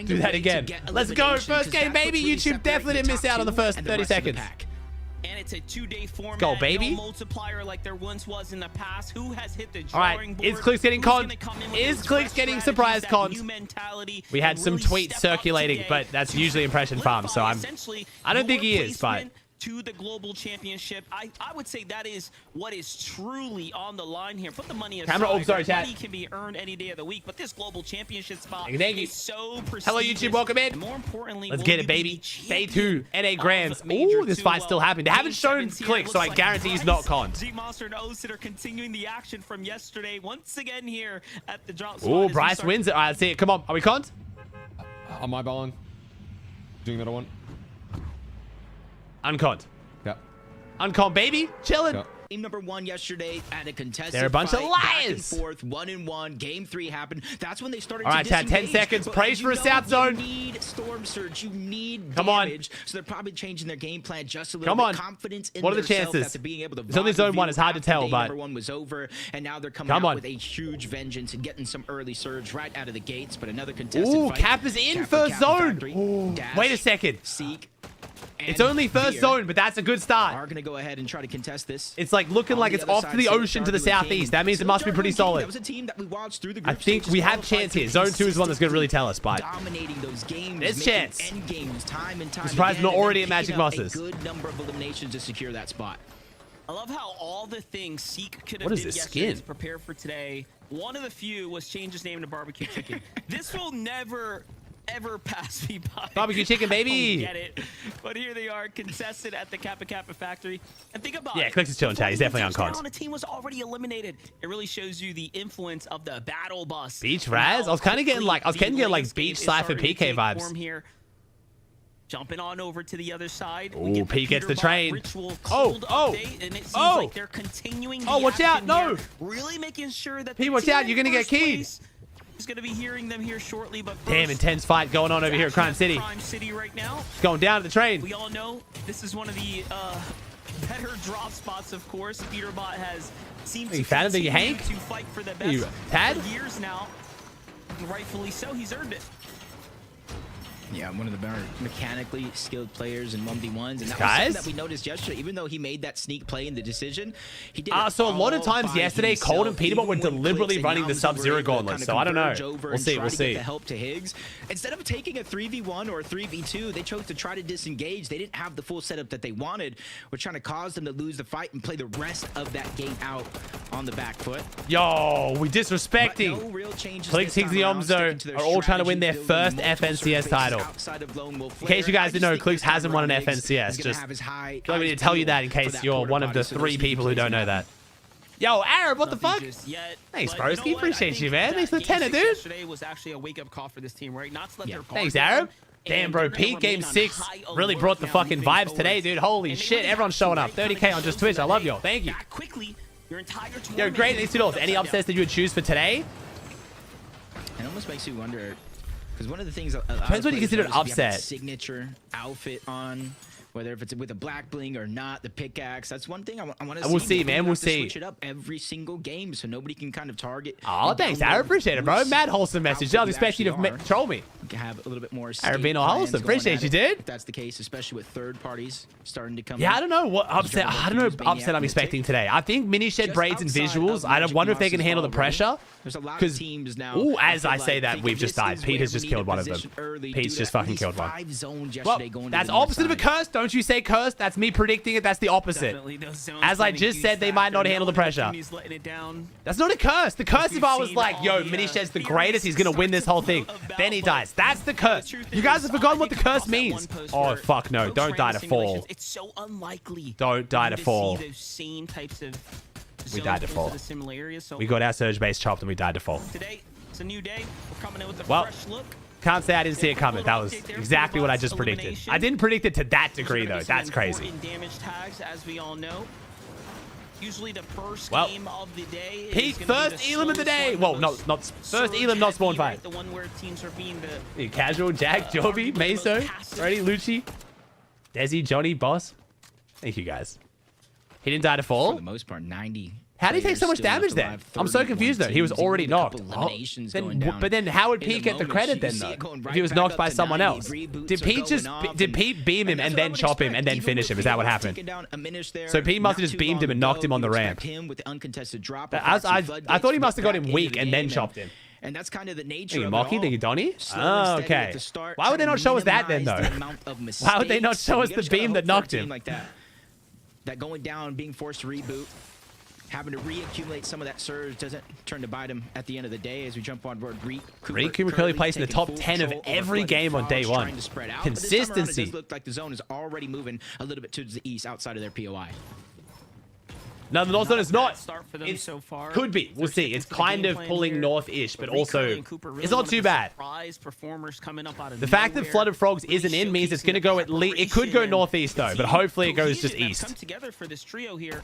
do that again. Let's go. First game, baby. YouTube definitely didn't miss out on the first 30 seconds. And it's a 2-day format. Go, baby. No multiplier like there once was in the past. Who has hit the All right, drawing board? is CLIX getting conned? Is CLIX getting surprise conned? We had some tweets circulating, but that's usually impression farm, so I don't think he is, but to the global championship, I would say that is what is truly on the line here. Put the money aside. Camera, sorry, chat. Money can be earned any day of the week, but this global championship spot Thank you. is so prestigious. Hello, YouTube. Welcome in. And more importantly, let's get it, baby. Day 2, NA Grands. Ooh, this fight's still happening. They haven't shown CLIX, so I guarantee he's not conned. G-Monster and Osid are continuing the action from yesterday once again here at the drop. Ooh, Bryce wins it. All right, let's see it. Come on. Are we conned? Am I balling? Doing that one? Unconned. Yep. Unconned, baby. Chilling. Yep. Game number 1 yesterday at a contested They're a bunch of fight, liars. Back and forth, 1-1. Game 3 happened. That's when they started. All right, to Tad, 10 seconds. Praise for a South Zone. You need Storm Surge. You need Come on. damage. So they're probably changing their game plan just a little Come bit. on. Confidence in What are the themselves chances? after being able to It's only Zone 1. It's hard to tell, day but number 1 was over, and now they're coming Come out on. with a huge vengeance and getting some early surge right out of the gates. But another contested Ooh, fight. Cap is in Cap for first Cap zone. Factory. Ooh. Dash, Wait a second. Seek. It's only first zone, but that's a good start. Are going to go ahead and try to contest this. It's like looking like it's off to the ocean to the southeast. That means it must be pretty solid. That was a team that we watched through the I think we have chance here. Zone 2 is the one that's going to really tell us, but dominating those games, there's chance. end games time and time. I'm surprised we're not already at Magic Masters. A good number of eliminations to secure that spot. I love how all the things Seek could have What is did this yesterday skin? to prepare for today. One of the few was change his name to Barbecue Chicken. This will never ever pass me by. Barbecue Chicken, baby. I don't get it. But here they are, contested at the Kappa Kappa factory. And think about Yeah, it. CLIX is chilling, chat. He's definitely on Touchdown cards. a team was already eliminated. It really shows you the influence of the battle bus. Beach Raz? I was kind of getting like, Beach Cypher PK vibes. Here. Jumping on over to the other side. Ooh, Pete gets the PETERBOT train. Ritual Oh, cold oh, update, and it seems oh. like they're continuing the Oh, watch out, action no. here, really making sure that Pete, the watch team out, in you're gonna get first keyed. place is going to be hearing them here shortly, but first, Damn, intense fight going on over here at Crime City. Crime City right now. Going down to the train. We all know this is one of the better drop spots, of course. PETERBOT has seemed to fan of the continue Hank? to fight for the You best Tad? for years now. And rightfully so, he's earned it. Yeah, one of the better mechanically skilled players in 1v1s, and that was Guys? something that we noticed yesterday. Even though he made that sneak play in the decision, he did it So a lot of all times by yesterday, himself. Cold and PETERBOT were Even when deliberately CLIX running and the Yams Sub-Zero were able to gauntlet, kinda so I don't know. converge over We'll and see, try we'll to get see. the help to Higgs. Instead of taking a 3v1 or a 3v2, they chose to try to disengage. They didn't have the full setup that they wanted. We're trying to cause them to lose the fight and play the rest of that game out on the back foot. Yo, we But disrespecting. no real changes CLIX, this Higgs, time the around, Omzo sticking to their are all trying to win their strategy, first building multiple FNCS surfaces title. outside of Lone Wolf In case you Flare. guys I didn't know, just think CLIX this time hasn't won an around, Higgs FNCS. is gonna Just have his high don't need to eyes tell you that in peeled for case that you're quarter one of the body, so 3 those people who VPs don't know now. that. Yo, Arab, what the Nothing fuck? just yet, Thanks, but broski. you know what? I Appreciate think you, man. that Thanks for the game 10, 6 dude. Yesterday was actually a wake-up call for this team, right? Not to let their guard Thanks, down, Arab. and Damn, bro, they're gonna Pete Game remain on 6 high really alert brought the now fucking moving vibes today, forward. dude. Holy And they shit, really everyone's have to showing up. right 30K kinda on just show Twitch. I love that, y'all. Thank you. back quickly, your entire Yo, tournament great. is Thanks, $2. Any upside down. upsets that you would choose for today? It almost makes you wonder, because one of the things Depends what you consider an upset. signature outfit on, whether if it's with a black bling or not, the pickaxe. That's one thing I want to see. We'll see, Maybe man. we We'll have to see. Switch it up every single game so nobody can kind of target. Oh, and thanks, download Arab. Appreciate it, bro. whose Mad wholesome message. I outfit was expecting you to actually are. troll me. We can have a little bit more Arab being all wholesome. Appreciate you, dude. If that's the case, especially with third parties starting to come. Yeah, in. I don't know what upset. I don't know upset I'm expecting today. I think mini shed Just braids and outside visuals. of I don't Magic wonder if they can Monsters handle the already. pressure. There's a lot of 'Cause- teams now. Ooh, as I feel say like that, thinking we've just this died. is Pete where has we just need killed to one of them. position early Pete's due just to at fucking least killed one. 5 zones Well, yesterday going to that's the north opposite of a side. curse. Don't you say curse. That's me predicting it. That's the opposite. Definitely those zones As I playing a just huge said, they might not factor. handle the No one pressure. opportunities letting it down. That's not a curse. The curse We've if I was seen like, all yo, the, mini shed's the theories greatest. He's going to win this whole thing. about Then he both. dies. That's the curse. The truth You guys is, have forgotten what the I think curse off that one means. post Oh, where fuck no. folks Don't ran die the to fall. simulations, It's so unlikely. Don't die to to fall. See those same types of We died to zones fall. into the similar areas. So We got our surge base chopped and we died to fall. today, it's a new day. We're coming in with a Well, fresh look. Can't say I didn't see it coming. That was exactly what I just predicted. I didn't predict it to that degree, though. That's crazy. Damage tags, as we all know. Usually the first Well, game of the day. Pete, is gonna be first the Elam of the slowest day. one, Well, the no, most not first surge Elam, not spawn heavy, right? fight. The one where teams are being the Casual, Jack, Joby, Meso, Ready, Lucci, Desi, Johnny, Boss. Thank you, guys. He didn't die to For fall. the most part, 90 How did he take so much Players still damage left then? alive, I'm so 31 confused though. He was teams, even already with a knocked. couple eliminations Then, going down. but then how would In Pete the get the moment, credit you then see though? it going If right he was back knocked up by to someone 90, else. reboots Did are Pete going just off, did Pete beam him that's and what I then would chop him expect. and then Even finish with him? Is that what Field happened? taking down a Minish there, So Pete must have not just too beamed long him and knocked ago, him on the you would ramp. expect him with the uncontested drop I of Foxy thought Floodgates he must have got back him into weak the and then game, chopped him. and that's kind of the nature Thinking of Mocky, it all. thinking Donnie? Slow and Oh, steady at okay. the start, Why would they trying not to show us that then, minimize though? the amount of Why would they not mistakes. show us You the just gotta beam hope that for a knocked team him? like that going down, being forced to reboot, having to reaccumulate some of that surge doesn't turn to bite him at the end of the day. As we jump on board, Reek Cooper currently placed in the top 10 of every game on day one. Consistency. It does look like the zone is already moving a little bit to the east outside of their POI. No, the North Zone is not. Start for them It so far. could be. We'll see. It's kind of pulling north-ish, but also it's not too bad. The fact that Flooded Frogs isn't in means it's going to go at least. It could go northeast though, but hopefully it goes just east. Come together for this trio here.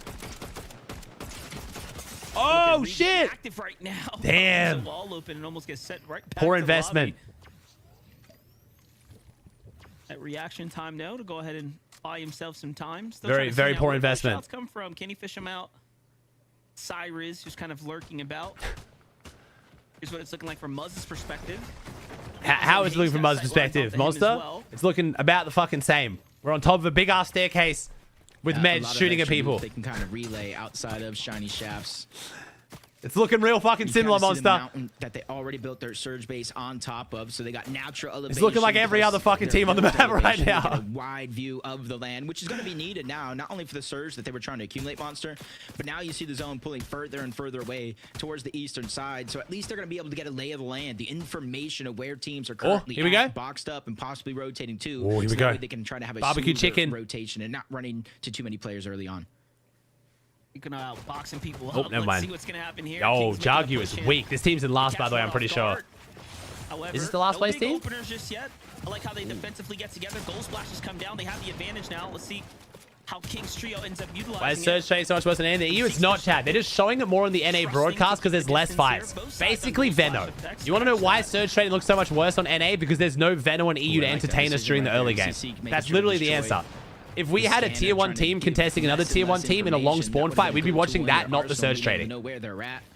Oh shit! Active right now. Damn. The wall open and almost gets set right back Poor to the investment. lobby. That reaction time now to go ahead and buy himself some time. Still Very, trying to very see now poor where the investment. shots come from. Can he fish him out? Cyrus just kind of lurking about. Here's what it's looking like from Muzz's perspective. How is it looking from Muzz's perspective, Monster? It's looking about the fucking same. We're on top of a big ass staircase with A meds lot of shooting at extra people. moves They can kind of relay outside of shiny shafts. It's looking real fucking You similar, kinda see the Monster. mountain that they already built their surge base on top of, so they got natural elevation. It's looking like every other fucking Their team on the built map right elevation, they get now. a wide view of the land, which is going to be needed now, not only for the surge that they were trying to accumulate, Monster, but now you see the zone pulling further and further away towards the eastern side. So at least they're going to be able to get a lay of the land, the information of where teams are currently here we go. boxed up and possibly rotating too. Oh, here we so that go. way they can try to have a Barbecue smoother chicken. rotation and not running to too many players early on. You can boxing people Oh, up. never Let's mind. see what's gonna happen here. Oh, King's making a Jagu push is in. weak. This team's in last, by the way, I'm pretty sure. However, Is this the last no place big team? openers just yet. I like how they defensively get together. Goal splashes come down. They have the advantage now. Let's see how King's trio ends up utilizing Why is Surge trading so much worse than NA? The EU? It's not, Chad. They're just showing it more on the NA broadcast because there's less fights. Basically, Veno. You want to know why Surge trading looks so much worse on NA? Because there's no Veno on EU to entertain us during the early game. That's literally the answer. If we had a tier 1 team contesting another tier 1 team in a long spawn fight, we'd be watching that, not the Surge trading.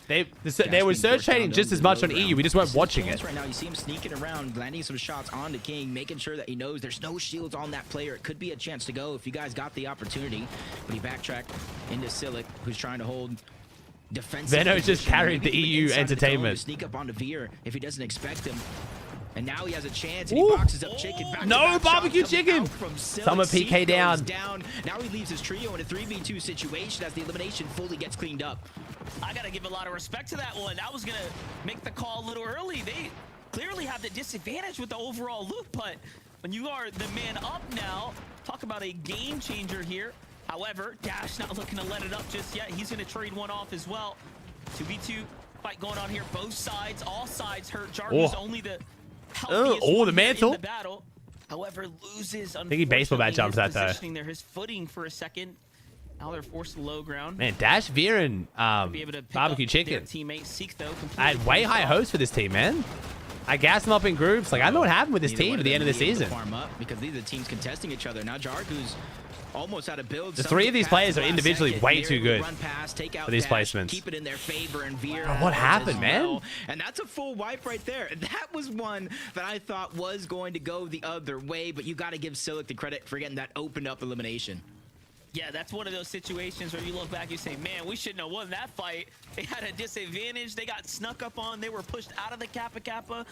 There was Surge trading just as much on EU. We just weren't watching it. Right now, you see him sneaking around, landing some shots onto King, making sure that he knows there's no shields on that player. It could be a chance to go if you guys got the opportunity. But he backtracked into CLIX, who's trying to hold defensive. Veno just position, carried maybe the even EU inside the dome to entertainment. Sneak up onto Veer if he doesn't expect him. And now he has a chance, and he boxes up Chicken. No, barbecue chicken. Summer PK down. Now he leaves his trio in a 3v2 situation as the elimination fully gets cleaned up. I gotta give a lot of respect to that one. I was gonna make the call a little early. They clearly have the disadvantage with the overall loop, but when you are the man up now, talk about a game changer here. However, Dash not looking to let it up just yet. He's gonna trade one off as well. 2v2 fight going on here. Both sides, all sides hurt. Jargo's only the the mantle. in the battle. However, loses. I think he baseball bat jumped that though. There, his footing for a second. Now they're forced to low ground. Man, Dash, Veer, and barbecue chicken. Teammates seek though. I had way high hopes for this team, man. I gassed them up in groups. Like I know what happened with this team at the end of the season. Farm up because these are the teams contesting each other. Now Jargo's almost out of builds. The three of these players are individually way too good for these placements. Keep it in their favor, and Veer. What happened, man? And that's a full wipe right there. That was one that I thought was going to go the other way, but you got to give CLIX the credit for getting that opened up elimination. Yeah, that's one of those situations where you look back, you say, man, we shouldn't have won that fight. They had a disadvantage. They got snuck up on. They were pushed out of the Kappa Kappa.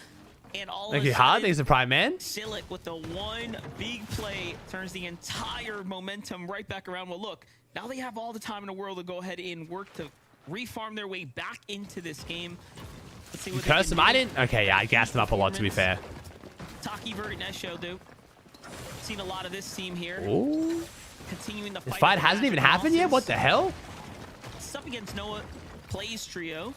And all Thank of you, a hard. sudden, Thanks for Prime, man. CLIX with the one big play turns the entire momentum right back around. Well, look, now they have all the time in the world to go ahead and work to refarm their way back into this game. Let's see what Curse them. I didn't. Okay, yeah, I gassed them up a lot, to be fair. Taki very nice show, dude. Seen a lot of this team here. Ooh. Continuing the This fight. fight hasn't even happened yet? What the hell? It's up against Noah plays trio.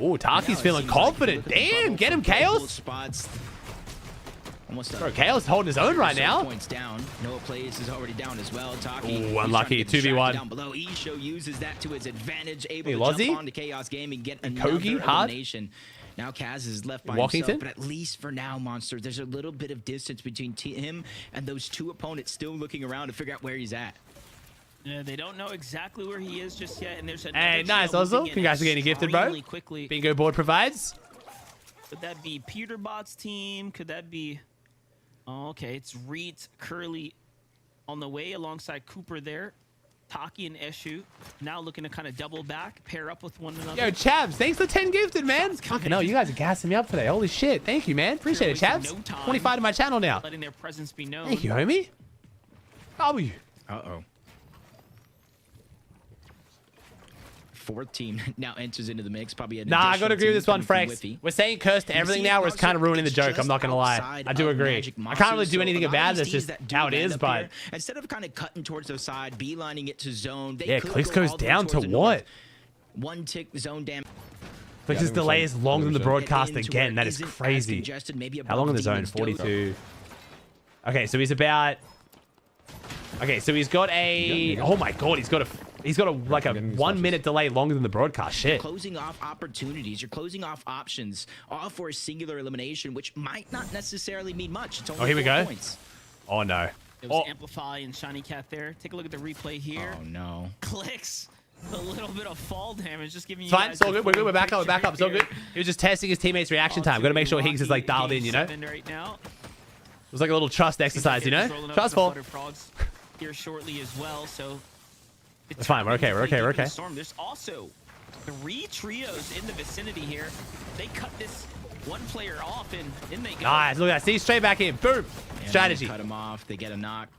Ooh, Taki's feeling confident. Damn, get him, Chaos. Spots. Almost Bro, Chaos is holding his own right now. Points down. Noah plays is already down as well. Taki. Ooh, unlucky. 2v1. Down below. Isho uses that to his advantage. Able Hey, to Lozzie? jump onto Chaos Game and get another Kogi, hard? elimination. Now Kaz is left by Walkington? himself, but at least for now, Monster, there's a little bit of distance between him and those two opponents still looking around to figure out where he's at. Yeah, they don't know exactly where he is just yet, and there's another Hey, nice, trio Ozil. moving in Congrats for getting gifted, bro. extremely quickly. Bingo board provides. Could that be PETERBOT's team? Could that be... Oh, okay, it's Reet, Curly on the way alongside Cooper there. Taki and Eshu now looking to kind of double back, pair up with one another. Yo, Chabs, thanks for 10 gifted, man. Fucking hell, you guys are gassing me up today. Holy shit. Thank you, man. Appreciate it, Chabs. 25 to my channel now. Letting their presence be known. Thank you, homie. W. Uh-oh. Fourth team now enters into the mix. Probably an Nah, I gotta additional agree with team this one, coming from Frex. Whiffy. We're saying curse to everything now, where it's kind of ruining the joke. I'm not gonna lie. I do agree. I can't really do anything about it. It's just how it is, but... Instead of kind of cutting towards the side, beelining it to zone, they Yeah, could CLIX go goes all the way down to towards the what? north. One tick zone damage. CLIX's delay is longer than the broadcast again. That is Isn't as crazy. congested, maybe How long in the above zone? Demon's 42. Okay, so he's about... Okay, so he's got a... Oh my god, he's got a like a 1 minute delay longer than the broadcast. Shit. Closing off opportunities. You're closing off options, all for a singular elimination, which might not necessarily mean much. It's only Oh, here we 4 go. points. Oh no. It was Oh, Amplify and Shiny Cat there. Take a look at the replay here. Oh no. CLIX. A little bit of fall damage, just giving you fine. guys It's all the good. We're good. full We're back up. We're back up. It's all picture good. here. He was just testing his teammates' reaction time. Onto Got to make sure Higgs is like Rocky dialed in, you know? Game 7 right now. It was like a little trust exercise, you know? Rolling up Trust the fall. Flutter Frogs here shortly as well, so It's fine. We're okay. We're okay. We're okay. Storm. There's also 3 trios in the vicinity here. They cut this one player off, and in they go. Nice. Look at that. See, straight back in. Boom. And Strategy. Cut him off. They get a knock.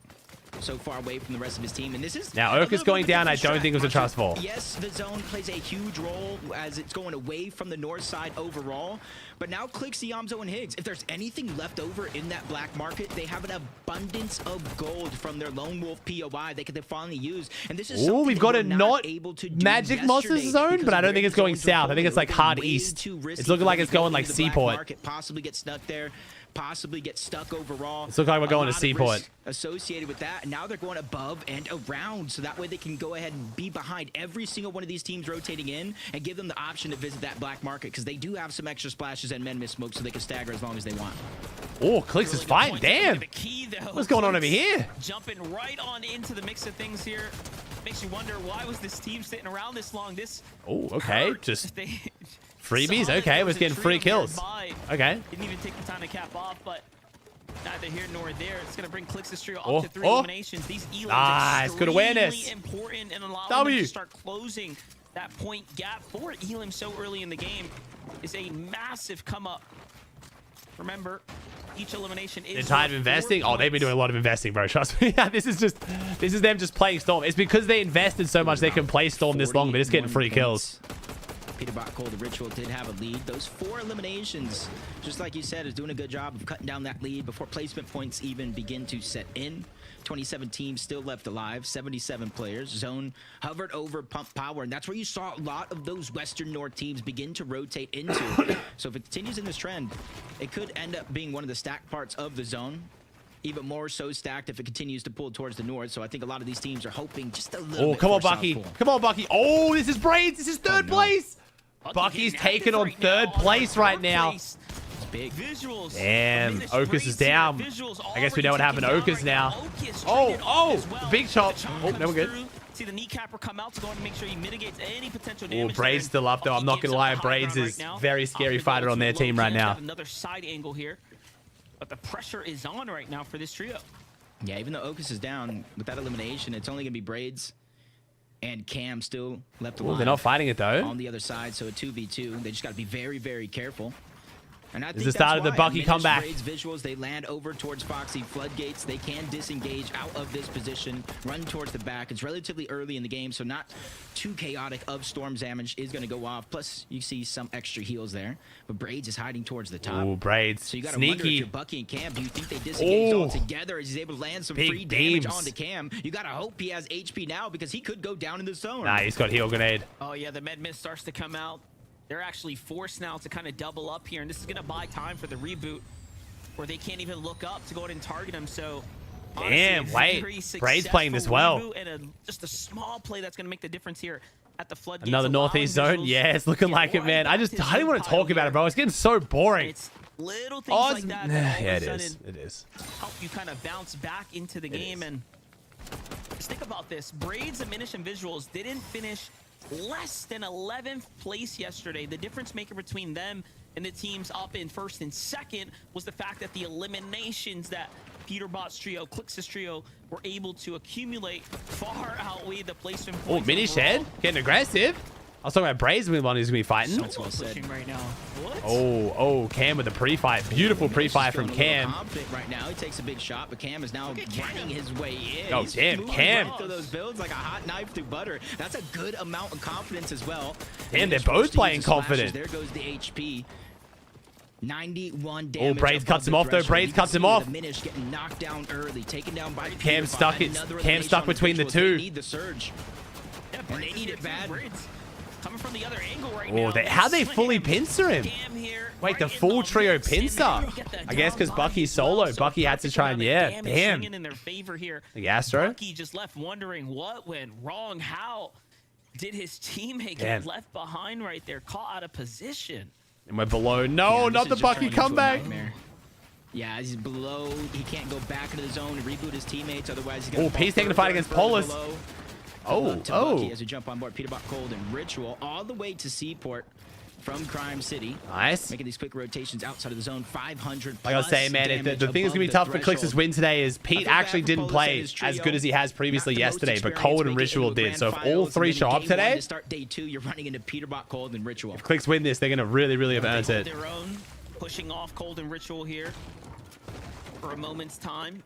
So far away from the rest of his team, and this is Now, a Oak is little going bit of a down. I different don't think it was a strat. trust fall. Yes, the zone plays a huge role as it's going away from the north side overall. But now CLIX, Yamzo, and Higgs. If there's anything left over in that black market, they have an abundance of gold from their Lone Wolf POI they could finally use. And this is Ooh, something we've they got were a not not able to do magic monsters yesterday zone, because but I of don't where think the it's going zones were south. I think it's like way hard east. too risky It's looking for like them it's to go going like into the black Seaport. market, possibly get stuck there, possibly get stuck overall. It's looking like we're going to A lot of Seaport. risk associated with that, and now they're going above and around, so that way they can go ahead and be behind every single one of these teams rotating in and give them the option to visit that black market, because they do have some extra splashes and men miss smoke, so they can stagger as long as they want. Oh, CLIX is fine. Damn. The key, though. What's going on over here? Jumping right on into the mix of things here. Makes you wonder, why was this team sitting around this long? This Oh, okay. hurt. Just They freebies. saw that Okay, there we're was a getting free trio kills. nearby. Okay. Didn't even take the time to cap off, but neither here nor there. It's going to bring CLIX's trio Oh, up to 3 oh. eliminations. These elims Nice, good awareness. important and allowing W. them to start closing that point gap for Elim so early in the game is a massive come up. Remember, each elimination is They're tired of worth investing? 4 Oh, they've been points. doing a lot of investing, bro. Trust me. This is them just playing Storm. It's because they invested so much they can play Storm this long. They're just getting free kills. PETERBOT Cole, the Ritual, did have a lead. Those 4 eliminations, just like you said, is doing a good job of cutting down that lead before placement points even begin to set in. 27 teams still left alive, 77 players. Zone hovered over Pump Power, and that's where you saw a lot of those Western North teams begin to rotate into. So if it continues in this trend, it could end up being one of the stacked parts of the zone. Even more so stacked if it continues to pull towards the north. So I think a lot of these teams are hoping just a little Oh, bit come on, for South Bucky. Pole. Come on, Bucky. Oh, this is Braids. This is third no. place. Bucky Bucky's getting taking active on right third now, place on right third now. place. It's big. Visuals. Damn, Diminished Okus Braids is here. down. Visuals I guess we know what already happened to taken Okus down now. right Okus Oh, trending oh, up as well. big chop. The Oh, comes never good. through. See the kneecapper come out to go and make sure he mitigates any potential Oh, damage. Braids there. still up, though. I'm not Bucky going to gives lie. up the high Braids ground is right now. very scary Off we fighter go on to their low team right kill. now. Got another side angle here. But the pressure is on right now for this trio. Yeah, even though Okus is down with that elimination, it's only going to be Braids and Cam still left alive. Oh, they're not fighting it, though. On the other side, so a 2v2. They just got to be very, very careful. And I think the start of the that's Bucky why. comeback. Braids visuals, they land over towards Foxy Floodgates. They can disengage out of this position, run towards the back. It's relatively early in the game, so not too chaotic of storm damage is going to go off. Plus, you see some extra heals there. But Braids is hiding towards the top. Oh, Braids. So you got to wonder if Sneaky. you're Bucky and Cam, do you think they disengage all Oh. together as he's able to land some Big free damage beams. onto Cam? You got to hope he has HP now because he could go down in the zone. Nah, he's got heal grenade. Oh, yeah, the med mist starts to come out. They're actually forced now to kind of double up here, and this is going to buy time for the reboot where they can't even look up to go ahead and target him. So, honestly, Damn, a wait. very Braid's playing this well. successful reboot and just a small play that's going to make the difference here at the floodgates. Another northeast zone. visuals Yeah, it's looking get like it, right man. I back to don't even want to pile talk about here. it, bro. It's getting so boring. It's little things Oz, like that nah, that all yeah, of it a is. sudden It is. help you kind of bounce back into the game. is. And just think about this. Braids and Minish and Visuals didn't finish less than 11th place yesterday. The difference maker between them and the teams up in first and second was the fact that the eliminations that PETERBOT's trio, CLIX's trio, were able to accumulate far outweighed the placement Oh, points mini shed overall. getting aggressive. I was talking about Braves being one who's gonna be fighting. That's well said. Pushing right now. What? Oh, Cam with the pre-fight. Beautiful pre-fight from Cam. Confident right now. He takes a big shot, but Cam is now running his way in. Oh, He's damn, moving Cam. right through those builds like a hot knife through butter. That's a good amount of confidence as well. Damn, they're He's both forced to playing use the slashes. confident. There goes the HP. 91 Oh, damage. Braids above cuts the him off though. threshold. Braids You can cuts him see off. The Minish getting knocked down early, taken down by Cam PETERBOT. stuck it. Another Cam elimination stuck on the between the Visuals. two. They need the surge. Yeah, And they Braids need is it here too. bad. Braids coming from the other angle right Oh, now. how they Slam. fully pincer him. Cam here, Wait, the right in full trio mix, and pincer. then you get the I guess down because body Bucky's as well, solo. so Bucky had to perfect try amount and, of yeah, damage damn. swinging in their favor here. The Astro. Bucky just left wondering what went wrong. How did his teammate Damn. get left behind right there, caught out of position? And we're below. No, Yeah, not this the is just Bucky turning into a comeback. nightmare. Yeah, he's below. He can't go back into the zone and reboot his teammates. Otherwise, he's going Oh, P's taking the fight against Polus. Oh. As we jump on board PETERBOT Cold and Ritual all the way to Seaport from Crime City. Nice. Making these quick rotations outside of the zone. 500 Like I was saying, man, the thing that's going to be tough for CLIX's win today is Pete actually didn't play as good as he has previously yesterday, but Cold and Ritual did. So if all three show up today, to start day 2, you're running into PETERBOT Cold and Ritual. if CLIX win this, they're going to really have earned it. Their own, pushing off Cold and Ritual here for a moment's time.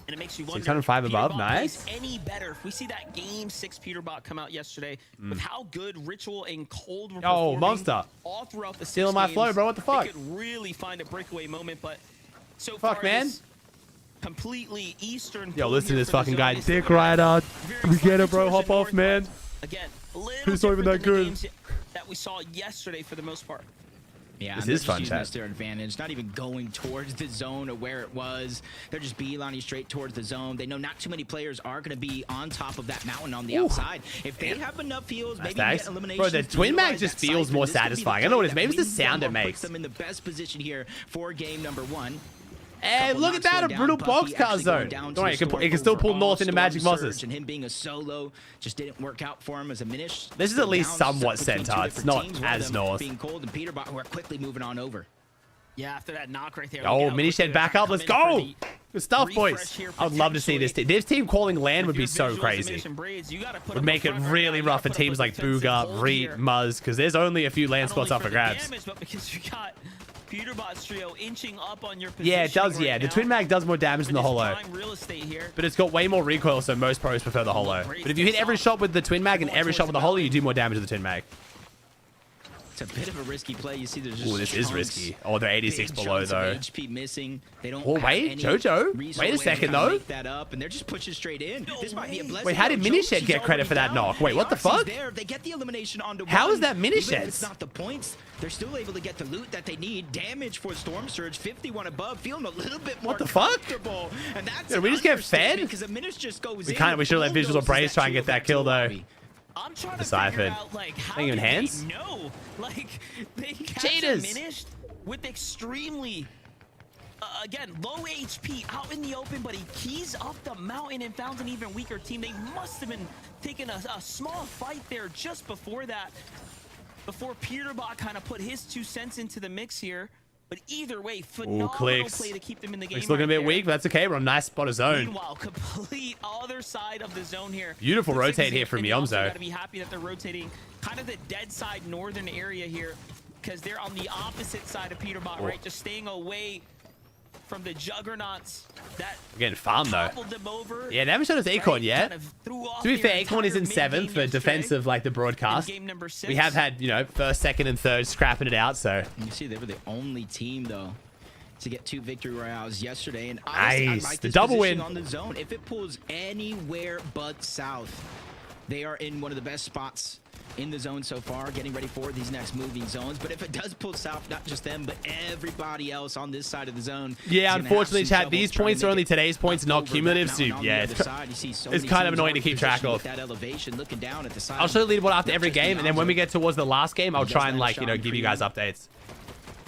And it makes you wonder 605 above, PETERBOT nice. plays any better. If we see that game 6 PETERBOT come out yesterday with how good Ritual and Cold were Oh, performing monster. all throughout the Stealing 6 my games, flow, bro. What the fuck? They could really find a breakaway moment, but so Fuck, far man. this completely Eastern. Yo, pull listen to here this for the fucking zone guy. is Dick looking Rider. very We get it, fluctuating bro. Hop towards off, the man. north, but again, a little Who's not even different that than the good? games that we saw yesterday for the most part. Yeah, This and they're is just fun, using chat. this to their advantage. Not even going towards the zone or where it was. They're just beelining straight towards the zone. They know not too many players are going to be on top of that mountain on the Ooh. outside. If they have enough heals, maybe nice. get eliminations. Bro, the Twin Mag utilize just that feels Cypher. more This could be the satisfying. I don't know play what it is. that Maybe it's the wins them sound it or makes. puts them in the best position here for game number 1. Hey, Couple look at knocks that. A going brutal down. box Bucky car actually zone. going down Don't to worry, the it can still pull overall north into Storm Magic Surge, Mosses. and him being a solo just didn't work out for him as a Minish. This is at least Down, somewhat stuck between two center. It's different not teams, one of as them north. Being Cold and PETERBOT, who are quickly moving on over. Yeah, after that knock right there. Oh, look how mini quickly shed they're back trying up. to Let's come in go. for the Good stuff, refresh boys. here I would love to see this team. This team calling land would be so crazy. Would make it really rough for teams like Booga, Reet, Muzz, because there's only a few land spots up for grabs. Damage, but because you got PETERBOT's trio inching up on your position. Yeah, it does. Yeah, the Twin Mag does more damage than the Holo. Real estate here. But it's got way more recoil, so most pros prefer the Holo. But if you hit every shot with the Twin Mag and every shot with the Holo, you do more damage with the Twin Mag. It's a bit of a risky play. You see, there's just Oh, this is chunks, risky. Oh, they're 86 big below, chunks of though. HP missing. They don't Oh, have wait, any Jojo? resource Wait a way to second, kinda though. make that up, and they're just pushing straight in. This might be a blessing. Wait, how did No, Mini Joki's Shed get credit for that already knock? down. Wait, what the Arc's fuck? There. They get the elimination onto How one. is that Mini Even if Sheds? it's not the points, they're still able to get the loot that they need. Damage for Storm Surge, 51 above, feeling a little bit more What the fuck? comfortable. And that's Did we just get understatement fed? because a Minish just goes We in kinda- we and should let Visuals or bulldozes Braves try and trio get that back to kill, the though. lobby. I'm trying to Deciphered. figure out, like, how Ain't even did hands? they know? Like, they got Cheaters. diminished with extremely, again, low HP out in the open, but he keys up the mountain and found an even weaker team. They must have been taking a small fight there just before that, before PETERBOT kind of put his 2 cents into the mix here. But either way, phenomenal CLIX. play to keep them in the game. It's looking a right bit there. weak, but that's okay. We're on a nice spot of zone. Meanwhile, complete other side of the zone here. Beautiful Looks like rotate he's here from and they also Yomzo. gotta be happy that they're rotating kind of the dead side northern area here, because they're on the opposite side of PETERBOT, Oh. right? Just staying away from the juggernauts that We're getting farmed, though. toppled them over. Yeah, they haven't shown us Acorn right? yet. Kind of threw off To be their fair, Acorn is in entire 7th mid-game for yesterday defense of, like, the in broadcast. game number 6. We have had, you know, 1st, 2nd, and 3rd scrapping it out, so. You see, they were the only team, though, to get 2 victory royales yesterday. And Nice. honestly, I like The this double position win. on the zone. If it pulls anywhere but south, they are in one of the best spots in the zone so far, getting ready for these next moving zones. But if it does pull south, not just them, but everybody else on this side of the zone. Yeah, unfortunately, chat, these points are only today's points, not cumulative. So, yeah, it's kind of annoying to keep track of. I'll show the leaderboard after every game, and then when we get towards the last game, I'll try and, like, you know, give you guys updates.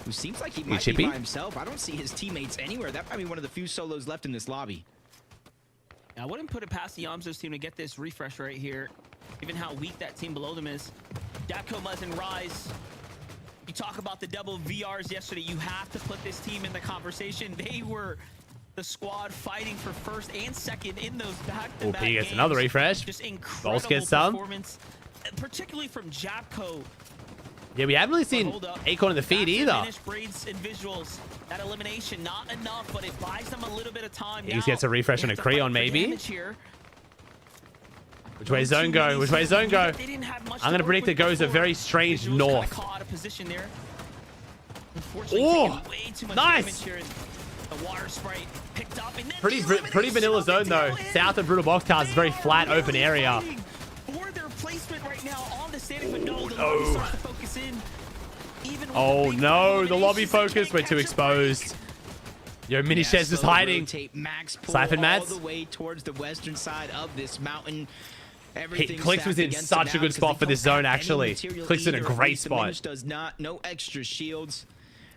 Who seems like he might be by himself. I don't see his teammates anywhere. That might be one of the few solos left in this lobby. I wouldn't put it past the Yamzo's team to get this refresh right here, given how weak that team below them is. Dabco, Muzz, and Rise. You talk about the double VRs yesterday. You have to put this team in the conversation. They were the squad fighting for first and second in those back-to-back P gets games. another refresh. Just incredible gets some. performance, particularly from Jabco. Yeah, we haven't really seen Acorn in the feed either. Braids and visuals. That elimination, not enough, but it buys them a little bit of time. He gets a refresh on a Creon, maybe. Which way zone go? Which way zone go? I'm going to predict it goes a very strange north. Oh, nice. Pretty vanilla zone, though. South of Brutal Boxcars is very flat, open area. Oh no, the lobby focus. We're too exposed. Yo, Mini Shed's just hiding. Siphon Mats. All the way towards the western side of this mountain. CLIX was in such a good spot for this zone, actually. CLIX in a great spot. Does not, no extra shields.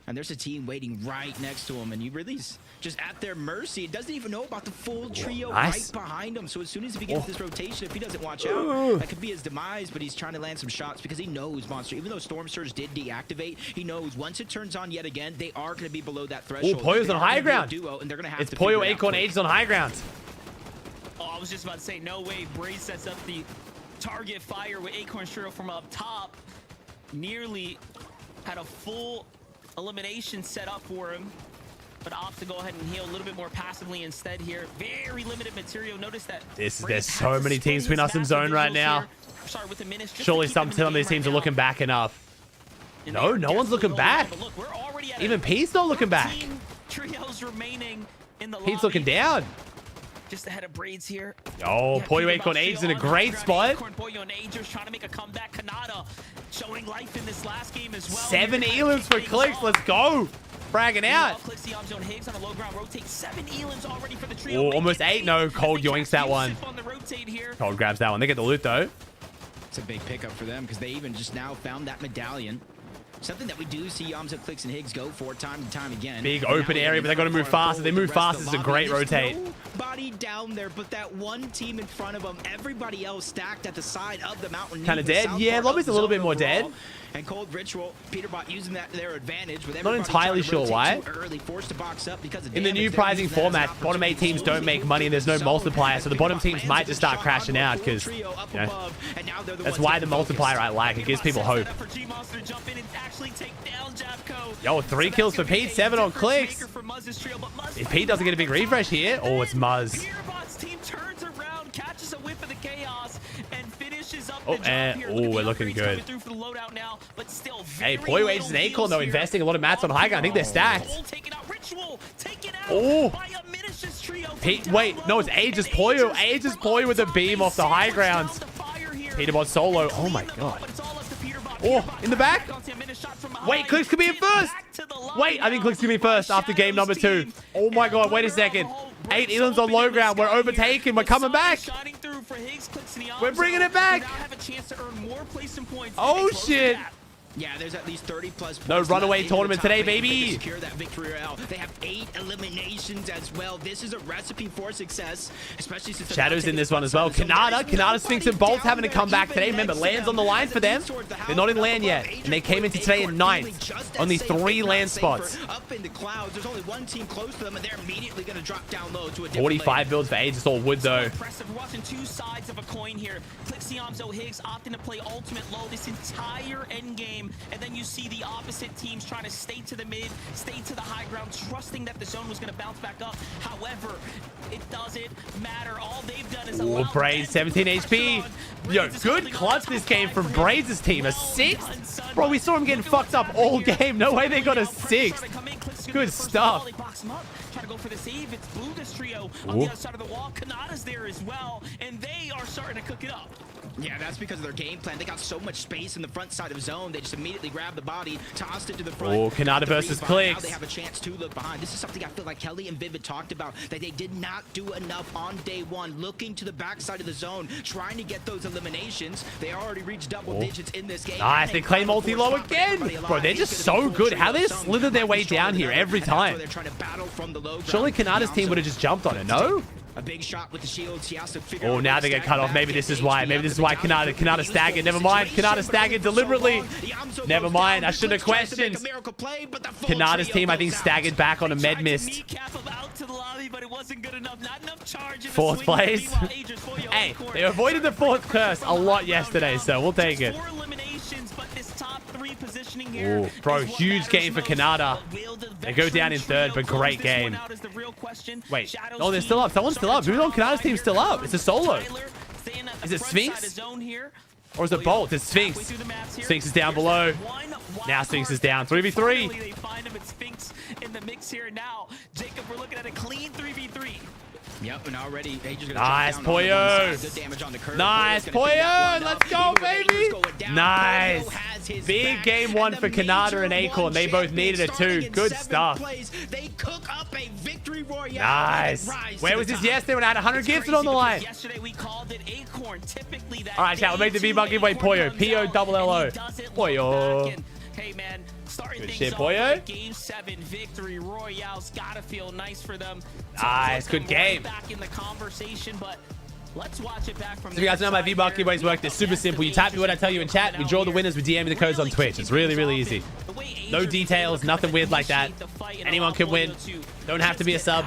And there's a team waiting right next to him, and you really just at their mercy. It doesn't even know about the full trio right behind him. So as soon as he begins this rotation, if he doesn't watch out, that could be his demise. But he's trying to land some shots because he knows Monster, even though Storm Surge did deactivate, he knows once it turns on yet again, they are going to be below that threshold. Oh, Poyo's on high ground. Duo, and they're gonna have it's Poyo, Acorn, Ages on high ground. Oh, I was just about to say, no way. Braze sets up the target fire with Acorn Shiro from up top. Nearly had a full elimination set up for him, but opts to go ahead and heal a little bit more passively instead here. Very limited material. Notice that there's so many teams between us in zone right now. Surely some of these teams are looking back enough. No, no one's looking back. Even Pete's not looking back. Pete's looking down. Just ahead of Braids here. Oh, Poyo, Acorn, Ages in a great spot. Poyo and Ages trying to make a comeback. Kanata showing life in this last game as well. 7 elims for CLIX. Let's go. Bragging out. Oh, almost 8. No, Cold yoinks that one. Cold grabs that one. They get the loot, though. It's a big pickup for them because they even just now found that medallion. Something that we do see Yamzo, CLIX, and Higgs go for time and time again. Big open area, but they got to move fast. If they move fast, it's a great rotate. Nobody down there, but that one team in front of them. Everybody else stacked at the side of the mountain. Kind of dead. Yeah, lobby's a little bit more dead. And Cold Ritual, PETERBOT using that to their advantage. With not entirely sure why. Early, forced to box up because of in the new pricing format, bottom 8 teams don't make money and there's no multiplier, so the bottom teams might just start crashing out because, you know, that's why the multiplier I like. It gives people hope. Yo, 3 kills for Pete, 7 on CLIX. If Pete doesn't get a big refresh here, oh, it's Muzz. Oh, and we're looking good. Hey, Poyo, Ages, and Acorn, though, investing a lot of mats on high ground. I think they're stacked. Oh, Pete, wait, no, it's Ages Poyo. Ages Poyo with a beam off the high ground. PETERBOT solo. Oh my god. Oh, in the back. Wait, CLIX could be in first. Wait, I think CLIX could be first after game number 2. Oh my god, wait a second. 8 elims on low ground. We're overtaken. We're coming back. We're bringing it back. Oh shit. Yeah, there's at least 30+ no runaway tournament today, baby. Secure that victory royale. They have 8 eliminations as well. This is a recipe for success, especially since Shadow's in this one as well. Kanata, Sphinx, and Bolts having to come back today. Remember, land's on the line for them. They're not in land yet, and they came into today in 9th. Only 3 land spots. Up in the clouds, there's only one team close to them, and they're immediately going to drop down low to a 45 builds for Ages, all wood though. We're watching 2 sides of a coin here. CLIX, Yamzo, Higgs opting to play ultimate low this entire end game. And then you see the opposite teams trying to stay to the mid, stay to the high ground, trusting that the zone was going to bounce back up. However, it doesn't matter. All they've done is allow Braids, 17 HP. Yo, good clutch this game from Braids' team. A 6th? Bro, we saw him getting fucked up all game. No way they got a 6th. Good stuff. Trying to go for the save. It's Blue, this trio on the other side of the wall. Kanata's there as well, and they are starting to cook it up. Yeah, that's because of their game plan. They got so much space in the front side of zone. They just immediately grabbed the body, tossed it to the front. Oh, Canada versus CLIX. Now CLIX. they have a chance to look behind. This is something I feel like Kelly and Vivid talked about, that they did not do enough on day one, looking to the backside of the zone, trying to get those eliminations. They already reached double digits in this game. Nice, they claim multi-low again. Bro, they're just so good. How they slither their way down here every time. Surely Canada's team would have just jumped on it, no? A big shot with the shields. He has to figure Oh, out now they get cut off. Maybe this is why. Maybe this is why Canada staggered. Never mind. Canada staggered deliberately. Never mind. I should have questioned. Canada's team, I think, staggered back on a med mist. Fourth place. Hey, they avoided the fourth curse a lot yesterday, so we'll take it. Ooh, bro, huge game for Canada. They go down in third, but great game. Wait, oh, they're still up. Someone's still up. Who's on Canada's team still up? It's a solo. Is it Sphinx? Or is it Bolt? It's Sphinx. Sphinx is down below. Now Sphinx is down. 3v3. They find him at Sphinx in the mix here now. Jacob, we're looking at a clean 3v3. Yep, and already nice, Poyo. Nice, Poyo. Let's go, baby. Nice. Big game one for Canada and Acorn. They both needed it too. Good stuff. They cook up a victory royale. Nice. Where was this yesterday when I had 100 gifted on the line? Yesterday we called it Acorn. Typically that. All right, chat. We'll make the V-Buck giveaway. Poyo. P-O-double-L-O. Poyo. Hey, man. Starting Good things shit, off Poyo. with Game 7 victory royale's gotta feel nice for them. Nice, good game. Back in the conversation, but let's watch it back from. So if you guys know my V-Buck giveaways work, they're super simple. You type me what I tell you in chat. We draw the winners. We DM me the codes on Twitch. It's really, really easy. No details, nothing weird like that. Anyone can win. Don't have to be a sub.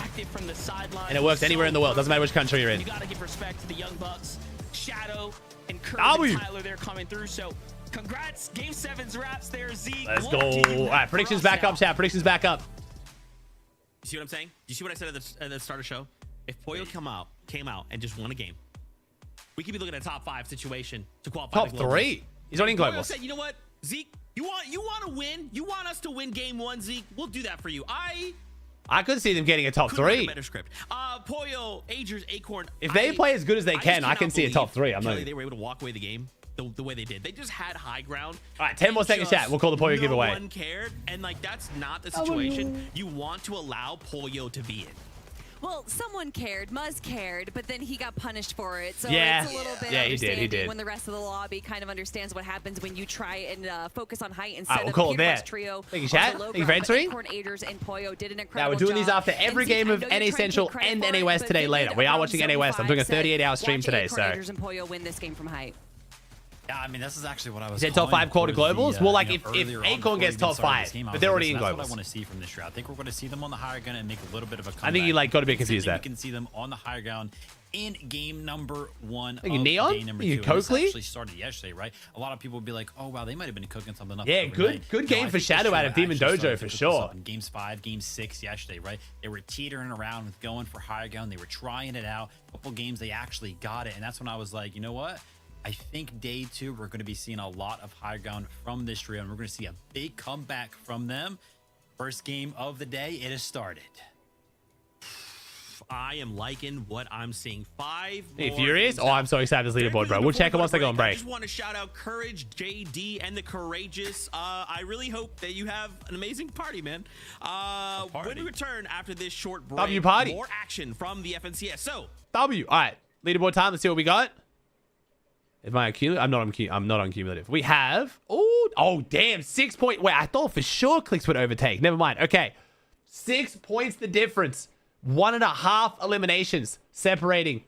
And it works anywhere in the world. Doesn't matter which country you're in. You gotta give respect to the Young Bucks, Shadow, and Kurt and Tyler. They're coming through. So congrats, Game 7's wraps there, Zeke. Let's go. All right, predictions back up, chat. Predictions back up. You see what I'm saying? You see what I said at the start of the show? If Poyo came out and just won a game, we could be looking at a top 5 situation to qualify. Top 3. He's on in global. Said, you know what, Zeke, you want to win? You want us to win game 1, Zeke? We'll do that for you. I could see them getting a top 3. Better script. Poyo, Agers, Acorn. If they play as good as they can, I can see a top 3. I'm not. They were able to walk away the game the way they did. They just had high ground. All right, 10 more seconds, chat. We'll call the Poyo giveaway. No one cared, and like that's not the situation you want to allow Poyo to be in. Well, someone cared. Muzz cared, but then he got punished for it. So yeah. it's a little bit He did. when the rest of the lobby kind of understands what happens when you try and focus on height instead we'll of call it there. trio. Thank you, chat. Thank you for entering. Now, we're doing these after every game of NA Central and NA West today later. We are watching NA West. I'm doing a 38-hour stream today, so. and Poyo win this game from height. Yeah, I mean, this is actually what I was. Is it top 5 quarter globals? Well, like if Acorn Acorn gets top 5, but they're already in globals. That's what I want to see from this year. I think we're going to see them on the higher ground and make a little bit of a comeback. I think you got a bit confused there. We can see them on the higher ground in game number 1 of Neon? day number 2. You Coakley? Actually started yesterday, right? A lot of people would be like, "Oh wow, they might have been cooking something up." Yeah, good game for Shadow out of Demon Dojo for sure. In games 5, game 6 yesterday, right? They were teetering around with going for higher ground. They were trying it out. A couple games they actually got it, and that's when I was like, you know what? I think day 2, we're going to be seeing a lot of high ground from this trio, and we're going to see a big comeback from them. First game of the day, it has started. I am liking what I'm seeing. 5 Are you more furious? games Oh, out. I'm so excited for this leaderboard, bro. We'll check it once they go on break. I just want to shout out Courage, JD, and the Courageous. I really hope that you have an amazing party, man. When we return after this short break, W party. More action from the FNCS. So W. All right, leaderboard time. Let's see what we got. Am I accumulative? I'm not on cumulative. We have. Oh, damn. 6 point. Wait, I thought for sure CLIX would overtake. Never mind. Okay. 6 points the difference. 1.5 eliminations separating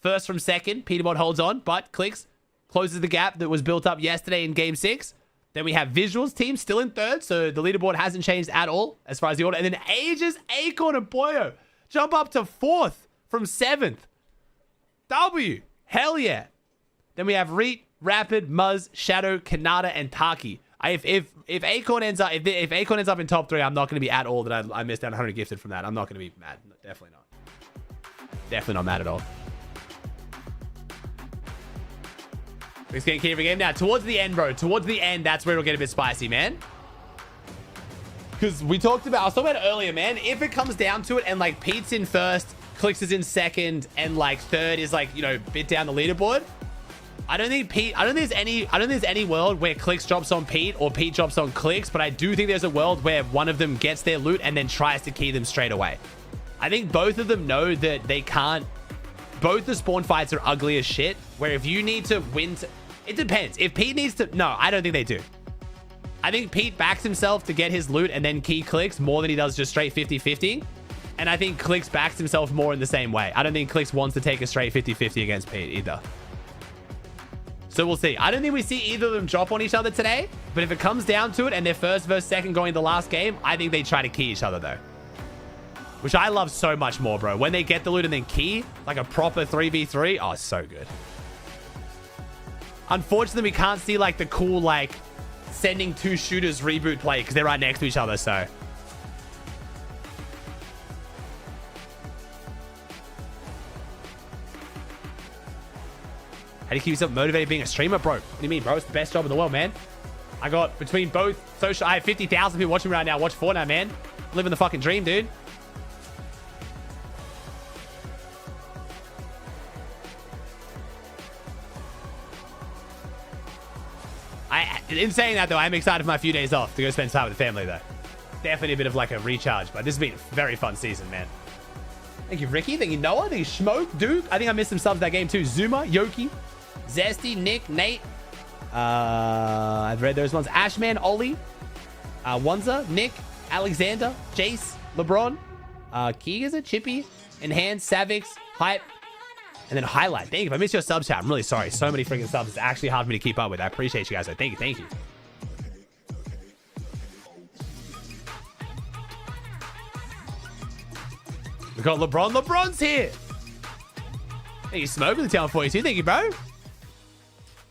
first from second. PETERBOT holds on, but CLIX closes the gap that was built up yesterday in game 6. Then we have Visuals team still in third, so the leaderboard hasn't changed at all as far as the order. And then Aegis, Acorn, and Poyo jump up to 4th from 7th. W. Hell yeah. Then we have Reet, Rapid, Muzz, Shadow, Canada, and Taki. If Acorn ends up if Acorn ends up in top 3, I'm not going to be at all that I missed out 100 gifted from that. I'm not going to be mad. Definitely not. Definitely not mad at all. Let's get key every game now. Towards the end, bro. Towards the end, that's where it'll get a bit spicy, man. Because I was talking about it earlier, man. If it comes down to it and like Pete's in first, CLIX is in second, and like third is like, you know, bit down the leaderboard. I don't think there's any world where CLIX drops on Pete or Pete drops on CLIX, but I do think there's a world where one of them gets their loot and then tries to key them straight away. I think both of them know that they can't. Both the spawn fights are ugly as shit, where if you need to win, it depends. If Pete needs to, no, I don't think they do. I think Pete backs himself to get his loot and then key CLIX more than he does just straight 50-50. And I think CLIX backs himself more in the same way. I don't think CLIX wants to take a straight 50-50 against Pete either. So we'll see. I don't think we see either of them drop on each other today. But if it comes down to it and they're first versus second going the last game, I think they try to key each other though. Which I love so much more, bro. When they get the loot and then key, like a proper 3v3. Oh, so good. Unfortunately, we can't see like the cool, like, sending two shooters reboot play because they're right next to each other, so. How do you keep yourself motivated being a streamer, bro? What do you mean, bro? It's the best job in the world, man. I got between both social. I have 50,000 people watching me right now. Watch Fortnite, man. Living the fucking dream, dude. In saying that, though, I'm excited for my few days off to go spend time with the family, though. Definitely a bit of like a recharge, but this has been a very fun season, man. Thank you, Ricky. Thank you, Noah. Thank you, Smoke, Duke. I think I missed some subs that game, too. Zuma, Yoki, Zesty, Nick, Nate. I've read those ones. Ashman, Ollie, Wanza, Nick, Alexander, Jace, LeBron, Keega's a Chippy, Enhance, Savix, Hype, and then Highlight. Thank you. If I missed your sub chat, I'm really sorry. So many freaking subs. It's actually hard for me to keep up with. I appreciate you guys, though. Thank you. Thank you. We got LeBron. LeBron's here. Thank you, Smoke, with the Town 42. Thank you, bro.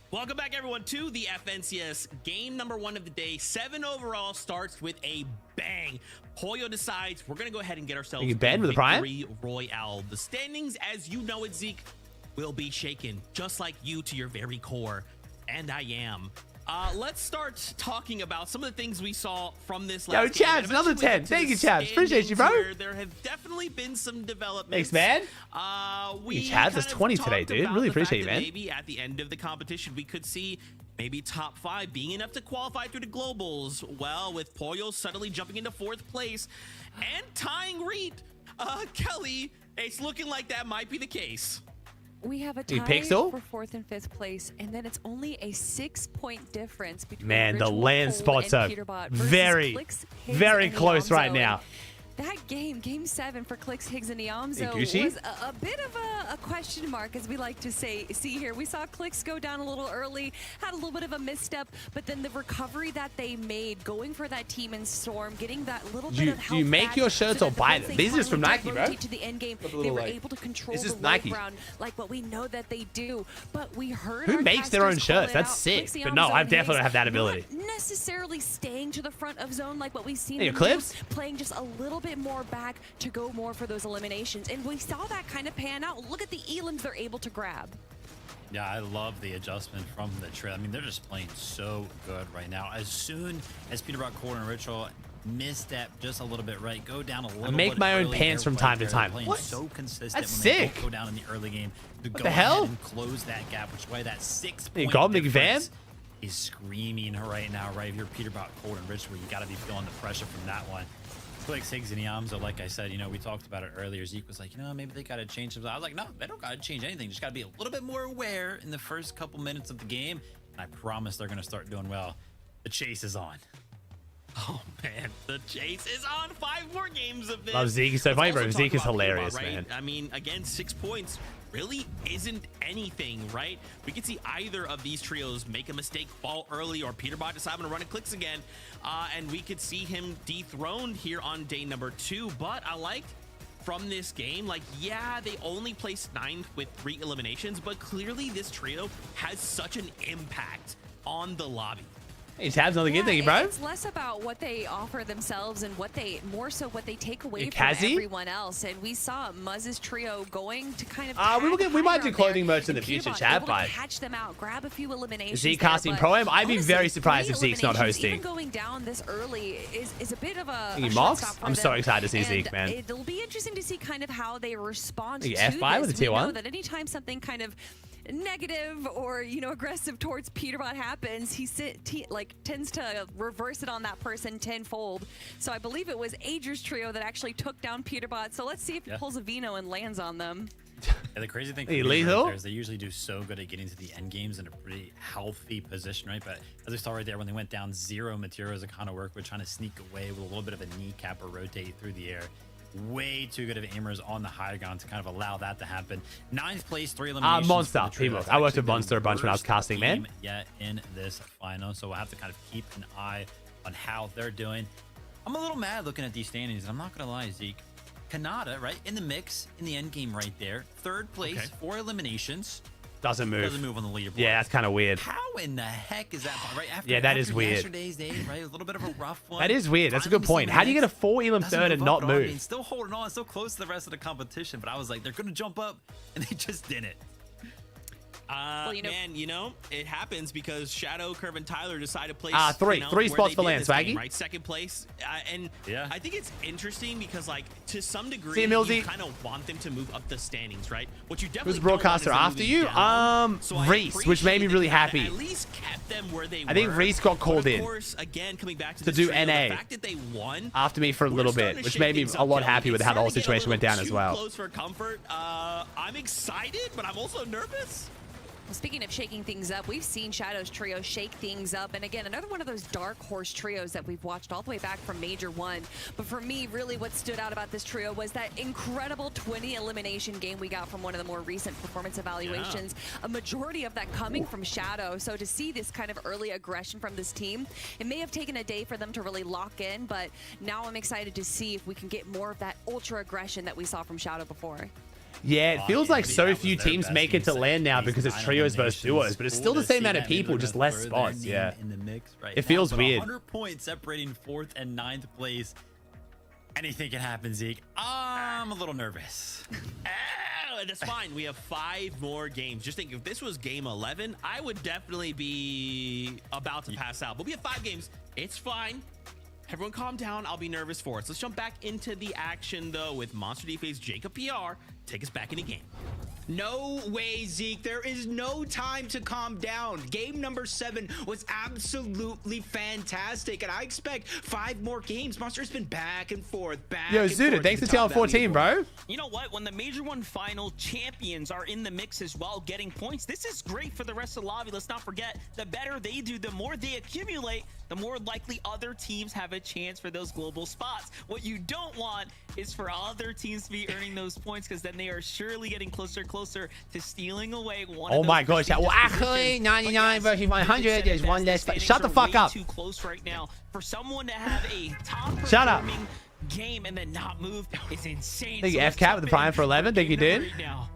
Welcome back, everyone, to the FNCS game number 1 of the day. 7 overall starts with a bang. Pollo decides we're going to go ahead and get ourselves a Ben with the Prime Royale. The standings, as you know it, Zeke, will be shaken, just like you to your very core. And I am. Let's start talking about some of the things we saw from this last game. Yo, Chavs, another 10. Thank you, Chavs. Appreciate you, bro. There have definitely been some developments. Thanks, man. Chavs, that's 20 today, dude. Really appreciate you, man. Maybe at the end of the competition, we could see maybe top 5 being enough to qualify through the globals. Well, with Pollo suddenly jumping into 4th place and tying Reed, Kelly, it's looking like that might be the case. We have a tie for 4th and 5th place, and then it's only a 6-point difference between the land spots are very, very close right now. That game 7 for CLIX, Higgs, and Niamzo Gucci? was a bit of a question mark, as we like to see here. We saw CLIX go down a little early, had a little bit of a misstep, but then the recovery that they made, going for that team in Storm, getting that little bit of help. Do you make your shirts or buy them? These are just from Nike, bro. To the end game, they were able to control the Nike round like what we know that they do. But we heard who makes their own shirts? That's sick. But no, I definitely don't have that ability. Not necessarily staying to the front of zone like what we've seen. Hey, clips playing just a little bit more back to go more for those eliminations, and we saw that kind of pan out. Look at the elims they're able to grab. Yeah, I love the adjustment from the trail. I mean, they're just playing so good right now. As soon as PETERBOT, Core, and Ritual misstep just a little bit, right, go down a little bit. I make my own pants from time to time. What? So consistent. That's when sick. They go down in the early game to what go the hell? ahead and close that gap, which is why that 6-point difference is screaming right now, right? If you're PETERBOT, Core, and Ritual, you got to be feeling the pressure from that one. CLIX, Higgs, and Niamzo, like I said, we talked about it earlier. Zeke was like, maybe they got to change something. I was like, no, they don't got to change anything. Just got to be a little bit more aware in the first couple minutes of the game. And I promise they're going to start doing well. The chase is on. Oh, man. The chase is on. 5 more games of this. Love Zeke. So funny, bro. Zeke is hilarious, right? man. I mean, again, 6 points really isn't anything, right? We could see either of these trios make a mistake, fall early, or PETERBOT decide to run a CLIX again. And we could see him dethroned here on day number 2. But I liked from this game, like, yeah, they only placed 9th with 3 eliminations, but clearly this trio has such an impact on the lobby. Hey, Tabs, another good thing, bro. It's less about what they offer themselves and more so what they take away from everyone else. And we saw Muzz's trio going to kind of we might do clothing merch in the future, chat, but catch them out, grab a few eliminations. Zeke casting pro-am. I'd be very surprised if Zeke's not hosting. Even going down this early is a bit of a Mox? I'm so excited to see Zeke, man. It'll be interesting to see kind of how they respond to F5 this. with the tier 1. We know that anytime something kind of negative or, you know, aggressive towards PETERBOT happens, he tends to reverse it on that person tenfold. So I believe it was Ager's trio that actually took down PETERBOT. So let's see if he pulls a Vino and lands on them. Yeah, the crazy thing Hey, for these lethal? players, they usually do so good at getting to the end games in a pretty healthy position, right? But as we saw right there, when they went down 0 materials, it kind of worked with trying to sneak away with a little bit of a kneecap or rotate through the air. Way too good of aimers on the high ground to kind of allow that to happen. 9th place, 3 eliminations. Monster. for the trio. People. It's I worked actually with Monster a bunch when I was the casting, worst man. team yet in this final, so we'll have to kind of keep an eye on how they're doing. I'm a little mad looking at these standings, and I'm not gonna lie, Zeke. Canada, right, in the mix, in the end game right there. 3rd place, 4 eliminations. Doesn't move. Doesn't move on the leaderboard. Yeah, that's kind of weird. How in the heck is that? Right after, Yeah, that is after weird. Yesterday's day, right? A little bit of a rough one. That is weird. That's a Finally good point. missing How do you get a minutes. 4 elim Doesn't 3rd and up not at all. I move? mean, still holding on, so close to the rest of the competition, but I was like, they're going to jump up, and they just didn't. Well, you know, Man, you know, it happens because Shadow, Curve, and Tyler decide to place Three. you know, Three where spots they for did land, this game, Swaggy. right? 2nd place. And Yeah. I think it's interesting because, like, to some degree, See you, Millsy. you kind of want them to move up the standings, right? What you definitely Who's the don't want broadcaster is them after moving you? down. So I Reese, which made me appreciate really that they happy. At least kept them where they I think were. Reese got called But of in course, again, coming back to to this do trio, NA. The fact that they won After me for a little starting bit, to which shake made me things a up, lot Kelly. happy with It's how the whole starting to get a situation went down little as too well. Close for comfort. I'm excited, but I'm also nervous. well, speaking of shaking things up, we've seen Shadow's trio shake things up. And again, another one of those dark horse trios that we've watched all the way back from Major 1. But for me, really what stood out about this trio was that incredible 20 elimination game we got from one of the more recent performance evaluations. A majority of that coming from Shadow. So to see this kind of early aggression from this team, it may have taken a day for them to really lock in, but now I'm excited to see if we can get more of that ultra aggression that we saw from Shadow before. Yeah, it feels like that so was few their teams best make it to game land now set. because it's These trios versus eliminations. duos, but it's Cool still the to same see amount of that they're people, gonna just less throw their spots. name Yeah. in the mix right It now, feels but weird. 100 points separating 4th and 9th place. Anything can happen, Zeke. I'm a little nervous. Oh, that's fine. We have 5 more games. Just think, if this was game 11, I would definitely be about to pass out. But we have 5 games. It's fine. Everyone calm down. I'll be nervous for us. Let's jump back into the action, though, with Monster D-Face Jacob PR. Take us back in the game. No way, Zeke. There is no time to calm down. Game number 7 was absolutely fantastic, and I expect 5 more games. Monster's been back and forth, Yo, and Zuda, forth thanks to for the top telling of that 14, leaderboard. bro. You know what? When the Major 1 final champions are in the mix as well, getting points, this is great for the rest of the lobby. Let's not forget, the better they do, the more they accumulate, the more likely other teams have a chance for those global spots. What you don't want is for other teams to be earning those points, because then they are surely getting closer and closer to stealing away one of Oh those my gosh, prestigious well, actually, positions. 99 But yes, versus you did 100, said it there's best, one the less. standings Shut the are fuck way up. too close right now. For someone to have a top Shut up. performing game and then not move is insane. Thank you, So let's FCat, with the jump prime in for 11. Thank you, game dude. number 8 now.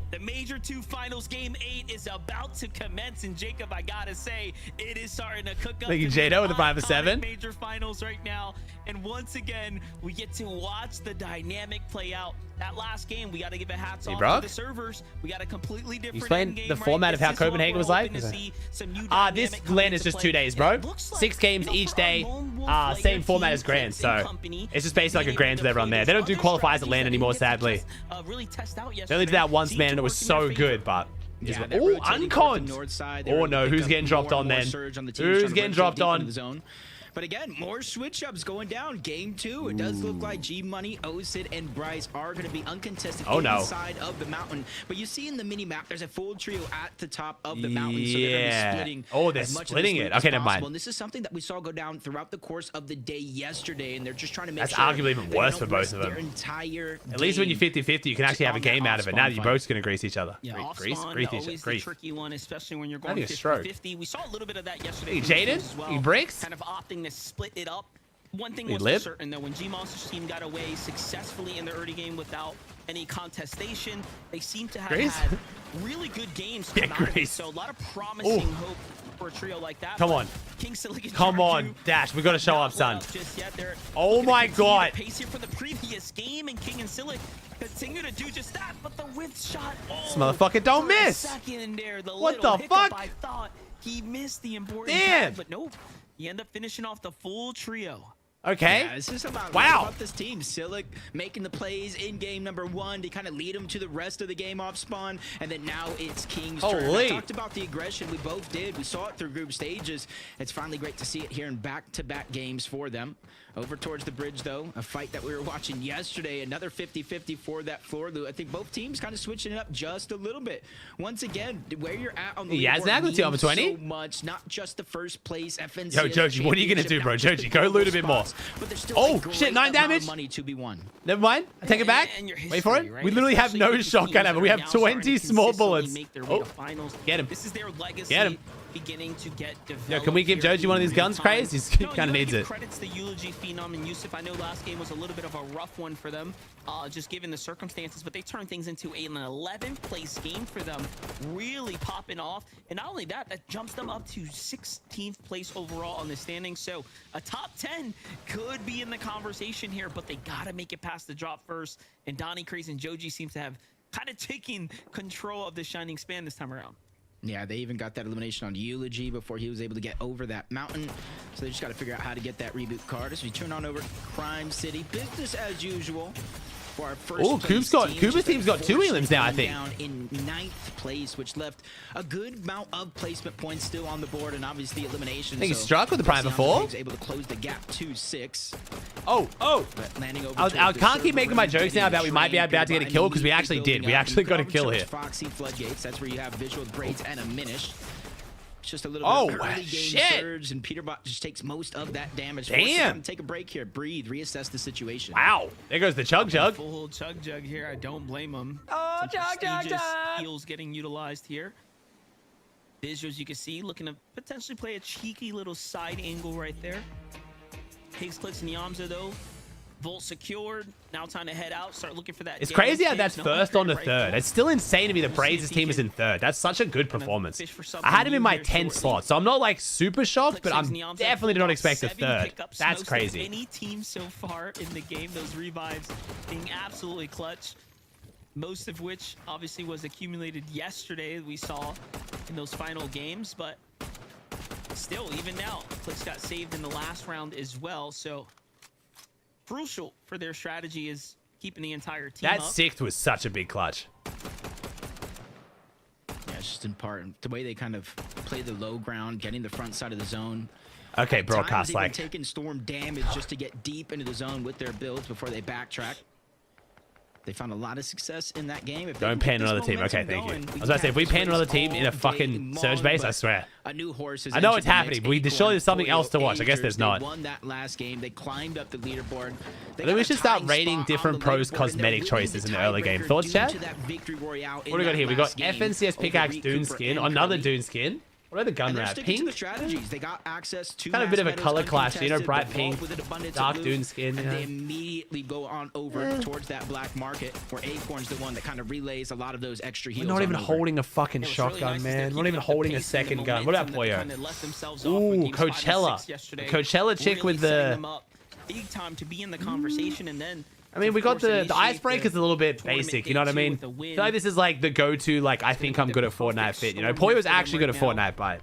The Major 2 Finals Game 8 is about to commence, and Jacob, I gotta say, it is starting to cook up. Thank you, to be Jado, with the prime for iconic 7. Major Finals right now, and once again, we get to watch the dynamic play out. That last game, we got to give a hats off Brock? to the servers. We got a completely different explain end game, the format of This how is what Copenhagen we're was like? hoping to see, some new This dynamic come land is into just play. 2 days, And bro. it looks like, 6 games you know, each for a day. lone wolf Same player format team, as Grand, CLIX and so company, it's just basically like a being Grand able to to everyone play there. They don't those do other qualifiers at strategies land that anymore, didn't get to sadly. just, really test out They only did that once, seemed man, to and it was work in so their good, favor. but... Yeah, that Oh, rotating towards the uncons. north side, they Oh were no, able to who's pick up getting dropped more on and more then? surge on the teams Who's trying to getting rotate dropped deeper on? into the zone. But again, more switch ups going down. Game 2, it does look like G Money, Osid, and Bryce are going to be uncontested Oh, no. inside of the mountain. But you see in the mini map, there's a full trio at the top of the mountain, so they're going to Yeah. be splitting. Oh, they're as much of the splitting loot it. as Okay, never mind. possible. And this is something that we saw go down throughout the course of the day yesterday, and they're just trying to make That's sure arguably even they worse don't for both risk of them. their entire At least when you're game 50-50, you can actually have a on that game out of it. Now that you're off-spawn both going to grease each other. Yeah, off Grease spawn, each always other. the tricky one, especially when you're going Having a stroke. 50-50. We saw a little bit of that yesterday. Hey, from the Jaden? teams as well, You bricks? kind of opting to split it up. One thing Hey, was for Lip? certain, though, when G-Monster's team got away successfully in the early game without any contestation, they seem to have Grace? had really good games Yeah, come out of it. Grace. So a lot of promising Ooh. hope for a trio like that. Come but on. King Silicon Come on, Jarju Dash. We got to show not up, son. let up just yet. They're Oh looking to my continue God. the pace here from the previous game, and King and Silic continue to do just that. But the whiff shot, This motherfucker don't for a miss. second there, the What little the hiccup, fuck? I thought he missed the important Damn. tag, but nope. He ended up finishing off the full trio. Okay. Yeah, it's just about, Wow. about this team. Silic making the plays in game number 1 to kind of lead them to the rest of the game off spawn. And then now it's King's turn. Holy. I talked about the aggression. We both did. We saw it through group stages. It's finally great to see it here in back-to-back games for them. Over towards the bridge, though, a fight that we were watching yesterday. Another 50-50 for that floor loot. I think both teams kind of switching it up just a little bit. Once again, where you're at on the Yeah, leaderboard Snagglet's over means 20. so much. Not just the first place FNCS Yo, Joji, what are you gonna do, bro? Joji, go loot a bit more. but there's still Oh, a great shit, 9 amount of damage? money to be won. Never mind. I take it back. And your Wait for it. history, right? We literally have Especially no with the shotgun teams ammo. that We are have now starting 20 to small consistently bullets. make their way Oh, to finals. get him. This is their legacy. Get him. Beginning to get developed. Yo, can we give here Joji one of in these guns, real time. Craze? He No, kind of needs give it. Credits to Eulogy, Phenom, and Yusuf. I know last game was a little bit of a rough one for them, just given the circumstances, but they turned things into an 11th place game for them, really popping off. And not only that, that jumps them up to 16th place overall on the standings. So a top 10 could be in the conversation here, but they gotta make it past the drop first. And Donnie, Craze, and Joji seems to have kind of taken control of the Shining Span this time around. Yeah, they even got that elimination on Eulogy before he was able to get over that mountain. So they just got to figure out how to get that reboot card. As we turn on over Crime City, business as usual for our first. Oh, Kuba's team's got 2 elims now, I think. Down in 9th place, which left a good amount of placement points still on the board, and obviously elimination. I think he struck with the Prime before. Was able to close the gap to 6. Oh. But landing over I towards the can't keep making my server, jokes now about we might be about to get a kill because we actually did. We actually got a kill here. Foxy Floodgates. That's where you have visual braids and a minish. It's just a little bit early game shit. surge, and PETERBOT just takes most of that damage. Damn. Take a break here, breathe, reassess the situation. Wow. There goes the Chug Jug. Full Chug Jug here. I don't blame him. Oh, Some Chug Jug prestigious Jug. heals getting utilized here. Visuals you can see looking to potentially play a cheeky little side angle right there. Takes clicks in Yamza though. Volt secured. Now time to head out. Start looking for that. It's damage crazy how stage. that's No first on the right third. there. It's still insane to me the We'll see Braves' if he team is can in third. That's such a good performance. fish for I had him in something my new here 10th shortly. slot, so I'm not like super shocked, but I'm Clicks Neon's definitely up do not expect a 7 third. pickups, That's most of crazy. Any team so far in the game, those revives being absolutely clutch. Most of which obviously was accumulated yesterday. We saw in those final games, but still, even now, CLIX got saved in the last round as well. So crucial for their strategy is keeping the entire team That up. 6th was such a big clutch. Yeah, it's just in part the way they kind of play the low ground, getting the front side of the zone. Okay, At broadcast, times, they've been like, taking storm damage just to get deep into the zone with their builds before they backtrack. They found a lot of success in that game. If they don't can pan keep another this team. Okay, momentum thank you. going, I we was about to say, can if we have pan this another race team in a all fucking day surge long, base, I but swear. A new horse has I know entered it's the happening, mix. but we surely there's something else to Acorn, watch. I guess Agers, there's they not. won that last game. They climbed up the leaderboard. They I think got we a should start tying rating spot on different the pros' leaderboard, and cosmetic they're choices in leading the early game. tiebreaker Thoughts, due chat? to that victory royale in What do we got that here? We got last game FNCS over pickaxe Reed Dune Cooper skin. and Another Curly. Dune skin. What are the gun And they're wrap? sticking to the Pink? strategies. They got access to Kind of a bit of a mass color medals, clash, you know, uncontested, bright but pink, vault with an abundance dark of Dune loot, skin, and you they know. immediately go on over towards that black market, where Acorn's the one that kind of relays a lot of those extra heals. We're not even on over. holding a fucking It was really shotgun, nice as they're man. We're not keeping even up the holding a pace and the second gun. What about momentum that they Poyo? kinda left themselves off with Ooh, games 5 and Coachella. 6 yesterday. The Coachella chick Really with setting the... them up big time to be in the conversation, and then I mean, we got the icebreaker's a little bit basic, you know what I mean? I feel like this is like the go-to, like, I think I'm good at Fortnite fit, you know? Poyo's actually good at Fortnite, but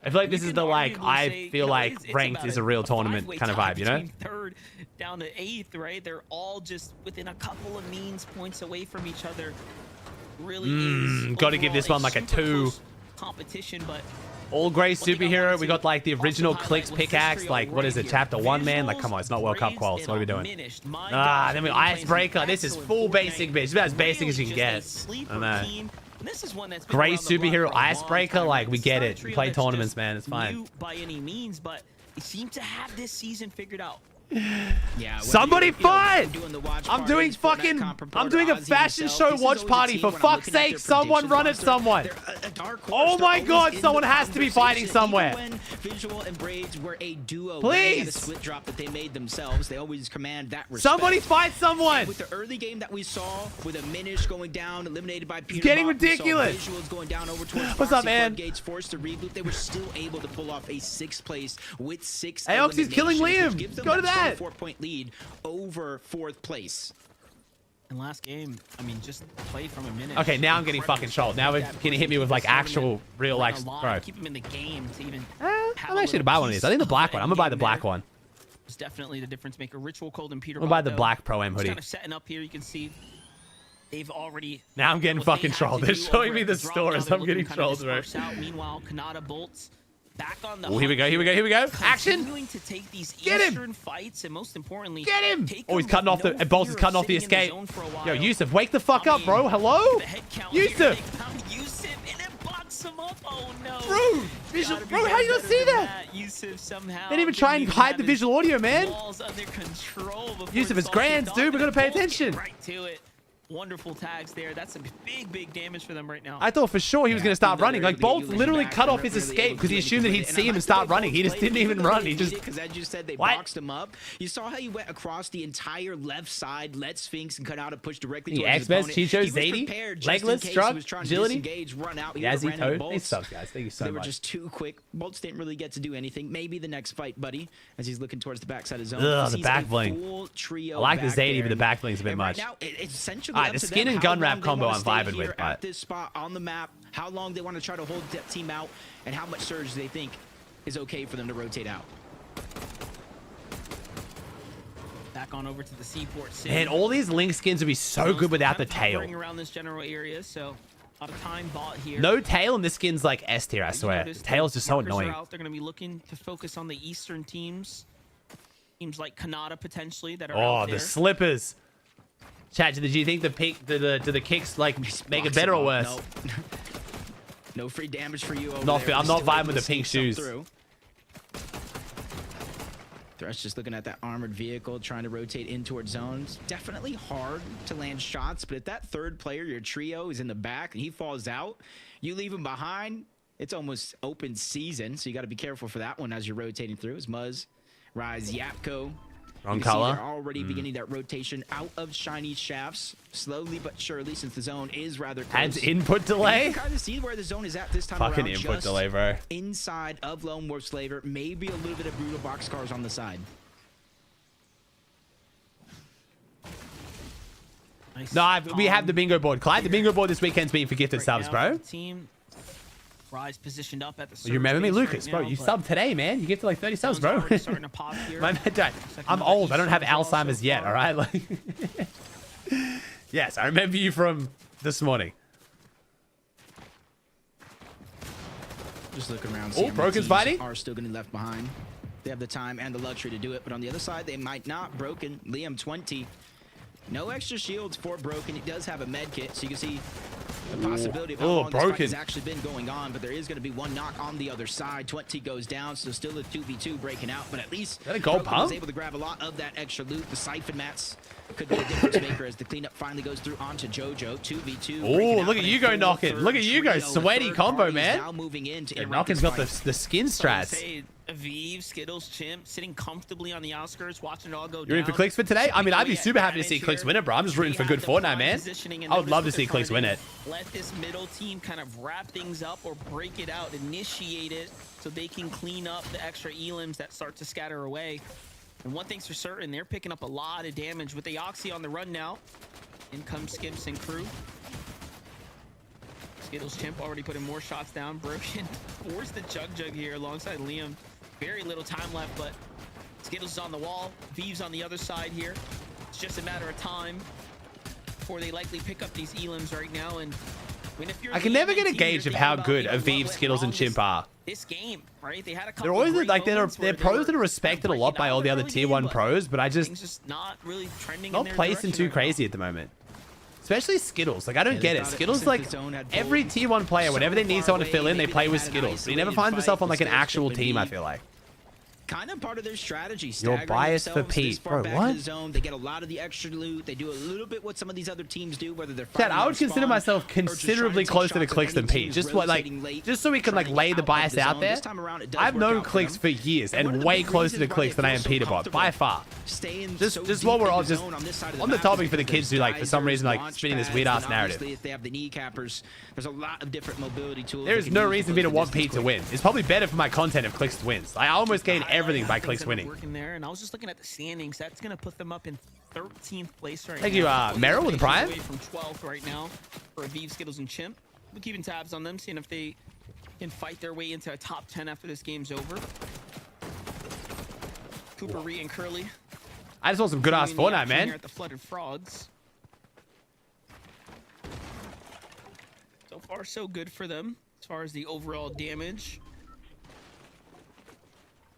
I feel like this is the, like, I feel like ranked is a real tournament kind of vibe, you know? Third down to 8th, right? They're all just within a couple of means points away from each other. Really is gotta give this overall one like a super 2. close competition, but All gray thing I superhero. wanted We to got like the also original highlight CLIX was this pickaxe. trio Like, what is right it? here. Chapter 1, man? Like, come on, it's not World Cup Visuals, quals. What are we doing? Diminished. My Ah, gosh, then we they've been playing some icebreaker. This is excellent full Fortnite. basic, bitch. It's about as basic as you can Really get. just a sleeper I know. team. And this is one that's been Gray around the block superhero for a long icebreaker. time, Like, right? we It's get not a it. We trio play that's tournaments, just man. It's fine. new by any means, but they seem to have this season figured out. Yeah, whether Somebody you're, you know, fight! doing the watch I'm doing parties, Fortnite fucking... comp I'm reporter, doing a Aussie fashion himself, show this is watch always a party. team For when I'm fuck's looking at sake, their someone predictions run at roster, someone. they're a dark Oh horse. my They're God, always in someone the has to be fighting conversation. somewhere. Even when Visual and Braids were a duo, Please. they had a split drop that they made themselves. They always command that respect. Somebody fight someone. With the early game that we saw, with a Minish going down, eliminated by PETERBOT, getting we saw ridiculous. Visuals going down over towards What's up, Foxy man? Floodgates, forced to reboot. They were still able to pull off a 6th place with 6 Aox, he's killing eliminations, Liam. which gives them Go to that. 4-point lead over 4th place. And last game, I mean, just play from a minute. Okay, now I'm getting fucking trolled. Now it's gonna hit me with like actual, real, like, bro. Keep him in the game to even. I'm actually gonna buy one of these. I think the black one. I'm gonna buy the black one. It's definitely the difference maker. Ritual Cold and Peter. What about the black Pro Am hoodie? Kind of setting up here. You can see they've already. Now I'm getting fucking trolled. They're showing me the stores. I'm getting trolled, bro. Meanwhile, Kanata bolts back on the. Oh, here we go. Here we go. Here we go. Action! Continuing to take these Get him! Eastern fights, and most importantly, Get him! take Oh, he's them cutting off with the. Bolts is cutting off the fear of sitting escape. in the zone for a Yo, while. Yusuf, wake the fuck up, bro. Hello, The head count here, Yusuf. they found Yusuf, and it blocks him up. Oh no, Bro, visual, bro, how you not see that? Yusuf somehow. They didn't even try and hide the visual audio, man. Walls under control before Yusuf, this it's all grand, kicked dude. off, We gotta and pay the Bulls get attention. Right to it. Wonderful tags there. That's some big damage for them right now. I thought for sure he was going to start running. Like, Bolt literally cut off his Really escape able because to he do assumed that he'd anything see with him it. and start running. He just Played didn't even run. He just... because as you said, they What? boxed him up. You saw how he went across the entire left side, let Sphinx and cut out a push directly The towards his X-Mess, opponent. Chicho, He was Zadie, prepared just in legless, case struck, he was trying to agility. disengage, run out. He Yazzie, would've ran into Toad. bolts. These subs, guys. Thank you so They were much. just too quick. Bolts didn't really get to do anything. Maybe the next fight, buddy, as he's looking towards the backside of zone. Ugh, the Sees back a bling. full trio I like the back Zadie, there, but the back bling's a bit and much. Right now, it's essentially Alright, up the to skin them and how gun wrap long they combo wanna I'm stay vibing here with, but- at this spot on the map, how long they want to try to hold that team out, and how much surge they think is okay for them to rotate out. Back on over to the Seaport City. Man, all these Link skins would be so good without the tail. Around this general area, so a lot of time bought here. No tail, and this skin's like S tier, I swear. The tail's just so markers are annoying. out. They're going to be looking to focus on the Eastern teams. Teams like Kanata potentially that are Oh, out the there. slippers. Chat, do you think the peak, do the kicks like make it better or worse? No. No free damage for you over Not there. I'm not Still vibing able with to the pink sneak shoes. some through. Thresh just looking at that armored vehicle, trying to rotate in towards zones. Definitely hard to land shots, but if that third player, your trio, is in the back and he falls out, you leave him behind, it's almost open season, so you got to be careful for that one as you're rotating through. As Muzz, Rise, Yapko. Wrong You can see color. they're already beginning that rotation out of shiny shafts, slowly but surely, since the zone is rather close. Adds input And delay. you can kind of see where the zone is at this time Fucking around, input just delay, bro. inside of Lone Wolf Slaver, maybe a little bit of brutal boxcars on the side. Nice No, we have the calm bingo board. Clyde, the bingo board this weekend's been for gifted right subs, now bro. for the team. Rise positioned up at the You remember me, surge base Lucas, right bro? now, You but subbed today, man. You gifted like 30 subs, zone's bro. already starting to pop here. My man, Dad, Looks like I'm another old. I don't have Eastern draw so Alzheimer's yet, far. all right? Like, yes, I remember you from this morning. Just look around. Oh, see how many Broken's teams fighting. are still getting left behind. They have the time and the luxury to do it, but on the other side, they might not. Broken, Liam 20. No extra shields for Broken. He does have a med kit, so you can see the possibility of how long this fight Broken. has actually been going on, but there is going to be one knock on the other side. 20 goes down, so still a 2v2 breaking out, but at least that a gold Broken was pump? able to grab a lot of that extra loot. The siphon mats could be a difference maker as the cleanup finally goes through onto JoJo. 2v2. Oh, look at you go knocking. Look at you go. Sweaty combo, man. Now moving into Yeah, Knocking's got the skin strats. Say Aviv, Skittles, Chimp sitting comfortably on the outskirts, watching it all go down. You're in for CLIX for today? I mean, I'd be Yeah, super happy to see advantage CLIX win it, bro. I'm just rooting They for good have the Fortnite, prime man. positioning, and I would notice love to what see they're CLIX trying win to it. do. Let this middle team kind of wrap things up or break it out, initiate it, so they can clean up the extra elims that start to scatter away. And one thing's for certain, they're picking up a lot of damage with the Oxy on the run now. In comes Skips and crew. Skittles Chimp already putting more shots down. Broken forced the Jug here alongside Liam. Very little time left, but Skittles is on the wall. Viv's on the other side here. It's just a matter of time before they likely pick up these elims right now. And I mean, if you're I can the never LA get a team, gauge you're of how thinking good about, you know, Aviv, what went Skittles, and wrong Chimp are. this game, right? They had a couple They're always great like they're moments where they pros were that are respected a lot by all the other tier 1 pros, but I just things just not really trending not in their placing direction too right now. crazy at the moment. Especially Skittles. Like, I don't Yeah, get they it. thought it Skittles, since like, the zone had every pulled tier 1 player, whenever they so need far someone to away, fill in, they maybe play they with had an Skittles. But he never isolated finds himself fight, on, like, an but still actual chipping team, I deep. feel like. Kind of part of their strategy. You're staggering biased for themselves this Pete. far Bro, back what? in the zone. They get a lot of the extra loot. They do a little bit what some of these other teams do, whether they're Chad, fighting I out would consider spawn myself or just trying to considerably take closer to shots at CLIX than any Pete. teams Just like, rotating late, just so we can like trying to lay get the out of bias the out zone. there. This time around, it does I've work known out for CLIX them. for years And one and of the way big closer to reasons why CLIX than they I am feel so PETERBOT by comfortable far. Staying Just so what deep we're in all the just zone on this side of on the map topic is for the because kids who there's like for some geysers, reason like launch spinning this pads, weird ass and narrative. obviously if they have the kneecappers, there's a lot of different mobility tools. There they is can no use reason for me to close want distance Pete to quick. win. It's probably better for my content if CLIX wins. I almost gain everything by Things CLIX end up winning. working there, and I was just looking at the standings. That's going to put them up in 13th place right Thank now. you, Couple Meryl with the Prime. away from 12th right now for Aviv, Skittles, and Chimp. We're keeping tabs on them, seeing if they can fight their way into a top 10 after this game's over. Cooper, Ree, and Curly. I just want some good ass doing the Fortnite, action here man. At the Flooded Frogs. So far, so good for them as far as the overall damage.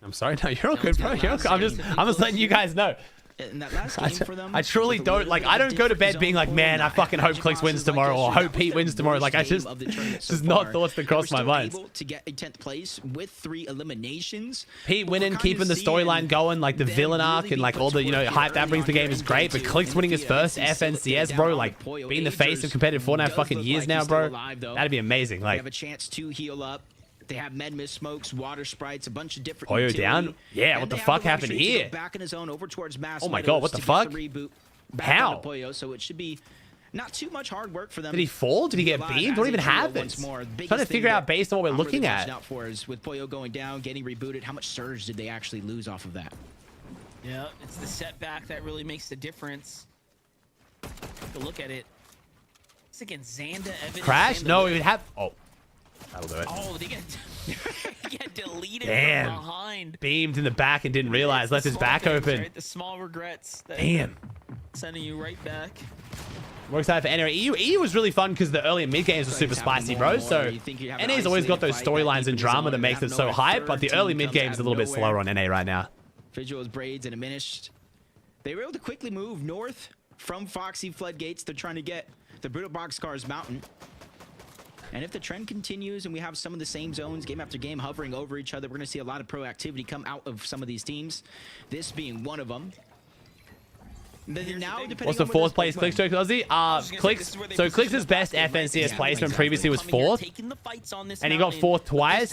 I'm sorry, no, you're all No, good, it's bro. got You're last okay. I'm game just to be letting you guys know. In that last game for them, I truly with a don't little like. bit I of a don't go to bed different being like, zone man, I format, fucking hope Magic CLIX wins Monsters, like tomorrow or yesterday, hope that Pete was wins their tomorrow. Like, I worst game just of the tournament so just not far. thoughts that They cross were my still mind. able to get a 10th place with 3 eliminations. Pete But winning, we're keeping kinda the storyline seeing going, like the them villain really arc be and like put all to the, you know, work here hype that early brings on the game here is in great. But Day 2, CLIX and winning his defeat first FNCS FNCS, down bro, on like the Poyo being the face of Acers. competitive Fortnite Does fucking look years like now, he's still bro. alive, though. That'd be amazing. They Like have a chance to heal up. They have med mist smokes, water sprites, a bunch of different. Poyo utility. down? Yeah, And what the they have fuck luxury happened to go here? Back in his own over towards Mass Oh my Meadows God, what the to get fuck? reboot back How? onto Poyo, so it should be not too much hard work for them. Did he fall? Did he get alive beamed? as Don't a even trio have once this. more. The Trying biggest to thing figure out that based on what we're I'm looking really watching at. out for is with Poyo going down, getting rebooted. How much surge did they actually lose off of that? Yeah, it's the setback that really makes the difference. Take a look at it. It's against Xanda, Evan. Crash? and No, Xanda. we would have. Oh, that'll do it. Oh, they get deleted Damn. from behind. Beamed in the back and didn't realize. It's Left the his small back things, open. right? The small regrets. That Damn. Sending you right back. We're excited for NA. EU was really fun because the early and mid games were super spicy, bro. So NA's always got those storylines and drama that makes it so hype, but the early mid game's a little bit slower on NA right now. Visuals, braids, and diminished. They were able to quickly move north from Foxy Floodgates. They're trying to get the Brutal Boxcars Mountain. And if the trend continues and we have some of the same zones game after game hovering over each other, we're going to see a lot of proactivity come out of some of these teams. This being one of them. Now, What's the fourth place CLIX joke, Aussie? CLIX. So CLIX's best FNCS placement previously was fourth, and he got fourth twice.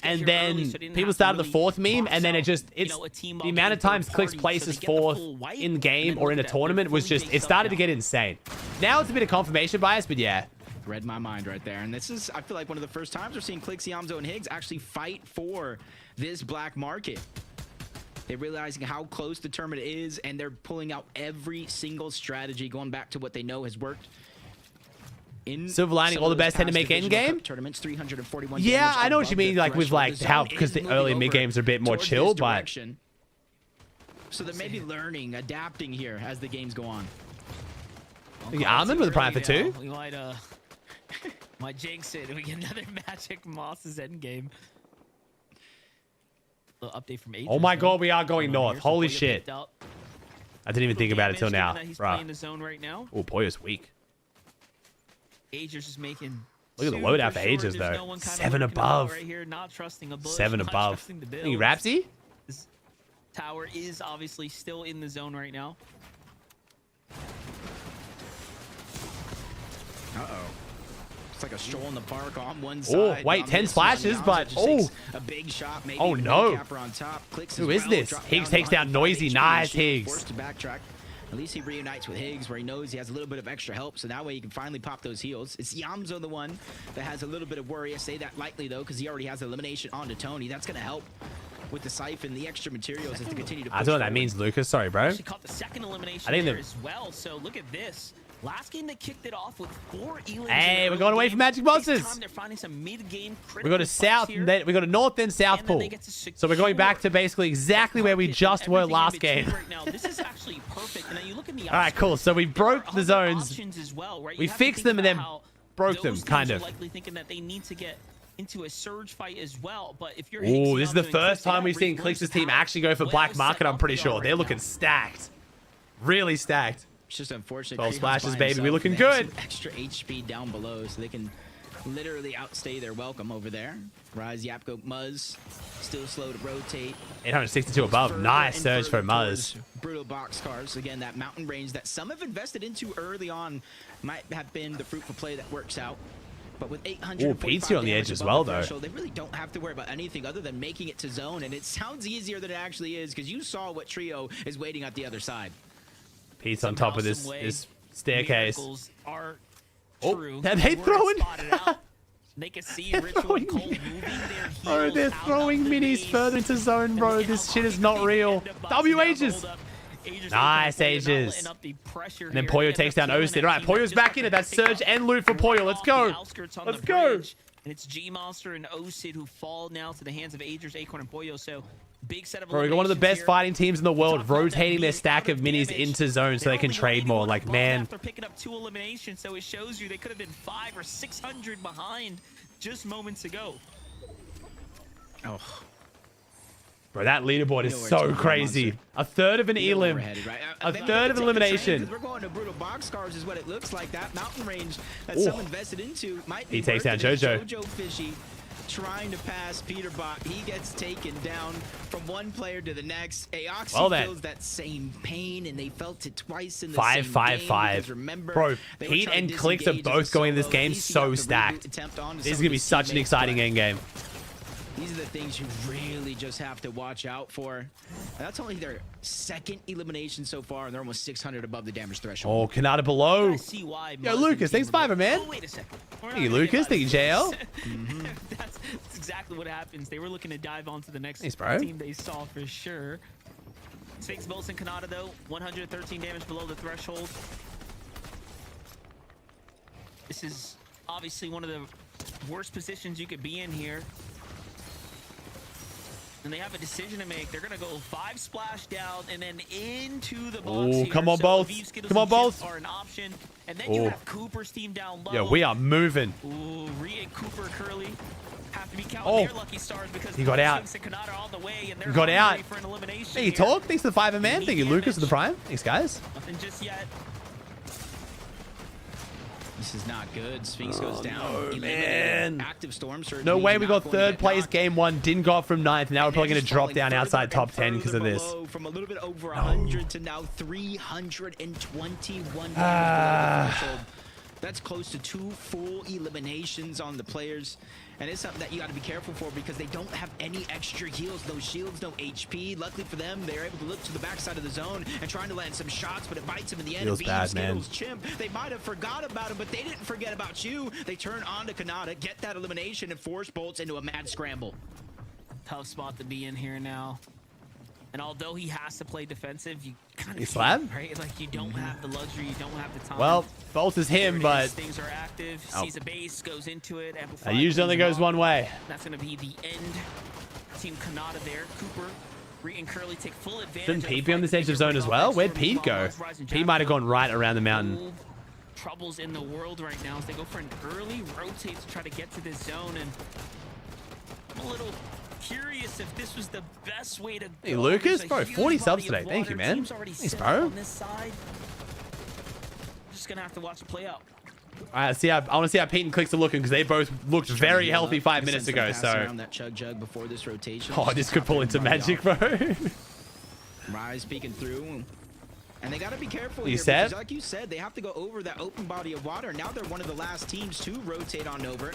And then people started the fourth meme, and then it's the amount of times CLIX places fourth in game or in a tournament was just, it started to get insane. Now it's a bit of confirmation bias, but yeah. Read my mind right there. And this is, I feel like, one of the first times we're seeing CLIX, Yamzo, and Higgs actually fight for this black market. They're realizing how close the tournament is, and they're pulling out every single strategy, going back to what they know has worked. Silver lining, all the best head to make end game. Tournaments, 341 Yeah, I know what you mean, like with like how, because the early mid games are a bit more chill, but so they're maybe learning, adapting here as the games go on. Armin with a prime for 2. We might jinx it. We get another Magic Moss's end game. Little update from Adrian. Oh my God, we are going north. Holy shit. I I didn't even think about it till now. He's Bruh. playing the zone right now. Oh, Poyo's weak. Aegis is making. Look at the loadout for Aegis, There's though. no one kinda 7 working it out above. Right here, not trusting a bush, 7 not above. trusting the Think build. Rapsy? This tower is obviously still in the zone right now. Uh-oh. It's like a stroll in the park on one Oh, side. wait, 10 splashes, but a big shot, maybe oh with no. Capper on top. CLIX Who as is well, this? drop Higgs down takes down 105 Noisy. HP, Nice, and Higgs. forced to backtrack. At least he reunites with Higgs, where he knows he has a little bit of extra help, so that way he can finally pop those heals. It's Yamzo the one that has a little bit of worry. I say that lightly, though, because he already has elimination onto Tony. That's going to help with the siphon, the extra materials as to continue to push I don't know what that forward. means, Lucas. Sorry, bro. Actually caught the second elimination I think there the- as well. So look at this. Last game they kicked it off with 4 elims. Hey, we're going away from Magic Monsters. This time they're finding some mid-game We go to south, then we go to north, then south And then pool. they get to So we're going back to basically exactly where we just were last game. Right now. This is actually perfect. And then you look in the All right, cool. So we broke the zones. As well, right? We You have to fixed think them and about then how broke them, those kind teams of. are likely thinking that they need to get into a surge fight as well. But if you're Oh, this is the Yamzo and first CLIX, they time have we've seen great CLIX's glimpses team how actually go for well black set market. I'm up pretty they sure are they're right looking now. stacked, really stacked. It's just unfortunate. 12 Krayon's splashes, by baby. We himself. looking They have good. some extra HP down below, so they can literally outstay their welcome over there. Rise, Yapko, Muzz, still slow to rotate. 862 above. Further Nice and surge for further Muzz. towards Brutal Boxcars. Again, that mountain range that some have invested into early on might have been the fruitful play that works out. But with 800, Ooh, Pete's here on the edge as well, though. they really don't have to worry about anything other than making it to zone. And it sounds easier than it actually is, because you saw what trio is waiting at the other side. Pete's on top of this Somehow, some way, this staircase. miracles are Oh, true. are they Word throwing? spotted out. They can see Ritual and Cole moving their Bro, heels they're out throwing of the minis base. further into zone, bro. And This now shit is not they real. end up busting W down the Aegis. hold-up. Aegis Nice, are not letting Aegis. up the pressure And then here. Poyo They end takes up down killing Osted. that Right, team that Poyo's just back got in it. their That's pick surge up and loot for right Poyo. Let's off go. the outskirts on Let's the go. bridge. And it's G-Monster and Osid who fall now to the hands of Aegis, Acorn, and Poyo. So big set of Bro, we got one of the best eliminations here. fighting teams in the world, Talk about them rotating their being stack of out minis damage. into zone so they can only trade more. 91 Like, above man. after picking up 2 eliminations, so it shows you they could have been 500 or 600 behind just moments ago. Oh, Bro, that leaderboard is You know where so it's going, crazy. Monster. A third of an you know where elim. we're headed, right? A Maybe third we of can take a elimination. train, 'cause we're going to brutal boxcars is what it looks like. That mountain range that Ooh. someone invested into might be He takes worth down it. Jojo. Jojo Fishy trying to pass PETERBOT. He gets taken down from one player to the next. Aoxy Well then. feels that same pain, and they felt it twice in the 5, same 5, game, 5. because remember, Bro, they were Pete trying and to CLIX are disengage both as a going in this solo. game At least he so got the reboot stacked. attempt onto This some is of going to be his such an teammates, exciting but end game. these are the things you really just have to watch out for. And that's only their second elimination so far, and they're almost 600 above the damage threshold. Oh, Kanata below. I see why. Yo, Muzz Lucas, and thanks team were Fiverr, man. Oh, wait a second. We're Thank you, not gonna Lucas. get Thank you, JL. that's exactly what happens. They were looking to dive onto the next Thanks, bro. team they saw for sure. Sphinx Bolts and Kanata, though, 113 damage below the threshold. This is obviously one of the worst positions you could be in here. And they have a decision to make. They're going to go 5 splash down and then into the box. Ooh, here. come on, So Bolts. Aviv, Skittles, Come on, and Chips Bolts. are an option. And then you Ooh. have Cooper's team down low. Yo, we are moving. Ooh, Rhea, Cooper, Curly have to be counting Oh. their lucky stars because He got out. Sphinx and Kanata are on the way and they're He got out. hungry for an elimination Hey, you here. talk? Thanks to the Fiverr, man. Thank you, Unique Lucas, for the damage. prime. Thanks, guys. Nothing just yet. This is not good. Sphinx goes down. no, Eliminated. man. Active storm surge. No means way you're we not got going to third get place knocked. game 1. Didn't go up from 9th. Now we're And probably they're going to just drop falling down further outside and top 10 because of further this. below, from a little bit over 100 to now 321 damage below the threshold. That's close to 2 full eliminations on the players. And it's something that you got to be careful for because they don't have any extra heals, no shields, no HP. Luckily for them, they're able to look to the backside of the zone and trying to land some shots, but it bites them in the end. Feels Aviv, bad, man. Skittles, Chimp, they might have forgot about him, but they didn't forget about you. They turn on to Kanata, get that elimination, and force Bolts into a mad scramble. Tough spot to be in here now. And although he has to play defensive, you kind He of slab? right? Like you don't have the luxury, you don't have the time. Well, Bolt is him, There it but is. Things are active. Oh. Sees a base, goes into it. it Amplify, usually only cleans goes him one off. way. That's going to be the end. Team Kanata there. Cooper, Rhea, and Curly take full advantage. Shouldn't of the Pete be on fight this to edge of get zone rid as of well? X Where'd Storm, Pete go? Muzz, Rise, and Pete might have Jackal. gone right around the mountain. Full troubles in the world right now as they go for an early rotate to try to get to this zone. And I'm a little curious if this was the best way to Hey, go. Lucas? There's a Bro, huge 40 body subs of today. Thank water. you, man. Team's already Thanks, set bro. on this side. Just gonna have to watch it play out. All right, I want to see how Pete and CLIX are looking because they both looked very healthy 5 minutes ago. So, around that chug jug before this rotation. oh, this could pull into magic, bro. Rise peeking through. And they got to be careful You here said? because like you said, they have to go over that open body of water. Now they're one of the last teams to rotate on over.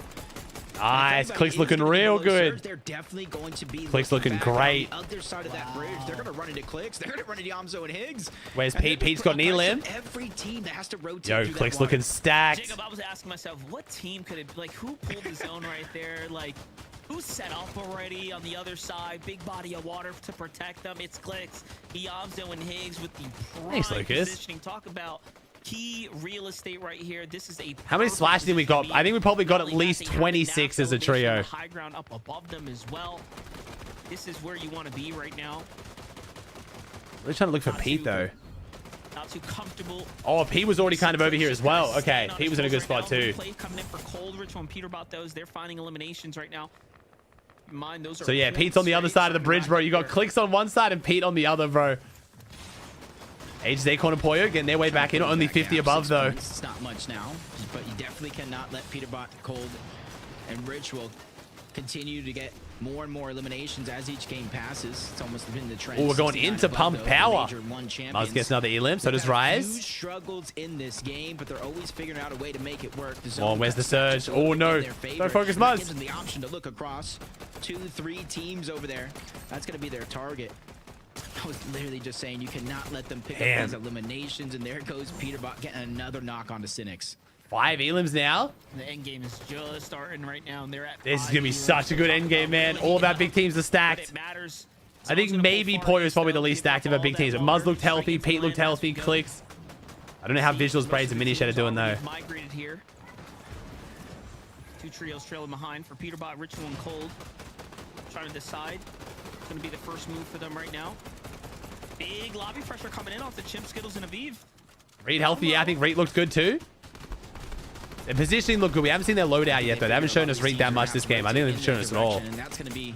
Nice. If CLIX anybody looking is gonna real below surge, good. They're definitely going to be CLIX looking back on great. the other side of that bridge. They're going to run into CLIX. They're going to run into Yamzo and Higgs. Where's And Pete? they're Pete's gonna got an put pressure elim. on every team that has to rotate Yo, through that CLIX water. looking stacked. Jacob, I was asking myself, what team could it, like, who pulled the zone right there? Like, who's set up already on the other side? Big body of water to protect them. It's CLIX, Yamzo, and Higgs with the prime Thanks, Lucas. positioning. Talk about key real estate right here. This is a How many perfect slash did we position got? to be I think we probably got Not at only that, least they have the 26 nap as a elevation, trio. the high ground up above them as well. This is where you want to be right now. We're trying to look for Not Pete, too- though. Not too comfortable. Oh, Pete was already kind of over here as well. Just Okay, staying on Pete his was in a good toes right spot, now. too. Play coming in for Coldridge when PETERBOT those. They're finding eliminations right now. Mind those are So, yeah, points Pete's on the other straight side of the from bridge, bro. right You got there. CLIX on one side and Pete on the other, bro. HZ and Poyo getting their way back in. Only Back 50 gap, above, 6 though. points. It's not much now, but you definitely cannot let PETERBOT, Cold, and Rich will continue to get more and more eliminations as each game passes. It's almost been the trend. Oh, we're going 69 into above, pump though, power. Major one Muzz champions. gets another elim, so They've does got Rise. huge struggles in this game, but they're always figuring out a way to make it work. The Oh, zone where's the cuts back just surge? a little Oh, bit no. in their favor, Don't focus, and that Muzz. gives them the option to look across 2-3 teams over there. That's going to be their target. I was literally just saying you cannot let them pick Damn. up these eliminations, and there goes PETERBOT getting another knock onto Cynics. 5 elims now. The end game is just starting right now, and they're at. This is 5 going to be elims. such a good Talk end game, about man. really All of our tough, big teams are but stacked. it matters. I think Someone's gonna maybe pull far Poyo's probably the east, least though. stacked of our All big that teams. But water Muzz looked straight healthy. into Pete the looked land as we healthy. go. CLIX. I don't know how See, Visuals, most Braids, of and the Mini Shed are teams doing, though. already migrated here. 2 trios trailing behind for PETERBOT, Ritual, and Cold. trying to decide. It's going to be the first move for them right now. Big lobby pressure coming in off the Chimp, Skittles, and Aviv. Reed healthy. Yeah, I think Reed looks good too. Their positioning look good. We haven't seen their loadout yet, though. They haven't shown us Reed that much this game. I think they've shown us at all. And that's going to be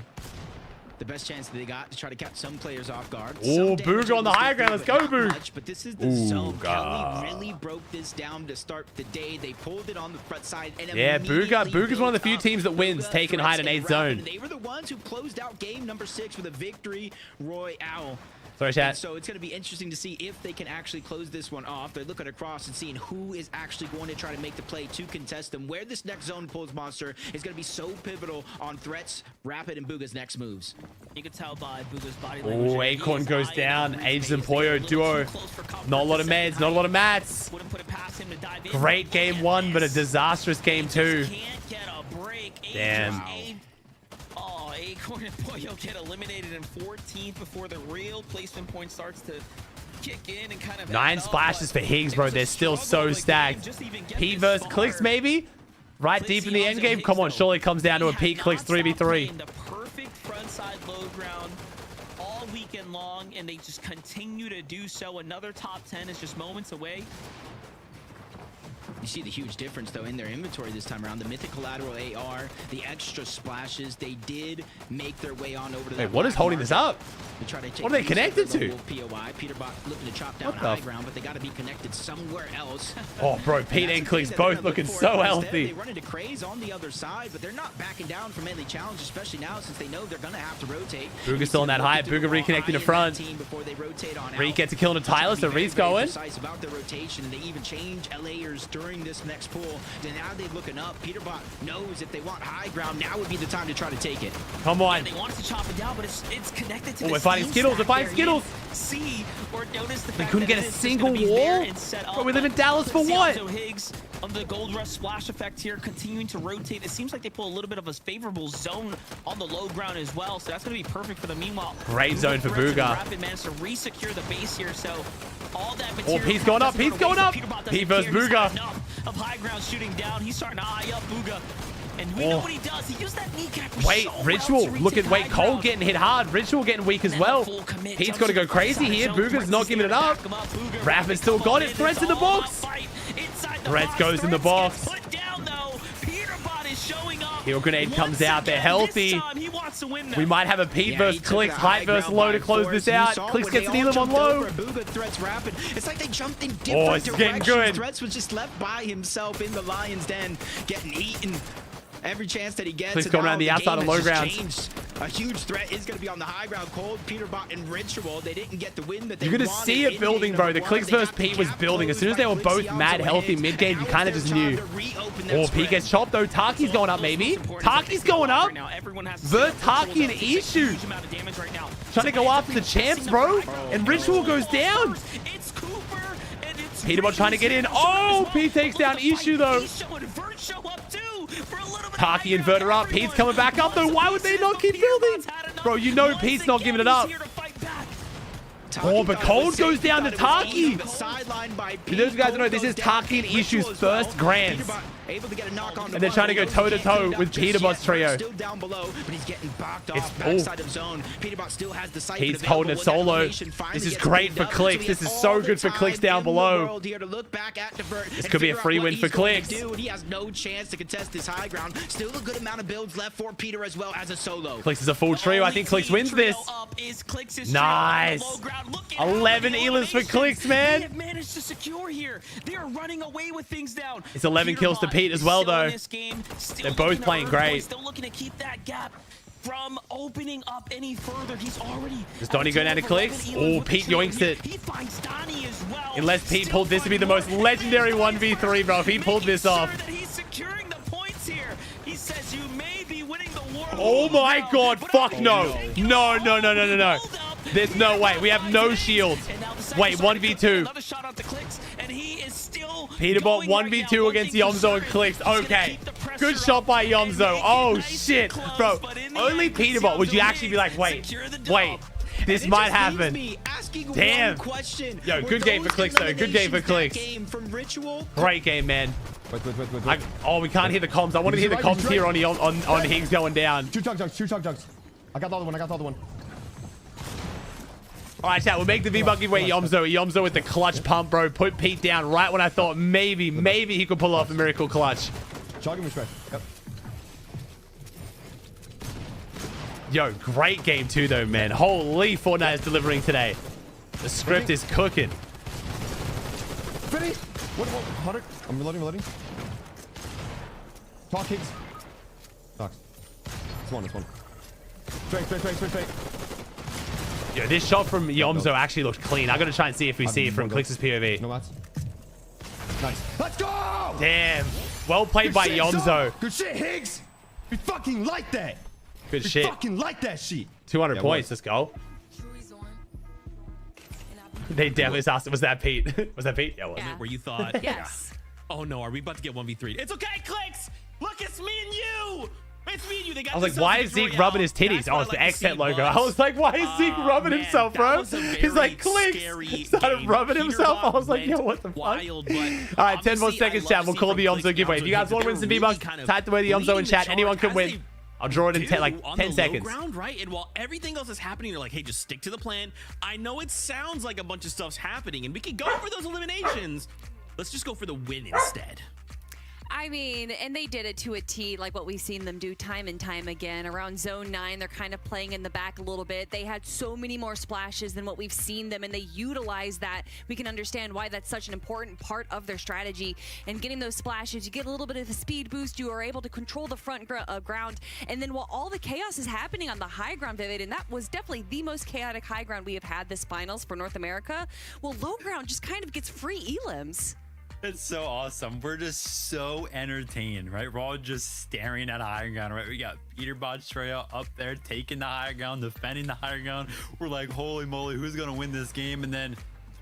the best chance that they got to try to catch some players off guard. Oh, Booga on the high ground. Let's go, Boog. But this is the zone. Kelly really broke this down to start the day. They pulled it on the front side. And yeah, Booga's one of the few teams that wins, taking high in 8th zone. They were the ones who closed out game number 6 with a victory royale. Sorry, chat. So it's going to be interesting to see if they can actually close this one off. They're looking across and seeing who is actually going to try to make the play to contest them. Where this next zone pulls Monster is going to be so pivotal on threats, Rapid, and Booga's next moves. You can tell by Booga's body language. Oh, Acorn goes down. Ages and Poyo duo. Not a lot of meds, not a lot of mats. Wouldn't put it past him to dive in. Great game 1, but a disastrous game 2. Can't get a break. Damn. Oh, Acorn and Poyo get eliminated in 14th before the real placement point starts to kick in and kind of 9 splashes for Higgs, bro. They're still so stacked. Pete versus CLIX, maybe? Right deep in the end game? Come on, surely it comes down to a Pete CLIX 3v3. The perfect frontside low ground all weekend long, and they just continue to do so. Another top 10 is just moments away. You see the huge difference, though, in their inventory this time around. The mythic collateral AR, the extra splashes, they did make their way on over to the. Wait, what is holding this up? What are they connected to? POI. PETERBOT looking to chop down high ground, but they got to be connected somewhere else. Oh, bro, Pete and CLIX both looking so healthy. They run into Craze on the other side, but they're not backing down from any challenge, especially now since they know they're going to have to rotate. Booga's still on that high. Booga reconnecting to front. Reed gets a kill on a Tyler, so Reed's going. About their rotation, they even change layers during this next pool. And now they're looking up. PETERBOT knows if they want high ground, now would be the time to try to take it. Come on. They want to chop it down, but it's connected to we're fighting Skittles. We're fighting Skittles. See or notice the They fact couldn't that get a this is single gonna be wall? there and set up. Bro, we live in Dallas for what? So Higgs on the Gold Rush splash effect here, continuing to rotate. It seems like they pull a little bit of a favorable zone on the low ground as well, so that's going to be perfect for them. Meanwhile, great zone for Booga. Rapid managed to re-secure the base here, so all that material. Oh, Pete's going up. Pete's going up. Pete versus Booga. Of high ground shooting down. He's starting to eye up Booga. And we know what he does. He used that kneecap for wait, so Ritual. well to Look at, retake high Cole ground. getting hit hard. Ritual getting weak as well. Pete's got to go crazy here. Booga's not giving it up. Rapid's still got it. Threats in the box. Threats goes in the box. Heal grenade comes out. They're healthy. We might have a Pete versus CLIX, height versus low to close this out. CLIX gets an Elam on low. It's like they jumped in Oh, different it's getting directions. good. Threats was just left by himself in the lion's den, getting eaten. Every chance that he gets. CLIX going around the outside of low grounds. A huge threat is going to be on the high ground. Cold, PETERBOT, and Ritual. They didn't get the win that they You're going to wanted see it in building, game bro. number The one. CLIX They versus got Pete was gap building. As soon as closed they were by both CLIX, mad Yonzo healthy hits. mid-game, you Now kind of it's just their knew. time to reopen that Oh, spread. Pete gets chopped though. Taki's going up, maybe. Taki's going up. Vert, Taki, and Ishu. Trying to go after the champs, bro. And Ritual goes down. PETERBOT trying to get in. Oh, Pete takes down Ishu, though. Taki and Vert are up. Pete's coming back up, though. Why would they not keep building? Bro, you know Pete's not giving it up. Oh, but Cold goes down to Taki. Those guys don't know, this is Taki and Ishu's first grands. And they're trying to go toe-to-toe with PETERBOT's trio. Still down below, but he's getting blocked It's- off backside of zone. PETERBOT still has the sight. He's holding it solo. This is great for CLIX. This is so good for CLIX down below. This could be a free win for CLIX. He has no chance to contest this high ground. Still a good amount of builds left for Peter as well as a solo. CLIX is a full trio. I think CLIX wins this. Nice. 11 Elans for CLIX, man. They have managed to secure here. They are running away with things down. It's 11 kills to Pete as well, though. They're both playing great. Still looking to keep that gap from opening up any further. He's already. Does Donnie go down to CLIX? Oh, Pete yoinks it. He finds Donnie as well. Unless Pete pulled this to be the most legendary 1v3, bro. If he pulled this off. That he's securing the points here. He says you may be winning the war. Oh my god, fuck no. No, no, no, no, no, no. There's no way. We have no shield. Wait, 1v2. Another shot out to CLIX, and he is still PETERBOT 1v2 against Yomzo and CLIX. Okay. Good shot by Yomzo. Oh shit. Bro, only PETERBOT would you actually be like, wait, this might happen. Damn. Yo, good game for CLIX though. Good game for CLIX. Great game, man. Wait. Oh, we can't hear the comms. I want to hear the comms here on Higgs going down. Two chug jugs. I got the other one. I got the other one. All right, chat. We'll make the V-Buck giveaway Yomzo. Yomzo with the clutch pump, bro. Put Pete down right when I thought maybe he could pull off a miracle clutch. Chugging me straight. Yep. Yo, great game too, though, man. Holy, Fortnite is delivering today. The script is cooking. Finish. What? 100? I'm reloading. Talk kicks. Talks. It's one. Straight. Yo, this shot from Yomzo actually looked clean. I gotta try and see if we see it from CLIX's POV. No mats. Nice. Let's go! Damn. Well played by Yomzo. Good shit, Higgs. We fucking like that. Good We shit. fucking like that shit. 200 points. Let's go. They definitely asked, was that Pete? Was that Pete? Yeah, wasn't Yeah. it? Where you thought, Yes. oh no, are we about to get 1v3? It's okay, CLIX. Look, it's me and you. It's me and you. They got I was like, why is Zeke rubbing his titties? Oh, it's the X-Set logo. I was like, why is Zeke rubbing himself, bro? He's like, CLIX. Started rubbing himself. I was like, yo, what the fuck? Wild, but all right, 10 more seconds, chat. We'll call the Yomzo giveaway. If you guys want to win some V-Bucks, type the word Yomzo in chat. Anyone can win. I'll draw it in 10 seconds. Ground, right? And while everything else is happening, you're like, hey, just stick to the plan. I know it sounds like a bunch of stuff's happening, and we can go for those eliminations. Let's just go for the win instead. I mean, and they did it to a T, like what we've seen them do time and time again. Around Zone 9, they're kind of playing in the back a little bit. They had so many more splashes than what we've seen them, and they utilized that. We can understand why that's such an important part of their strategy. And getting those splashes, you get a little bit of a speed boost. You are able to control the front ground. And then while all the chaos is happening on the high ground, Vivid, and that was definitely the most chaotic high ground we have had this finals for North America, well, low ground just kind of gets free elims. It's so awesome. We're just so entertained, right? We're all just staring at a higher ground, right? We got PETERBOT Trail up there taking the higher ground, defending the higher ground. We're like, holy moly, who's gonna win this game? And then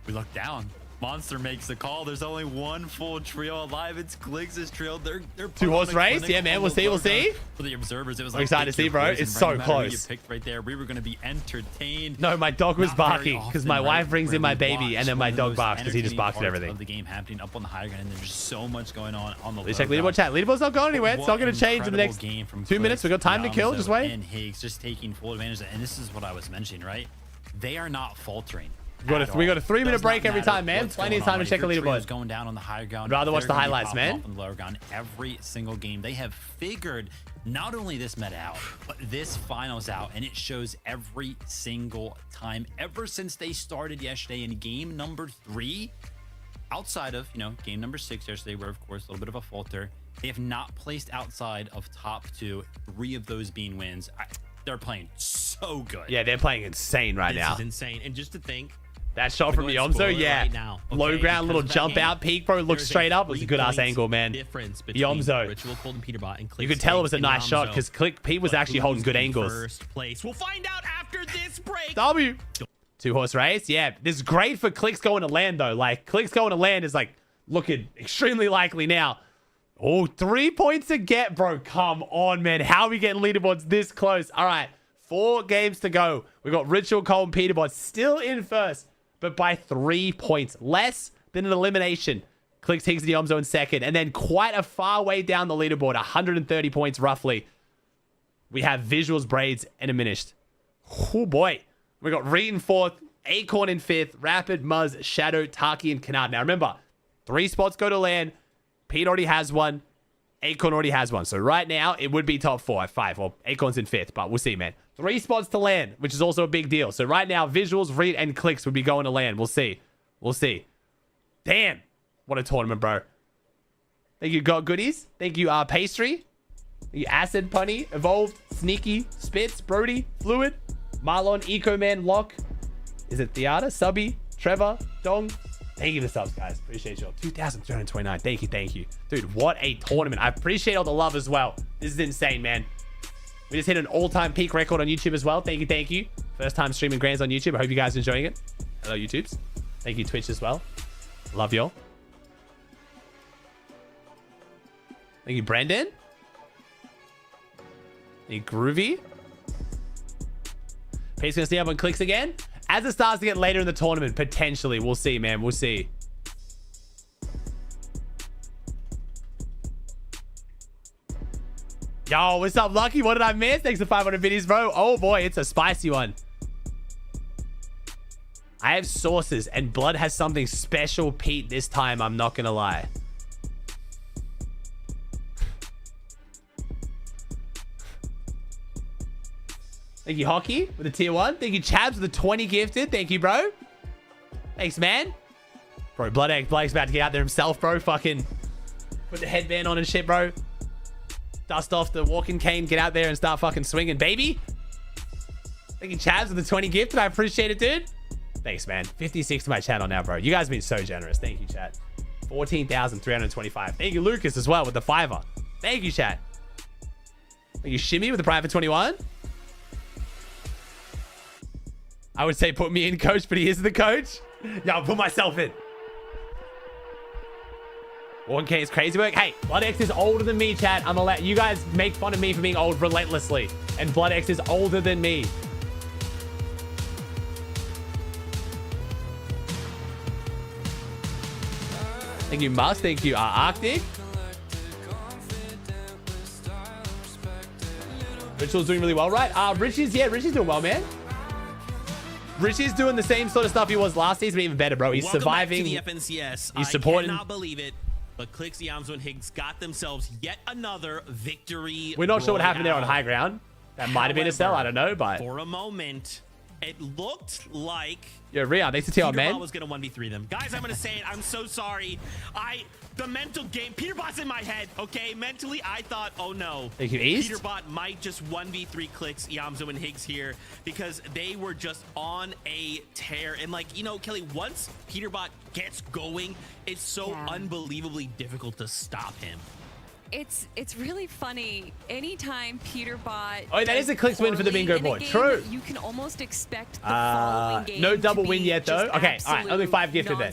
we look down. Monster makes the call. There's only one full trio alive. It's CLIX's trio. They're Two-horse race? Yeah, man. We'll see. For the observers, it was I'm like, excited to see, bro. It's so close. You picked right there. We were going to be entertained. No, my dog was Not very barking because my often, wife right, brings where in my we baby, watch and then my one of dog those barks because he just entertaining barks at parts everything. of the game happening up on the higher ground, and there's just so much going on the Let's low check leaderboard ground. chat. Leaderboard's not going anywhere. It's not going to change in the next Incredible game from 2 minutes. CLIX, We got time to kill. Just wait. And Higgs just taking full advantage of it. And this is what I was mentioning, right? They are not faltering. We got a 3-minute break every time, man. Plenty of time to check the leaderboard. Going down on the higher ground. I'd rather watch they're the gonna be highlights, popping man. off on the lower ground every single game. They have figured not only this meta out, but this finals out, and it shows every single time ever since they started yesterday in game number 3. Outside of, game number 6 yesterday, where of course a little bit of a falter, they have not placed outside of top 2, 3 of those being wins. They're playing so good. Yeah, they're playing insane right now. This is insane. And just to think, That shot from Yomzo, yeah. Right now, Low ground, little jump out peek, bro. Looks straight up. It was a good ass angle, man. Difference between Yomzo. Ritual Cold and PETERBOT and CLIX. You could tell it was a and nice shot Yomzo. because Pete was actually holding good angles. First place. We'll find out after this break. W. 2-horse race. Yeah, this is great for CLIX going to land, though. Like, CLIX going to land is, like, looking extremely likely now. Oh, 3 points to get, bro. Come on, man. How are we getting leaderboards this close? All right, 4 games to go. We got Ritual, Cole, and PETERBOT still in first, but by 3 points. Less than an elimination. CLIX, Higgs, and Yomzo in second. And then quite a far way down the leaderboard, 130 points roughly. We have Visuals, Braids, and Diminished. Oh, boy. We got Reed in 4th, Acorn in 5th, Rapid, Muzz, Shadow, Taki, and Canard. Now, remember, 3 spots go to land. Pete already has one. Acorn already has one. So right now, it would be top 4 at 5. Well, Acorn's in 5th, but we'll see, man. 3 spots to land, which is also a big deal. So right now, Visuals, Reed, and CLIX would be going to land. We'll see. We'll see. Damn. What a tournament, bro. Thank you, Got Goodies. Thank you, Pastry. Thank you, Acid, Punny, Evolved, Sneaky, Spitz, Brody, Fluid, Marlon, Eco Man, Lock. Is it Theata, Subby, Trevor, Dong? Thank you for the subs, guys. Appreciate you all. 2,329. Thank you. Dude, what a tournament. I appreciate all the love as well. This is insane, man. We just hit an all-time peak record on YouTube as well. Thank you. First time streaming grands on YouTube. I hope you guys are enjoying it. Hello, YouTubes. Thank you, Twitch as well. Love y'all. Thank you, Brandon. Thank you, Groovy. Pace gonna stay up on CLIX again. As it starts to get later in the tournament, potentially. We'll see, man. We'll see. Yo, what's up, Lucky? What did I miss? Thanks for 500 biddies, bro. Oh, boy, it's a spicy one. I have sources, and Blood has something special, Pete, this time. I'm not going to lie. Thank you, Hockey, with a tier 1. Thank you, Chabs, with a 20 gifted. Thank you, bro. Thanks, man. Bro, Blake's about to get out there himself, bro. Fucking put the headband on and shit, bro. Dust off the walking cane. Get out there and start fucking swinging, baby. Thank you, Chabs, with the 20 gifted. I appreciate it, dude. Thanks, man. 56 to my channel now, bro. You guys have been so generous. Thank you, chat. 14,325. Thank you, Lucas, as well, with the 5er. Thank you, chat. Thank you, Shimmy, with the private 21. I would say put me in, coach, but he is the coach. Yeah, I'll put myself in. 1K is crazy work. Hey, BloodX is older than me, chat. I'm gonna let you guys make fun of me for being old relentlessly. And BloodX is older than me. Thank you, Must. Thank you, Arctic. Ritual's doing really well, right? Richie's doing well, man. Richie's doing the same sort of stuff he was last season, but even better, bro. He's surviving. Back to the FNCS. He's supporting. I cannot believe it, but CLIX, Yamzo, and Higgs got themselves yet another victory. We're not sure what happened there on high ground. That might have been a sell. I don't know, but for a moment, it looked like Ria, thanks to tell man. PETERBOT was gonna 1v3 them. Guys, I'm gonna say it. I'm so sorry. The mental game. PETERBOT's in my head. Okay, mentally, I thought, oh no. Thank you, East. PETERBOT might just 1v3 CLIX, Yamzo, and Higgs here because they were just on a tear. And like, you know, Kelly, once PETERBOT gets going, it's so unbelievably difficult to stop him. It's really funny. Anytime PETERBOT. Oh, that is a CLIX win for the bingo board. True. You can almost expect the following game. No double win yet, though. Okay, all right. Only 5 gifted then.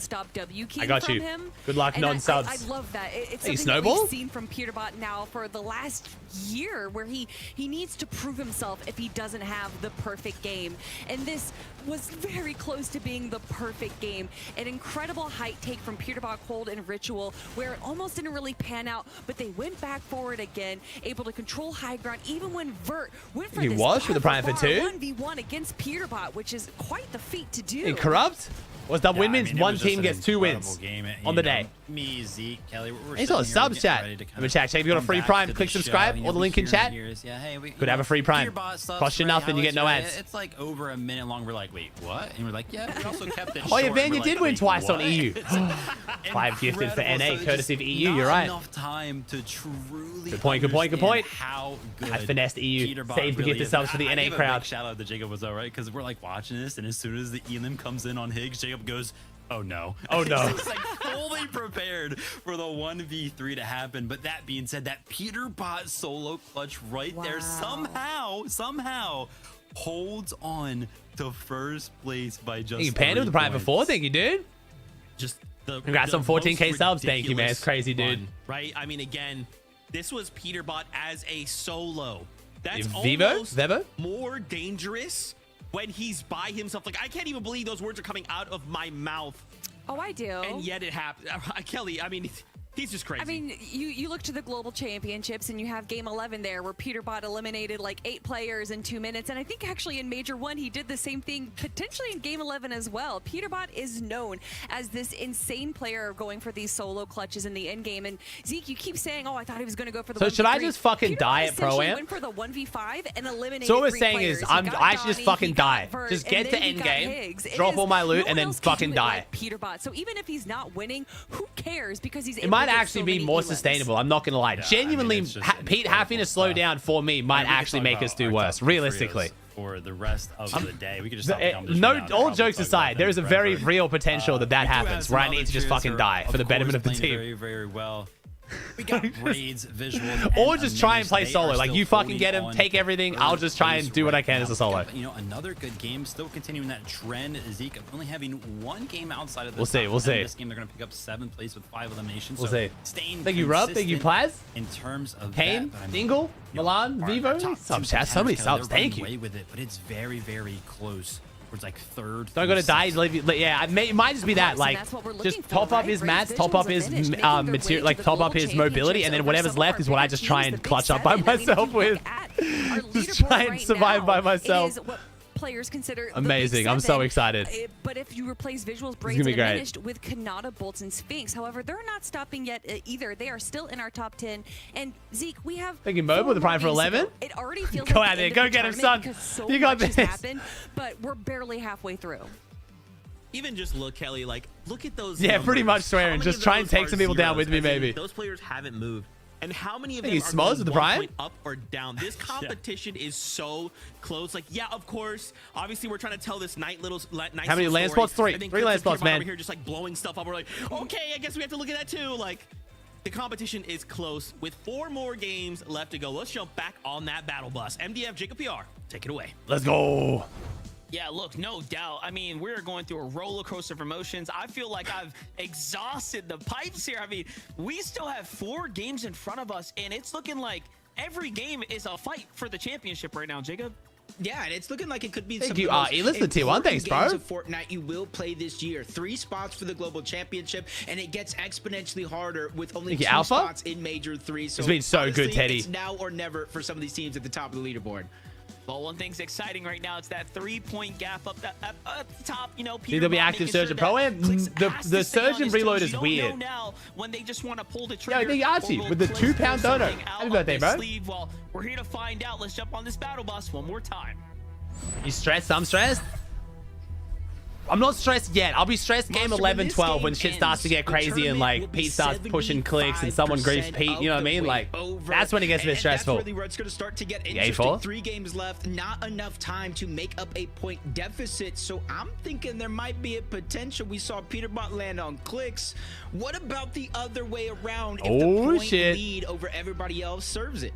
I got you. Good luck, non-subs. I love that. It's hey, something Snowball? that we've seen from PETERBOT now for the last year, where he needs to prove himself if he doesn't have the perfect game. And this was very close to being the perfect game. An incredible height take from PETERBOT, Cold, and Ritual, where it almost didn't really pan out, but they went back forward again, able to control high ground, even when Vert went for this for the prime for 2 1v1 against PETERBOT, which is quite the feat to do. In Corrupt? What's double win means? One team gets 2 wins on the day. Me, Zeke, Kelly, we're He's on subs chat. Let me check. Check if you got a free prime. Click subscribe. Or the link in chat. Yeah, hey, could have a free prime. Cost you nothing. You get no ads. It's like over a minute long. We're like, wait, what? And we're like, yeah. We also kept it. Oh yeah, Van, you did win twice on EU. 5 gifted for NA, courtesy of EU. You're right. Enough time to truly. Good point. Good point. Good point. How good I finessed EU. Saved the gifted subs for the NA crowd. Shout out to Jacob was all right because we're like watching this, and as soon as the elim comes in on Higgs, Jacob goes, oh no. Oh no. He's like fully prepared for the 1v3 to happen. But that being said, that PETERBOT solo clutch right there somehow holds on to first place by just. You panned with the prime before, thank you, dude. Just congrats on 14K subs. Thank you, man. It's crazy, dude. Right? I mean, again, this was PETERBOT as a solo. That's almost more dangerous when he's by himself. Like, I can't even believe those words are coming out of my mouth. Oh, I do. And yet it happened. Kelly, I mean, he's just crazy. I mean, you look to the global championships and you have game 11 there where PETERBOT eliminated like 8 players in 2 minutes. And I think actually in Major 1, he did the same thing potentially in game 11 as well. PETERBOT is known as this insane player going for these solo clutches in the end game. And Zeke, you keep saying, oh, I thought he was going to go for the 1v3. So should I just fucking die at Pro-Am? Went for the 1v5 and eliminated. So what we're saying is I should just fucking die. Just get to end game, drop all my loot, and then fucking die. PETERBOT. So even if he's not winning, who cares? Because he's it might actually be more sustainable. I'm not gonna lie. Genuinely, Pete having to slow down for me might actually make us do worse. Realistically, for the rest of the day, we could just all jokes aside, there is a very real potential that happens where I need to just fucking die for the betterment of the team. Very, very well. We got Braid's visuals. Or just try and play solo. Like, you fucking get him, take everything. I'll just try and do what I can as a solo. You know, another good game, still continuing that trend. Zeke only having 1 game outside of the We'll see. This game, they're going to pick up 7th place with 5 eliminations. We'll see. Thank you, Rob. Thank you, Plaz. In terms of Kane, Dingle, Milan, Vivo. Subs, chat. So many subs. Thank you. With it, but it's very, very close towards like third. Don't go to die. Yeah, it might just be that. And Like, that's what we're just looking top for, up right? his Great mats, top up visuals his and finish, making their way material, to like the top up global his mobility, and then championships whatever's over left is what I some just of try our and big clutch up by seven. I mean, if you myself look with. at our Just try leaderboard and right survive now, by myself. It is what players consider the Amazing. big I'm so seven. excited. But if you replace visuals, gonna braids, be and great. diminished with Kanata, Bolts, and Sphinx, however, they're not stopping yet either. They are still in our top 10. And Zeke, we have Thinking Mob with the prime for 11. It already feels Go like out the there. end Go of the get him, tournament son. because so You got much has this. happened, but we're barely halfway through. Even just look, Kelly, like, look at those Yeah, numbers. pretty much swearing. How many Just of try and those take are some people down zeros? with me, As in, maybe. Those players haven't moved. And how many of Think them he are smalls going with the 1 prime? point up or down? This competition is so close. Like, yeah, of course. Obviously, we're trying to tell this nice How many land spots? Three. I think 3 land Chris spots, Peterbots man. Over here just like blowing stuff up. We're like, okay, I guess we have to look at that too. Like, the competition is close with 4 more games left to go. Let's jump back on that battle bus. MDF, Jacob PR, take it away. Let's go. Yeah, look, no doubt. I mean, we're going through a roller coaster of emotions. I feel like I've exhausted the pipes here. I mean, we still have 4 games in front of us, and it's looking like every game is a fight for the championship right now, Jacob. Yeah, and it's looking like it could be Thank some you, of the most listen to T1. Thanks, bro. games of Fortnite you will play this year. 3 spots for the global championship, and it gets exponentially harder with only Thank you, 2 Alpha. spots in Major 3. So It's been so good, honestly, Teddy. It's now or never for some of these teams at the top of the leaderboard. Well, one thing's exciting right now. It's that 3-point gap up at the top. You know, Think there'll be active Surge and Pro-Am? The Surge and Reload is weird. Now when they just want to pull the Yo, trigger. thank you, Archie, or will with the Clix pull £2 dono. something out Happy of birthday, their bro. sleeve? Well, we're here to find out. Let's jump on this battle bus one more time. You stressed? I'm stressed. I'm not stressed yet. I'll be stressed game Monster, 11, when this 12 when game shit starts to get ends, the crazy and tournament like will be Pete starts pushing clicks and someone griefs 75% Pete. You know what I of the mean? way Like over. that's when it gets a bit And stressful. That's really where it's going to start to get The interesting. A4? 3 games left, not enough time to make up a point deficit. So I'm thinking there might be a potential. We saw PETERBOT land on CLIX. What about the other way around? If the Oh, point shit. lead over everybody else serves it.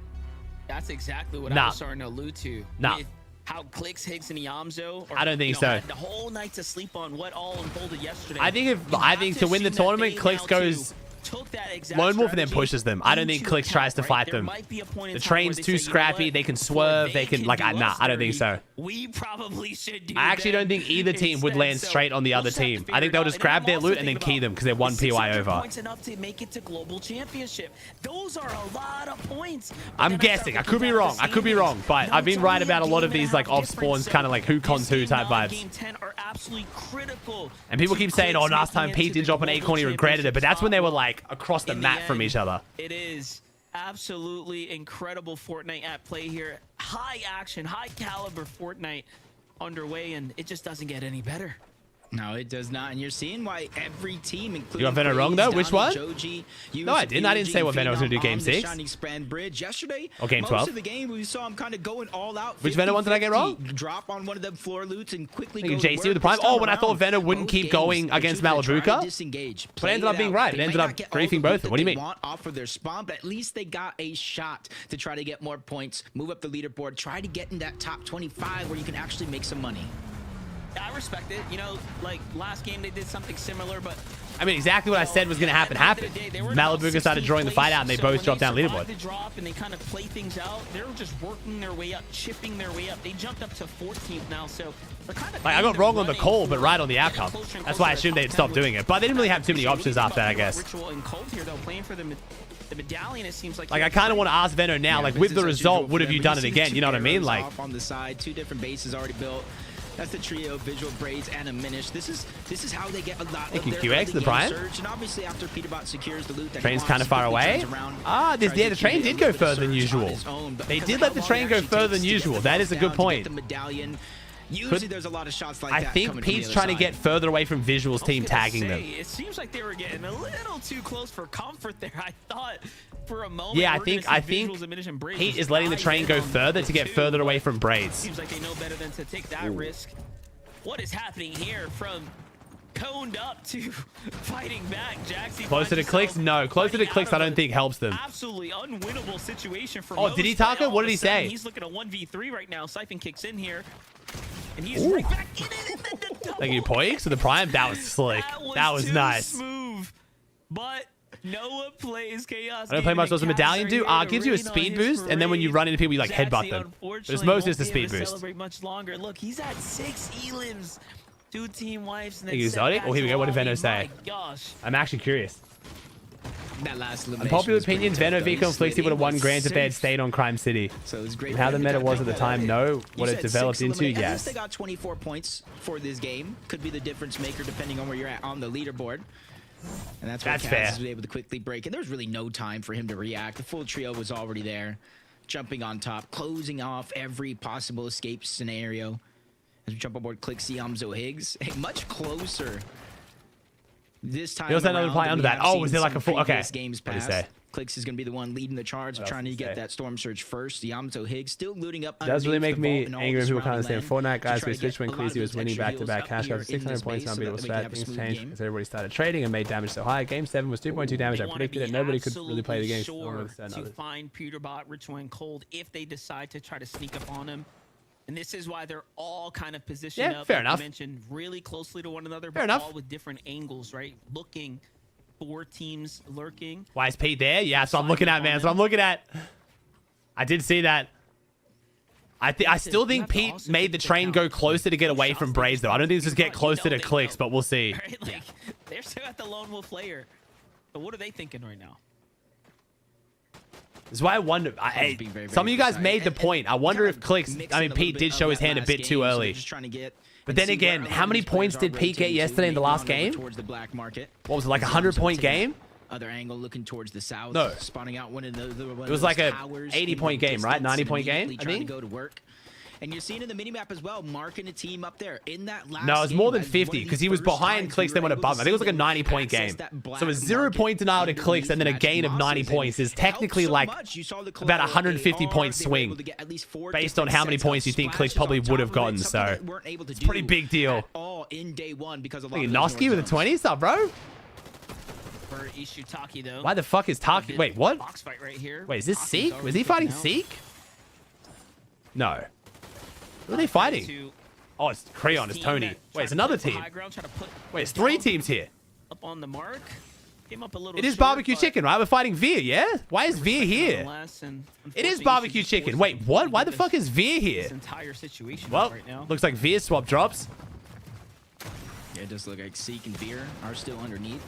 That's exactly what Nah. I was starting to allude to. Nah. With how CLIX, Higgs, and Iamzo. I don't think so. Had the whole night to sleep on what all unfolded yesterday. I think You have to win the assume that tournament, they CLIX now, goes too, took that exact Lone Wolf and then strategy pushes them. I don't think into CLIX tries to account, fight right? There them. might be a point in The time where train's they too say, you know scrappy. what? They can Before swerve. They can do like, nah, us I don't think dirty, so. We probably should do I actually them don't think either team would instead. land So straight on the we'll other just have to team. figure I think it they'll out. just And grab I'm their also loot and then thinking key them about because they're 1 the PY 600 over. points enough to make it to global championship. Those are a lot of points. But I'm then guessing. I start could be looking wrong. at the I could be standings. wrong. But No, I've been it's right only about a lot of game and these a like half off spawns difference, kind of like who so cons who this type game 9, vibes. Game 10 are absolutely critical. And people to keep saying, CLIX oh, last time making it Pete to didn't the drop an global 8 he regretted it. But that's when they were like across the in map from end, each other. It is absolutely incredible Fortnite at play here. High action, high caliber Fortnite underway, and it just doesn't get any better. No, it does not. And you're seeing why every team, including got Venom wrong, though? Which one? No, I didn't. I didn't say what Venom was going to do game 6. Shining Span Bridge. Yesterday, Or game 12. most of the game, we saw him kind of going all out. Which Venom one did I get wrong? Drop on one of them floor loots and quickly Thinking go to JC work. with the prime. This time Oh, when I thought around, Venom wouldn't both keep games, going they against choose to try to Malabuka. disengage, But it ended up being right. It They ended might up not get all griefing the both loot of them. that What do you they mean? want off of their spawn, but at least they got a shot to try to get more points, move up the leaderboard, try to get in that top 25 where you can actually make some money. I respect it. You know, like last game they did something similar, but I mean, exactly what I said was going to happen happened. Malabuka started drawing the fight out and they both dropped down leaderboard. The drop and they kind of play things out. They're just working their way up, chipping their way up. They jumped up to 14th now, so they're kind of Like, I got wrong on the call, but right on the outcome. That's why I assumed they'd stop doing it. But they didn't really have too many options after that, I guess. Ritual and Cold here, though, playing for the medallion, it seems like I kind of want to ask Venom now, like, with the result, would have you done it again? You know what I mean? Like, Off on the side, 2 different bases already built. That's the trio: Visual, Braids, and a Minish. This is how they get a lot Thank of you, their QX, early the game Prime. surge. And obviously, after PETERBOT secures the loot, that he train's wants, kind of far quickly away. turns around, Ah, tries yeah, to the train accumulate did a go little bit of further than surge on usual. his own, but They because did of let how the long train it go actually further takes than to get usual. the That is a boss good down, point. to get the medallion. Usually, there's a lot of shots like I that think coming from the Pete's other trying to side. get further away from Visual's team tagging them. It seems like they were getting a little too close for comfort there. I thought for a moment. Yeah, I we're gonna think see Visuals and Minish and Braids Pete just is letting the dive train in go on further the to get 2, further away but from Braids. Seems like they know better than to take that risk. What is happening here from coned up to fighting back? Jaxie Closer to CLIX? No, closer to CLIX I don't think helps them. Absolutely unwinnable situation for Oh, did he talk it? What did he say? He's looking at 1v3 right now. Siphon kicks in here. And he's right back in it. Thank you, Poix, with the prime. That was slick. That was too nice. Smooth. But Noah plays Chaos. I don't play much. Does a medallion do? It gives you a speed boost, and then when you run into people, you like headbutt them. But it's mostly just a speed boost. Celebrate much longer. Look, he's at 6 elims. 2 team wipes. And Exotic? Oh, here we go. What did Veno say? My gosh. I'm actually curious. That last Unpopular opinions, Veno, Vico, and Flixie would have won grand if they had stayed on Crime City. So it was great. How the meta was at the time, no. What it developed into, At least yes. they got 24 points for this game. Could be the difference maker depending on where you're at on the leaderboard. And that's where fair. Kaz was able to quickly break. And there was really no time for him to react. The full trio was already there, jumping on top, closing off every possible escape scenario. As we jump aboard CLIX, Yamzo Higgs, much closer. This time He also had another play under that. Oh, was there like a full? Okay. Games What did he past. say? CLIX is going to be the one leading the charge of trying to get that storm surge first. Yamato Higgs still looting up. It does really make me underneath the vault angry when and people all can't the understand surrounding Fortnite, land guys. to We try to switched get when a lot of Queasy was those winning extra back-to-back heals cash up out of here in 600 this points. base Now so be able that to we can start have a things smooth changed game. because everybody started trading and made damage so high. Game 7 was 2.2 damage. I They wanna predicted it. be Nobody could really play the game. absolutely sure to find PETERBOT, Ritual, and Cold if they decide to try to sneak up on him. And this is why they're all kind of positioned Yeah, up, fair like you enough. mentioned, really closely to one another, Fair but enough. all with different angles, right? Looking for teams lurking. Why is Pete there? Yeah, so I'm looking at, man. So I'm looking at. I did see that. I still think Pete made the train go closer to get away from Braves, though. I don't think it's just get closer to CLIX, but we'll see. Right? Like, they're still at the lone wolf layer. But what are they thinking right now? This is why I wonder. Some of you guys made the point. I wonder if CLIX. I mean, Pete did show his hand a bit too early. But then again, how many points did Pete get yesterday in the last game? What was it, like a 100-point game? Other angle looking towards the south. No. Spawning out one of the It was like a 80-point game, right? 90-point game, I trying think? to go to work. And you're seeing in the minimap as well, marking a team up there in that last No, it was more than game, 50 because he was behind CLIX, then went above him. I think it was like a 90-point game. So a 0-point denial to CLIX and then a gain of 90 points is technically like about a 150-point swing based on how many points you think CLIX probably would have gotten. So it's a pretty big deal. In day one because of Look at Noski with a 20? Stop, bro. For Ishutaki, though. Why the fuck is Taki? Wait, what? Box fight right here. Wait, is this Taki's Seek? already Was he fighting cooking out. Seek? No. Who are they fighting? To Oh, it's Creon. It's team Tony. that Wait, tried it's to another put the team. high ground, try to put Wait, it's 3 down teams here. up on the mark. Came up a little It is short, barbecue but chicken, right? We're fighting Veer, yeah? Why is Veer here? nonetheless, and It is unfortunately, barbecue Ishi's chicken. forced Wait, to what? Why the this- fuck is Veer here? This entire situation Well, right now. looks like Veer swap drops. Yeah, it does look like Seek and Veer are still underneath.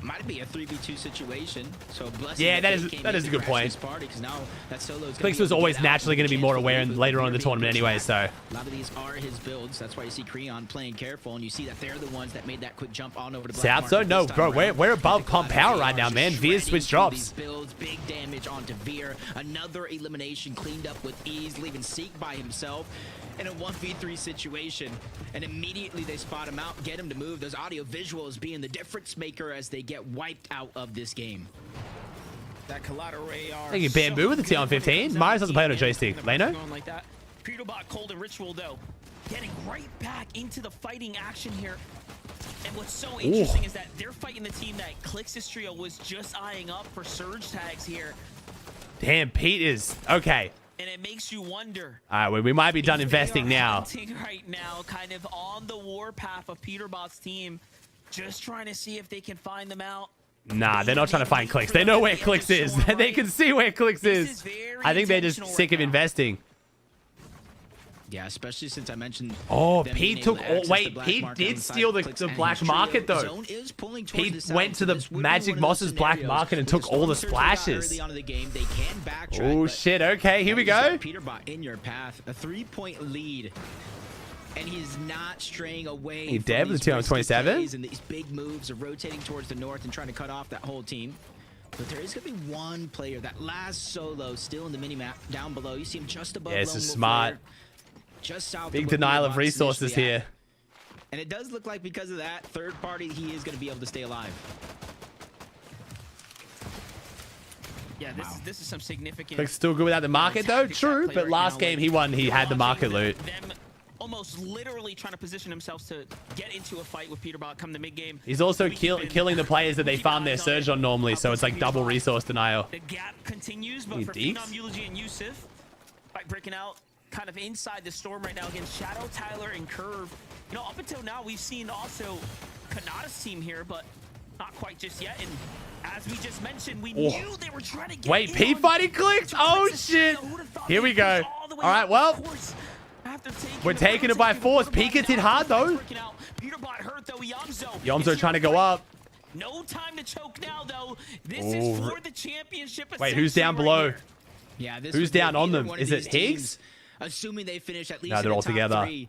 Might be a 3v2 situation. So blessing Yeah, that they is- came that in is a to good crash point. this party, 'cause now that Solo's gonna CLIX be was able to always get out naturally going to be with more a chance aware to and lead later with on in the Veer tournament being anyway, pushed so. back. A lot of these are his builds. That's why you see Creon playing careful, and you see that they're the ones that made that quick jump on over to Black South Market zone? No, this time bro, around. we're above But the pump Cloud power AR right now, just man. Veer shredding switch through drops. these builds, big damage onto Veer. Another elimination cleaned up with ease, leaving Seek by himself in a 1v3 situation, and immediately they spot him out, get him to move. Those audio visuals being the difference maker as they get wiped out of this game. That collateral AR. Thank you, Bamboo, with the T on 15. Marius doesn't play on a joystick. Leno? Going like that. PETERBOT, Cold, and Ritual, though, getting right back into the fighting action here. And what's so interesting is that they're fighting the team that CLIX's trio was just eyeing up for surge tags here. Damn, Pete is... Okay. And it makes you wonder. All right, well, we might be done investing They are now. hunting right now, kind of on the warpath of PETERBOT's team, just trying to see if they can find them out. Nah, they're not trying to find CLIX. They know where CLIX is. They can see where CLIX is. I think they're just sick of investing. Yeah, especially since I mentioned. Oh, them being Pete able took... to Oh, access the wait, black Pete market did inside steal the CLIX and black his market, trio. though. Zone is pulling towards the Pete south, went to so the this would be Magic one of those Moss's black scenarios market and where took all the storm surge got splashes. early on in the game, they can backtrack, Oh, but shit. Okay, here we go. PETERBOT in your path, a 3-point lead. And he's not straying away. He from dead with these the 2 on risky 27? plays and these big moves of rotating towards the north and trying to cut off that whole team. But there is going to be one player, that last Solo, still in the minimap down below. You see him just above. Yeah, this Lone is Wolf smart. Lair, just south Big of where denial of PETERBOT's resources initially at. here. And it does look like because of that third party, he is going to be able to stay alive. Yeah, this is some significant. CLIX still good without the market, though? tactics True, at play but right last now, game like he won. He had the market watching loot. Them almost literally trying to position themselves to get into a fight with PETERBOT come the mid game. He's also killing the players that they farm their surge on normally, so it's like double resource denial. The gap continues, but Hey, for Deeks? Phenom, Eulogy, and Yusuf, by breaking out kind of inside the storm right now against Shadow, Tyler, and Curve. You know, up until now, we've seen also Kanata's team here, but Not quite just yet. And as we just mentioned, we knew they were trying to get Wait, in Pete on fighting CLIX? Oh, shit. Here we go. All right, well, we're taking it by force. Pete gets hit hard, though. Yomzo trying to go up. No time to choke now, though. This is for the championship. Wait, who's down below? Yeah, this Who's down on them? Is it Higgs? Assuming they finish at least No, they're in the all top together. 3.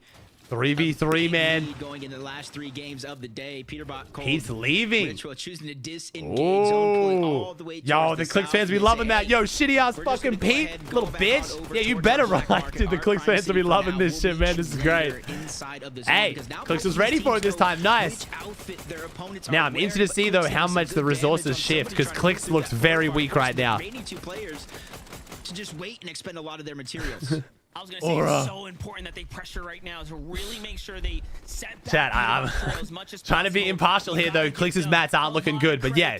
3v3, man. Going into the last 3 games of the day. PETERBOT Cold. He's leaving. Ritual choosing to disengage. Pulling all the way Yo, towards the CLIX south. fans be They loving say, that. Yo, shitty ass we're just fucking gonna go Pete, ahead and little go back on bitch. over Yeah, you towards better our black run. market. Dude, the Our CLIX prime fans will be city for loving now this will shit, be man. This is great. inside of the zone, Hey, because now CLIX both was ready these for it teams this know time. Nice. which outfit their opponents Now, are I'm interested wearing, to see, but though, CLIX how have some much the good resources damage on shift, somebody because trying to CLIX recruit looks that very fortified weak right force. The now. remaining 2 players to just wait and expend a lot of their materials. I was going to say it's so important that they pressure right now to really make sure they set back Chat, I'm as much as trying to be possible. impartial here, though. CLIX's mats aren't looking good, but yeah,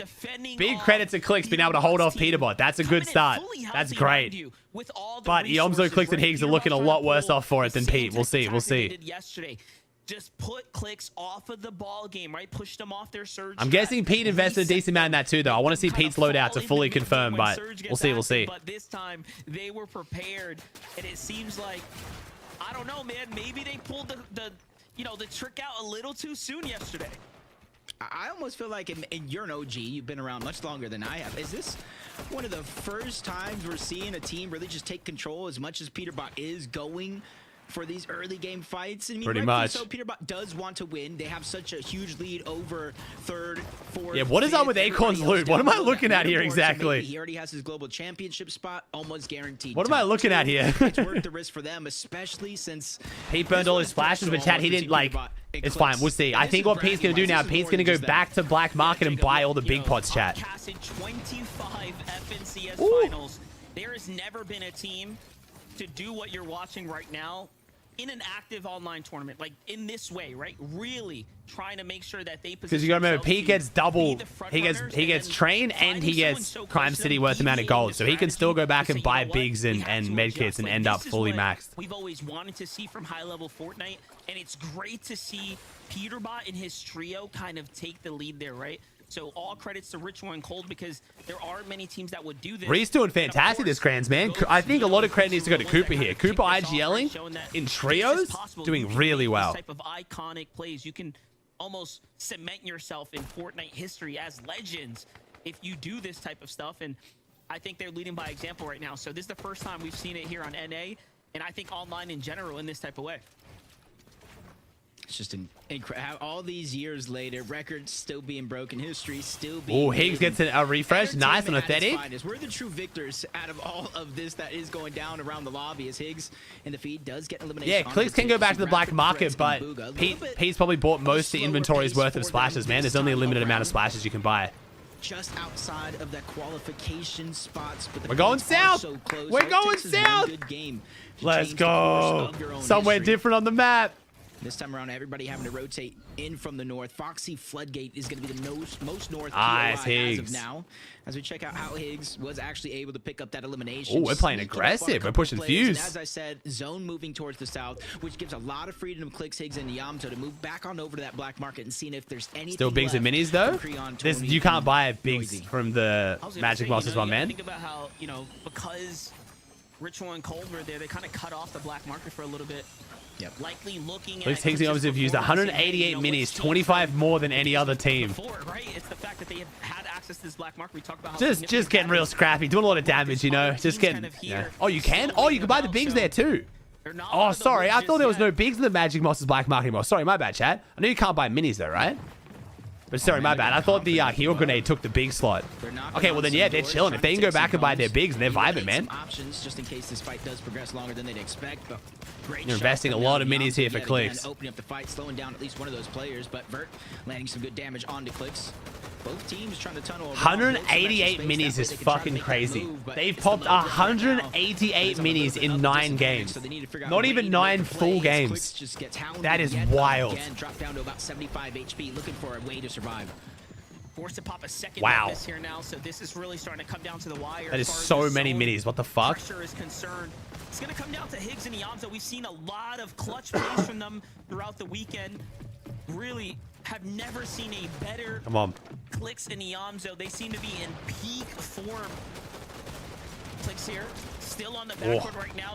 big credit to CLIX being able to hold off PETERBOT. That's a good start. That's great. But Yomzo, CLIX, and Higgs are looking a lot worse off for it than Pete. We'll see. We'll see. Just put CLIX off of the ball game, right? Push them off their surge. I'm guessing Pete invested a decent amount in that too, though. I want to see Pete's loadout to fully confirm, but we'll see. We'll see. But this time they were prepared, and it seems like, I don't know, man. Maybe they pulled the trick out a little too soon yesterday. I almost feel like, and you're an OG, you've been around much longer than I have. Is this one of the first times we're seeing a team really just take control as much as PETERBOT is going for these early game fights? I mean, pretty rightfully much. So PETERBOT does want to win. They have such a huge lead over 3rd, 4th. Yeah, what is up with Acorn's loot? What am I looking at here exactly? He already has his global championship spot almost guaranteed. What am I looking at here? It's worth the risk for them, especially since Pete burned all his splashes, but chat, he didn't like. It's fine. We'll see. I think what Pete's gonna do now, Pete's gonna go back to black market and buy all the big pots, chat. 25 FNCS finals. There has never been a team to do what you're watching right now in an active online tournament, like in this way, right? Really trying to make sure that they position. Because you gotta remember, Pete gets double. He he gets train and he gets Crime City worth amount of gold, so he can still go back and buy bigs and medkits and end up fully maxed. We've always wanted to see from high-level Fortnite, and it's great to see PETERBOT and his trio kind of take the lead there, right? So all credits to Ritual and Cold, because there aren't many teams that would do this. Reed's doing fantastic this Crans, man. I think a lot of credit needs to go to Cooper here. Cooper IGLing in trios, doing really well. This type of iconic plays, you can almost cement yourself in Fortnite history as legends if you do this type of stuff. And I think they're leading by example right now. So this is the first time we've seen it here on NA, and I think online in general in this type of way. It's just incredible. All these years later, records still being broken, history still being. Oh, Higgs gets a refresh. Nice on Aesthetic. We're the true victors out of all of this that is going down around the lobby, as Higgs in the feed does get elimination. Yeah, CLIX can go back to the black market, but Pete's probably bought most of the inventory's worth of splashes, man. There's only a limited amount of splashes you can buy. Just outside of that qualification spots, but we're going south. We're going south. Let's go. Somewhere different on the map. This time around, everybody having to rotate in from the north. Foxy Floodgate is going to be the most north nice, as of now. As we check out how Higgs was actually able to pick up that elimination. Oh, we're playing aggressive. We're pushing Fuse. As I said, zone moving towards the south, which gives a lot of freedom to CLIX, Higgs, and Yamto to move back on over to that black market and seeing if there's anything still bigs and minis, though? You can't buy bigs from the Magic Monsters one, man. Think about how, because Ritual and Cold were there, they kind of cut off the black market for a little bit. Yep. Likely looking at Higgs have used 188 minis, 25 more than any other team. Right? It's the fact that they have had access to this black market. We talked about just getting real scrappy, doing a lot of damage, Just getting. Yeah. Oh, you can? Oh, you can buy the bigs there too. Oh, sorry. I thought there was no bigs in the Magic Monsters black market anymore. Sorry, my bad, chat. I know you can't buy minis though, right? But sorry, my bad. I thought the Hero Grenade took the big slot. Okay, well then, yeah, they're chilling. If they can go back and buy their bigs, they're vibing, man. Options just in case this fight does progress longer than they'd expect. But you're investing a lot of minis here for CLIX. Opening up the fight, slowing down at least one of those players, but Vert landing some good damage onto CLIX. Both teams trying to tunnel. 188 minis is fucking crazy. They've popped 188 minis in 9 games. Not even 9 full games. That is wild. Drop down to about 75 HP, looking for a way to survive. Forced to pop a second wow. This here now, so this is really starting to come down to the wire. That is so many minis. What the fuck? Pressure is concerned. It's going to come down to Higgs and Yamto. We've seen a lot of clutch plays from them throughout the weekend. Really have never seen a better Come on. CLIX and Iamzo. They seem to be in peak form. CLIX here, still on the backboard right now.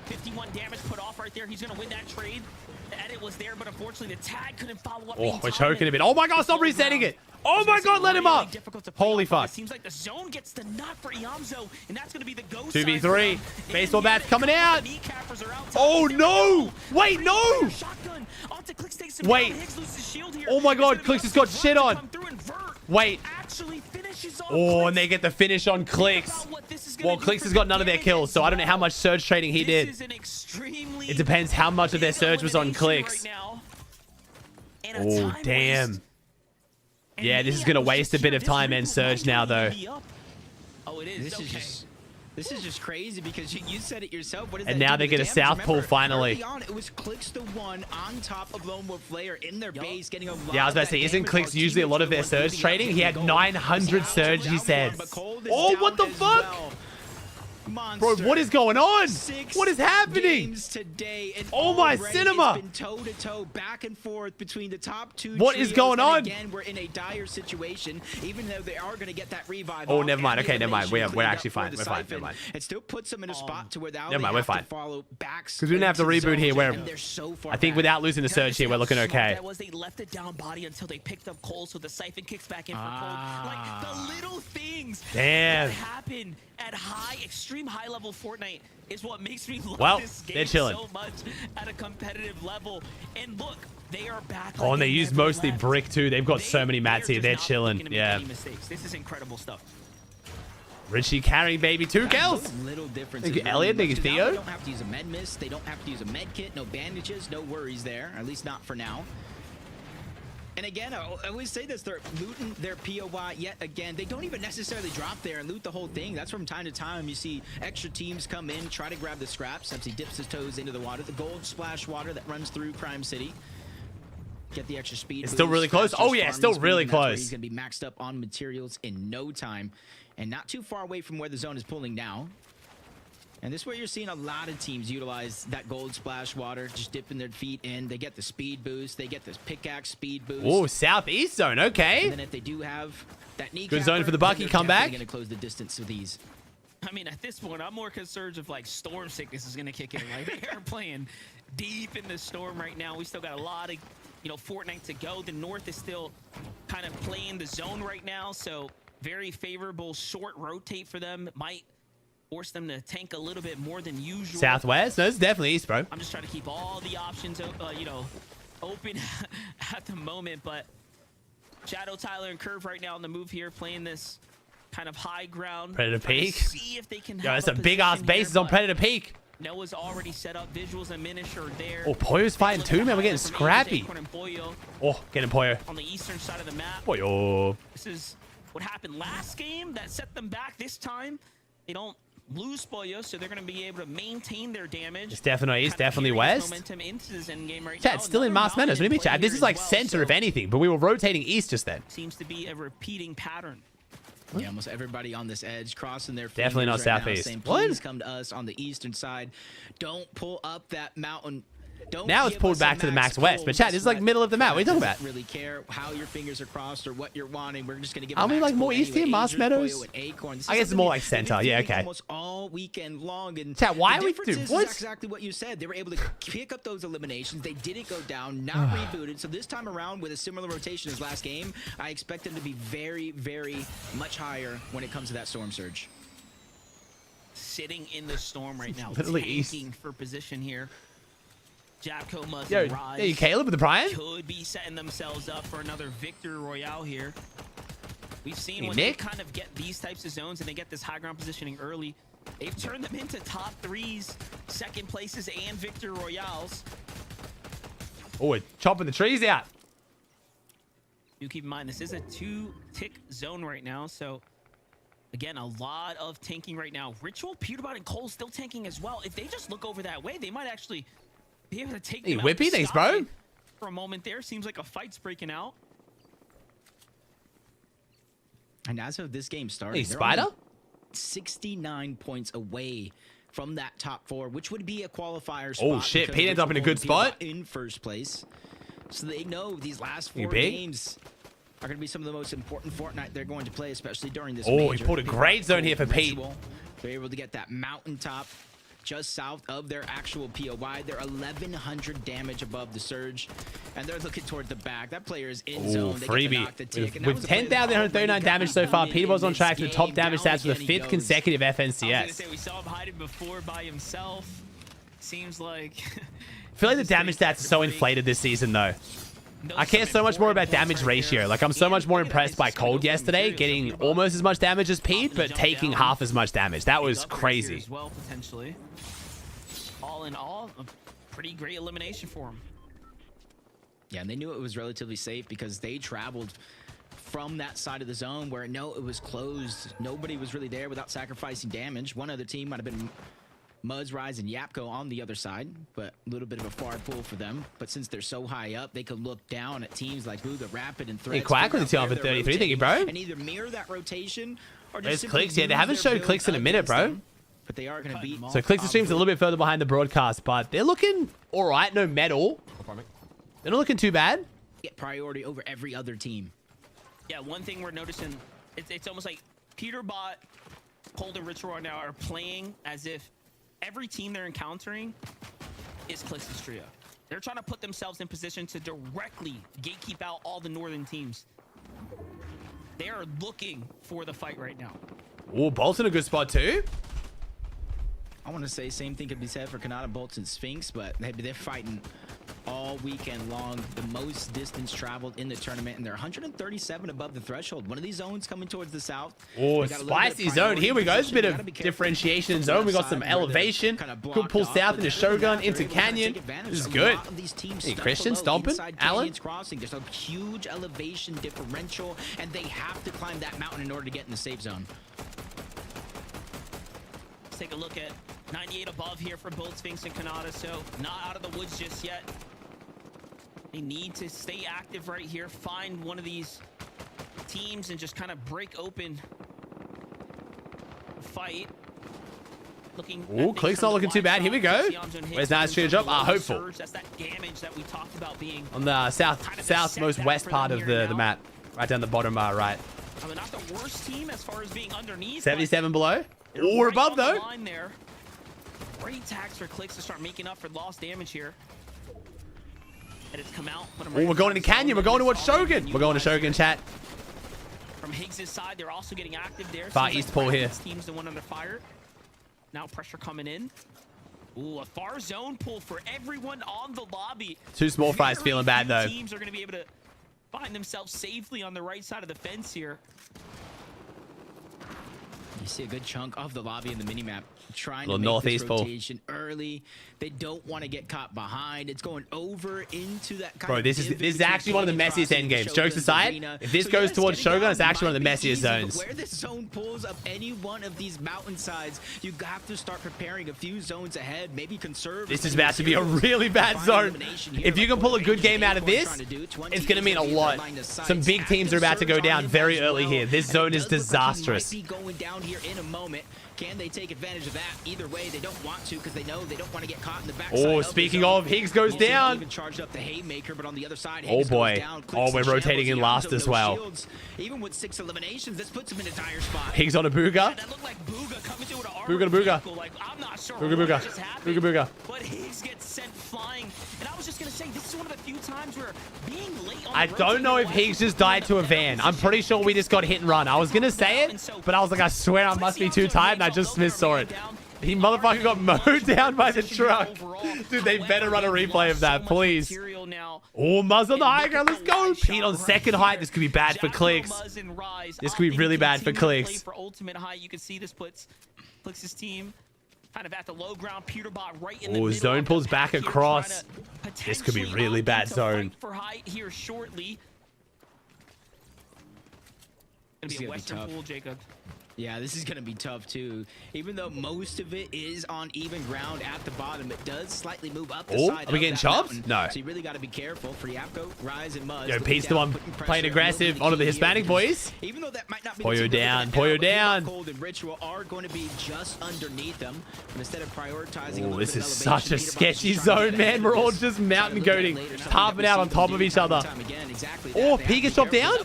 51 damage put off right there. He's going to win that trade. The edit was there, but unfortunately the tag couldn't follow up. Oh, we're choking a bit. Oh my god, stop resetting it. Oh my god, let him up. Holy fuck. Seems like the zone gets the nut for Iamzo, and that's going to be the go 2v3. Baseball bats coming out. Kneecappers are out. Oh no. Wait, no. Shotgun onto CLIX, takes some Wait. down. Hicks loses shield here. Oh my god, It's gonna CLIX be has got Vert shit to on. come through, and Vert Wait. actually finishes off Oh, CLIX. and they get the finish on CLIX. Well, CLIX has got none of their kills, so I don't know how much surge trading he did. It depends how much of their surge was on CLIX. Oh, damn. Yeah, this is going to waste a bit of time and surge now, though. Oh, it is. This is just crazy because you said it yourself. What is And that now do they to get a damage? south pull Remember, finally. early on, it was CLIX the one on top of Lone Wolf Lair in their base, getting a lot Yeah, I was about to of say, that isn't damage CLIX while usually a lot of their teammates were surge losing trading? out He had gold. 900 surge, he said. Oh, what the fuck? Bro, what is going on? What is happening? Today, and Oh my cinema! It's been toe to toe, back and forth between the top two. What is trios, going on? and again, we're in a dire situation. Even though they are going to get that revive. Oh, off never mind. and the Okay, never mind. elimination We're cleaned actually up for fine. the We're fine. Siphon. Never mind. It still puts them in a spot to where now Never mind, they we're have to fine. follow back. Because we didn't have to reboot here. They're so far I think back. without losing the surge here, we're looking okay. That was they left it down body until they picked up Cole, so the Siphon kicks back in for Cole. Like the little things Damn. that happen at extreme high level Fortnite is what makes me love Well, this they're game chilling. so much at a competitive level. And look, they are back. Oh, and they like use never mostly left. brick too. They've got so many mats here. They're just not chilling. looking to make Yeah. any mistakes. This is incredible stuff. Richie carrying baby 2 kills. Those little differences. Thank you, Elliot. Thank you, Because now Theo. They don't have to use a med mist. They don't have to use a med kit. No bandages. No worries there. At least not for now. And again, I always say this, they're looting their POI yet again. They don't even necessarily drop there and loot the whole thing. That's from time to time you see extra teams come in, try to grab the scraps as he dips his toes into the water. The gold splash water that runs through Crime City. Get the extra speed. It's still boost, really close. faster Oh, yeah, farming still speed, really and that's where close. He's going to be maxed up on materials in no time. And not too far away from where the zone is pulling now. And this is where you're seeing a lot of teams utilize that gold splash water, just dipping their feet in. They get the speed boost. They get this pickaxe speed boost. Oh, southeast zone. And Okay. then if they do have that knee Good zone for the Bucky. Come back. going to close the distance with these. I mean, at this point, I'm more concerned if like storm sickness is going to kick in. Like they're playing deep in the storm right now. We still got a lot of, Fortnite to go. The North is still kind of playing the zone right now, so very favorable short rotate for them. Might force them to tank a little bit more than usual. Southwest? No, it's definitely east, bro. I'm just trying to keep all the options, open at the moment. But Shadow, Tyler, and Curve right now on the move here, playing this kind of high ground. Predator trying to Peak. See if they can. Yo, have that's a big ass position bases here, on but Predator Peak. Noah's already set up. Visuals and Minish are there. Oh, Poyo's fighting too, man. We're getting scrappy. Pollo Oh, getting Poyo. on the eastern side of the map. Poyo. This is what happened last game that set them back. This time, they don't lose Pollo, so they're going to be able to maintain their damage. It's definitely east, Kind of definitely carrying west. momentum into this end game right Chat, now. still in Another Mars Meadows. What do you mean, dominant chat? play This is here like as well, center, if so anything, but we were rotating east just then. seems to be a repeating pattern. Yeah, almost everybody on this edge crossing their Definitely not fingers right now, southeast. saying, What? please come to us on the eastern side. Don't pull up that mountain. Don't Now it's give pulled us a back to the max pull. west, but chat, Guess this is like what? middle of the map. What are you talking about? Doesn't really care how your fingers are crossed or what you're wanting. We're just gonna give. Aren't a we max like more pull east here, anyway. Mars Angels, Meadows? Pollo, and Acorn. This is I guess it's something more that like they've center. been Yeah, thinking okay. Almost all weekend long. And Chat, why the are we- difference dude, is what? exactly what you said. They were able to pick up those eliminations. They didn't go down, not rebooted. So this time around, with a similar rotation as last game, I expect them to be very, very much higher when it comes to that storm surge. Sitting in the storm right now, Literally tanking east. for position here. Jabco must Yo, rise. hey, Caleb with the Brian? Could be setting themselves up for another victory royale here. We've seen Hey, when Nick? they kind of get these types of zones and they get this high ground positioning early, they've turned them into top threes, second places, and victory royales. Oh, we're chopping the trees out. Do keep in mind, this is a 2-tick zone right now, so again, a lot of tanking right now. Ritual, PETERBOT, and Cole still tanking as well. If they just look over that way, they might actually be able to take Hey, them Whippy, thanks, bro. outside for a moment there. Seems like a fight's breaking out. And as of this game starting, Hey, they're Spider? only 69 points away from that top 4, which would be a qualifier spot. Oh, shit, because Pete ends up in a Ritual good and PETERBOT spot. in first place. So they know these last You 4 big? games are going to be some of the most important Fortnite they're going to play, especially during this Oh, he major. pulled a great zone here for Pete. Ritual. They're able to get that mountaintop just south of their actual POI. They're 1,100 damage above the surge, and they're looking toward the back. That player is in Ooh, zone. They get to freebie. knock the tick, and that With was a play that 10,139 already damage so got far, in Peterbot's on this track for the top game. damage Down stats for the again he 5th goes. consecutive I was gonna FNCS. say we saw him hiding before by himself. Seems like I feel like the damage stats are so inflated this season, though. I care so much more about damage ratio. Like, I'm so much more impressed by Cold yesterday, getting almost as much damage as Pete, but taking half as much damage. That was crazy. As well, potentially. All in all, a pretty great elimination for him. Yeah, and they knew it was relatively safe because they traveled from that side of the zone where it was closed. Nobody was really there without sacrificing damage. One other team might have been Mud's Rise and Yapko on the other side, but a little bit of a far pull for them. But since they're so high up, they could look down at teams like Booga, Rapid, and Threads. Hey, Quack with the 2 on for 33. Thank you, bro. And either mirror that rotation or just There's simply CLIX. Yeah, they use haven't their showed build CLIX in a minute, against bro. them. But they are going to beat. So CLIX stream's a little bit further behind the broadcast, but they're looking all right. No medal. They're not looking too bad. Get priority over every other team. Yeah, one thing we're noticing, it's almost like PETERBOT, Cold, and Ritual now are playing as if every team they're encountering is CLIX's trio. They're trying to put themselves in position to directly gatekeep out all the northern teams. They are looking for the fight right now. Oh, Bolt's in a good spot too. I want to say same thing could be said for Kanata, Bolts, and Sphinx, but they're fighting all weekend long. The most distance traveled in the tournament, and they're 137 above the threshold. One of these zones coming towards the south. Oh, They got a little bit of spicy zone. priority Here we go. There's a position. bit They of gotta be careful. differentiation in zone. We got some Side where they're elevation. kinda Good blocked pull off, south but into they're Shogun, able into to take Canyon. advantage. This is A good. lot of these teams Hey, stuck Christian, below stomping. inside Alan? Canyon's Crossing. There's a huge elevation differential, and they have to climb that mountain in order to get in the safe zone. Let's take a look at 98 above here for both Sphinx and Kanata, so not out of the woods just yet. They need to stay active right here, find one of these teams and just kind of break open the fight. Looking. Ooh, CLIX not looking too bad. Here we go. Where's nice tree drop? Hopeful. That's that damage that we talked about being On the southmost west part of the map. Right down the bottom right. I mean, not the worst team as far as being underneath. 77 below. They're Or right above on the though. line there. Great tags for CLIX to start making up for lost damage here. And it's come out. Put 'em Oh, right we're going to inside Canyon. zone. We're going to watch It's all Shogun. been We're going to utilized Shogun, chat. From Higgs' side, they're also getting active there. Far Seems east like pull here. Rapid's team's the one under fire. Now pressure coming in. Ooh, a far zone pull for everyone on the lobby. Two small fries Very feeling bad few though. Teams are going to be able to find themselves safely on the right side of the fence here. You see a good chunk of the lobby in the minimap trying Little to make northeast this pull. rotation early. They don't want to get caught behind. It's going over into that kind Bro, of this is divot actually one of the between messiest crossing endgames. the Jokes Shogun's aside, arena. if this So goes yes, towards getting Shogun, down it's actually one of the might be messiest easy, but zones. Where this zone pulls up any one of these mountainsides, you have to start preparing a few zones ahead. Maybe conserve. This is about to be a really bad zone. If you can pull a good game out of this, it's going to mean a lot. Some big teams are about to go down very early here. This zone is disastrous. Might be going down here in a moment. Can they take advantage of that? Either way, they don't want to because they know they don't want to get caught in the backside. Oh, speaking of, Higgs goes down. Even charged up the haymaker, but on the other side, Oh Higgs boy. goes down. Oh, we're rotating in last as well. Shields. Even with 6 eliminations, this puts him in a dire spot. Higgs on a booga. That looked like Booga coming through with an Booga to armored Booga. vehicle. Like, I'm not sure Booga what Booga. just happened, Booga Booga. but Higgs gets sent flying. And I was just going to say, this is one of the few times where being late on I the don't know if rotating Higgs just died to a van. I'm pretty sure we just got hit and run. I was going to say it, but I was like, I swear I must be too tired, and I just missaw it. He motherfucker got mowed down by the truck. Dude, they better run a replay of that, please. Oh, Muzz on the high ground. Let's go. Pete on second height. This could be bad for CLIX. This could be really bad for CLIX. For ultimate height, you can see this puts CLIX's team kind of at the low ground. PETERBOT right in the Oh, middle zone of the pulls pack back here, across. trying to This could be potentially really opt bad into zone. fight for height here shortly. This Gonna be is a gonna be Western tough. pool, Jacob. Yeah, this is going to be tough too. Even though most of it is on even ground at the bottom, it does slightly move up the side. Are we getting chopped? No. So you really got to be careful for Yapko, Rise, and Muzz. Yo, Pete's the one playing aggressive onto the Hispanic boys. Even though that might not be Poyo down, Poyo down. Cold and Ritual are going to be just underneath them. But instead of prioritizing Oh, this is such a sketchy zone, man. We're all just mountain goating, tarping out on top of each other. Oh, P gets dropped down?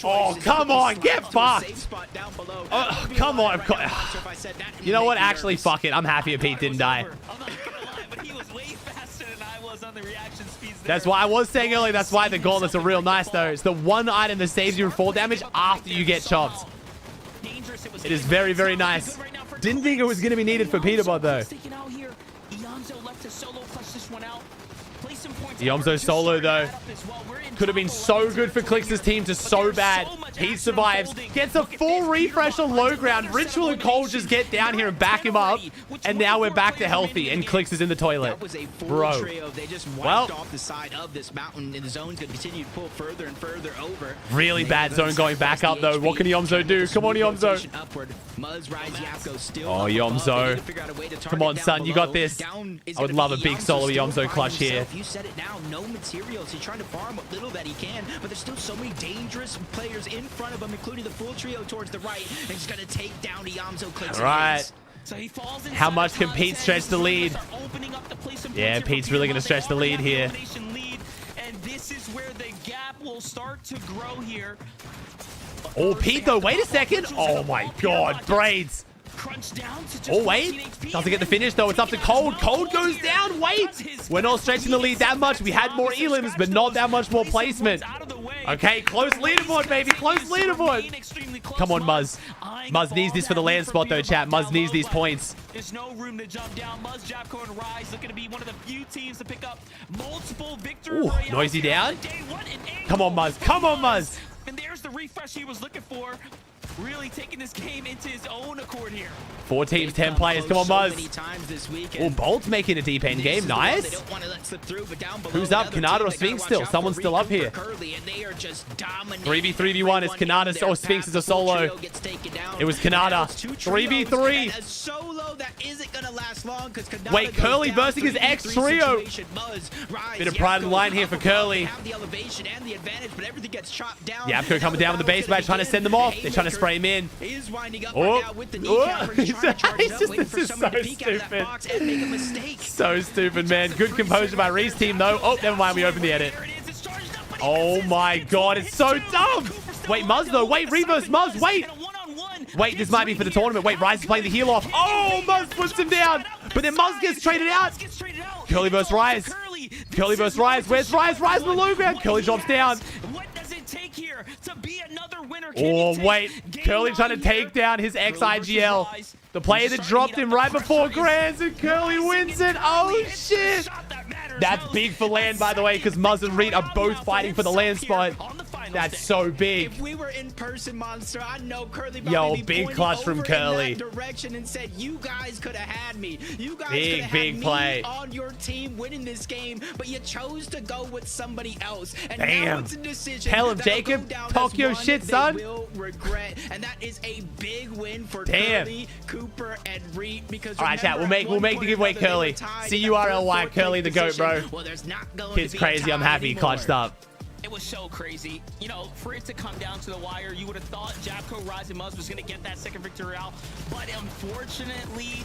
Oh, come on, get fucked. Oh, come on. You know what? Actually, fuck it. I'm happy if Pete didn't die. I'm not gonna lie, but he was way faster than I was on the reaction speeds there. That's why I was saying earlier, that's why the gauntlets are real nice, though. It's the one item that saves you from fall damage after you get chopped. It is very, very nice. Didn't think it was going to be needed for PETERBOT, though. Yomzo solo, though. Could have been so good for CLIX's team to so bad. He survives. Gets a full refresh on low ground. Ritual and Cole just get down here and back him up. And now we're back to healthy. And CLIX is in the toilet. Bro. They just well, off the side of this mountain, and the zone's going to continue to pull further and further over. Really bad zone going back up, though. What can Yomzo do? Come on, Yomzo. Oh, Yomzo. Come on, son. You got this. I would love a big solo Yomzo clutch here. You said it now. No materials. He's trying to farm what little that he can, but there's still so many dangerous players in front of him, including the full trio towards the right, and he's going to take down the Yomzo CLIX. All right. So he falls how much can Pete stretch the lead? Yeah, Pete's really going to stretch the lead here. And this is where the gap will start to grow here. Oh, Pete, though. Wait a second. Oh, my God. Braids. Oh, wait. Doesn't get the finish, though. It's up to Cold. Cold goes down. Wait. We're not stretching the lead that much. We had more elims, but not that much more placement. Okay, close leaderboard, baby. Close leaderboard. Come on, Muzz. Muzz needs this for the land spot, though, chat. Muzz needs these points. There's no room to jump down. Muzz, Japco, and Rise looking to be one of the few teams to pick up multiple victories. Ooh, noisy down. Come on, Muzz. Come on, Muzz. And there's the refresh he was looking for. Really taking this game into his own accord here. 4 teams, 10 players. Come on, Muzz. Oh, Bolt's making a deep end game. Nice. Who's up? Kanata or Sphinx still? Someone's still up here. 3v3v1 is Kanata or Sphinx is a solo. It was Kanata. 3v3. Wait, Curly versus his X trio. Bit of pride in the line here for Curly. Yapko coming down with the base match, trying to send them off. They're trying to spray him in. Oh, this is so stupid. So stupid, man. Good composure by Ree's team, though. Oh, never mind. We opened the edit. Oh, my God. It's so dumb. Wait, Muzz, though. Wait, reverse Muzz. Wait. Wait, this might be for the tournament. Wait, Rise is playing the heal off. Oh, Muzz puts him down. But then Muzz gets traded out. Curly versus Rise. Curly versus Rise. Where's Rise? Rise on the low ground. Curly drops down. Take here to be another winner. Oh, wait. Curly trying to take down his ex-IGL. The player that dropped him right before Grands, and Curly wins it. Oh, shit. That's big for land, by the way, because Muzz and Reed are both fighting for the land spot. That's so big. If we were in person, Monster, I know Curly big clutch from Curly. Direction and said, you guys could have had me. You guys big play on your team winning this game, but you chose to go with somebody else. And damn. Now it's a decision. Tell him, Jacob. Talk your shit, son. Will regret, and that is a big win for damn. Curly, Cooper, and Reed. Because all right, chat. We'll make the giveaway Curly. CURLY Curly the GOAT, bro. Well, there's not going Kid's crazy. I'm happy he clutched up. It was so crazy. You know, for it to come down to the wire, you would have thought Japco, Rise, and Muzz was going to get that second victory out. But unfortunately,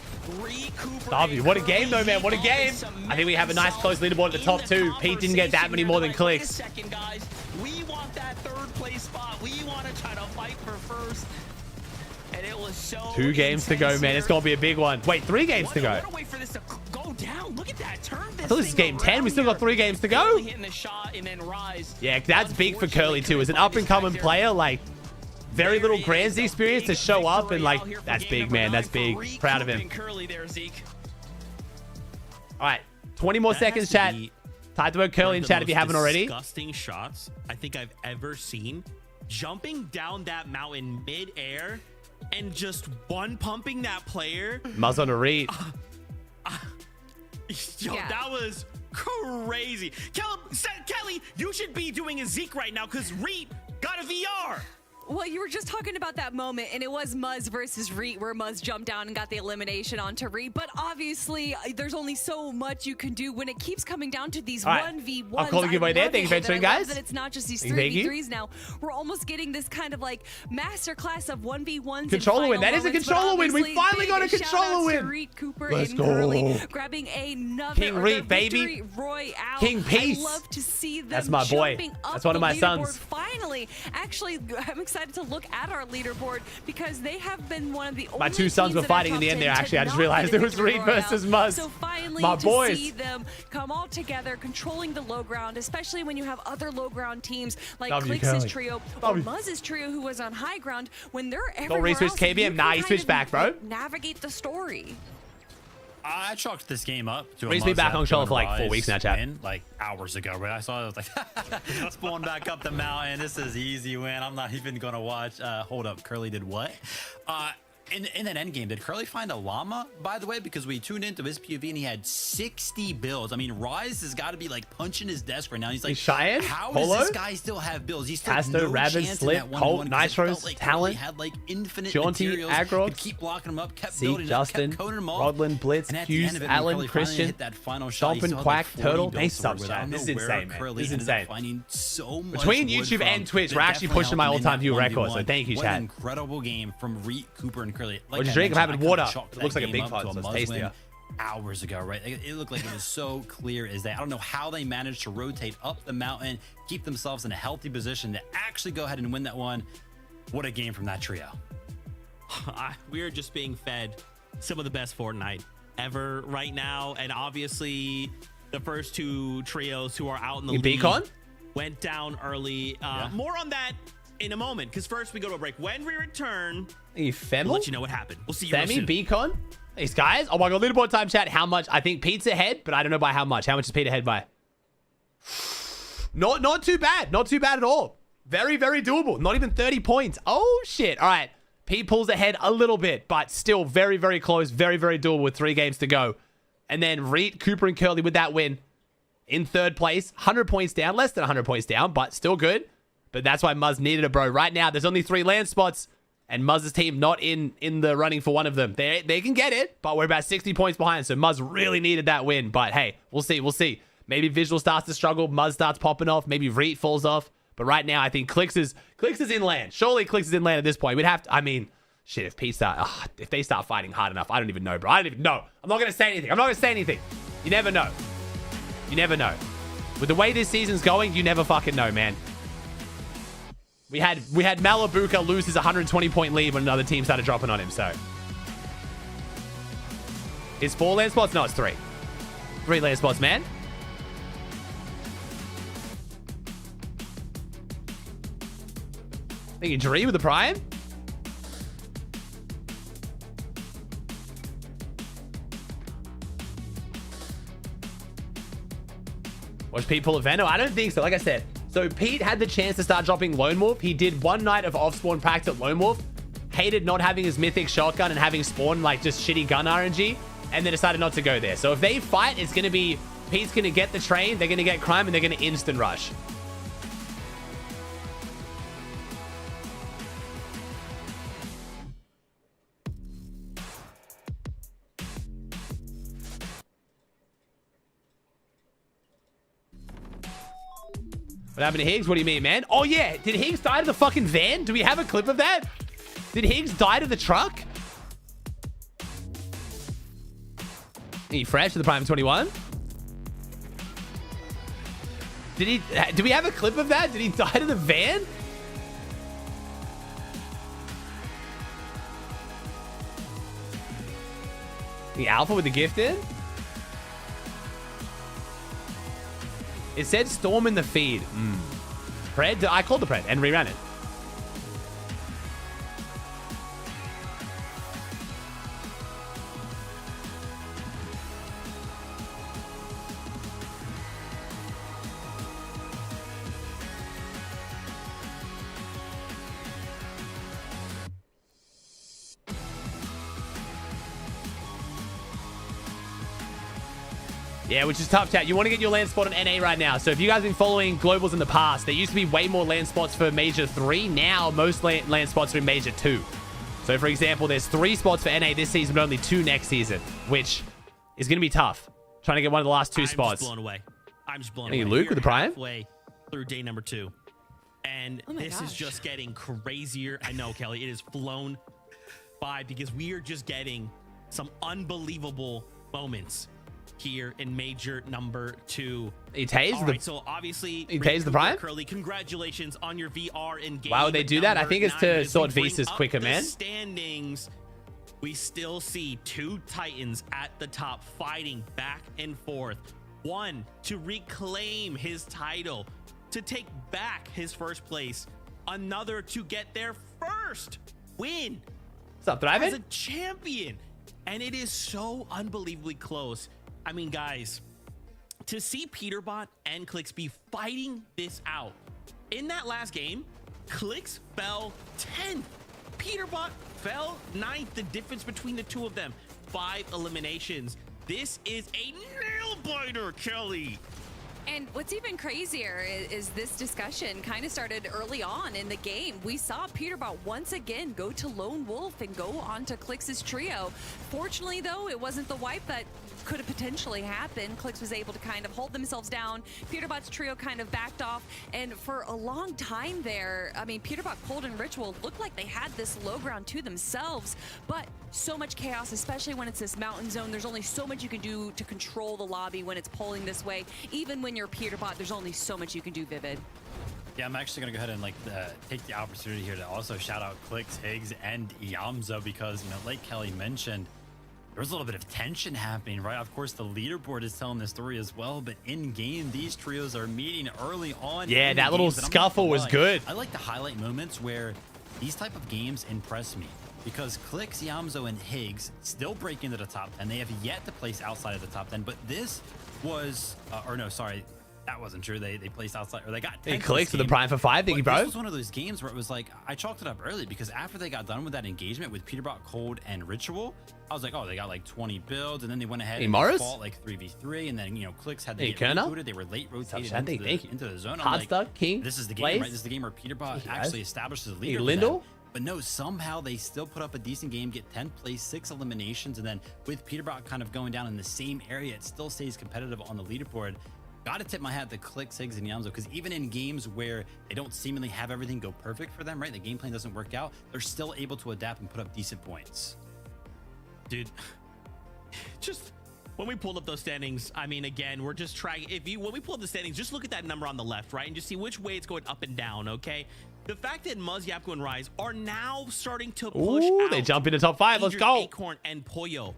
W, what a game, though, man. What a game. I think we have a nice close leaderboard at the top, too. Pete didn't get that many more than CLIX. Second, guys. We want that third place spot. We want to try to fight for first. And it was so 2 games to go, man. It's going to be a big one. Wait, 3 games to go. Wait for this to go down. Look at that. Turn this. I thought this is game 10. We still got 3 games to go. Hitting the shot and then Rise. Yeah, that's big for Curly, too. As an up-and-coming player, like, very little Grands experience to show up. And, like, that's big, man. That's big. Proud of him. All right. 20 more seconds, chat. Type the word Curly in chat if you haven't already. Disgusting shots I think I've ever seen. Jumping down that mountain mid-air and just one-pumping that player. Muzz on a Reed. Yo, yeah. That was crazy. Kelly, you should be doing a Zeke right now because Reed got a VR. Well, you were just talking about that moment, and it was Muzz versus Reet, where Muzz jumped down and got the elimination onto Reet. But obviously, there's only so much you can do when it keeps coming down to these 1v1s. I'm calling you by there. Thank you for entering, guys. That it's not just these Thank you. 3v3s now. We're almost getting this kind of like masterclass of 1v1s. Controller win. That is a controller win. We finally got a controller win. Reet, Cooper, Let's and go. Curly grabbing another King Reet, baby. Royale. King Peace. I love to see them. That's my boy. jumping up That's one of my the sons. leaderboard. Finally, actually, I'm excited to look at our leaderboard because they have been one of the only My two sons teams were that fighting are in the top end there. 10 to Actually, I just not realized get it a was victory Reed royale. versus Muzz. So finally, My to boys. see them come all together, controlling the low ground, especially when you have other low ground teams like W, CLIX's Curly. trio or W. Muzz's trio, who was on high ground. When they're everywhere re-switch else, KBM. you Nah, can he kind switched of back, bro. Navigate the story. I chalked this game up to a Reed's been back on controller for like 4 weeks now, chat. Like hours ago, right? I saw it, I was like, spawn back up the mountain. This is easy win. I'm not even gonna watch. Hold up, Curly did what? In that end game, did Curly find a llama, by the way? Because we tuned into his POV and he had 60 builds. I mean, Rise has got to be like punching his desk right now. He's like, Cheyenne? how Polo? does this guy still have builds? He's still Casto, no Rabid, chance Slip, in that Colt, 1v1 because it felt Nitros, like Talent, Curly had like infinite Jaunty, materials, Agrox, could keep blocking him up, kept Zeke, building, Justin, kept coning him off. Rodlin, Blitz, And at the Hughes, end of it, when Allen, Curly finally Christian, hit that final shot, he Stompin', still had, Quack, like, 40 Turtle. builds Nice to work subs, with. chat. I don't This is know where insane, man. Curly This is ended up insane. finding so much Between wood YouTube from, and Twitch, but we're actually definitely pushing my helped him in all-time that view record, so 1v1. thank you, What an chat. incredible game from Reet, Cooper, and Curly. Like What'd you I drink? I'm mentioned, having I could've water. chalked It looks that like a game big up to pot, so it's Muzz tastier. win hours ago, right? It looked like it was so clear as day. I don't know how they managed to rotate up the mountain, keep themselves in a healthy position to actually go ahead and win that one. What a game from that trio. We are just being fed some of the best Fortnite ever right now, and obviously the first two trios who are out in the lead Beacon went down early. More on that in a moment, because first we go to a break. When we return, Femmel? we'll let you know what happened. We'll see you real Femi, soon. Beacon? These guys? Oh my god, leaderboard time, chat. How much? I think Pete's ahead, but I don't know by how much. How much is Pete ahead by? Not too bad. Not too bad at all. Very, very doable. Not even 30 points. Oh, shit. All right. Pete pulls ahead a little bit, but still very, very close. Very, very doable with 3 games to go. And then Reet, Cooper, and Curly with that win in 3rd place. 100 points down. Less than 100 points down, but still good. But that's why Muzz needed it, bro. Right now, there's only 3 land spots. And Muzz's team not in the running for one of them. They can get it, but we're about 60 points behind. So Muzz really needed that win. But hey, we'll see. We'll see. Maybe Visual starts to struggle. Muzz starts popping off. Maybe Reet falls off. But right now, I think CLIX is in land. Surely CLIX is in land at this point. We'd have to, I mean, shit, if they start fighting hard enough, I don't even know, bro. I don't even know. I'm not going to say anything. You never know. You never know. With the way this season's going, you never fucking know, man. We had Malabuka lose his 120-point lead when another team started dropping on him, so. Is 4 land spots? No, it's 3. 3 land spots, man. Thinking Dree with the prime? Watch Pete pull a Venom? I don't think so. Like I said, so Pete had the chance to start dropping Lone Wolf. He did one night of off-spawn packs at Lone Wolf. Hated not having his mythic shotgun and having spawn like just shitty gun RNG. And then decided not to go there. So if they fight, it's going to be Pete's going to get the train. They're going to get crime and they're going to instant rush. What happened to Higgs? What do you mean, man? Oh, yeah. Did Higgs die to the fucking van? Do we have a clip of that? Did Higgs die to the truck? He fresh to the Prime 21? Do we have a clip of that? Did he die to the van? The Alpha with the gift in? It said storm in the feed. Pred? I called the Pred and reran it. Yeah, which is tough, chat. You want to get your land spot on NA right now. So if you guys have been following globals in the past, there used to be way more land spots for Major 3. Now, most land spots are in Major 2. So, for example, there's 3 spots for NA this season, but only 2 next season, which is going to be tough. Trying to get one of the last 2 spots. I'm just blown away. I'm just blown Hey, away. Luke with the prime? Halfway through day number 2. And this is just getting crazier. I know, Kelly. It is flown by because we are just getting some unbelievable moments here in Major number 2. He tased the. So obviously, he tased the prime. Curly, congratulations on your VR in game. Why would they do that? I think it's to sort visas quicker, man. Standings. We still see 2 Titans at the top fighting back and forth. One to reclaim his title, to take back his first place. Another to get their first win. What's up, Thriven? As a champion. And it is so unbelievably close. I mean, guys, to see PETERBOT and CLIX be fighting this out. In that last game, CLIX fell 10th. PETERBOT fell 9th. The difference between the 2 of them, 5 eliminations. This is a nail-biter, Kelly. And what's even crazier is this discussion kind of started early on in the game. We saw PETERBOT once again go to Lone Wolf and go on to CLIX's trio. Fortunately, though, it wasn't the wipe that could have potentially happened. CLIX was able to kind of hold themselves down. PETERBOT's trio kind of backed off. And for a long time there, I mean, PETERBOT, Cold, and Ritual looked like they had this low ground to themselves. But so much chaos, especially when it's this mountain zone. There's only so much you can do to control the lobby when it's pulling this way. Even when you're PETERBOT, there's only so much you can do, Vivid. Yeah, I'm actually going to go ahead and take the opportunity here to also shout out CLIX, Higgs, and Yamza because, you know, like Kelly mentioned, there was a little bit of tension happening, right? Of course, the leaderboard is telling this story as well, but in game, these trios are meeting early on. Yeah, that little scuffle was good. I like to highlight moments where these type of games impress me because CLIX, Yamzo, and Higgs still break into the top 10. They have yet to place outside of the top 10, but this was, or no, sorry, that wasn't true. They placed outside, or they got 10th. He clicks to the prime for 5. Thank you, bro. This was one of those games where it was like, I chalked it up early because after they got done with that engagement with PETERBOT, Cold, and Ritual, I was like, oh, they got like 20 builds, and then they went ahead and fought like 3v3, and then, you know, CLIX had to get rebooted. They were late rotated into the zone. Hot stuck, King. This is the game, right? This is the game where PETERBOT actually establishes a leader. Lindell? But no, somehow they still put up a decent game, get 10th place, 6 eliminations, and then with PETERBOT kind of going down in the same area, it still stays competitive on the leaderboard. Gotta tip my hat to CLIX, Higgs, and Yamzo, because even in games where they don't seemingly have everything go perfect for them, right? The game plan doesn't work out, they're still able to adapt and put up decent points. Dude, just when we pulled up those standings, I mean, again, we're just trying, when we pull up the standings, just look at that number on the left, right? And just see which way it's going up and down, okay? The fact that Muzz, Yapko, and Rise are now starting to push out. They jump into top 5. Let's go. Acorn and Pollo.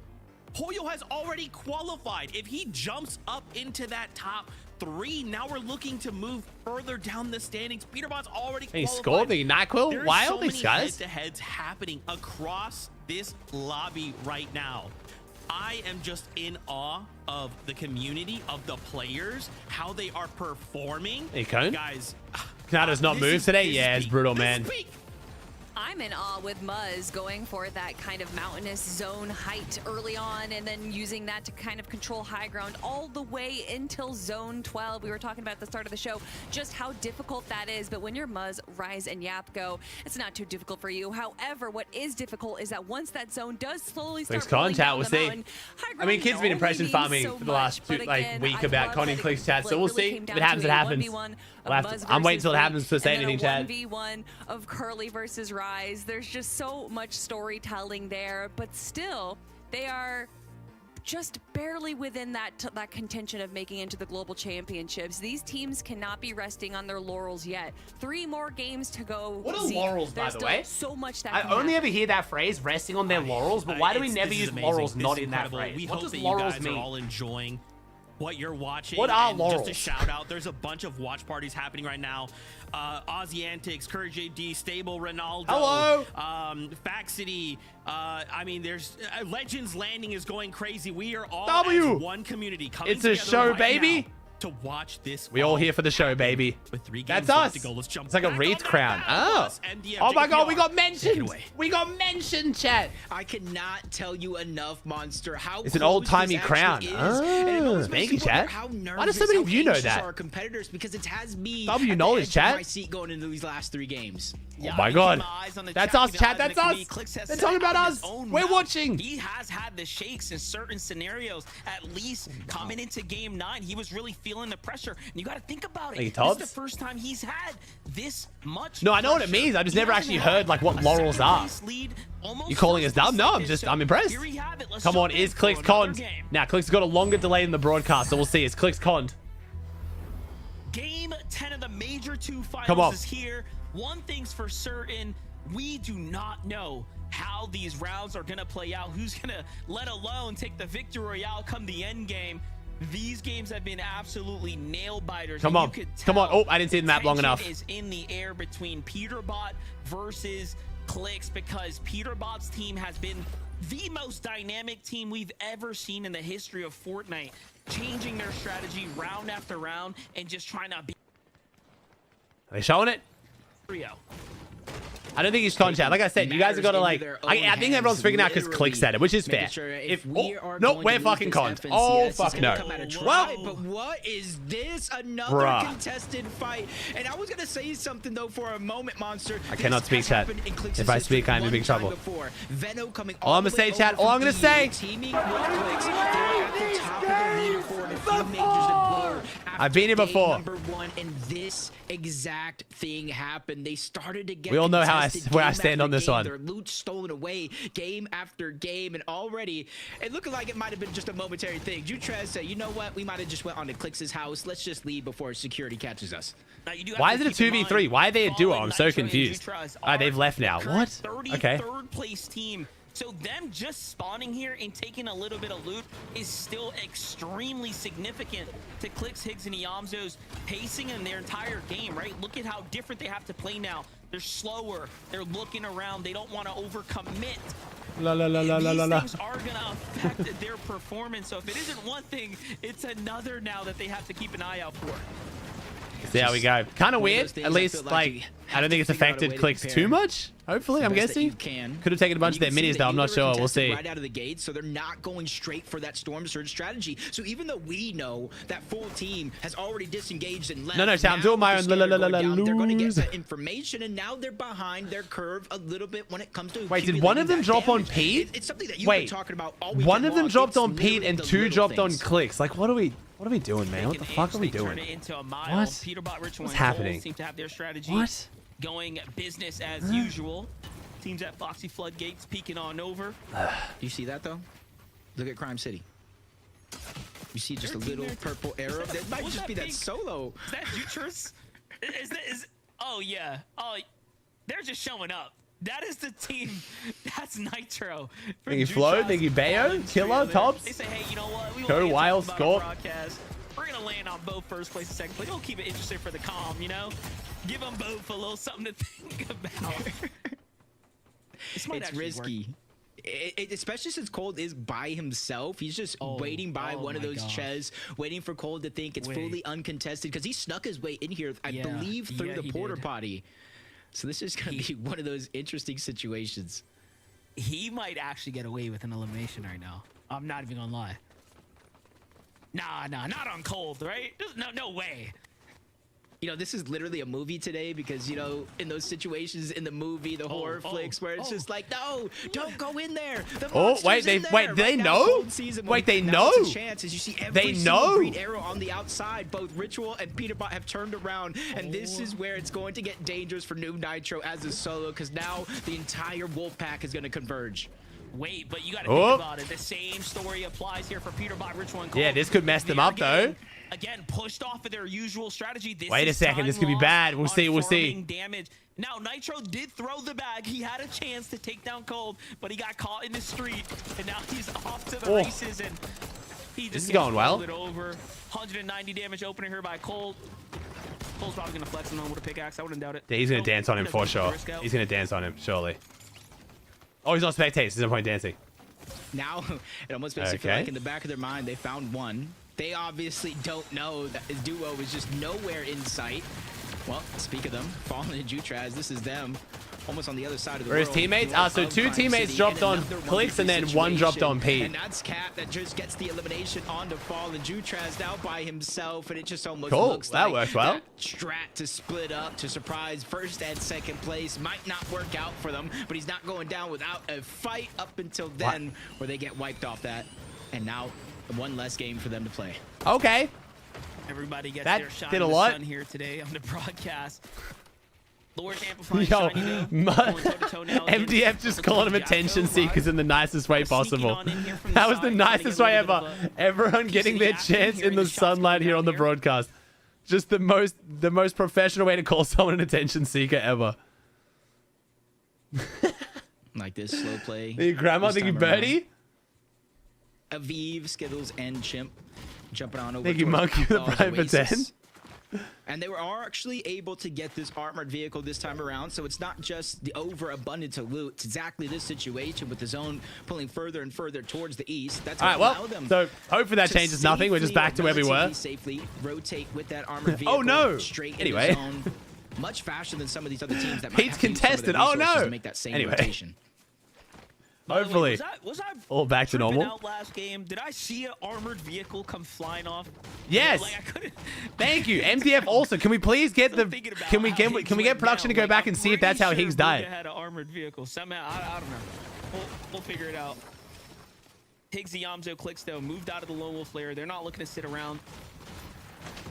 Pollo has already qualified. If he jumps up into that top 3, now we're looking to move further down the standings. PETERBOT's already qualified. He scored the NyQuil. Wild, these guys. Head-to-heads happening across this lobby right now. I am just in awe of the community, of the players, how they are performing. Hey, Cone? Guys, Kanada's not moved today? Yeah, it's brutal, man. I'm in awe with Muzz going for that kind of mountainous zone height early on and then using that to kind of control high ground all the way until zone 12. We were talking about at the start of the show just how difficult that is, but when you're Muzz, Rise, and Yapko, it's not too difficult for you. However, what is difficult is that once that zone does slowly start rolling down the mountain, I mean, kids have been impression farming for the last week about Connie and CLIX chat, so we'll see. If it happens, it happens. I'm waiting until it happens to say anything, Chad. 1v1 of Curly versus Rise. There's just so much storytelling there, but still, they are just barely within that contention of making into the global championships. These teams cannot be resting on their laurels yet. 3 more games to go. What are laurels, by the way? So much that I only ever hear that phrase, resting on their laurels, but why do we never use laurels not in that phrase? We What hope does that laurels you guys mean? are all enjoying what you're watching. What are and laurels? Just a shout out, there's a bunch of watch parties happening right now. Aussie Antics, Courage JD, Stable, Ronaldo, hello, Faxity. I mean, there's Legends Landing is going crazy. We are all W. as one community coming It's a together show, right baby. now to watch this. We all here for the show, baby. With 3 That's games left us. to go, let's jump It's like a back Wreath on that crown. battle Oh. bus. NDF, Oh my JPR. God, we got Take it mentioned. away. We got mentioned, chat. I cannot tell you enough, Monster, how It's an close old-timey this crown. actually is. Ah, And it almost thank makes you, me wonder chat. how Why do so many of you know anxious that? Our competitors, because it has me W at the knowledge, edge of chat. my seat going into these last 3 games. Yeah, Oh my keep God. eyes on the That's chat, us, keep chat. eyes on That's the us. community. CLIX has They're said talking it about out of us. his own We're mouth. watching. He has had the shakes in certain scenarios. At least coming into game 9, he was really feeling the pressure. And you got to think about it. Hey, This Tobbs? is the first time he's had this much No, I know what it pressure. means. I just He never hasn't actually had heard, like, what a laurels are. second-place lead, almost You calling us first-place dumb? No, like I'm this. I'm impressed. Here we have it. Let's Come on, jump in is for CLIX another conned? game. Now, CLIX has got a longer delay than the broadcast, so we'll see. Is CLIX conned? Game 10 of the major 2 Come on. finals is here. One thing's for certain, we do not know how these rounds are going to play out. Who's going to, let alone take the victory royale come the end game. These games have been absolutely nail biters. Come and on. you could Come on. tell Oh, I didn't see the map long tension enough. is in the air between PETERBOT versus CLIX, because PETERBOT's team has been the most dynamic team we've ever seen in the history of Fortnite, changing their strategy round after round and just trying to be Are they showing it? trio. I don't think he's con, chat. Like I said, you guys have got to, like, I think everyone's freaking out because CLIX said it, which is fair. Making sure if we are nope, going we're to lose fucking this conned. FNCS, Oh, it's fuck gonna no. come at a try. Well, But what is this? Another Bruh. contested fight. And I was going to say something, though, for a moment, Monster. I cannot speak, chat. If I speak, I'm in big trouble. Veno coming All I'm gonna say, chat, all I'm gonna say. Teaming with CLIX, they're at the top of the leaderboard. A few majors ago. I've been here After before. game number 1, and this exact thing happened. They started to get We all know how contested where I game stand after on this game. one. Their loot stolen away game after game, and already it looked like it might have been just a momentary thing. Jutrez said, you know what, we might have just went on to CLIX's house. Let's just leave before security catches us. Now, you do have Why to is it a keep in 2v3? mind, Why are they a duo? Fallen I'm so Nitro and confused. Jutras Ah, they've are left now. the What? current Okay. 33rd place team. So them just spawning here and taking a little bit of loot is still extremely significant to CLIX, Higgs, and Iamzo's pacing in their entire game, right? Look at how different they have to play now. They're slower. They're looking around. They don't want to overcommit. La la la la la la These la. things are going to affect their performance. So if it isn't one thing, it's another now that they have to keep an eye out for. There we go. Kind of one of weird. those things At I least, feel like like, you I don't think it's have to figure out a affected way to CLIX compare too much. Hopefully, I'm best that guessing. you can. Could have taken a bunch of their You can see minis, that though. I'm not either sure. We'll contested see. right out of the gate, so they're not going straight for that storm surge strategy. So even though we know that full team has already disengaged and left, No, chat, I'm now doing my with own the scanner la, la, la, going down, they're going to get lose. that information, and now they're behind their curve a little bit when it comes to Wait, did one of them accumulating drop on that Pete? damage. It's something that you've Wait, been talking about all one weekend of them long. dropped It's on Pete literally and the 2 little dropped on things. CLIX. Like, what are we doing, man? What Take the an fuck inch, are we they turn doing? it into a mile. What? PETERBOT, Ritual, What's and happening? Gold seem to have their strategy What? going business as usual. Teams at Foxy Floodgates peeking on over. Do you see that though? Look at Crime City. You see just a Their team little there- purple arrow. was that- That might was just that be that pink? solo. Is that Jutras? Oh yeah. Oh, they're just showing up. That is the team. That's Nitro. From Thank you, Flo. Jutras, Thank you, Bayo, Fallen Killer, Trio. Tops. They say, hey, you know what? We Go won't Wild, about Scorp. our broadcast. We're gonna land on both first place and second place. We'll keep it interesting for the calm, you know. Give them both a little something to think about. This might It's actually risky. Especially since Cold is by himself. He's just waiting by oh one of my those gosh. chess, waiting for Cold to think it's Wait. fully uncontested because he snuck his way in here, I Yeah. believe, through Yeah, the he porta did. potty. So this is going to be one of those interesting situations. He might actually get away with an elimination right now. I'm not even gonna lie. Nah, not on Cold, right? No way. You know, this is literally a movie today because, you know, in those situations in the movie, the horror flicks where it's just like, no, don't go in there. The Oh, monster's wait, in do there. they Right now, know? Cold sees him. Wait, they Now it's know? a chance as you see every They single know? green arrow on the outside. Both Ritual and PETERBOT have turned around, and this is where it's going to get dangerous for New Nitro as a solo because now the entire wolf pack is going to converge. Wait, but you gotta Oh. think about it. The same story applies here for PETERBOT, Ritual, and Cold. Yeah, this could mess them They're up, though. getting, again, pushed off of their usual strategy. This Wait a is second, time this could be lost bad. We'll on see, we'll see. farming damage. Now, Nitro did throw the bag. He had a chance to take down Cold, but he got caught in the street, and now he's off to the Oh. races, and he just is gets going well. rolled it over. 190 damage opener here by Cold. Cold's probably gonna flex him on with a pickaxe. I wouldn't doubt it. Yeah, he's gonna Nope, dance on him he for doesn't sure. risk out. He's gonna dance on him, surely. Oh, he's on spectators. There's no point dancing. Now, it almost makes you feel Okay. like in the back of their mind, they found one. They obviously don't know that his duo is just nowhere in sight. Well, speak of them, Fallen and Jutraz, this is them. Almost on the other side of the Where his world. teammates? So Of two Prime teammates City, dropped on another CLIX and then 1v3 one dropped situation. on Pete. And that's Cat that just gets the elimination onto Fallen. Jutraz now by himself, and it just almost Cool, looks that like worked well. that strat to split up to surprise first and second place might not work out for them, but he's not going down without a fight up until then, where they get wiped off that. And now one less game for them to play. Okay. Everybody gets That their shine did a in the lot. sun here today on the broadcast. Lord amplifying Yo, shiny though. Going toe-to-toe now against MDF just calling him attention Jacko, seekers in the nicest way Sneaking possible. on in here from the That was side, the trying to nicest get a way little ever. bit of a Everyone piece getting of the their action, chance in hearing the the shots sunlight coming here down on the here. broadcast. Just the most professional way to call someone an attention seeker ever. Like this slow play. Your grandma this thinking time around. birdie? Aviv, Skittles, and Chimp jumping on over. Thank you, towards Monkey, with the Outlaws prime for 10. Oasis. And they are actually able to get this armored vehicle this time around, so it's not just the overabundance of loot. It's exactly this situation with the zone pulling further and further towards the east. That's All right, gonna allow well, them so hopefully that to changes nothing. We're just safely, back to where we were. relatively safely rotate with that armored vehicle. Oh, no. Straight Anyway. into the zone, much faster than some of these other teams that might Pete's have to use some of their contested. Oh, resources no. to make that same Anyway. rotation. By the way, Hopefully. was I All back to tripping normal. out last game? Did I see an armored vehicle come flying off? Yes. Like, I couldn't. Thank you, MDF. Also, can we please get Still the? thinking about Can we how get? Higgs Can we get went production to down. go Like, back I'm and see if that's pretty how sure Higgs Buddha died? had an armored vehicle somehow. I don't know. We'll figure it out. Higgs and Yamzo CLIX though moved out of the lone wolf lair. They're not looking to sit around.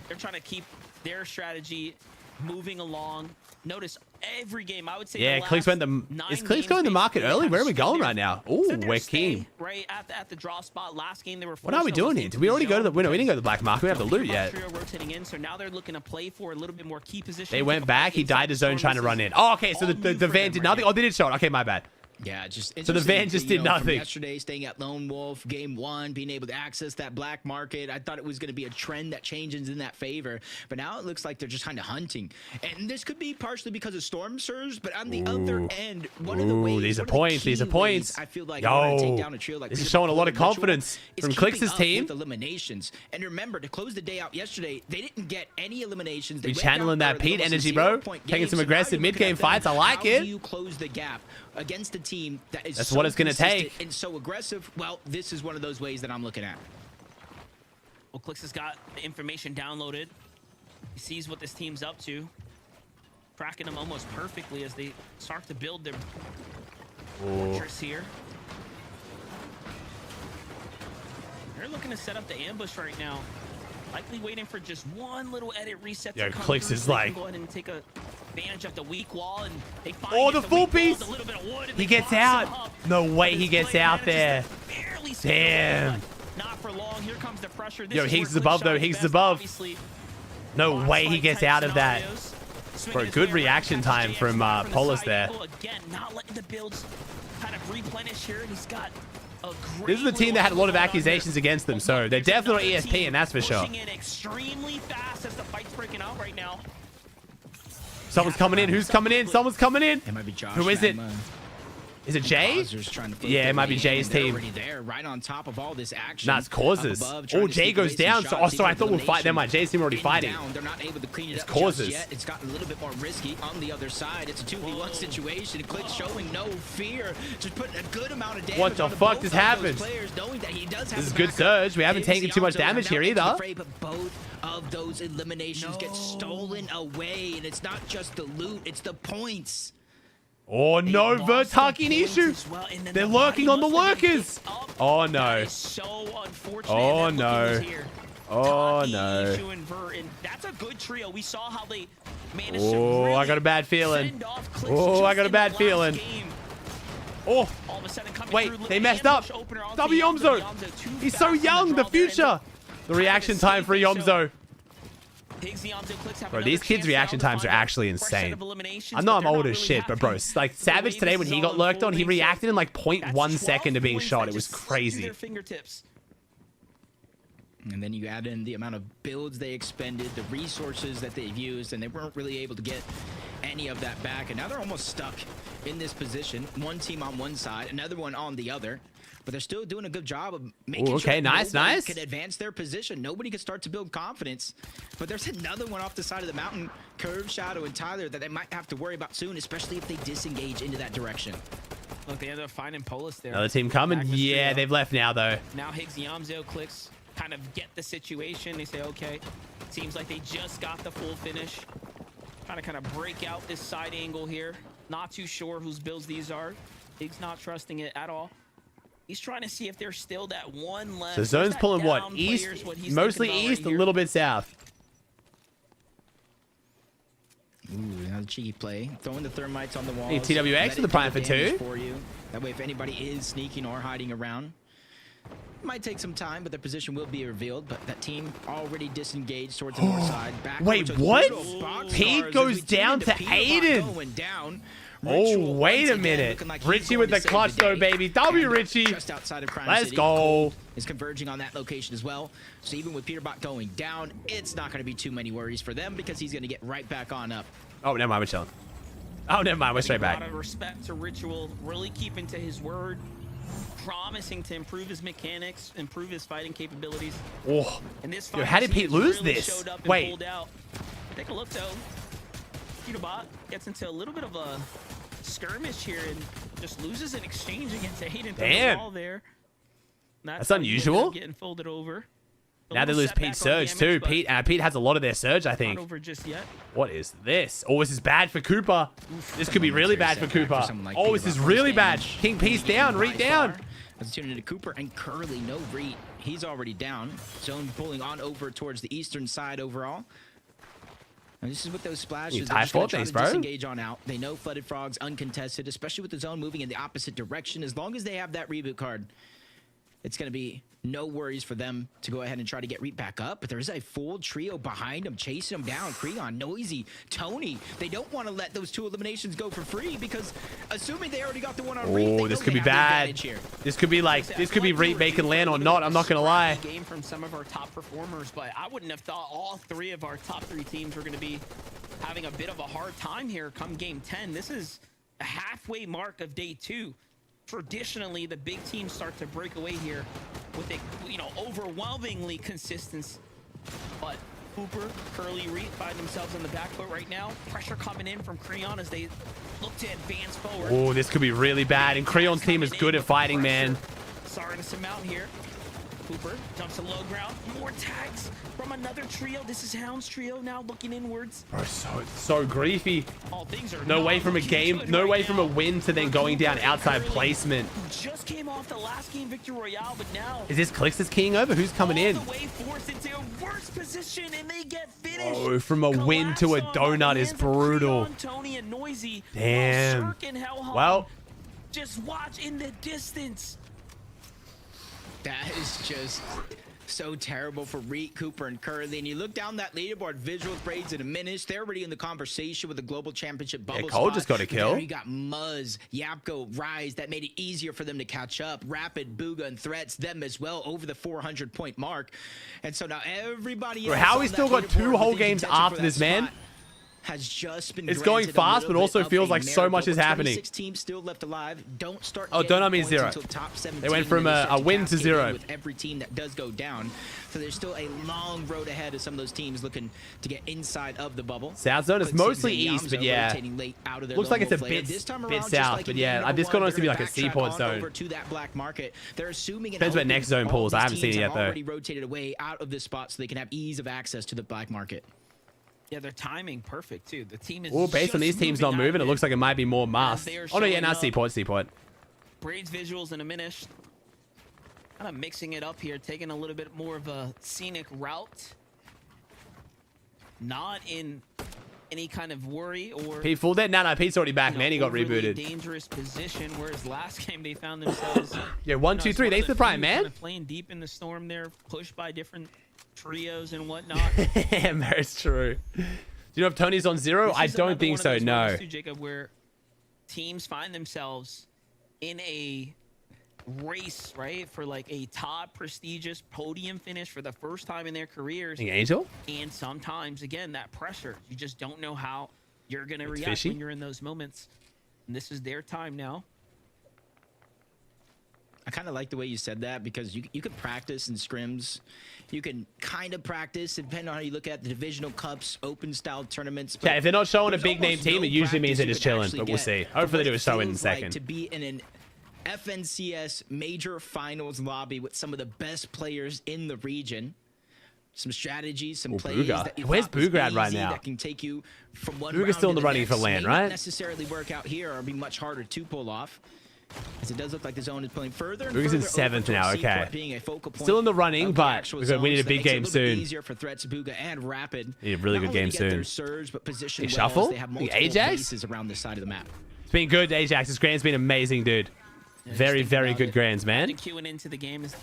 They're trying to keep their strategy moving along. Notice every game, I would say. Yeah, the CLIX went last the. 9 Is CLIX games going to market basically early? have Where are we stood going there- right now? Ooh, stood there we're stay keen. right at the draw spot. Last game they were. What are we forced doing almost here? into Did we already go to the? zone We didn't go to because the black market. We have the loot yet. Trio rotating in, so now they're looking to play for a little bit more key position. They take went a back. fight He inside died the his zone storm. trying to This run is in. Oh, okay. So all the new for van them did right nothing. now. Oh, they did show it. Okay, my bad. Yeah, just So the van interesting, just did from nothing. Yesterday, staying at Lone Wolf, game 1, being able to access that black market. I thought it was going to be a trend that changes in that favor, but now it looks like they're just kind of hunting. And this could be partially because of storm surge, but on the other end, one of the ways, these are one of the points. These key are points. ways I feel like Yo, in order to take down a trio like this is Peterbots showing a lot of Ritual confidence is from keeping CLIX's up team. with eliminations. And remember, to close the day out yesterday, they didn't get any eliminations. They We went channeling down that early, Pete almost a energy, bro. 0-point Taking game. some So now aggressive you're looking mid-game at them. fights. I like How it. do you close the gap against a team that is That's so what it's gonna consistent take. and so aggressive? Well, this is one of those ways that I'm looking at. Well, CLIX has got the information downloaded. He sees what this team's up to. Tracking them almost perfectly as they start to build their fortress here. They're looking to set up the ambush right now. Likely waiting for just one little edit reset Yo, to come CLIX through is so they can like- go ahead and take advantage of the weak wall, and they Oh, finally the get full weak wall, piece. a little bit of wood, and He they gets box him out. up. No way But he his gets blade out there. manages to barely skip Damn. away, but not for long. Here comes the pressure. This Yo, is Higgs where is above, CLIX though. shines Higgs is best, above. obviously. No Boss way he fight gets type out of that. scenarios. Swinging For a his good way around, reaction catches time JX from, the Polis side there. angle. Again, not letting the builds kind of replenish here, and he's got a great This is the team that had a lot of little accusations against them, so they're There's definitely another ESP, team and that's for sure. pushing in extremely fast as the fight's breaking out right now. Someone's coming in. Who's coming in? Someone's coming in. It might be Josh. Who is it? Magma. Is it Jay? Causers trying to flip Yeah, their it might be way in, Jay's and they're team. already there, right on top of all this action. Nah, it's Causes. Up above, trying Oh, to Jay sneak goes away some down. So, shots, sorry, I even thought we'll fight them. My elimination. Jay's team already In fighting. down, they're not able to clean it It's up Causes. just yet. It's gotten a little bit more risky on the other side. It's a 2v1 situation. CLIX showing no fear, just putting a good amount of damage. What the onto fuck both just of those happened? players, knowing that he does have This is the good backup. surge. We haven't Higgs taken too much Yamzo have damage now here entered either. the fray, but both of those eliminations get stolen away, and it's not just the loot, it's the points. Oh no, They Vert lost some taking points issue. as well, and then They're the lurking body on the must have been lurkers. picked up. Oh That no. is so unfortunate. Oh, and that no. looking was here. Oh, Taki, no. Issue, and Vert, and that's a good trio. We saw how they managed Oh, to I got a bad feeling. fend off CLIX Oh, just I got a in bad the last feeling. game. Oh, All of a sudden coming wait, through, they messed up. ambush opener onto W Yamzo. Yomzo. Yamzo too He's fast so on young. draw The there, and future. The reaction time for Yomzo. Higgs, Yamzo, CLIX have Bro, another these kids' chance reaction now to times are find a actually fresh set insane. of eliminations, I know but I'm they're old not as really shit, but bro, happy like with the Savage way today this when is he all got lurked on, he unfolding. So reacted in like that's 0.1 12 second to being points shot. that It was just slipped through crazy. their fingertips. And then you add in the amount of builds they expended, the resources that they've used, and they weren't really able to get any of that back, and now they're almost stuck in this position. One team on one side, another one on the other. But they're still doing a good job of making Ooh, okay, sure nice, nobody nice. can advance their position. Nobody can start to build confidence. But there's another one off the side of the mountain, Curve, Shadow, and Tyler, that they might have to worry about soon, especially if they disengage into that direction. Look, they ended up finding Polis there. Another team coming. Magnus Yeah, trio. they've left now, though. Now Higgs, Yamzo, CLIX kind of get the situation. They say, okay, seems like they just got the full finish. Trying to kind of break out this side angle here. Not too sure whose builds these are. Higgs not trusting it at all. He's trying to see if there's still that one left. The zone's That pulling what? down East? player's what he's Mostly thinking about east, right a here. little bit south. Ooh, another cheeky play. Throwing the thermites on the walls. Need TWX Let with it the do prime for damage 2. For you. That way, if anybody is sneaking or hiding around, might take some time, but their position will be revealed. But that team already disengaged towards the north side. Back Wait, towards what? brutal box Pete cars as goes we tune down into to PETERBOT Aiden. going down. Oh, Ritual wait once a again minute. looking like he's Richie going with to the save clutch, day. though, baby. W, And Richie. Just outside of Crime Let's City. go. Is converging on that location as well. So even with PETERBOT going down, it's not going to be too many worries for them because he's going to get right back on up. Oh, never mind. We're chilling. Oh, never mind. We're straight A back. lot of respect to Ritual, really keeping to his word, promising to improve his mechanics, improve his fighting capabilities. Oh, And this yo, fight, how did Pete lose really this? showed up and Wait. pulled out. Take a look though. PETERBOT gets into a little bit of a skirmish here and just loses an exchange against Aiden. Damn. All there. That's how he ended up unusual. Getting folded over. A Now they little lose setback Pete's on surge, damage, too. but Pete has a lot of their surge, I not think. over just yet. What is this? Oh, this is bad for Cooper. This could be really bad for Setback Cooper. someone like Oh, this PETERBOT. is really bad. Understand. King Peace down. Read By down. far. Let's tune into Cooper and Curly. No read. He's already down. Zone pulling on over towards the eastern side overall. And this is with those splashes. You They're just gonna tie try fault, to bro. disengage on out. They know Flooded Frog's uncontested, especially with the zone moving in the opposite direction. As long as they have that reboot card, it's going to be no worries for them to go ahead and try to get Reap back up. But there's a full trio behind them, chasing them down. Creon, Noisy, Tony. They don't want to let those 2 eliminations go for free because assuming they already got the one on Reap, Oh, they this know could they be have the bad. advantage here. This could be like, this could be Reap making land or not. I'm not going to lie. Game from some of our top performers, but I wouldn't have thought all 3 of our top 3 teams were going to be having a bit of a hard time here come game 10. This is a halfway mark of day 2. Traditionally, the big teams start to break away here with a, overwhelmingly consistent. But Cooper, Curly, Reed find themselves on the back foot right now. Pressure coming in from Creon as they look to advance forward. Oh, this could be really bad. And Creon's team is good at fighting, man. Starting to surmount here. Cooper jumps to low ground. More tags from another trio. This is Hound's trio now looking inwards. Bro, so griefy. All things are No not way from a looking game, good no right way from a now. win to then going down outside placement. Just came off the last game victory royale, but now Is this CLIX that's keying over? Who's coming in? all the way forced into a worse position, and they get finished. Oh, from a win to a Collapse on donut the is hands of brutal. Creon, Tony, and Noisy. Damn. While Shirk and Hellhound Well, just watch in the distance. That is just so terrible for Reed, Cooper, and Curly. And you look down that leaderboard, Visuals, Braids, and Diminish. They're already in the conversation with the Global Championship bubble Cole spot. just got a But kill. there you got Muzz, Yapko, Rise. That made it easier for them to catch up. Rapid, Booga, and Threats, them as well, over the 400-point mark. And so now everybody Bro, else how on we that still got 2 leaderboard whole within games contention for after that this, man? spot has just been It's going granted a fast, little but bit also of feels a like so miracle. much is With happening. 26 teams still left alive. Don't start Oh, getting donut means points 0. until top 17. They went from and then a they start win to cascade 0. with every team that does go down. So there's still a long road ahead of some of those teams looking to get inside of the bubble. South zone is Clix mostly and east, but Yamzo yeah. rotating late out of their Looks like lone it's a wolf lair. bit- This time bit around, just south, like but in yeah, game number this could one, honestly be they're like a gonna seaport backtrack on zone. over to that black market. They're assuming and Depends what hoping next zone all pulls. I these haven't seen it teams yet, have though. already rotated away out of this spot so they can have ease of access to the black market. Yeah, their timing perfect too. The team is Oh, based on these just teams not out moving, of it looks like it might be more must. they are Oh, no, yeah, showing now up. Seaport. Braids visuals and Diminish. Kind of mixing it up here, taking a little bit more of a scenic route. Not in any kind of worry or Pete full dead? No, Pete's already back, man. He got overly rebooted. dangerous position, whereas last game they found themselves. Yeah, 1, 2, 3. Thanks for the prime, man. Kind of playing deep in the storm there, pushed by different trios and whatnot. That's true. Do you know if Tony's on 0? This I is don't another think one of so, those no. moments too, Jacob, where teams find themselves in a race, right, for like a top prestigious podium finish for the first time in their careers. Think Angel? And sometimes, again, that pressure, you just don't know how you're gonna It's react fishy. when you're in those moments. And this is their time now. I kind of like the way you said that because you could practice in scrims. You can kind of practice depending on how you look at the divisional cups, open style tournaments. Yeah, if they're not showing a there's big name almost team, no it usually means they're practice just you chilling, can but we'll actually see. get Hopefully they do a show in a feels like second. to be in an FNCS major finals lobby with some of the best players in the region. Some strategies, some plays Booga. that you Where's thought was Booga at right easy now? that can take you from one Booga's round still in to the running for next. LAN, May right? not necessarily work out here or be much harder to pull off. As it does look like the zone is pulling further and Booga's in further over 7th now, towards okay. Seaport being a focal point Still in the running, of but actual we zone, need a so big that makes it game little bit soon. easier for threats Booga and Rapid. Need a really Not good only game to get their soon. surge, but position Hey, well Shuffle? as they have The multiple Ajax? bases around this side of the map. It's been good, Ajax. This grand's been amazing, dude. Very, very good grands, man. Queuing into the game is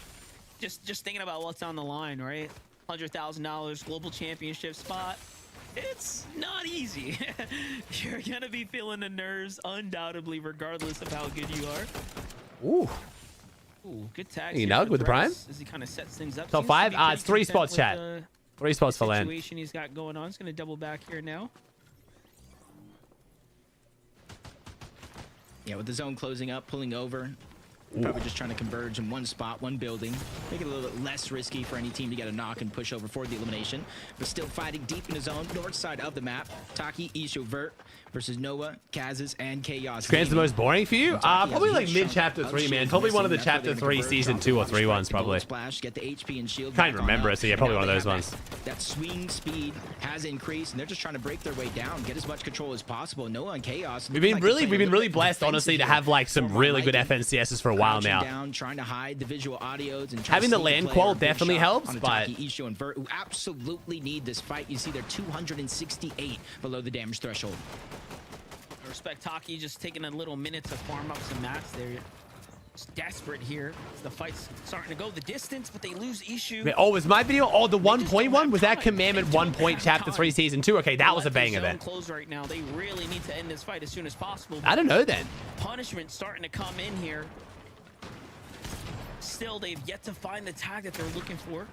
just thinking about what's on the line, right? $100,000 global championship spot. It's not easy. You're gonna be feeling the nerves undoubtedly, regardless of how good you are. Ooh. Ooh, good tag. You know, with the prime? As he kind of sets things up. Top Seems to 5? be Ah, pretty it's 3 content spots, with chat. the 3 spots for LAN. situation he's got going on. He's gonna double back here now. Yeah, with the zone closing up, pulling over. Probably just trying to converge in one spot, one building. Make it a little bit less risky for any team to get a knock and push over for the elimination. But still fighting deep in the zone, north side of the map. Taki, Isho, Vert versus Noah, Kaz's, and Chaos. Grand's the most boring for you? Probably like Taki has mid-chapter huge 3, man. shield Probably one of the missing. That's chapter where they're 3, gonna season convert, 2 or drop 3 straight ones, to gold probably. Splash, get the HP and shield Can't back on remember up. it, so yeah, And probably now one of they those have ones. That swing speed has increased, and they're just trying to break their way down, get as much control as possible. Noah and Chaos. We've been really blessed, honestly, to have like some really good FNCSs for a while now. Down, trying to hide the visual audios and Having the LAN qual definitely helps, but but Isho and Vert, who absolutely need this fight. You see they're 268 below the damage threshold. I respect Taki just taking a little minute to farm up some mats there. Just desperate here. The fight's starting to go the distance, but they lose Ishu. oh, was my video? Oh, the 1 just point don't one? have Was that time. Commandment They 1 don't point have chapter time. 3 season 2? Okay, that was a banger then. then. Close right now. They really need to end this fight as soon as possible. I don't know then. Punishment starting to come in here. Still, they've yet to find the tag that they're looking for.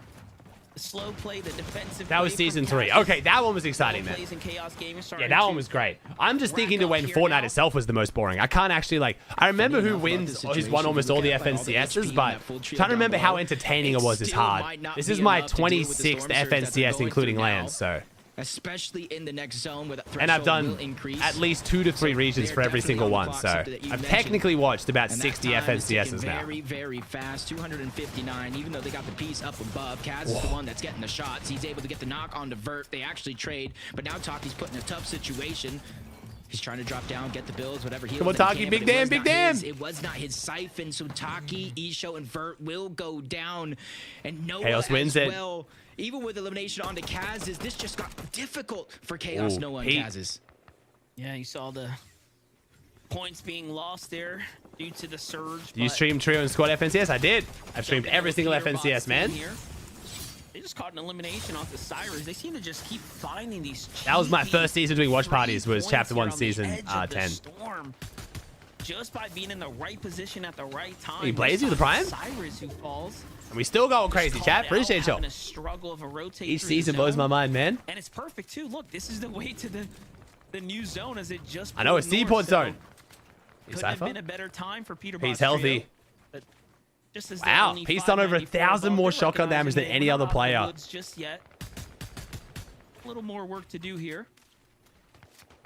The slow play, the defensive. That was play from season 3. Kaz. Okay, that one was exciting Slow then. plays in Chaos Gaming Yeah, starting that one to was great. I'm just thinking to rack when up here Fortnite now. itself was the most boring. I can't actually like. I remember who wins or who's won almost all the FNCSs, but trying to remember how entertaining it was is hard. This is my 26th FNCS, including LAN, so. Especially in the next zone where that And I've threshold will done increase. at least 2 to 3 regions they're for every definitely single on the one, clock, so something that you I've mentioned. technically watched about And that 60 time is ticking FNCSs now. very, very fast. 259, even though they got the piece up above. Kaz is the one that's getting the shots. He's able to get the knock on the Vert. They actually trade, but now Taki's put in a tough situation. He's trying to drop down, get the builds, whatever he Come on, Taki, big damn, big damn. It was not his siphon, so Taki, Isho, and Vert will go down. And Noah Chaos wins as it. well. Even with elimination onto Kaz's, this just got difficult for Chaos, Ooh, Noah, and heat. Kaz's. Yeah, you saw the points being lost there due to the surge. Do you but stream Trio and Squad FNCS? I did. I've streamed jumping every with single Peterbot FNCS, man. here. They just caught an elimination off the Cyrus. They seem to just keep finding these. That was my cheeky first season doing watch parties, was points chapter here 1, on the season edge of the 10. storm. Just by being in the right position at the right time. He plays you the prime? Cyrus who falls. And we still going crazy, Caught chat. out, Appreciate y'all. having a struggle of a rotate Each through the season blows my zone. mind, man. And it's perfect too. Look, this is the way to the new zone as it just. I know, it's pulled north, Seaport so zone. Couldn't have been a better time for Peterbot. He's healthy. But just as Wow, he's done over 1,000 more shotgun damage than any other player. Just yet. A little more work to do here.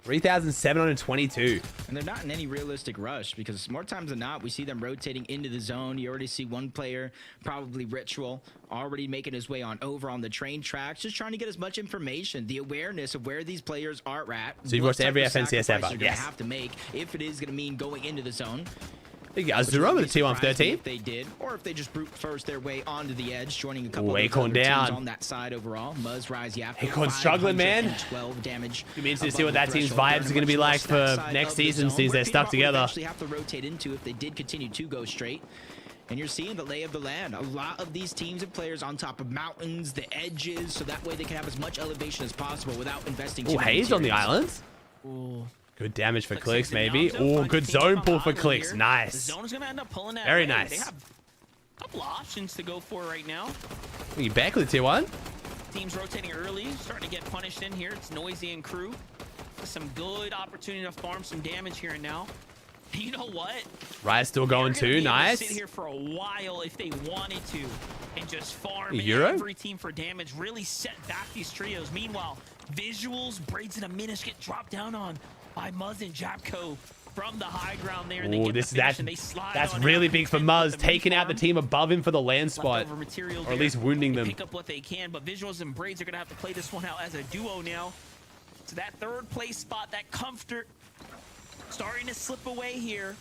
3,722. And they're not in any realistic rush because more times than not, we see them rotating into the zone. You already see one player, probably Ritual, already making his way on over on the train tracks, just trying to get as much information, the awareness of where these players are at. So you've what watched type every of FNCS sacrifice ever, you're gonna yes. have to make if it is going to mean going into the zone. Big guys, Which Zero wouldn't with the be T1 surprising 13. If they did, or if they just brute force their way onto the edge, joining a couple Ooh, of Acorn other teams down. on that side overall. Muzz, Rise, Yap. Acorn's struggling, man. 12 damage. You mean to above see what the that team's threshold. They're vibes in are a going to be much more like stacked for side next of the season zone, since where they're stuck Peterbot would together. eventually have to rotate into if they did continue to go straight. And you're seeing the lay of the land. A lot of these teams and players on top of mountains, the edges, so that way they can have as much elevation as possible without investing too Ooh, many Haze on the materials. islands. Ooh. Good damage for CLIX CLIX, in maybe. Yamzo, Ooh, finds good King zone on pull for island CLIX. here. Nice. The zone is going to end up pulling that Very way. nice. They have a couple of options to go for right now. You back with the T1? Teams rotating early, starting to get punished in here. It's Noisy and Crew. some good opportunity to farm some damage here and now. You know what? Rise still going too. Nice. Sit here for a while if they wanted to, and just farm Euro? every team for damage. Really set back these trios. Meanwhile, visuals, Braids, and Aminish get dropped down on by Muzz and Japco from the high ground there. And Oh, that's really big for Muzz, taking out the team above him for the land spot, or at least wounding them. Pick up what they can, but Visuals and Braids are gonna have to play this one out as a duo now. So that third place spot, that comfort, starting to slip away here.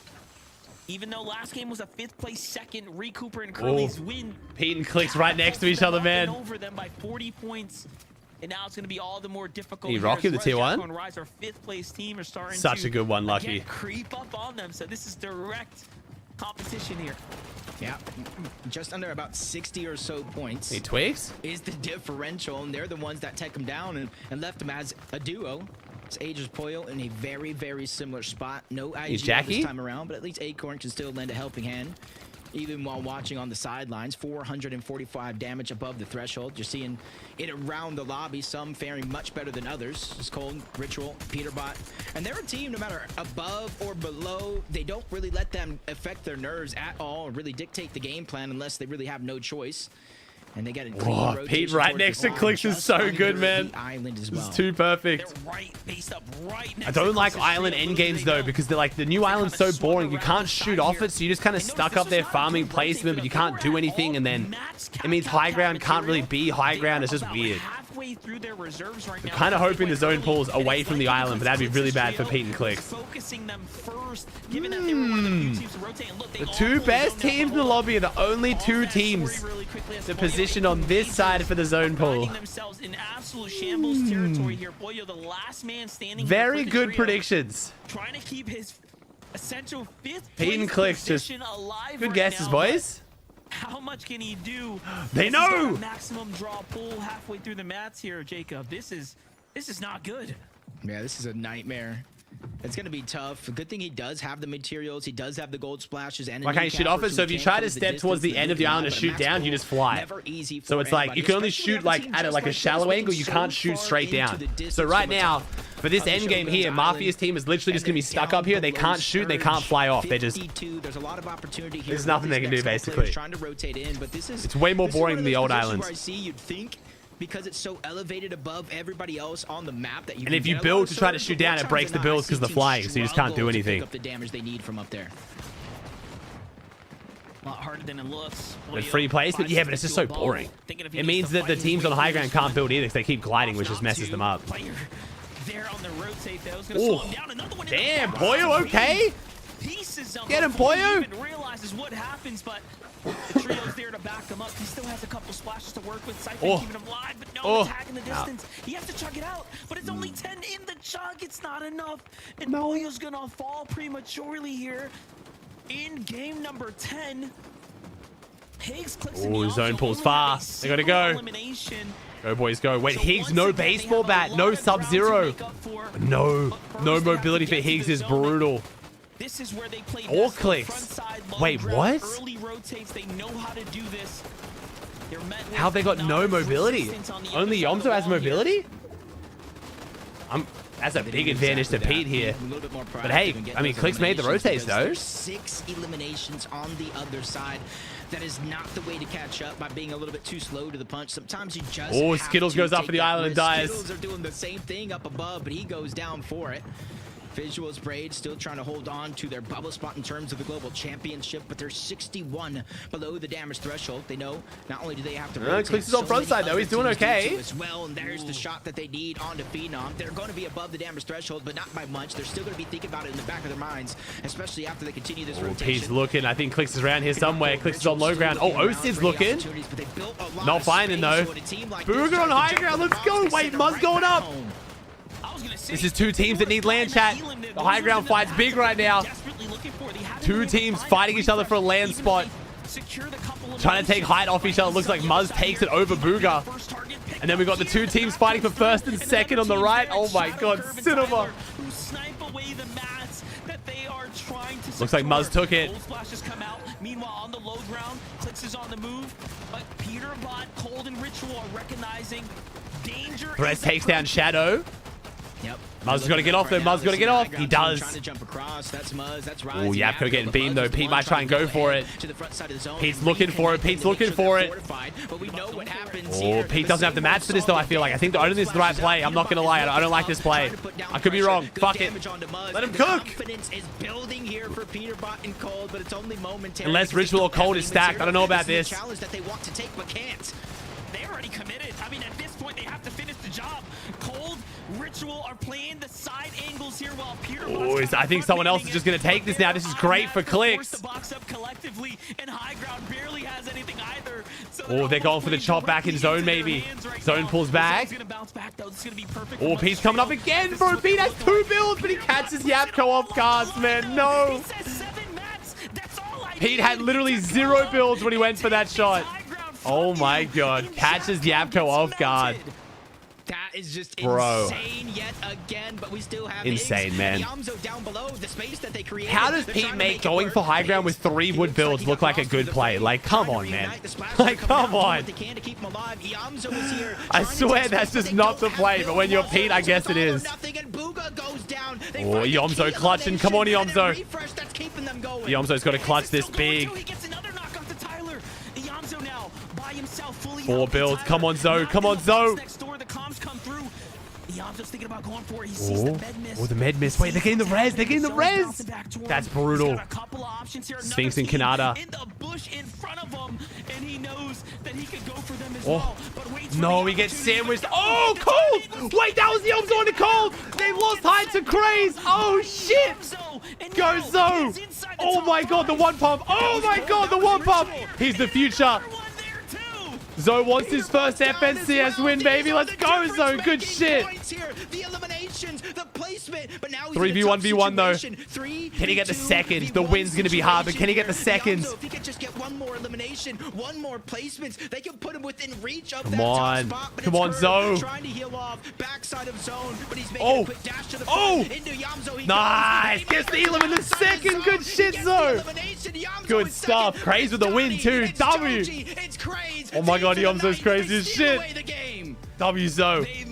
Even though last game was a 5th place second, Recooper and Curly's win. Pete and CLIX right next to each other, man. Over them by 40 points. And now it's going to be all the more difficult. Hey, Rocky, the tier 1. And Rise, our 5th place team, are starting Such a good one, Lucky. Creep up on them. So this is direct competition here. Yeah, just under about 60 or so points. Hey, Twigs? Is the differential, and they're the ones that take them down and left them as a duo. It's Aegis Poyo in a very, very similar spot. No IG this time around, but at least Acorn can still lend a helping hand. Even while watching on the sidelines, 445 damage above the threshold. You're seeing it around the lobby, some faring much better than others. It's Cold, Ritual, PETERBOT. And they're a team, no matter above or below, they don't really let them affect their nerves at all or really dictate the game plan unless they really have no choice. And they get a Pete right next to CLIX is so good, man. Island as well. It's too perfect. I don't like island endgames though, because they're like, the new island's so boring. You can't shoot off it, so you're just kind of stuck up there farming placement, but you can't do anything, and then it means high ground can't really be high ground. It's just weird. I'm kind of hoping the zone pulls away from the island, but that'd be really bad for Pete and CLIX. The two best teams in the lobby are the only two teams to position on this side for the zone pull. Very good predictions. Trying to keep his essential 5th Pete and CLIX just good guesses, boys. How much can he do? They know. Maximum draw pull halfway through the mats here, Jacob. This is not good. Yeah, this is a nightmare. It's going to be tough. Good thing he does have the materials. He does have the gold splashes. And why can't you shoot off it? So if you try to step towards the end of the island to shoot down, you just fly. So it's like, you can only shoot like at a shallow angle. You can't shoot straight down. So right now, for this end game here, Mafia's team is literally just going to be stuck up here. They can't shoot. They can't fly off. They're just... There's nothing they can do, basically. It's way more boring than the old islands. Because it's so elevated above everybody else on the map that you and if you build to try to shoot down, it breaks the builds because of the flying, so you just can't do anything. Pick up the damage they need from up there. A lot harder than it looks. With free placement, yeah, but it's just so boring. It means that the teams on high ground can't build either because they keep gliding, which just messes them up. Oh, damn, Poyo, okay? Get him, Poyo. Realizes what happens, but the trio's there to back him up. He still has a couple splashes to work with. Siphon keeping him alive, but no attack in the distance. He has to chug it out, but it's only 10 in the chug. It's not enough. And Poyo's gonna fall prematurely here in game number 10. Higgs clicks in the zone pulls far. They gotta go. Go, boys, go. Wait, Higgs, no baseball bat, no Sub-Zero. No mobility for Higgs is brutal. This is where they play or CLIX. Wait, what? Early rotates, they know how to do this. How they got no mobility? Only Yomzo has mobility? That's a big advantage to Pete here. But hey, I mean, CLIX made the rotates though. There's 6 eliminations on the other side. That is not the way to catch up by being a little bit too slow to the punch. Sometimes you just have Skittles goes up for the island and dies. Skittles are doing the same thing up above, but he goes down for it. Visuals Braid still trying to hold on to their bubble spot in terms of the global championship, but they're 61 below the damage threshold. They know not only do they have to CLIX is on front side though. He's doing okay. As well, and there's the shot that they need onto Phenom. They're going to be above the damage threshold, but not by much. They're still going to be thinking about it in the back of their minds, especially after they continue this rotation. He's looking. I think CLIX is around here somewhere. CLIX is on low ground. Oh, Osid's looking. Not finding though. Booger on high ground. Let's go. Wait, Muzz going up. This is two teams that need land, chat. The high ground fight's big right now. Two teams fighting each other for a land spot. Trying to take height off each other. Looks like Muzz takes it over Booger. And then we got the two teams fighting for first and second on the right. Oh my god, Cinema. Looks like Muzz took it. Meanwhile, on the low ground, CLIX is on the move, but PETERBOT, Cold, and Ritual are recognizing danger. Brett takes down Shadow. Yep. Muzz got to get off though. Muzz got to get off. He does. Trying to jump across. That's Muzz. That's Rise. Oh, Yapko getting beamed though. Pete might try and go for it. To the front side of the zone. Pete's looking for it. Pete's looking for it. But we know what happens Oh, here. Pete doesn't have the match for this though, I feel like. I think the only this is the right play. I'm not going to lie. I don't like this play. I could be wrong. Fuck it. Let him cook. Confidence is building here for PETERBOT and Cold, but it's only momentary. Unless Ritual or Cold is stacked. I don't know about this. Challenge that they want to take but can't. They already committed. I mean, at this point, they have to finish the job. Cold, Ritual are playing the side angles here while PETERBOT. Oh, I think someone else is just going to take this now. This is great for CLIX. The box up collectively, and High Ground barely has anything either. So Oh, they're going for the chop back in zone, maybe. Zone pulls back. Oh, Pete's coming up again, bro. Pete has 2 builds, but he catches Yapko off guard, man. No. Pete had literally 0 builds when he went for that shot. Oh my god. Catches Yapko off guard. That is just Bro. insane yet again, but we still have Insane, Iggs, man. Yamzo down below, the space that they created. How does They're Pete trying to make it going work. for high ground with 3 wood builds look like a good play? Like, come on, man. Like, come on. I swear that's just not the play, but when you're Pete, I guess it is. Oh, Yomzo clutching. Come on, Yomzo. Yomzo's got to clutch this big. 4 builds. Come on, Zoe. Come on, Zoe. Oh, the med miss. Wait, they're getting the res. They're getting the res. That's brutal. Sphinx and Kanata. Oh, no, he gets sandwiched. Oh, Cold. Wait, that was Yomzo on the Cold. They lost height to Craze. Oh, shit. Go, Zoe. Oh, my God, the 1 pump. Oh, my God, the 1 pump. He's the future. Zoe wants his first FNCS win, baby. Let's go, Zoe. Good shit. 3v1v1 though. Can he get the second? The win's gonna be hard, but can he get the second? If he could just get 1 more elimination, 1 more placements, they can put him within reach of Come on. Come on, Zoe. Trying to heal off backside of zone, but he's making a quick dash to the front. Into Yamzo. Nice. Gets the elim in the second. Good shit, Zoe. Good stuff. Craze with the win too. W. Oh my god, Yomzo's crazy as shit. W, Zoe.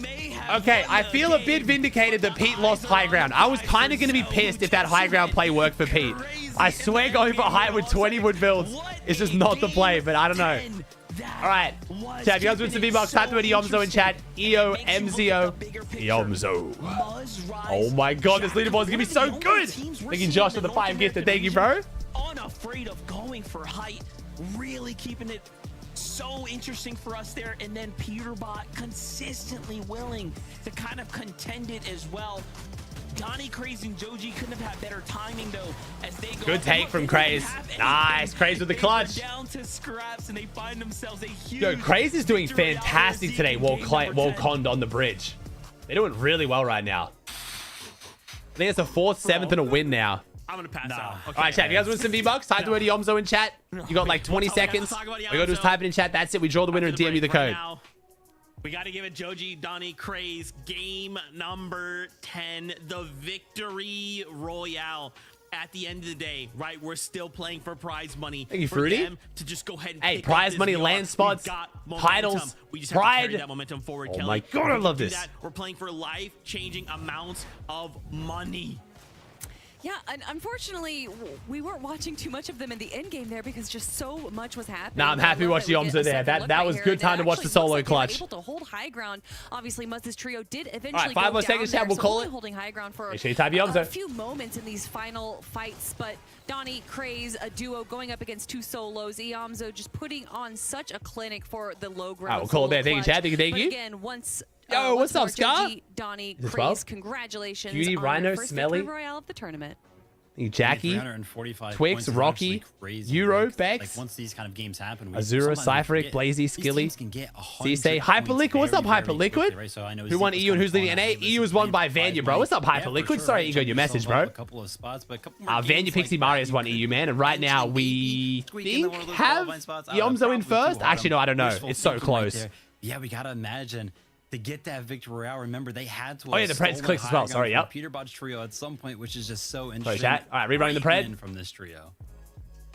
Okay, I feel a bit vindicated that Pete lost high ground. I was kind of going to be pissed if that high ground play worked for Pete. I swear going for high with 20 wood builds is just not the play, but I don't know. All right, chat, if you guys want some V-Bucks, type the word Yomzo in chat. EOMZO. Yomzo. Oh my god, this leaderboard is going to be so good. Thank you, Josh, for the 5 gifted. Thank you, bro. Unafraid of going for height, really keeping it so interesting for us there, and then PETERBOT consistently willing to kind of contend it as well. Donnie, Craze, and Joji couldn't have had better timing though, as they go. Good take from Craze. Nice, Craze with the clutch. Down to scraps, and they find themselves a huge. Yo, Craze is doing fantastic today. Well conned on the bridge. They're doing really well right now. I think it's a 4th, 7th, and a win now. I'm gonna pass out. Okay. All right, chat. If you guys want some V-Bucks, type the word Yomzo in chat. You got like 20 seconds. All you gotta do is type it in chat. That's it. We draw the winner and DM you the code. We got to give it Joji, Donnie, Craze, game number 10, the victory royale. At the end of the day, right, we're still playing for prize money. Thank you, for Fruity. them to just go ahead and hey, pick prize up money, this land VR. spots, titles, We just have to pride. carry that momentum forward, Oh Kelly. my god, I love Do this. that. We're playing for life-changing amounts of money. Yeah, and unfortunately, we weren't watching too much of them in the end game there because just so much was happening. Nah, I'm happy to watch the Yomzo there. That was good time to watch the solo clutch. Able to hold high ground. Obviously, Muzz's trio did eventually. All right, 5 more seconds, chat. We'll call it. Holding high ground for Make sure you type Yomzo. a few moments in these final fights, but Donnie, Craze, a duo going up against 2 solos. Yomzo just putting on such a clinic for the low ground. All right, we'll call it there. Thank you, chat. Thank you. Again, once. Yo, what's up, more, Scar? Joji, Donnie, This Craze, well? congratulations. Beauty, on Rhino, your first Smelly. victory royale of the tournament. Jackie, 345 Twix, points is Rocky, actually crazy. Euro, Like, Bex, once these kind of games happen, Azura, sometimes we Cypheric, forget Blazy, these Skilly, teams can get 100 Cisse, points Hyperliquid. What's up, very, very Hyperliquid? quickly, right? So I know Who won Zeke EU and was who's leading kinda NA? falling EU was out. won by Prize Vanya, bro. money. What's up, Yeah, Hyperliquid? for sure, Sorry, right? you got your Check message, yourself up bro. a couple of spots, but a couple more Vanya, games Pixie, like that, Marius you won could EU, man. And right potentially now, maybe we squeak into think one of those have qualifying spots. I don't know, Yomzo in probably first. too Actually, no, I don't know. wishful It's so thinking right close. there. Yeah, we got to imagine to get that victory royale. Remember, they had to. Oh, yeah, the Preds clicks as well. Sorry, yep. PETERBOT's trio at some point, which is just so interesting. Sorry, chat. All right, rerunning the Pred. From this trio.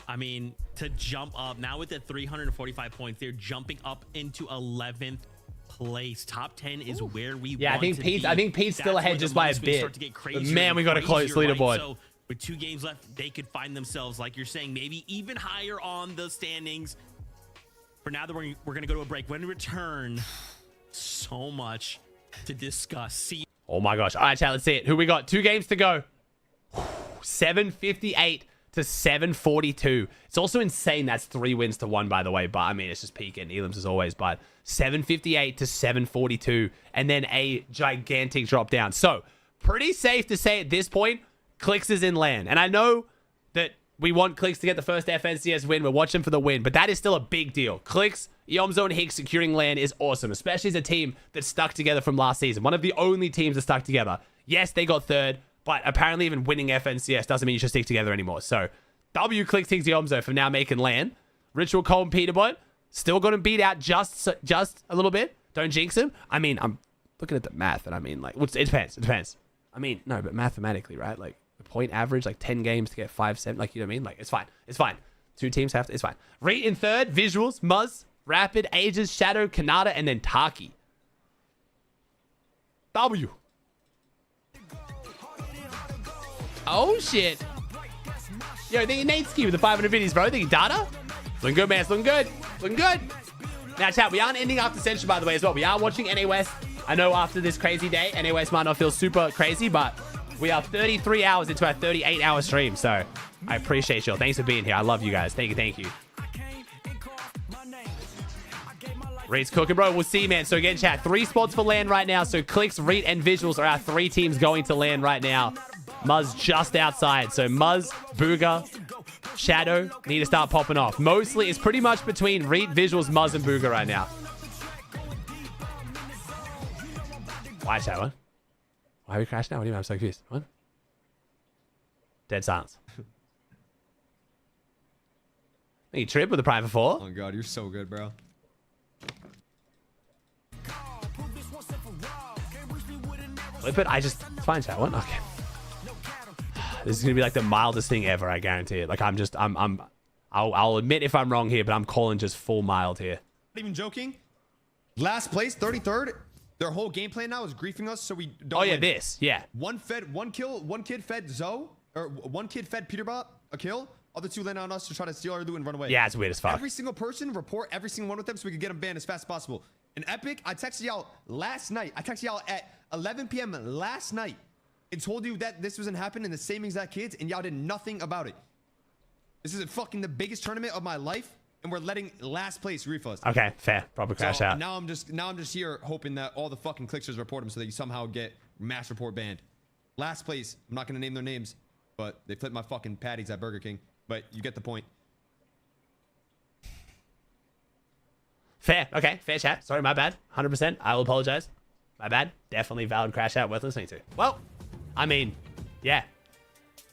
I mean, to jump up now with the 345 points, they're jumping up into 11th place. Top 10 is where we Yeah, I want think to Pete's be. I think Pete's still That's ahead where just the by a money swings bit. start to get But crazier man, and we got a close crazier, right? leaderboard. So with 2 games left, they could find themselves, like you're saying, maybe even higher on the standings. For now, we're going to go to a break. When we return, so much to discuss. See. Oh my gosh. All right, chat, let's see it. Who we got? 2 games to go. 758 to 742. It's also insane that's 3 wins to 1, by the way. But I mean, it's just peaking Elam's as always. But 758 to 742. And then a gigantic drop down. So pretty safe to say at this point, CLIX is in LAN. And I know that we want CLIX to get the first FNCS win. We're watching for the win. But that is still a big deal. CLIX, Yomzo, and Higgs securing LAN is awesome. Especially as a team that stuck together from last season. One of the only teams that stuck together. Yes, they got 3rd. But apparently even winning FNCS doesn't mean you should stick together anymore. So, W CLIX Higgs Yomzo for now making LAN. Ritual Cole and PETERBOT still got him beat out just a little bit. Don't jinx him. I mean, I'm looking at the math and I mean, like, it depends. It depends. I mean, no, but mathematically, right? Like, the point average, like 10 games to get 5-7. Like, you know what I mean? Like, it's fine. It's fine. 2 teams have to. It's fine. Reet in 3rd. Visuals, Muzz, Rapid, Ages, Shadow, Kanata, and then Taki. W. Oh, shit. Yo, thinking Nate Ski with the 500 biddies, bro. Thinking Data. Looking good, man. It's looking good. Looking good. Now, chat, we aren't ending after Central, by the way, as well. We are watching NA West. I know after this crazy day, NA West might not feel super crazy, but we are 33 hours into our 38-hour stream. So I appreciate y'all. Thanks for being here. I love you guys. Thank you. Thank you. Reet's cooking, bro. We'll see, man. So again, chat, 3 spots for LAN right now. So CLIX, Reet, and Visuals are our 3 teams going to LAN right now. Muzz just outside. So Muzz, Booga, Shadow need to start popping off. Mostly, it's pretty much between Reet, Visuals, Muzz, and Booga right now. Why, Shadow? Why are we crashing now? What do you mean? I'm so confused. What? Dead silence. You trip with the private 4? Oh god, you're so good, bro. Flip it. It's fine, chat. What? Okay. This is gonna be like the mildest thing ever. I guarantee it. Like I'll admit if I'm wrong here, but I'm calling just full mild here. Not even joking. Last place, 33rd. Their whole game plan now is griefing us so we don't. Oh yeah, win. this. Yeah. One kid fed Zoe, or one kid fed PETERBOT a kill. Other 2 landed on us to try to steal our loot and run away. Yeah, it's weird as fuck. Every single person report every single one with them so we can get them banned as fast as possible. And Epic, I texted y'all last night. I texted y'all at 11 p.m. last night and told you that this wasn't happening in the same exact kids, and y'all did nothing about it. This is fucking the biggest tournament of my life, and we're letting last place grief us. Okay, fair. Probably crash out. Now I'm just here hoping that all the fucking clicksters report them so that you somehow get mass report banned. Last place, I'm not gonna name their names, but they flipped my fucking patties at Burger King. But you get the point. Fair. Okay, fair chat. Sorry, my bad. 100%. I will apologize. My bad. Definitely valid crash out worth listening to. Well, I mean, yeah.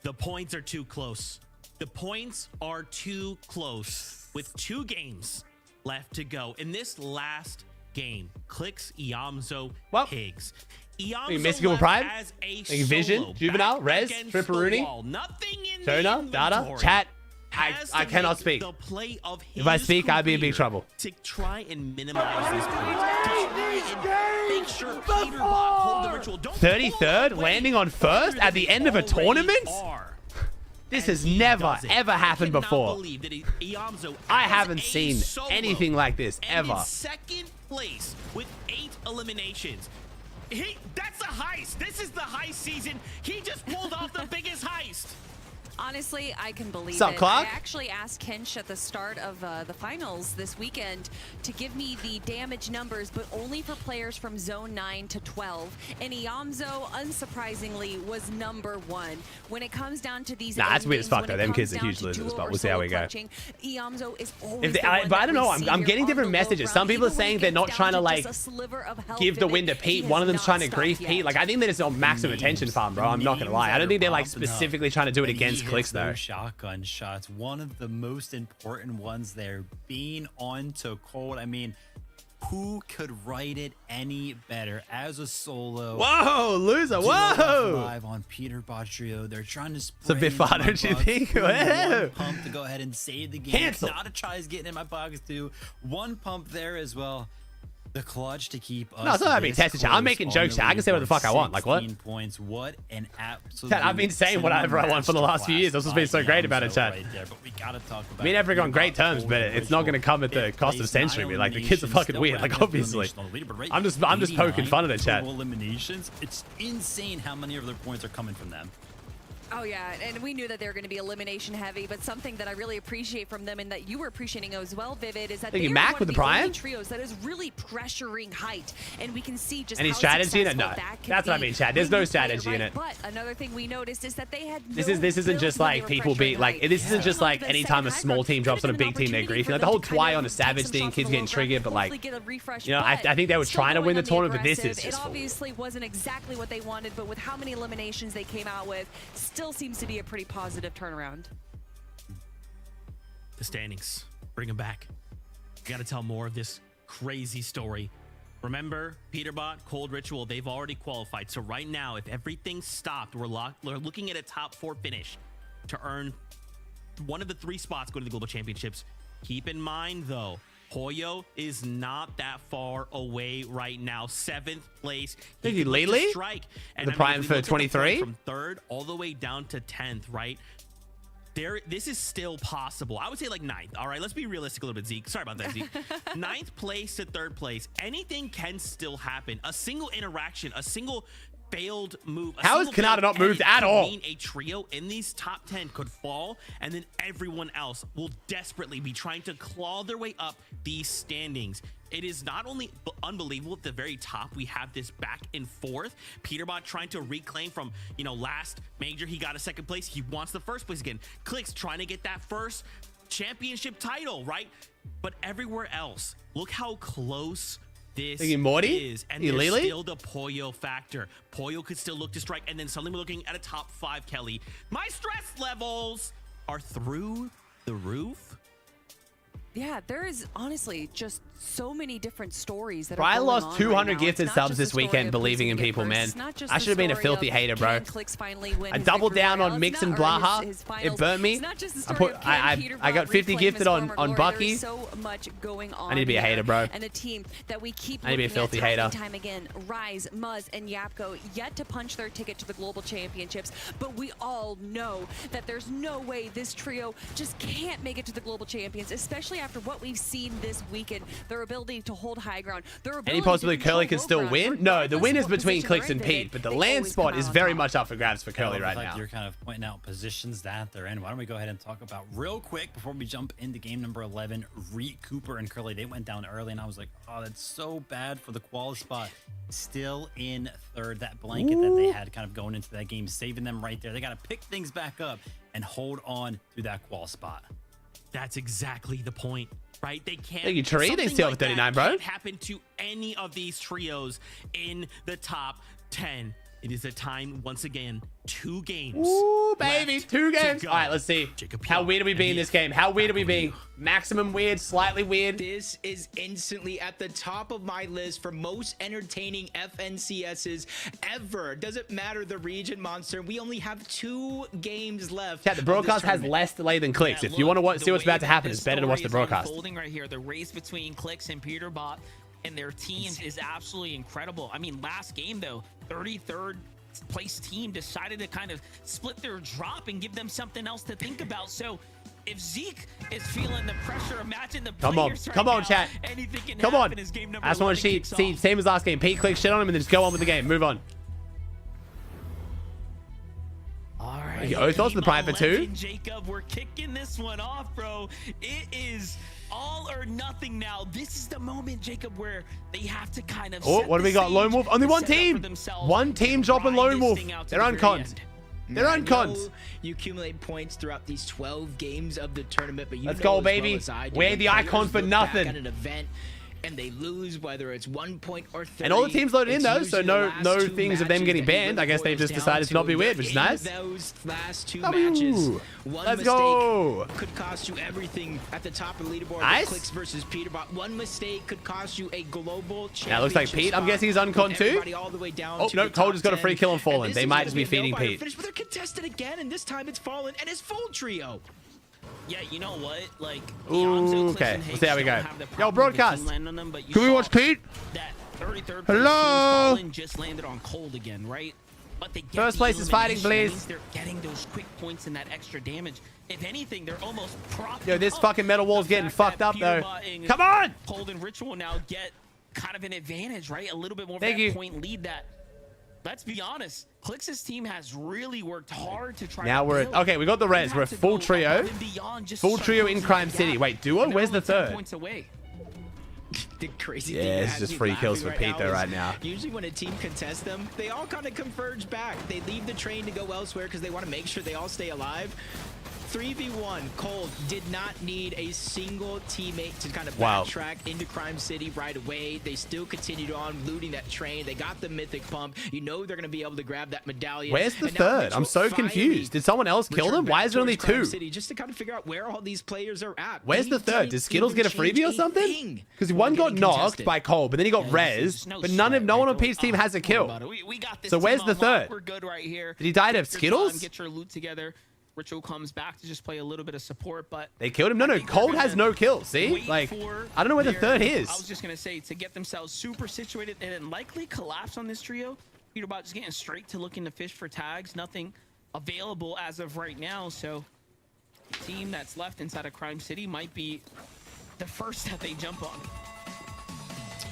The points are too close. The points are too close with 2 games left to go. In this last game, CLIX, Yomzo, Well, Higgs. Mystical Yomzo Prime, as a Vision, solo, Juvenile, back Rez, against Tripperoonie, the wall. Nothing in Jonah, the Data, inventory. chat. Has I to cannot make speak. the play of If I his speak, I'd be in big career trouble. to try and minimize these points. To try and make sure PETERBOT hold the ritual. Don't 33rd, pull away landing on first at the end of a already tournament? are. This And has he never, does it. ever happened I cannot before. believe that Yomzo I as haven't a seen solo anything like this, and ever. in 2nd place with 8 eliminations. That's a heist. This is the heist season. He just pulled off the biggest heist. Honestly, I can believe Sup, it. Clark? I actually asked Kench at the start of the finals this weekend to give me the damage numbers, but only for players from Zone 9 to 12. And Yomzo, unsurprisingly, was number 1. When it comes down to these Nah, that's end weird as games, fuck, when though. it Them comes kids are down huge to losers, duo but or we'll see how solo we go. clutching, Yomzo is always But I don't know. I'm getting different messages. messages. Some people are saying they're not trying to like give the win to Pete. One of them's trying to grief Pete. Like I think that it's on maximum attention farm, bro. I'm not gonna lie. I don't think they're like specifically trying to do it against CLIX though. Shotgun shots, one of the most important ones there, being on to cold. I mean, who could write it any better as a solo? Whoa, loser! Whoa! Live on PETERBOT trio, they're trying to. It's a bit far, don't you think? Whoa. Pump to go ahead and save the game. Cancel. Not a try is getting in my pockets too. One pump there as well. The clutch to keep us. No, it's not about being tested, chat. I'm making jokes, chat. I can say what the fuck I want. Like, what? 16 points. What an absolute. Chat, I've been saying whatever I want for the last few years. That's what's been so great about it, chat. Right there, but we gotta talk about Me and Everett on great terms, but it's not going to come at the cost of censoring me. Like, the kids are fucking weird. Like, obviously. I'm just poking fun at it, chat. Eliminations. It's insane how many of their points are coming from them. Oh, yeah, and we knew that they were going to be elimination heavy, but something that I really appreciate from them and that you were appreciating as well, Vivid, is that Thank you, they Mac, are with one the of the Prime. only trios that is really pressuring height, and we can see just Any how strategy in it? successful No. that can That's what I be mean, chat. There's when no you play strategy in right. it. But another thing we noticed is that they had This isn't just like people being like, this isn't just like anytime a small team drops on a big team, they're griefing. Like the whole Twy on a Savage thing, kids getting triggered, but like, you know, I think they were trying to win the tournament, but this is just It obviously wasn't exactly what they wanted, but with how many eliminations they came out with, still seems to be a pretty positive turnaround. The standings, bring them back. We got to tell more of this crazy story. Remember, PETERBOT, Cold Ritual, they've already qualified. So right now, if everything stopped, we're looking at a top 4 finish to earn one of the 3 spots go to the Global Championships. Keep in mind, though, Hoyo is not that far away right now. 7th place. Thank you, Lele. Strike. And The Prime for 23. From 3rd all the way down to 10th, right? This is still possible. I would say like 9th. All right, let's be realistic a little bit, Zeke. Sorry about that, Zeke. 9th place to 3rd place. Anything can still happen. A single interaction, a single failed move. How is Canada not moved at all? A trio in these top 10 could fall, and then everyone else will desperately be trying to claw their way up these standings. It is not only unbelievable at the very top, we have this back and forth. PETERBOT trying to reclaim from, you know, last major, he got a 2nd place. He wants the 1st place again. CLIX trying to get that 1st championship title, right? But everywhere else, look how close this is. And there's still the Poyo factor. Poyo could still look to strike, and then suddenly we're looking at a top 5, Kelly. My stress levels are through the roof. Yeah, there is honestly just so many different stories that I are going lost on 200 right now. gifted It's not subs just this the story weekend of believing in losing people, it man. first. It's not just I the should have been a story filthy of hater, bro. can CLIX finally win I his doubled victory down on royale. Mix It's and not- or Blaha. his It finals. burnt me. It's not just the I story put- of can I PETERBOT got 50 reclaim gifted his on former glory. Bucky. There's so much going on. I need to be a here. hater, bro. And a team that we keep I need to be a looking at filthy time hater. and time again. Rise, Muzz, and Yapko yet to punch their ticket to the Global Championships, but we all know that there's no way this trio just can't make it to the Global Champions, especially after what we've seen this weekend. Their ability to hold high ground. Their ability Any possibility to control Curly can low still ground, win? No, the regardless win of is what between position CLIX they're and in, Pete, but the they land always spot come is out on very top. much up for grabs for Curly right Like now. you're kind of pointing out positions that they're in. Why don't we go ahead and talk about real quick before we jump into game number 11? Reed, Cooper, and Curly, they went down early, and I was like, oh, that's so bad for the qual spot. Still in 3rd, that blanket that they had kind of going into that game, saving them right there. They got to pick things back up and hold on to that qual spot. That's exactly the point, right? They can't. Thank you, Tree. They something still like have 39, that bro. Can't happen to any of these trios in the top 10. It is a time once again. 2 games. Ooh, baby, left 2 to games. go. All right, let's see. Jacob How Hill, weird are we being in this game? How weird are we being? Maximum weird, slightly weird. This is instantly at the top of my list for most entertaining FNCSs ever. Doesn't matter the region, Monster. We only have 2 games left. Chat, the broadcast has less delay than CLIX. If you want to see what's about to happen, it's better to watch the broadcast. Unfolding right here, the race between CLIX and PETERBOT and their teams is absolutely incredible. I mean, last game though, 33rd place team decided to kind of split their drop and give them something else to think about. So if Zeke is feeling the pressure, imagine the players right Come on, now. chat. Anything can Come happen on. as game number I just want 11 to kicks see, off. same as last game. Pete, CLIX, shit on him, and then just go on with the game. Move on. All right. Thank you, Othos, the Prime for 2. Jacob, we're kicking this one off, bro. It is all or nothing now. This is the moment, Jacob, where they have to kind of. Oh, set what do the we got? stage Lone Wolf. Only to one set up for team. themselves One team and dropping ride Lone this Wolf. thing out to They're the on very cons. end. They're I on cons. know you accumulate points throughout these 12 games of the tournament, but you Let's know go, as baby. well as I do, We're when the icon players for look back nothing. At an event and they lose, whether it's 1 point or 30. And all the teams loaded in it's though, so usually the no last no 2 things of them matches getting that it banned. I guess they've boils just down decided to not be to. weird, which is In nice. Those last 2 W. matches, one Let's mistake go. could cost you everything at the top of the leaderboard. Nice. CLIX versus PETERBOT. One mistake could cost you a global championship. Yeah, looks like Pete. I'm spot guessing he's on with con too. everybody all the way down Oh, to no, the Cole top just got a free 10. kill on And Fallen. this They is might gonna just be a feeding nail-biter Pete. finish, but they're contested again, and this time it's Fallen, and it's full trio. Yeah, you know what? Like, Ooh, okay, let's see how we go. Yo, broadcast. Can Can we watch Pete? That 33rd Hello? just landed on cold again, right? But they get First the place is fighting, elimination. That please. means they're getting those quick points and that extra damage. If anything, they're almost propping Yo, this up fucking metal wall's the getting fact fucked that up, though. PETERBOT and Come on! Cold and Ritual now get kind of an advantage, right? A little bit more of Thank that you. point lead that, let's be honest, CLIX's team has really worked hard to try Now to we're build. okay. We got the res. You We're a have to full go trio. above and beyond just Full to trio start in closing Crime that City. gap. Wait, duo? And they're Where's the only 10 third? points away. The crazy Yeah, thing that it's has just me free kills laughing for right Pete though is right now. Usually when a team contests them, they all kind of converge back. They leave the train to go elsewhere because they want to make sure they all stay alive. 3v1, Cold did not need a single teammate to kind of Wow. backtrack into Crime City right away. They still continued on looting that train. They got the mythic pump. You know they're going to be able to grab that medallion. Where's the And now third? Mitchell I'm so finally confused. Did someone else kill returned them? Why back is there only towards Crime two? City just to kind of figure out where all these players are at. Where's the They third? didn't Did Skittles get a even freebie or change something? thing Because one before got getting knocked contested. by Cold, but then he got There's res. no But sweat, no one right? on Pete's team has a Don't worry kill. about it. We got this So team where's the on lock. third? We're good right here. Did he die to have Take your Skittles? time, get your loot together. Ritual comes back to just play a little bit of support, but They killed him? No, I no. think they're Cold gonna has no kills. See? wait Like, for I don't know where the their- third is. I was just gonna say, to get themselves super situated and then likely collapse on this trio. PETERBOT just getting straight to looking to fish for tags. Nothing available as of right now. So the team that's left inside of Crime City might be the first that they jump on.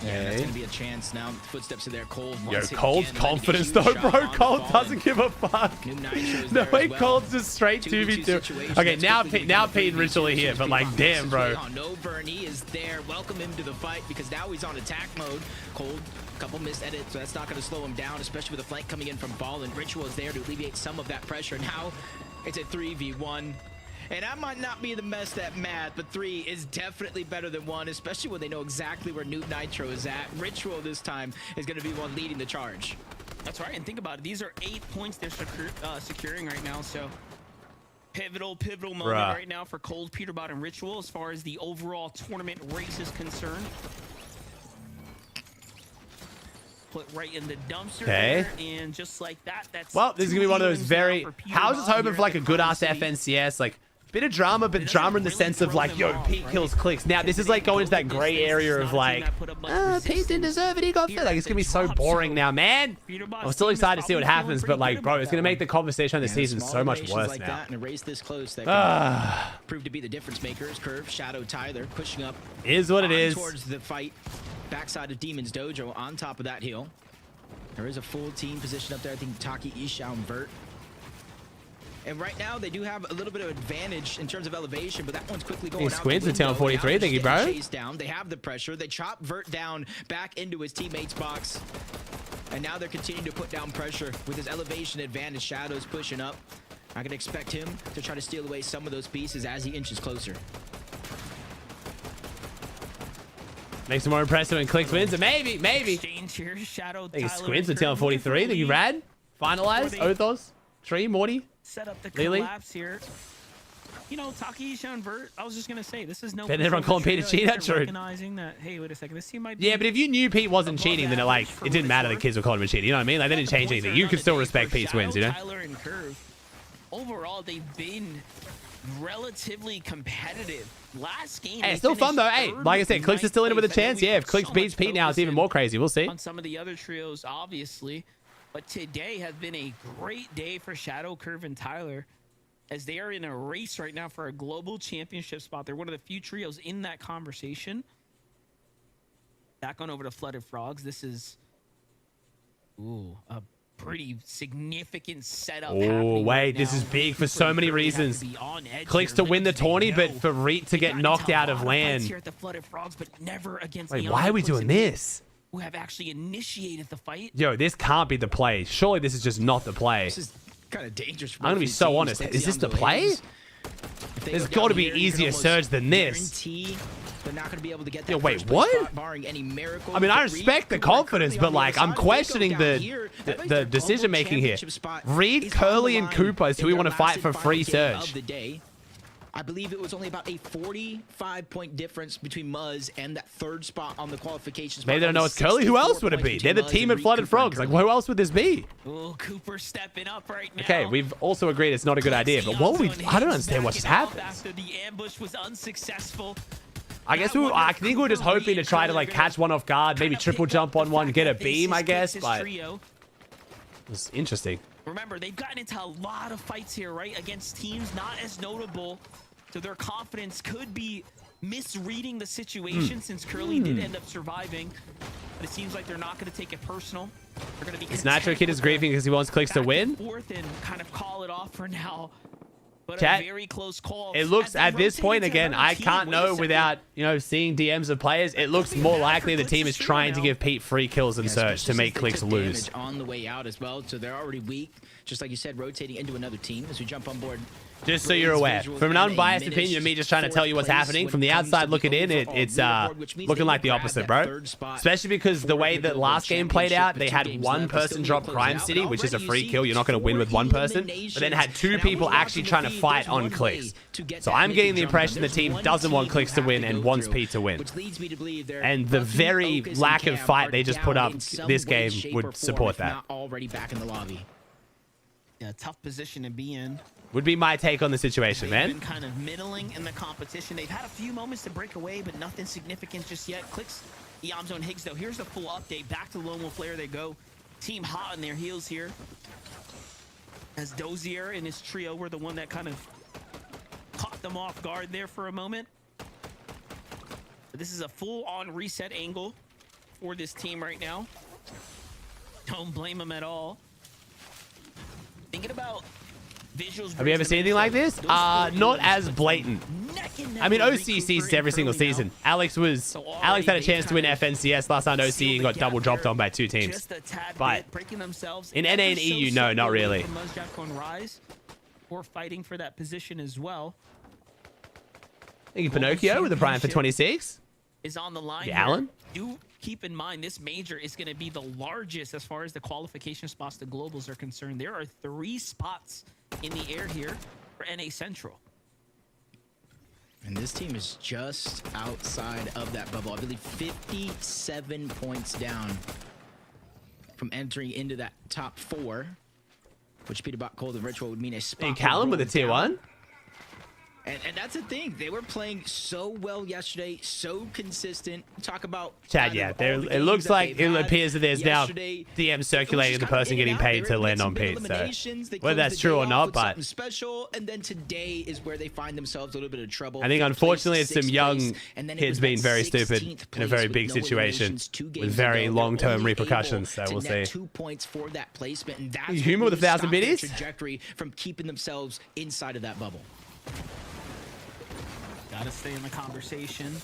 Yeah, that's Okay. gonna be a chance now. Footsteps are there. Cold. Yo, once Cold's again, confidence letting though, a huge bro. shot on Cold the Fallen. doesn't give a fuck. New Nitro's No there way, as well. Cold's just straight 2v2 2v2. situation Okay, that's now quickly Pete become a and Ritual are 3v2 here, as but Pete like, Box damn, is bro. way on. No, Bernie is there. Welcome him to the fight because now he's on attack mode. Cold, couple missed edits, so that's not going to slow him down, especially with a flank coming in from Fallen. Ritual is there to alleviate some of that pressure. Now it's a 3v1. And that might not be the best at math, but 3 is definitely better than 1, especially when they know exactly where Noob Nitro is at. Ritual this time is going to be one leading the charge. That's right, and think about it. These are 8 points they're securing right now, so pivotal moment Bruh. right now for Cold, PETERBOT, and Ritual as far as the overall tournament race is concerned. Put right in the dumpster Okay. there, and just like that, that's Well, this is gonna be one of those two very. wins now for I was just PETERBOT hoping here for like at a the good Crime ass City. FNCS, like bit of drama, but It doesn't drama in the really sense of throw like, them yo, off, Pete right? kills clicks. Now this is like going to that gray area of like, Pete didn't deserve it, he got third. Like it's gonna be so boring now, man. I'm still excited to see what happens, but like, bro, it's gonna make the conversation on the Yeah, season small so much variations worse like now. that, and a race this close that Ah, can prove to be the difference makers. Curve, Shadow, Tyler pushing up is what it on is. towards the fight. Backside of Demon's Dojo on top of that hill. There is a full team position up there. I think Taki, Ishao, and Vert. And right now, they do have a little bit of advantage in terms of elevation, but that one's quickly going out the Squints with window. 10-43, Now thank you, they're bro. getting chased down. They have the pressure. They chop Vert down back into his teammate's box. And now they're continuing to put down pressure with his elevation advantage. Shadow's pushing up. I can expect him to try to steal away some of those pieces as he inches closer. Makes it more impressive when Clicks wins, and maybe. Exchange here, Shadow, I think Tyler, Squints with and Curve 10-43, think you rad? Finalize, Before they- Othos, Tree, Morty. set up the Lily? collapse here. You know, Taki, Isha, and Vert, I was just gonna say, this is no. Then everyone calling Pete a cheater, true. Recognizing that, hey, wait a second, this team might be. Yeah, but if you knew Pete wasn't cheating, then it didn't matter the kids were calling him a cheater. You know what I mean? Like they didn't change anything. You could still respect Pete's wins, you know? Tyler and Curve, overall, they've been relatively competitive. Last game, Hey, they it's still fun though. finished Hey, third like I with said, Clicks is still in it with a ninth place. I know chance. we Yeah, if put Clicks so beats much Pete now, it's focus even more crazy. We'll see. on some of the other trios, obviously. But today has been a great day for Shadow, Curve, and Tyler, as they are in a race right now for a global championship spot. They're one of the few trios in that conversation. Back on over to Flooded Frogs. This is a pretty significant setup. Oh, happening wait, right this now. is big for Cooper so and many Curry have to reasons. be on edge Clicks here. to win the Minutes they tourney, but know. for Reet to They get got knocked into a out of lot fights land. here at the Flooded Frogs, but never against Wait, the why other are we Clicks doing and Reet, this? who have actually initiated the fight. Yo, this can't be the play. Surely this is just not the play. This is kind of dangerous. I'm gonna be so honest. Is this the play? There's got to be easier surge than this. They're not going to be able to get that Yo, wait, first place what? spot, barring any miracle. I mean, I But respect the Reed, who are confidence, currently but on like, the I'm other side, questioning if they go the down here, that means the their decision global making here. championship spot Reed, is on Curly, the and line Cooper is who in we their want to last fight and for final free game surge. of the day. I believe it was only about a 45-point difference between Muzz and that third spot on the qualifications. Maybe they don't know it's Curly. Who else would it be? They're the team at Flooded Frogs. Like, who else would this be? Oh, Cooper stepping up right now. Okay, we've also agreed it's not a good idea, but what would we... I don't understand what just happened. After the ambush was unsuccessul. I guess I think we were just hoping to try to, like, catch one off guard, maybe triple jump on one, get a beam, I guess, but... It's interesting. Remember, they've gotten into a lot of fights here, right? Against teams not as notable. So their confidence could be misreading the situation since Curly did end up surviving. But it seems like they're not going to take it personal. They're going to be This Nitro Kid is grieving because he wants CLIX to win. Fourth and kind of call it off for now. But Chat, a very close call. it looks at this point again, I can't know without, you know, seeing DMs of players. It looks more likely the team is trying to give Pete free kills and Surge to make CLIX lose. On the way out as well, so they're already weak. Just like you said, rotating into another team as we jump on board. Just so you're aware, from an unbiased opinion of me just trying to tell you what's happening, from the outside looking in, it's looking like the opposite, bro. Especially because the way that last game played out, they had one person drop Crime City, which is a free kill. You're not going to win with one person, but then had two people actually trying to fight on CLIX. So I'm getting the impression the team doesn't want CLIX to win and wants Pete to win. And the very lack of fight they just put up this game would support that. Already back in the lobby. Yeah, tough position to be in. Would be my take on the situation, They've man. been kind of middling in the competition. They've had a few moments to break away, but nothing significant just yet. CLIX, Yamzo and Higgs, though. Here's the full update. Back to Lone Wolf Lair they go. Team hot on their heels here. As Dozier and his trio were the one that kind of caught them off guard there for a moment. But this is a full-on reset angle for this team right now. Don't blame them at all. Thinking about visuals. Have you ever seen anything like this? Not as blatant. I mean, OC sees every single season. Alex had a chance to win FNCS last time OC and got double dropped on by two teams. But in NA and EU, no, not really. Or fighting for that position as well. Thinking Pinocchio with a prime for 26. Is on the line. Yeah, Alan? Do keep in mind this major is going to be the largest as far as the qualification spots to globals are concerned. There are 3 spots in the air here for NA Central. And this team is just outside of that bubble. I believe 57 points down from entering into that top 4, which PETERBOT Cold and Ritual would mean a spot. And Callum with a tier 1. And that's the thing. They were playing so well yesterday, so consistent. Talk about Chad, yeah. It looks like it appears that there's now DMs circulating the person getting paid to land on Pete. So whether that's true or not, but special. And then today is where they find themselves a little bit of trouble. I think unfortunately it's some young kids being very stupid in a very big situation with very long-term repercussions. So we'll see. 2 points for that placement, and that's Humor with 1,000 biddies. Trajectory from keeping themselves inside of that bubble. Gotta stay in the conversation.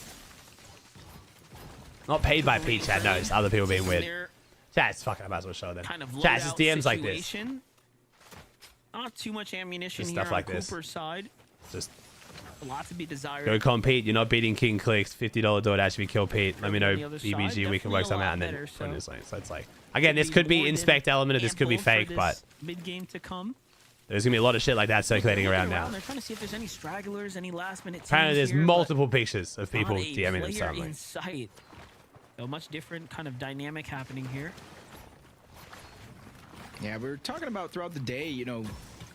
Not paid by Pete, Chad. No, it's other people being weird. Chad's fucking, I might as well show them. Kind of Chad, it's just DMs like this. situation. Not too much ammunition Just here stuff like on this. Cooper's side. Just A lot to be desired. go compete. You're not beating King CLIX. $50 DoorDash if you kill Pete. Let me know On the other BBG. side, We can work definitely something a out and lot then better, run so this lane. So it's like, again, this could be inspect element or this could be ample for fake, this but mid-game to come. there's gonna be a lot of shit like that circulating around now. They're trying to see if there's any stragglers, any last-minute teams Apparently, there's here, but multiple pictures of people not a DMing player themselves. in sight. A much different kind of dynamic happening here. Yeah, we were talking about throughout the day, you know,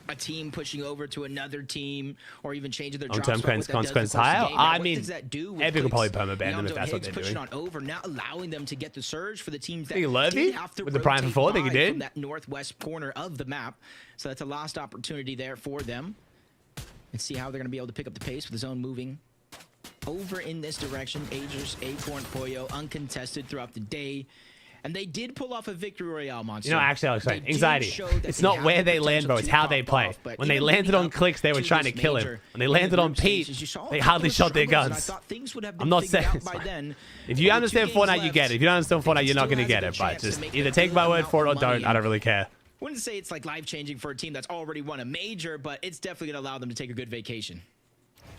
a team pushing over to another team or even changing their Long-term consequences higher? I mean, Epic will probably permaban them if that's what they're doing. On over, not allowing them to get the surge for the teams that Think Lurvy did have to with the prime for rotate 4, they by could do. from that northwest corner of the map. So that's a lost opportunity there for them. And see how they're going to be able to pick up the pace with the zone moving over in this direction. Agers, Acorn, Pollo, uncontested throughout the day. And they did pull off a victory royale, Monster. You know, actually, Alex, right? They did Anxiety. show that It's they not have where the they land, bro. potential It's to how they pop play. off, but When they even landed leading on up CLIX, they were to trying to this kill him. major, When they in landed the on group stages, Pete, you saw a they couple hardly of shot their struggles, and I guns. thought things would have been I'm not figured saying out it's by fine. then. If you Only understand 2 games Fortnite, you left. get it. If you don't understand Fortnite, you're Still not going to has a get good it. But chance to just make either a take good my word amount for it or of money. don't. I don't really care. Wouldn't say it's like life-changing for a team that's already won a major, but it's definitely going to allow them to take a good vacation.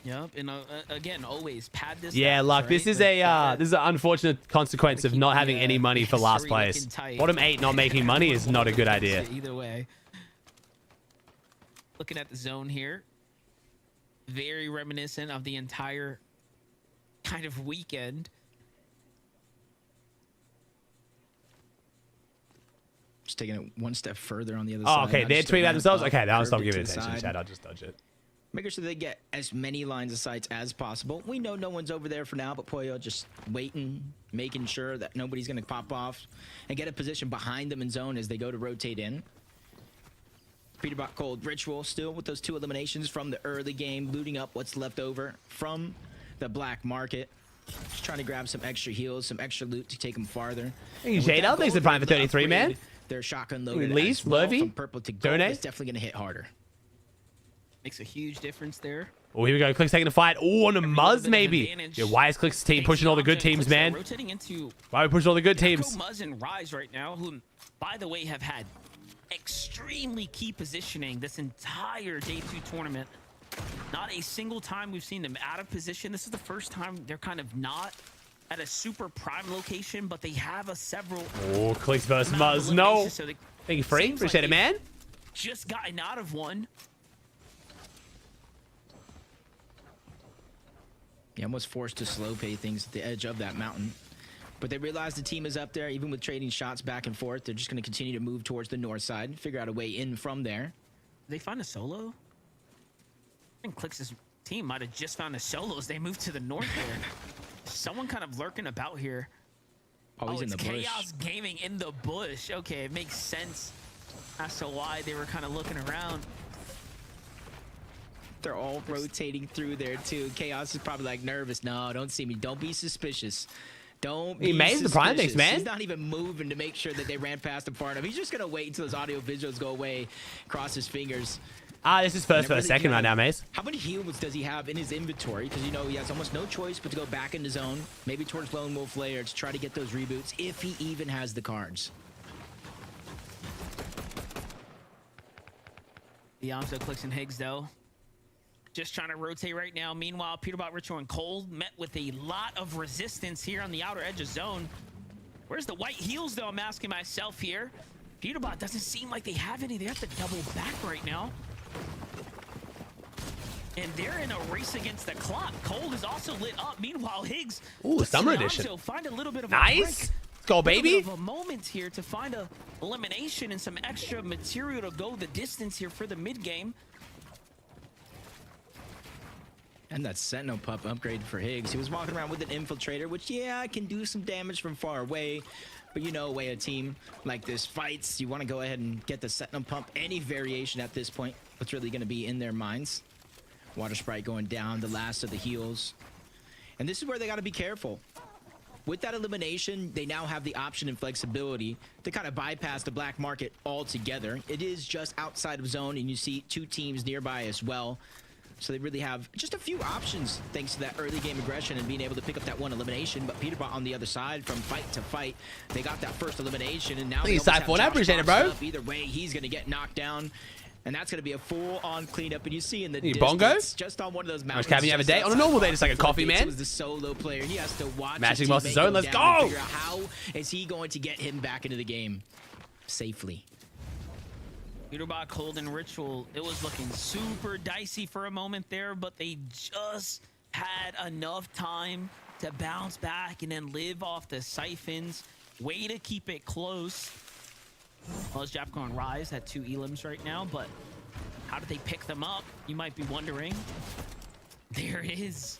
Yep, and again, always pad this. Yeah, out, luck. right? This is But an unfortunate consequence of not having any money for last place. Bottom 8 not making money is not a good idea. Either way. Looking at the zone here. very reminiscent of the entire kind of weekend. Just taking it one step further on the other Oh, side. okay. not They're just a tweeting about ramp themselves. up, Okay, now I'll stop curved it giving to the attention, side. chat. I'll just dodge it. Making sure they get as many lines of sights as possible. We know no one's over there for now, but Pollo just waiting, making sure that nobody's going to pop off and get a position behind them in zone as they go to rotate in. PETERBOT Cold Ritual still with those 2 eliminations from the early game, looting up what's left over from the black market. Just trying to grab some extra heals, some extra loot to take them farther. Hey, Jada, thanks for the prime for 33, man. Their shotgun loaded Release, as well Lurvy, from purple to gold. donate. It's definitely going to hit harder. Makes a huge difference there. Oh, here we go. CLIX taking the fight. Oh, on a Muzz, bit of maybe. advantage. Yeah, why is CLIX team pushing all the good teams, man? Rotating into Why are we pushing all the good teams? Muzz and Rise right now, who, by the way, have had extremely key positioning this entire day 2 tournament. Not a single time we've seen them out of position. This is the first time they're kind of not at a super prime location, but they have a several. Oh, CLIX versus amount of Muzz. No. eliminations, so they Thank you, Free. seems like Appreciate it, man. just gotten out of one. Yeah, almost forced to slow pay things at the edge of that mountain. But they realize the team is up there, even with trading shots back and forth. They're just going to continue to move towards the north side and figure out a way in from there. Did they find a solo? I think CLIX's team might have just found a solo as they moved to the north there. Someone kind of lurking about here. Oh, he's in the it's bush. Chaos Gaming in the bush. Okay, it makes sense as to why they were kind of looking around. They're all rotating through there, too. Chaos is probably like nervous. No, don't see me. Don't be suspicious. Don't be He made the prime things, man. He's not even moving to make sure that they ran past him far enough. He's just going to wait until his audio visuals go away, cross his fingers. This is first Whenever versus they second do right now, have- Maze. How many heals does he have in his inventory? Because, you know, he has almost no choice but to go back into zone, maybe towards Lone Wolf Lair to try to get those reboots, if he even has the cards. Yamso, CLIX, and Higgs, though, just trying to rotate right now. Meanwhile, PETERBOT, Ritual, and Cold met with a lot of resistance here on the outer edge of zone. Where's the white heals, though? I'm asking myself here. PETERBOT doesn't seem like they have any. They have to double back right now. And they're in a race against the clock. Cold is also lit up. Meanwhile, Higgs. Ooh, lets Summer Yamso Edition. Find a little bit of Nice. A Let's go, baby. Of a moment here to find a elimination and some extra material to go the distance here for the mid game. And that Sentinel Pup upgrade for Higgs. He was walking around with an Infiltrator, which, yeah, can do some damage from far away. But you know, way a team like this fights, you want to go ahead and get the Sentinel Pump. Any variation at this point, what's really going to be in their minds. Water Sprite going down, the last of the heals. And this is where they got to be careful. With that elimination, they now have the option and flexibility to kind of bypass the black market altogether. It is just outside of zone, and you see 2 teams nearby as well. So they really have just a few options thanks to that early game aggression and being able to pick up that one elimination. But PETERBOT on the other side, from fight to fight, they got that first elimination, and now they Please, almost have Cypher, I Josh appreciate it, boxed bro. up. Either way, he's going to get knocked down. And that's going to be a full-on cleanup. And you see in the You distance, bongo? just on one of those mountains. Cabin you have a just day? On a outside normal day, Fox just like a and coffee, Flippix, man. It was the solo player. He has to watch Matching his Monster teammate Zone, go let's down and go! figure out how is he going to get him back into the game safely. PETERBOT, Cold, and Ritual, it was looking super dicey for a moment there, but they just had enough time to bounce back and then live off the siphons. Way to keep it close. Well, as Japco and Rise had 2 elims right now, but how did they pick them up? You might be wondering. There it is.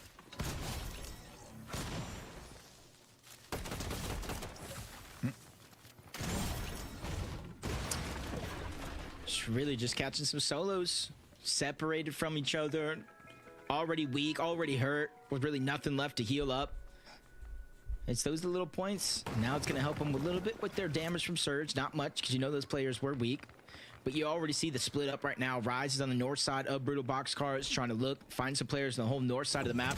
Really just catching some solos, separated from each other, already weak, already hurt, with really nothing left to heal up. It's those little points. Now it's going to help them a little bit with their damage from Surge. Not much, because you know those players were weak. But you already see the split up right now. Rise is on the north side of Brutal Boxcars, trying to look, find some players on the whole north side of the map.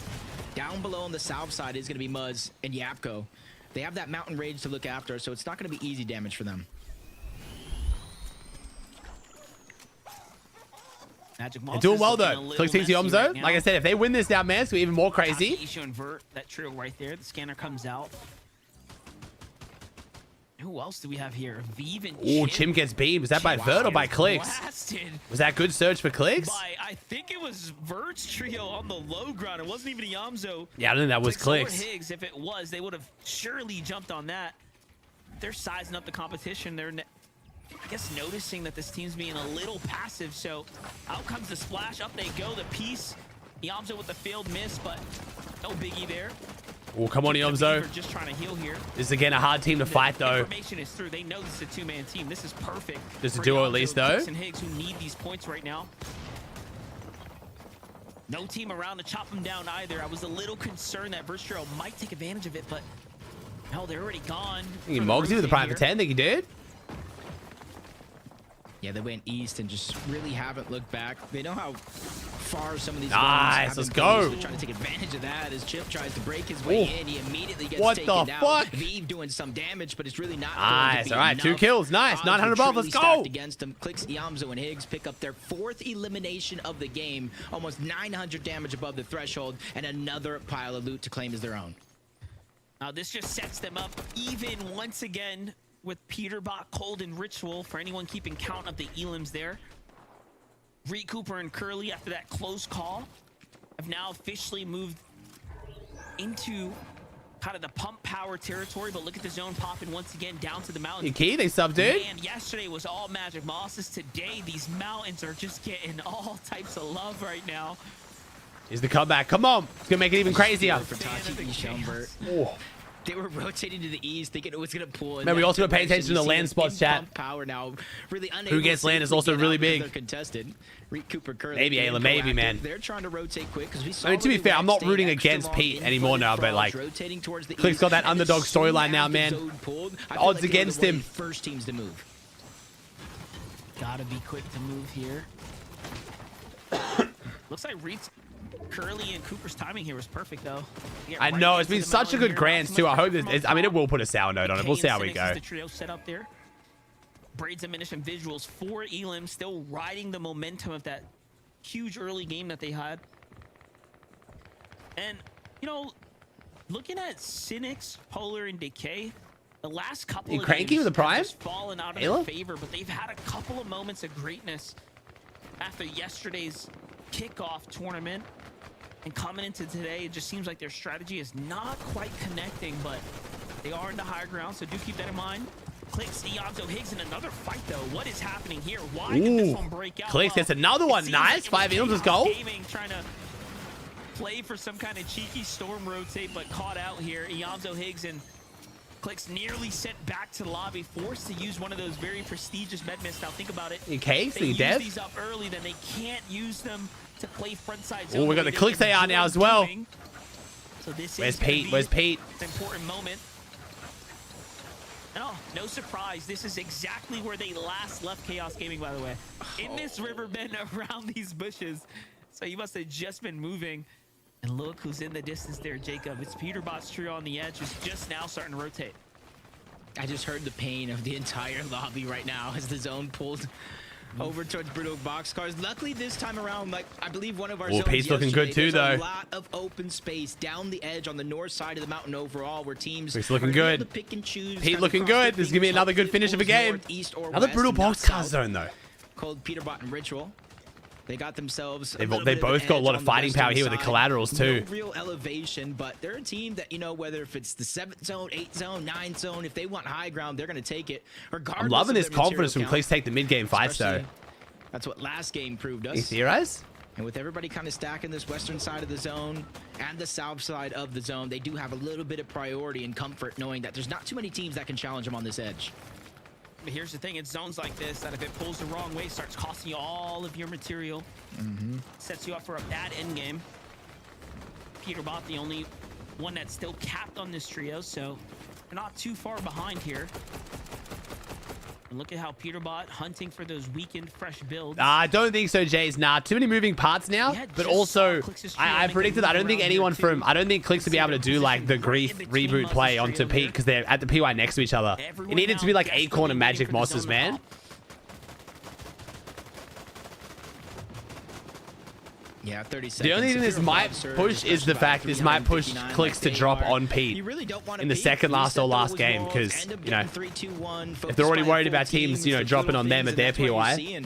Down below on the south side is going to be Muzz and Yapko. They have that mountain rage to look after, so it's not going to be easy damage for them. Magic They're doing well, though. CLIX takes the Oms, though. Like I said, if they win this down, man, it's going to be even more crazy. Ishu and Vert, that trio right there. The scanner comes out. Who else do we have here? Vive and Oh, Chim. Chim gets beamed. Was that by Vert or by CLIX? Blasted Was that good search for CLIX? by, I think it was Vert's trio on the low ground. It wasn't even Yamzo. Yeah, I don't think that was Clix or CLIX. Higgs. If it was, they would have surely jumped on that. They're sizing up the competition. They're, I guess, noticing that this team's being a little passive. So out comes the splash. Up they go. The piece. Yamzo with the failed miss, but no biggie there. Oh, come on, Yamzo. Just trying to heal here. This is, again, a hard team to fight, though. Information is through. They know this is a two-man team. This is perfect. Just a for duo Yamzo, at least, though. Clix and Higgs, who need these points right now. No team around to chop them down either. I was a little concerned that Verstro might take advantage of it, but hell, they're already gone. He Mogsy with the prime for 10. Think he did? Yeah, they went east and just really haven't looked back. They know how far some of these Nice, guns let's have go. been. They're trying to take advantage of that as Chip tries to break his way in. He immediately gets What taken the out. fuck? Vive doing some damage, but it's really not Nice, going to be all right, enough. 2 kills. Nice, Odds 900 were above, let's truly go. stacked against them. CLIX, Yamzo, and Higgs pick up their 4th elimination of the game. Almost 900 damage above the threshold, and another pile of loot to claim as their own. Now this just sets them up even once again with PETERBOT, Cold, and Ritual for anyone keeping count of the elims there. Reed Cooper and Curly, after that close call, have now officially moved into kind of the pump power territory, but look at the zone popping once again down to the mountains. You key, they subbed it. Man, yesterday was all Magic Mosses. Today, these mountains are just getting all types of love right now. Here's the comeback. Come on. It's going to make it even crazier. For Tachi Schumbert. Oh. They were rotating to the east, thinking it was going to pull in. Man, we that also got to pay direction. attention to You the see land them spots, in chat. pump power now, really unable Who gets to land is safely also get really out because big. They're contested. Reed Cooper, Curly, Maybe being Ayla, maybe, proactive. man. They're trying to rotate quick because we saw. I mean, to be Willie fair, I'm Rex not staying rooting extra against long Pete in anymore now, but, like, rotating towards the CLIX east, got that and underdog as soon storyline as now, the man. zone pulled, I feel Odds like they were against one of him. the first teams to move. Gotta be quick to move here. Looks like Reed's, Curly, and Cooper's timing here was perfect, though. I know. It's been such a good grand, too. I hope this... I mean, it will put a sour note on it. We'll see how we go. The trio set up there. Braids, Ammunition, Visuals, 4 elims, still riding the momentum of that huge early game that they had. And, you know, looking at Cynics, Polar, and Decay, the last couple You of cranky games with the prime? have just fallen out of Ayla? their favor, but they've had a couple of moments of greatness after yesterday's kickoff tournament. And coming into today, it just seems like their strategy is not quite connecting, but they are in the higher ground, so do keep that in mind. CLIX, Yamzo, Higgs in another fight, though. What is happening here? Why did this one break out? CLIX gets another it one. seems Nice. like 5 it was elims, let's go. Gaming, trying to play for some kind of cheeky storm rotate, but caught out here. Yamzo, Higgs, and CLIX nearly sent back to the lobby, forced to use one of those very prestigious med miss. Now think about it. Okay, so They you use dev? these up early, then they can't use them to play frontside zone. Oh, we got the CLIX AR now as well. So this Where's is gonna Pete? be Where's Pete? an important moment. No, no surprise. This is exactly where they last left Chaos Gaming, by the way. In this river bend around these bushes. So you must have just been moving. And look who's in the distance there, Jacob. It's PETERBOT's trio on the edge, who's just now starting to rotate. I just heard the pain of the entire lobby right now as the zone pulled over towards Brutal Boxcars. Luckily, this time around, like I believe one of our zones Pete's looking good yesterday, too, there's though. a lot of open space down the edge on the north side of the mountain overall, where teams Pete's looking are able good. to pick and choose. Pete kind of looking cross their good. This is gonna be fingers, another good hopefully finish of a pulls game. north, east, or Another west, brutal and not boxcar south. zone, though. Called PETERBOT and Ritual. They got themselves. They both got a lot of fighting power here with the collaterals too. No real elevation, but they're a team that, you know, whether if it's the 7th zone, 8th zone, 9th zone, if they want high ground, they're going to take it. Regardless I'm loving of this their material confidence from count. CLIX take the mid-game fights, though. Especially, that's what last game proved You us. theorize? And with everybody kind of stacking this western side of the zone and the south side of the zone, they do have a little bit of priority and comfort knowing that there's not too many teams that can challenge them on this edge. But here's the thing, it's zones like this that if it pulls the wrong way, starts costing you all of your material. Sets you up for a bad end game. PETERBOT, the only one that's still capped on this trio, so they're not too far behind here. And look at how PETERBOT hunting for those weakened fresh builds. I don't think so, Jays. Nah, too many moving parts now. Yeah, But just also, saw CLIX's trio I make a predicted move I don't think around anyone here, from... too. I don't think CLIX would be able to do, like, the Grief In between reboot Muzz's play trio onto here. Pete because they're at the PY next to each other. It Everyone needed to be now like desperately Acorn and waiting Magic for the Mosses, zone to man. pop. Yeah, 30 seconds. The only thing this might push is the fact this might push CLIX to drop on Pete in the second last or last game, because, you know, if they're already worried about teams, you know, dropping on them at their POI,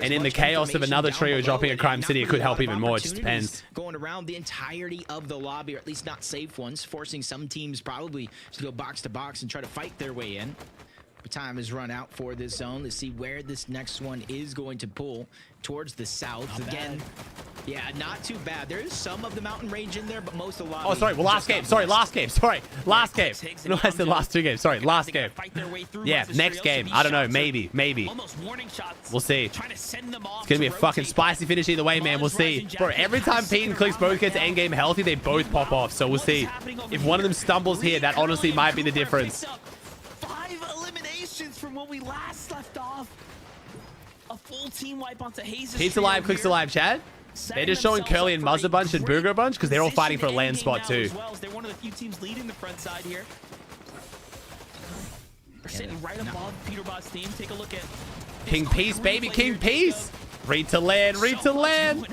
and in the chaos of another trio dropping at Crime City, it could help even more. It just depends. Going around the entirety of the lobby, or at least not safe ones, forcing some teams probably to go box to box and try to fight their way in. But time has run out for this zone. Let's see where this next one is going to pull towards the south. Again, yeah, not too bad. There is some of the mountain range in there, but most of the lobby. Oh, sorry. Well, last game. Sorry, last game. Sorry, last game. No, I said last 2 games. Sorry, last game. Yeah, next game. I don't know. Maybe. We'll see. It's gonna be a fucking spicy finish either way, man. We'll see. Bro, every time Pete and CLIX both get to endgame healthy, they both pop off. So we'll see. If one of them stumbles here, that honestly might be the difference. From when we last left off, a full team wipe onto Hayes. Pete's alive, CLIX alive, Chad. They're just showing Curly and Muzzer Bunch and Booger Bunch because they're all fighting for a land spot too. They're one of the few teams leading the front side here. They're sitting right above PETERBOT's team. Take a look at King Peace, baby, King Peace. Read to land, read to land.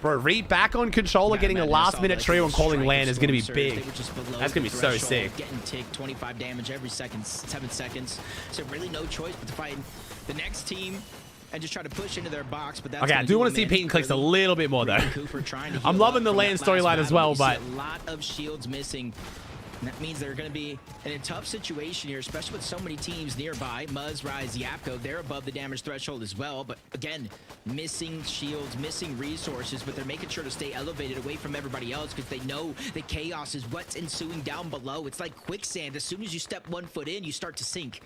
Bro, Reed back on controller, getting a last-minute trio and calling land is going to be big. That's going to be so sick. Getting ticked 25 damage every 7 seconds. So really no choice but to fight the next team and just try to push into their box. But that's okay, I do want to see Pete and CLIX a little bit more, though. I'm loving the land storyline as well, but... a lot of shields missing. And that means they're going to be in a tough situation here, especially with so many teams nearby. Muzz, Rise, Yapko, they're above the damage threshold as well. But again, missing shields, missing resources, but they're making sure to stay elevated away from everybody else because they know the chaos is what's ensuing down below. It's like quicksand. As soon as you step 1 foot in, you start to sink.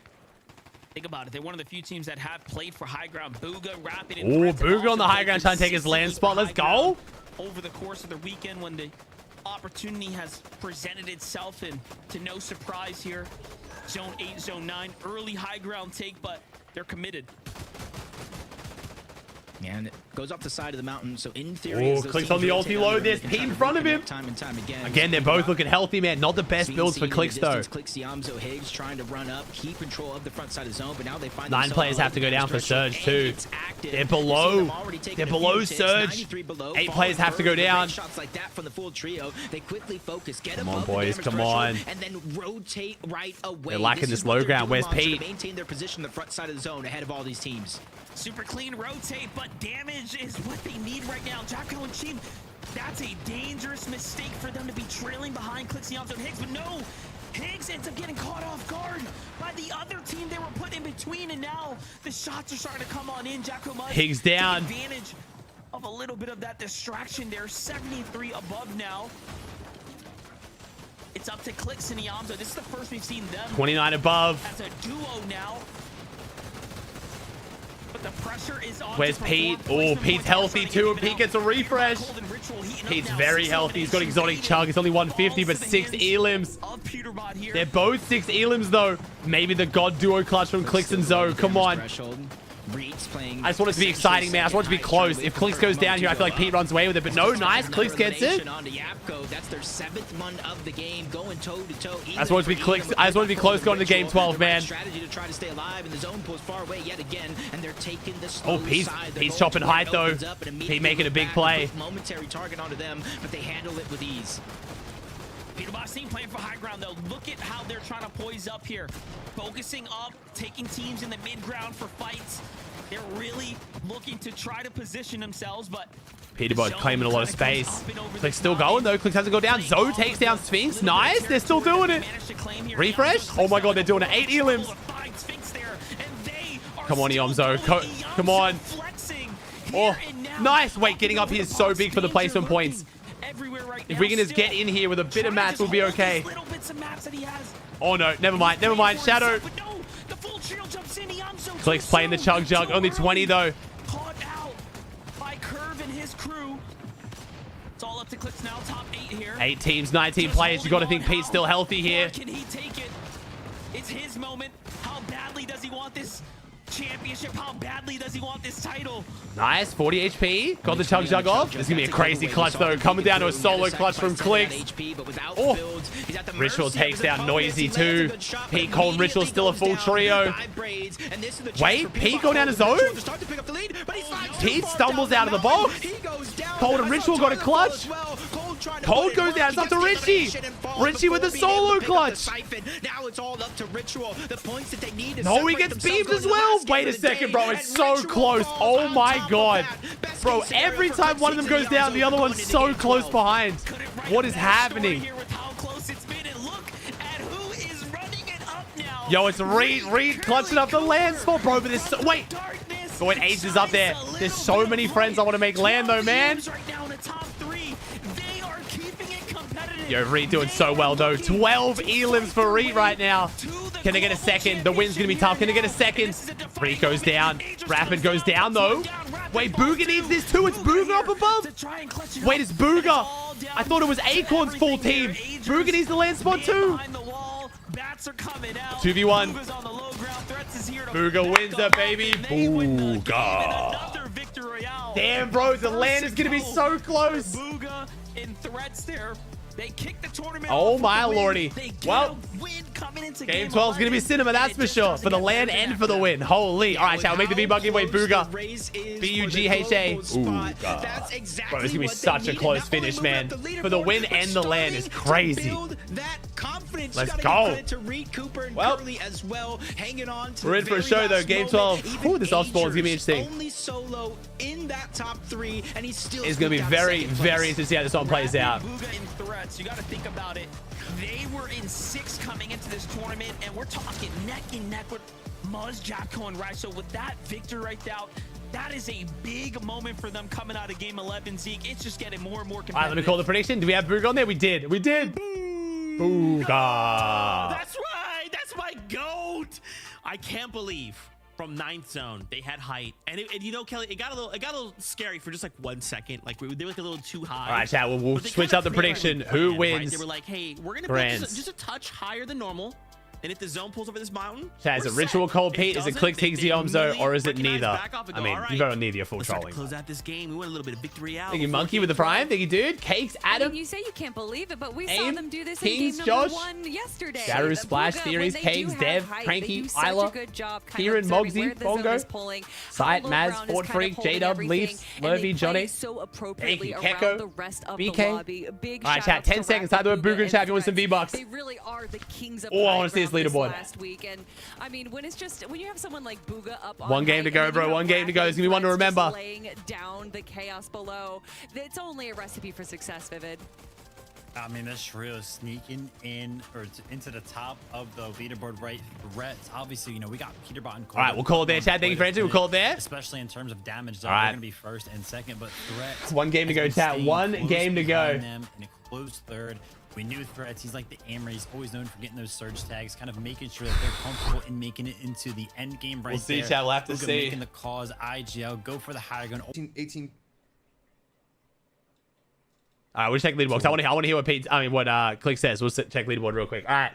Think about it. They're one of the few teams that have played for high ground. Booga, Rapid, and ooh, Booga on the high ground trying to take his land spot. Let's go. Over the course of the weekend when the opportunity has presented itself, and to no surprise here, zone 8, zone 9, early high ground take, but they're committed. And it goes up the side of the mountain, so in theory... Oh, CLIX on the ulti low. There's Pete in front of him. Time and time again, they're both looking healthy, man. Not the best builds for CLIX, though. CLIX, Yamzo, Higgs trying to run up, keep control of the front side of the zone, but now they find 9 players have to go down for Surge, too. They're below. They're below Surge. 8 players have to go down. Shots like that from the full trio. They quickly focus, get come on, boys, come on. And then rotate right away. They're lacking this low ground. Where's Pete? Maintain their position on the front side of the zone ahead of all these teams. Super clean rotate, but damage is what they need right now. Jacko and Cheem, that's a dangerous mistake for them to be trailing behind CLIX, Yamzo, and Higgs, but no! Higgs ends up getting caught off guard by the other team they were put in between, and now the shots are starting to come on in. Jacko must Higgs down. take advantage of a little bit of that distraction there. 73 above now. It's up to CLIX and Yamzo. This is the first we've seen them 29 above. as a duo now. But the pressure is on. Where's Pete? Oh, Pete's healthy too, and Pete gets a refresh. Pete's very healthy. He's got exotic chug. It's only 150, but 6 elims. They're both 6 elims, though. Maybe the god duo clutch from CLIX and Zoe. Come on. I just want it to be exciting, man. I just want it to be close. If CLIX goes down here, I feel like Pete runs away with it. But no, nice. CLIX gets it. That's their 7th one of the game, going toe to toe. I just want it to be CLIX. I just want it to be close going to game 12, man. Strategy to try to stay alive, and the zone pulls far away yet again, and they're taking the slow side. Pete's chopping height though. Pete making a big play. Momentary target onto them, but they handle it with ease. PETERBOT team playing for high ground though. Look at how they're trying to poise up here, focusing up, taking teams in the mid ground for fights. They're really looking to try to position themselves, but PETERBOT claiming a lot of space. CLIX still going though. CLIX hasn't gone down. Zoe takes down Sphinx. Nice. They're still doing it. Refresh. Oh my god, they're doing it. 8 elims. Come on, Yamzo. Come on. Oh, nice. Wait, getting up here is so big for the placement points. If we can just get in here with a bit of mats, we'll be okay. Oh no, never mind. Never mind. Shadow. CLIX playing the chug jug. Only 20 though. Caught out by Curve and his crew. It's all up to CLIX now. Top 8 here. 8 teams, 19 players. You got to think Pete's still healthy here. Can he take it? It's his moment. How badly does he want this? championship. How badly does he want this title? Nice, 40 HP. Got the chug jug off. This is gonna be a crazy clutch though. Coming down to a solo clutch from CLIX. Oh, Ritual takes down Noisy too. Pete, Cole, and Ritual still a full trio. Wait, Pete go down his own? Pete stumbles out of the box. Cold and Ritual got a clutch. Cold goes down. It's up to Richie. Richie with a solo clutch. Now it's all up to Ritual. The points that they need to No, he gets beamed as well. Wait a second, bro. It's so close. Oh my god. Bro, every time one of them goes down, the other one's so close behind. What is happening? Yo, it's Reed clutching up the land spot, bro. But this, wait. Oh, wait, Ace is up there. There's so many friends I want to make land though, man. Yo, Reed doing so well though. 12 elims for Reed right now. Can they get a second? The win's gonna be tough. Can they get a second? Reed goes down. Rapid goes down though. Wait, Booga needs this too. It's Booga up above. Wait, it's Booga. I thought it was Acorn's full team. Booga needs the land spot too. 2v1. Booga wins it, baby. Booga. Damn, bro, the land is gonna be so close. Booga in threats there. They kick the tournament. Oh my lordy. Well, game 12 is going to be cinema, that's for sure. For the land and for the win. Holy. All right, shall we make the V-Buck giveaway? Booga. B-U-G-H-A. Ooh, God. Bro, it's going to be such a close finish, man. For the win and the land is crazy. Let's go. Well, we're in for a show, though. Game 12. Ooh, this off-spawn is going to be interesting. Only solo in that top 3, and he's still it's going to be very, very interesting to see how this one plays out. You got to think about it. They were in 6 coming into this tournament, and we're talking neck and neck with Muzz, Jacko, and Rai. So with that victory right out, that is a big moment for them coming out of game 11, Zeke. It's just getting more and more competitive. All right, let me call the prediction. Do we have Booga on there? We did. We did. Booga. That's right. That's my GOAT. I can't believe from 9th zone they had height, and you know, Kelly, it got a little scary for just like 1 second. Like they were like a little too high. All right, chat. We'll switch up the prediction. Who wins? Right? They were like, hey, we're gonna build just a touch higher than normal. And if the zone pulls over this mountain, chat, is it Ritual Cold Pete? Is it CLIX Zomzo, or is it neither? I mean, you better neither. You're full trolling. Close out this game. We want a little bit of victory out. Thank you, Monkey, with the prime. Thank you, dude. Cakes, Adam. I mean, you say you can't believe it, but we saw them do this Kings, in game number Josh, 1 yesterday. Daru, Splash, Theories, Cakes, Dev, Cranky, Isla, Kieran, Mogsy, Bongo, Sight, Maz, Ford Freak, J-Dub, Leafs, Lurvy, Johnny, thank you, Keko, BK. All right, chat, 10 seconds. Time to a Booga chat if you want some V-Bucks. They really are the kings of I want to see this leaderboard. And I mean, when you have someone like Booga up on one game to go, bro. One game to go. It's gonna be one to remember. Laying down the chaos below. It's only a recipe for success, Vivid. I mean, this trio is sneaking in or into the top of the leaderboard right threats. Obviously, you know, we got PETERBOT and Cole. All right, we'll call it there, Chad. Thank you for answering. We'll call it there. Especially in terms of damage. All right. They're going to be first and second, but threats. One game to go, chat. One game to go. Them in a close third. We knew threats. He's like the Amber. He's always known for getting those surge tags, kind of making sure that they're comfortable in making it into the end game right there. We'll see, Chad. We'll have to see. Making the cause, IGL, go for the higher gun. 18. All right, we'll check leaderboard. I want to hear what CLIX says. We'll check leaderboard real quick. All right,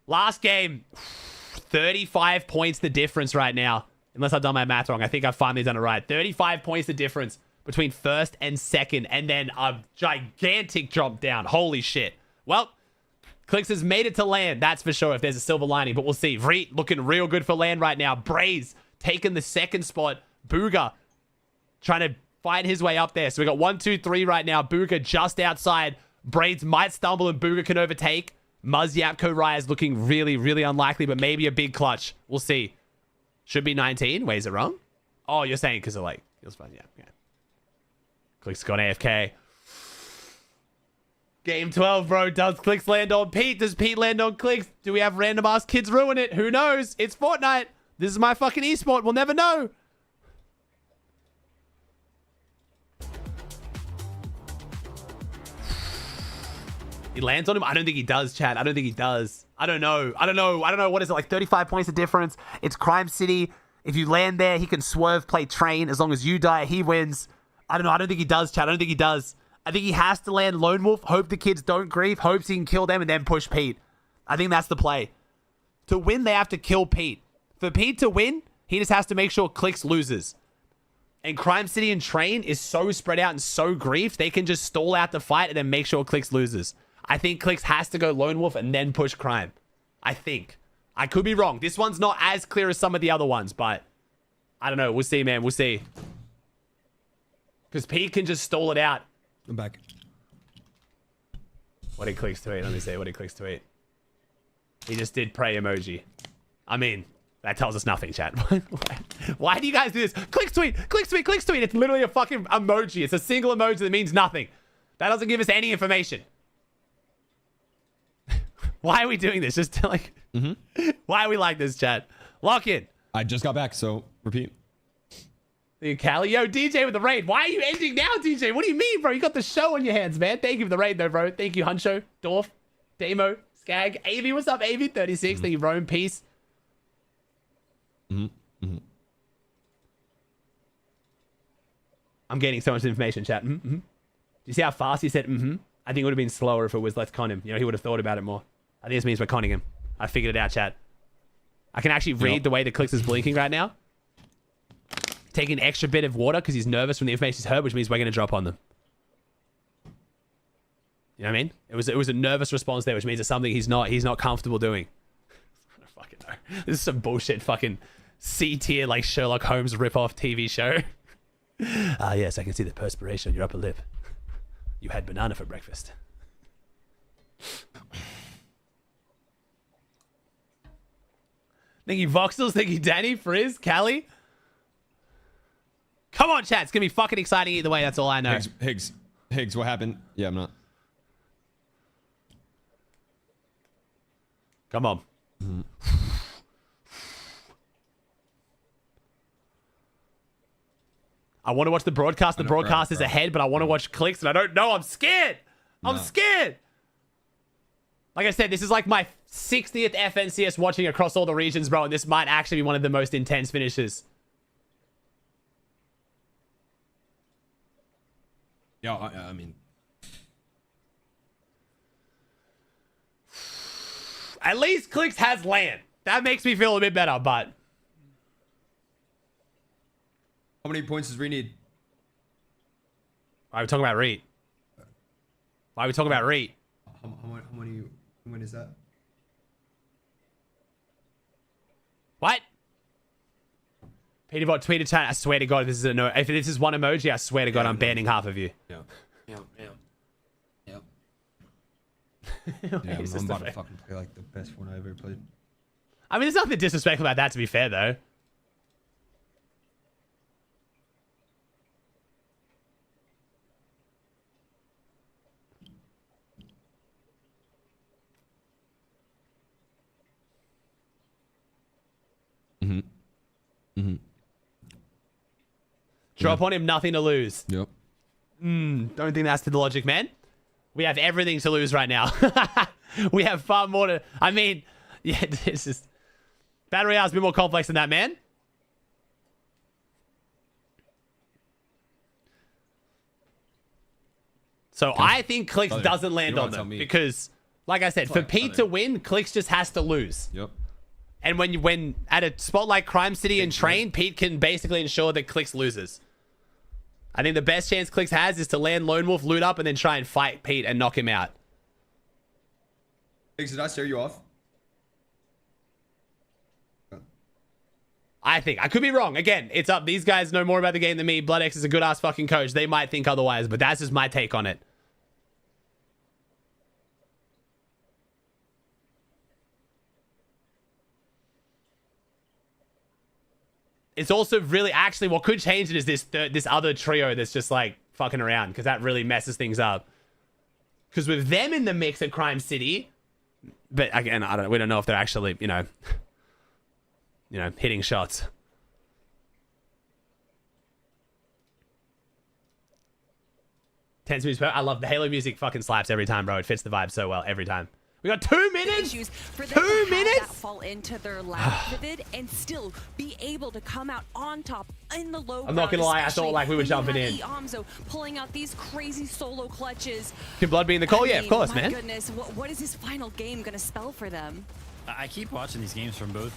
last game, 35 points the difference right now. Unless I've done my math wrong, I think I've finally done it right. 35 points the difference between first and second, and then a gigantic drop down. Holy shit. Well, CLIX has made it to land, that's for sure, if there's a silver lining, but we'll see. Vreet looking real good for land right now. Braze taking the second spot. Booga trying to find his way up there. So we got 1, 2, 3 right now. Booga just outside. Braze might stumble and Booga can overtake. Muzz, Yapko, Rai is looking really, really unlikely, but maybe a big clutch. We'll see. Should be 19. Wait, is it wrong? Oh, you're saying because of like, it was fun. Yeah. CLIX got AFK. Game 12, bro. Does CLIX land on Pete? Does Pete land on CLIX? Do we have random ass kids ruin it? Who knows? It's Fortnite. This is my fucking esport. We'll never know. He lands on him? I don't think he does, Chad. I don't think he does. I don't know. What is it? Like 35 points of difference. It's Crime City. If you land there, he can swerve, play train. As long as you die, he wins. I don't know. I don't think he does, Chad. I don't think he does. I think he has to land Lone Wolf, hope the kids don't grieve, hopes he can kill them, and then push Pete. I think that's the play. To win, they have to kill Pete. For Pete to win, He just has to make sure CLIX loses. And Crime City and Train is so spread out and so griefed, they can just stall out the fight and then make sure CLIX loses. I think CLIX has to go Lone Wolf and then push Crime. I think. I could be wrong. This one's not as clear as some of the other ones, but I don't know. We'll see, man. We'll see. Because Pete can just stall it out. I'm back. What did CLIX tweet? Let me see. What did CLIX tweet? He just did pray emoji. I mean, that tells us nothing, chat. Why do you guys do this? CLIX tweet, CLIX tweet, CLIX tweet. It's literally a fucking emoji. It's a single emoji that means nothing. That doesn't give us any information. Why are we doing this? Just to like, why are we like this, chat? Lock in. I just got back, so repeat. You Callie, yo, DJ with the raid. Why are you ending now, DJ? What do you mean, bro? You got the show on your hands, man. Thank you for the raid, though, bro. Thank you, Huncho, Dorf, Damo, Skag, Avi. What's up, Avi? 36. Thank you, Rome. Peace. I'm getting so much information, chat. Do you see how fast he said, I think it would have been slower if it was let's con him. You know, he would have thought about it more. I think this means we're conning him. I figured it out, chat. I can actually read the way the CLIX is blinking right now. Taking an extra bit of water because he's nervous from the information he's heard, which means we're going to drop on them. You know what I mean? It was a nervous response there, which means it's something he's not comfortable doing. I don't fucking know. This is some bullshit fucking C-tier like Sherlock Holmes rip-off TV show. Ah, yes, I can see the perspiration on your upper lip. You had banana for breakfast. Thank you, Voxels. Thank you, Danny, Frizz, Callie. Come on, chat. It's going to be fucking exciting either way. That's all I know. Higgs, what happened? Yeah, I'm not. Come on. I want to watch the broadcast. The broadcast is ahead, but I want to watch CLIX, and I don't know. I'm scared. I'm scared. Like I said, this is like my 60th FNCS watching across all the regions, bro, and this might actually be one of the most intense finishes. Yeah, I mean... At least CLIX has land. That makes me feel a bit better, but... How many points does Ree need? Why are we talking about Reet? Why are we talking about Reet? How many is that? What? PETERBOT tweeted chat. I swear to God, this is a no. If this is one emoji, I swear to God, I'm banning half of you. Yeah. Yeah, I'm about to fucking play like the best one I ever played. I mean, there's nothing disrespectful about that, to be fair, though. Drop on him, nothing to lose. Yep. Don't think that's the logic, man. We have everything to lose right now. We have far more to... I mean, yeah, this is... Battle Royale's a bit more complex than that, man. So I think CLIX doesn't land on them because, like I said, for Pete to win, CLIX just has to lose. Yep. And when at a spot like Crime City and Train, Pete can basically ensure that CLIX loses. I think the best chance CLIX has is to land Lone Wolf, loot up, and then try and fight Pete and knock him out. Higgs, did I scare you off? I think. I could be wrong. Again, it's up. These guys know more about the game than me. BloodX is a good-ass fucking coach. They might think otherwise, but that's just my take on it. It's also really, actually, what could change it is this other trio that's just, like, fucking around, because that really messes things up. Because with them in the mix at Crime City, but again, we don't know if they're actually, you know, hitting shots. Tense music. I love the Halo music. Fucking slaps every time, bro. It fits the vibe so well every time. We got 2 minutes. 2 minutes. That fall into their lap pivot and still be able to come out on top in the low. I'm not gonna lie. I thought like we were jumping in. Amzo pulling out these crazy solo clutches. Can Blood be in the call? Yeah, of course, man. Goodness, what is this final game gonna spell for them? I keep watching these games from both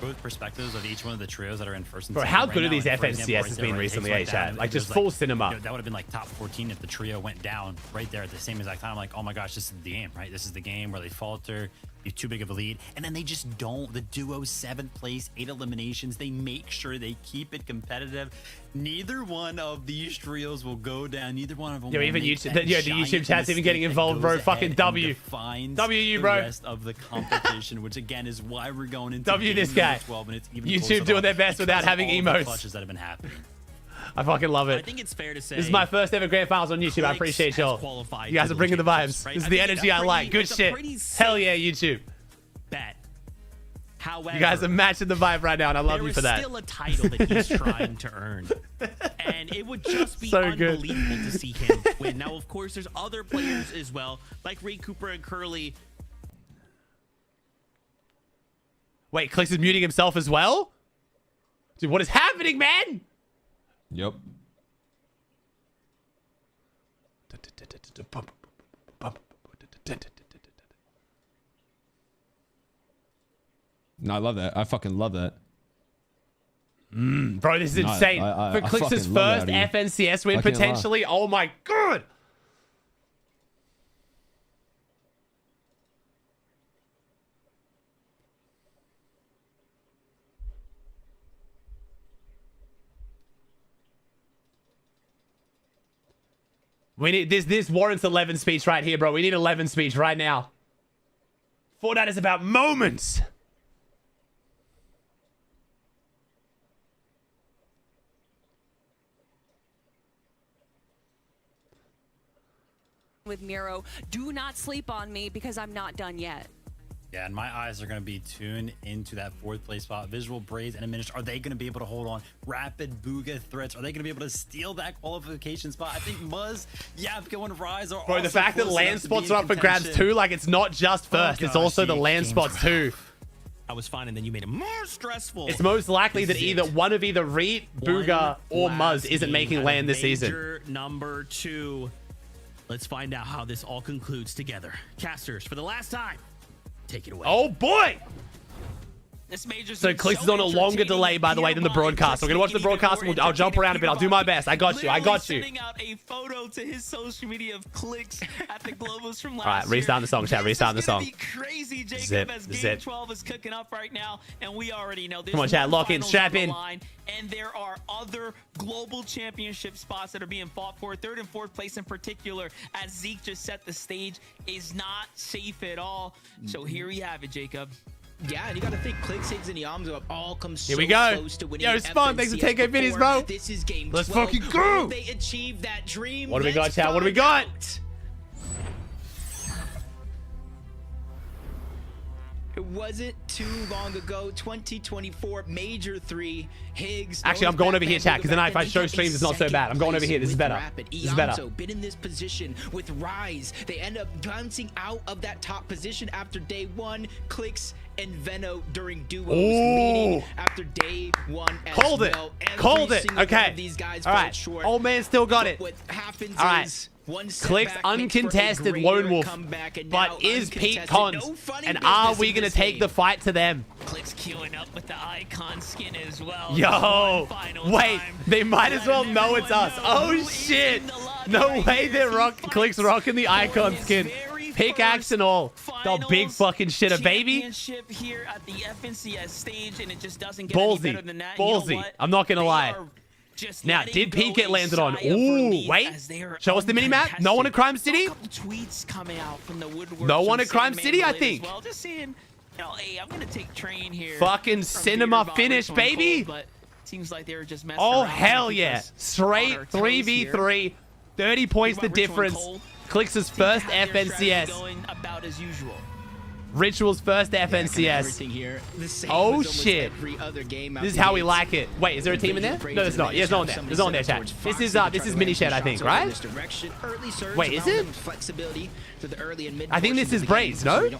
both perspectives of each one of the trios that are in first and Bro, second how right good now. are these And for example, FNCS right has there, been right, it recently, takes Chat? down, Like, it just was full cinema. You know, that would have been like top 14 if the trio went down right there at the same exact time. Like, oh my gosh, this is the game, right? This is the game where they falter, be too big of a lead, and then they just don't. The duo 7th place, 8 eliminations. They make sure they keep it competitive. Neither one of these trios will go down. Neither one of them. Yo, will even make YouTube, that yo, the giant YouTube chat's even getting mistake that involved, bro. goes Fucking ahead W. and defines W you, the bro. rest of the competition, which again is why we're going into W game this guy. number 12, and it's even YouTube closer doing their best because without of having all the emotes. clutches that have been happening. I fucking love I it. think it's fair to say This is my first ever grand finals on YouTube. I CLIX appreciate has y'all. qualified You guys for are bringing the championships, vibes. right? This is I the think energy it's I a like. Good it's a shit. pretty Hell safe yeah, YouTube. bet. However, You guys are matching the vibe right now, and I love there you is for that. still a title that he's trying to earn. And it would just be So good. unbelievable to see him win. Now, of course, there's other players as well, like Reed Cooper and Curly. Wait, CLIX is muting himself as well? Dude, what is happening, man? Yep. No, I love that. I fucking love that. Bro, this is No, insane. I For CLIX's fucking love first that, dude. FNCS win, I can't lie. potentially. Oh my god. We need this warrants 11 speech right here, bro. We need 11 speech right now. Fortnite is about moments. With Miro, do not sleep on me because I'm not done yet. Yeah, and my eyes are going to be tuned into that 4th place spot. Visual Braids and Administer, are they going to be able to hold on? Rapid Booga threats, are they going to be able to steal that qualification spot? I think Muzz, Yapko, and Rise are Bro, the also fact that close land enough to spots be are in up for grabs contention. too, like it's not just first, it's also the gosh, land game's spots too. I was fine, and then you made it more stressful. It's most likely that This is either it. one of either Reed, Booga, or One Muzz last isn't game making out land of this season. major number 2. Let's find out how this all concludes together. Casters, for the last time, take it away. Oh boy! This major's So been CLIX is on a longer entertaining. delay, by the way, than the PETERBOT broadcast. We're gonna watch the making it even broadcast. more I'll jump around a bit. I'll do my best. I got you. I got you. Literally sending out a photo to his social media of CLIX at the Globus from last All right, restart the song, chat. Restart the song. This is gonna be crazy, Jacob, Zip, as Game zip. 12 is cooking up right now, and we already know there's Come on, chat. one Lock in. finals Strap on the in. line, and there are other global championship spots that are being fought for. 3rd and 4th place in particular, as Zeke just set the stage, is not safe at all. So here we have it, Jacob. Yeah, and you got to think, CLIX, Higgs, and Yamzo have all come so Here we go. close to winning Yo, the Spawn, thanks for FNCS taking videos, before. bro. This is game Let's 12. fucking go. Will they achieve that dream? What do we got, Let's chat? What do we find got? out. It wasn't too long ago, 2024, Major 3, Higgs. Actually, I'm going over here, chat, 'cause then if I show streams, it's not so bad. I'm going over here. This is better. This is better. Been in this position with Rise. They end up bouncing out of that top position after day 1. CLIX and Veno during duos, leading after day 1 as Called it. well. Every Called it. single one Okay. of these guys All fell right. short. Old man still got it. What happens All right. is one CLIX setback makes for a uncontested greater lone wolf, comeback, and now but is Pete uncontested. Cons, No funny and are business we in gonna this take game. the fight to them? CLIX queuing up with the icon skin as well. Yo, One final wait, time. they might as well Letting know it's everyone us. know Oh who is shit! in the lobby No right way here they're as he CLIX fights rocking the for icon his skin. very Pickaxe and all. The big finals fucking shitter, baby. championship here at the FNCS stage, and it just doesn't get Ballsy. any better than that. You know Ballsy. what? I'm not gonna They lie. are just Now, letting did Pete go get a landed on? sigh of Ooh, relief wait. as they are Show us the minimap. No one at uncontested. Crime City? A couple tweets coming out from the woodwork. No one from at Crime Sam City, I Mandalay as think. Well, just saying, you know, hey, I'm gonna take train here. Fucking from cinema PETERBOT, finish, Rich on baby. Cold, but seems like they were just messing Oh around hell with yeah! us on Straight our toes 3v3, 30 points the Think about Rich on difference. Cold. CLIX's Seem to first have their strategy FNCS. going about as usual. Ritual's first Kinda FNCS. everything here. The same Oh, as almost shit. every other game out This is the how we gates. like it. Wait, is there a team in there? No, there's not. Yeah, there's no one there. There's no one there, chat. This is mini shed, I think, right? Wait, is it? I think this is Braves, no?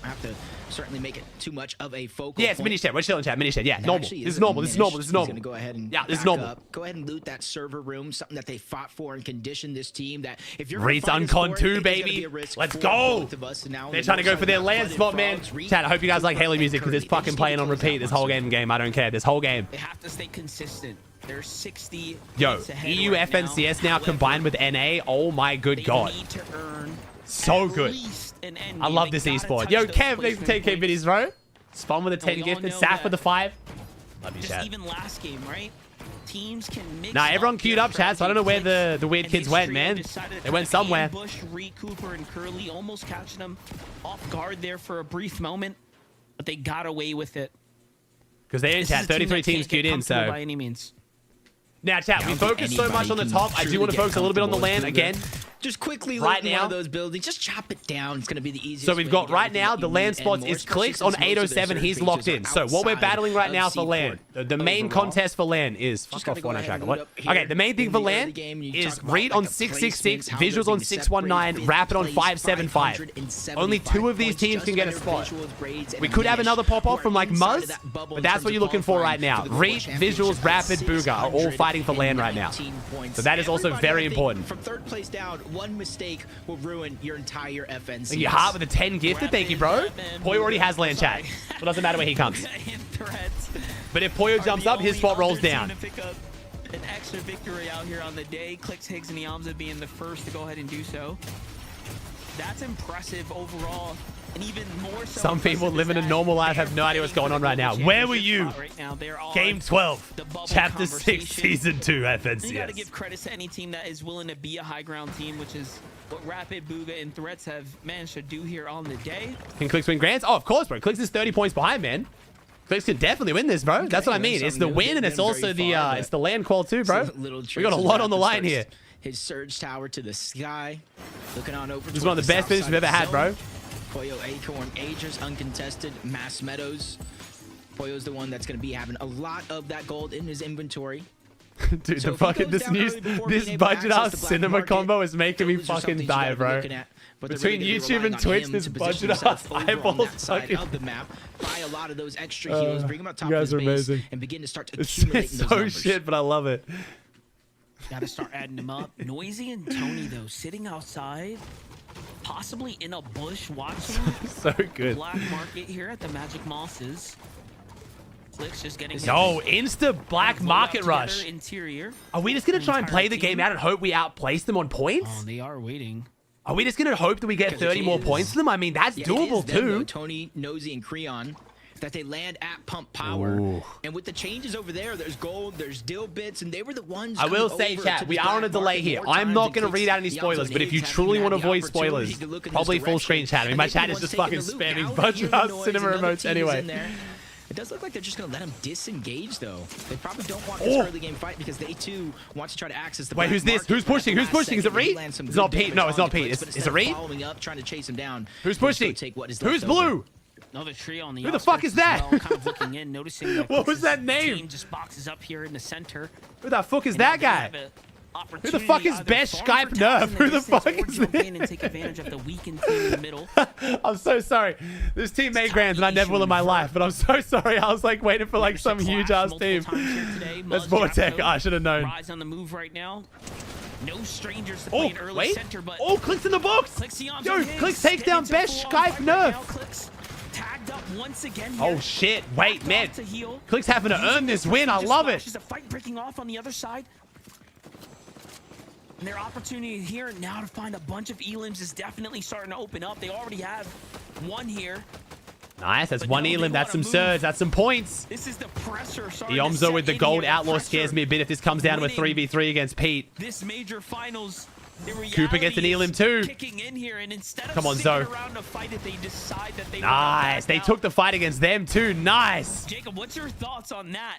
certainly make it too much of a focal Yeah, it's point. mini shed. We're chilling, chat. Mini shed. Yeah, It normal. actually This is isn't normal. This is normal. This is diminished. normal. He's gonna go ahead and Yeah, this is back normal. up. Go ahead and loot that server room, something that they fought for and conditioned this team. That if you're Reed's uncon too, baby. Let's go. They're trying to go for their land spot, man. Chat, I hope you guys like Halo music because it's fucking playing on repeat this whole game. I don't care. This whole game. They have to stay consistent. They're 60 Yo, points ahead EU right FNCS now However, combined with NA. Oh my good they god. need to earn So at good. least an end I game. love They this gotta esport. touch Yo, those Kev, thanks for placement 10k points. biddies, bro. Spawn with a And 10 we all gifted. know Saf that with the 5. Love you, Just chat. even last game, right? Teams can mix Nah, everyone queued their up, chat, so I don't know where strategy. the weird And kids his went, trio man. decided to They went try to somewhere. ambush Reed, Cooper, and Curly, almost catching them off guard there for a brief moment, but they got away with it. Because they in This is chat, a team 33 that teams can't get queued in, comfortable so. by any means. Now, chat, we focus so much on the top. I do want to focus a little bit on the land again. Just quickly Right loot one now- of those buildings. Just chop it down. It's going to be the easiest. So we've way got to get right everything now, that the you land need and spots more, is especially CLIX on since most of their 807. He's surge locked features in. are So what we're outside battling right of now for C4. land, the main Overall, contest for land is just fuck off gotta go Fortnite ahead tracker. and What? loot up here Okay, the main thing in for the early land game. You is talk about, read like, on the 666, placements, how they're visuals on being 619, separated, rapid on fifth 575. place, 575 Only 2 of these points, teams just can get a better spot. visuals, grades, and We could have niche. another pop off We're from like inside Muzz, of that bubble but in that's terms what of you're looking for right qualifying now. for the Reed, Global visuals, Championship rapid, at Booga are all fighting for land right now. 619 points. So that is also Everybody, very I think, important. From third place down, one mistake will ruin your entire FNC. Your heart with a 10 gifted, thank you, bro. Poyo already has land chat. It doesn't matter where he comes. But if Poyo jumps up, his spot rolls down. An extra victory out here on the day. CLIX, Higgs, and Yamza being the first to go ahead and do so. That's impressive overall. And even more so, Some people impressive living is a that normal life have no they're idea what's going on right now. fighting for the Where were you? championship spot right now. They're on Game 12, the bubble Chapter 6, conversation. Season 2 You got to FNCS. give credit to any team that is willing to be a high ground team, which is what Rapid, Booga, and Threats have managed to do here on the day. Can CLIX win Grands? Oh, of course, bro. CLIX is 30 points behind, man. CLIX could definitely win this, bro. That's what I mean. It's the win and it's also the it's the land qual too, bro. We got a lot on the line here. His surge tower to the sky. Looking on over. This is one of the best finishes we've ever had, bro. Poyo Acorn Agers uncontested. Mass Meadows. Poyo's the one that's going to be having a lot of that gold in his inventory. Dude, So the if he fucking goes this down new early before this being able to budget access ass the black cinema market, combo is making me those are fucking something you die, gotta be bro. looking at. But they're Between really gonna be YouTube relying and on Twitch, him this to position budget himself ass over on eyeballs that side fucking- of the map, buy a lot of those extra heals, bring him up top you of guys his are base, amazing. and begin to start to It's accumulate those so numbers. shit, but I love it. Got to start adding them up. Noisy and Tony, though, sitting outside, possibly in a bush watching So the good. black market here at the Magic Mosses. CLIX just getting Yo, insta black market rush. Interior. Are we just gonna try and Entire play the game team. out and hope we outplace them on points? Oh, they are waiting. Are we just gonna hope that we get Because it 30 more is- points to them? I mean, that's Yeah, it doable is them, though, too. Tony, Nosy, and Creon. That they land at pump power. Ooh. And with the changes over there's gold, there's dill bits, and they were the ones. I will coming say, over chat, to we this are on a black delay market here. more I'm times not than going to CLIX. read out any Yamza spoilers, and but if you Higgs truly haven't want to had the avoid opportunity spoilers, to look in this probably full direction. screen chat. I mean, my think chat the is ones just taking fucking the loot spamming now, budget even ass noise, cinema another remotes team is anyway. in there. It does look like they're just going to let him disengage, though. They probably don't want this Oh. early game fight because they, too, want to try to access the Wait, black who's this? market. Who's pushing? At Who's the last pushing? Is it second, he Reed? lands some It's good not Pete. damage No, it's on not the Pete. CLIX, Is but it instead of Reed? following up, trying to chase him down, Who's he's gonna pushing? take what is Who's left over. blue? Another trio on the Who the fuck is outskirts as that? well, kind of looking in, noticing that What was CLIX's that name? team just boxes up here in the center. Who the fuck is And now that they guy? have a Who the fuck opportunity is to best either farm Skype for taps nerf? in Who the distance fuck or is jump this? in and take advantage of the weakened team in the middle. I'm so sorry. This team made grands and I never will in my life, but I'm so sorry. I was like waiting for like some There's a huge clash ass team. multiple times here today. That's Muzz, Vortec. Japco, I should have known. Rise on the move right now. No strangers to Oh, play an early wait. center, but Oh, CLIX in the box. CLIX Yo, CLIX takes down best Skype nerf. Tagged up once again here. Oh shit. Wait, Backed man. off to heal. CLIX having to Using earn this the win. I just love it. flashes a fight breaking off on the other side. And their opportunity here now to find a bunch of elims is definitely starting to open up. They already have one here. Nice. That's But one no, they elim. That's some wanna move. surge. That's some points. This is the pressure starting to Yomzo set with the in gold here. outlaw Pressure. scares me a bit if this comes down to a Winning 3v3 against Pete. This major finals, the Cooper gets an reality elim is too. Kicking in here, and instead of Come on, sticking Zoe. around to fight it, they decide that they Nice. They took the fight against them too. Nice. Jacob, what's your thoughts on that?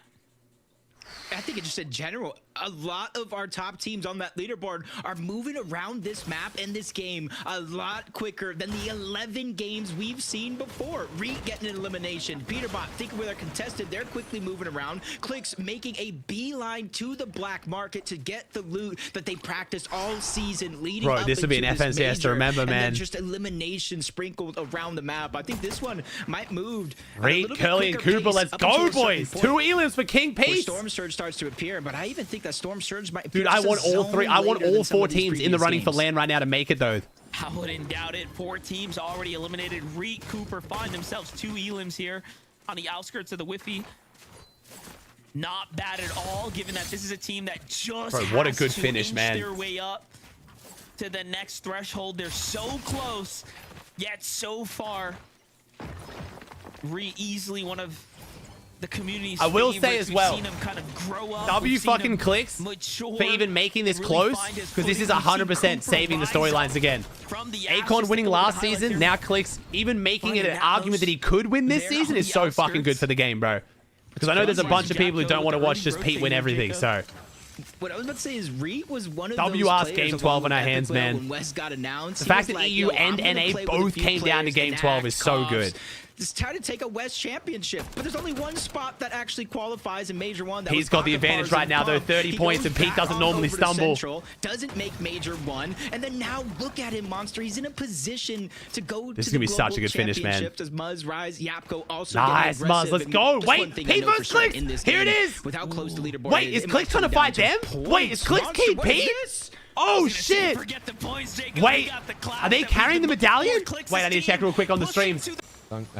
I think it just in general, a lot of our top teams on that leaderboard are moving around this map and this game a lot quicker than the 11 games we've seen before. Reed getting an elimination. PETERBOT thinking where they're contested. They're quickly moving around. CLIX making a beeline to the black market to get the loot that they practiced all season leading up. This would be an FNCS to remember, man. And just elimination sprinkled around the map. I think this one might move. Reed, Curly, and Cooper, let's go, boys. 2 elims for King Peace. Storm Surge starts to appear, but I even think that Storm Surge might. Dude, I want all 3. I want all 4 teams in the running for land right now to make it, though. I wouldn't doubt it. 4 teams already eliminated. Reed, Cooper find themselves 2 elims here on the outskirts of the Whiffy. Not bad at all, given that this is a team that just what a good has to finish, inch man. their way up to the next threshold. They're so close, yet so far. Easily one of the community's I will say as well, We've seen him kind of grow up. W fucking CLIX for even making this close, because this is 100% saving the storylines again. Akon winning last season, now CLIX even making it an argument that he could win this season is so fucking good for the game, bro. Because I know there's a bunch of people who don't want to watch just Pete win everything, so. What I was about to say is Reed was one of WR's those Game 12 in our hands, man. When West got announced, The fact that EU and NA both came down to Game 12 is so good. Just try to take a West championship, but there's only one spot that actually qualifies in Major 1. He's got the advantage right now, though. 30 points, and Pete doesn't normally stumble. Doesn't make Major 1, and then now look at him, Monster. He's in a position to go. This is gonna be such a good finish, man. As Muzz rise, Yapko also. Nice, Muzz. Let's go. Wait, Pete versus CLIX. Here it is. With how close the leaderboard Wait, is CLIX trying to fight them? Wait, is CLIX King Pete? Oh shit! Wait, are they carrying the medallion? Wait, I need to check real quick on the stream.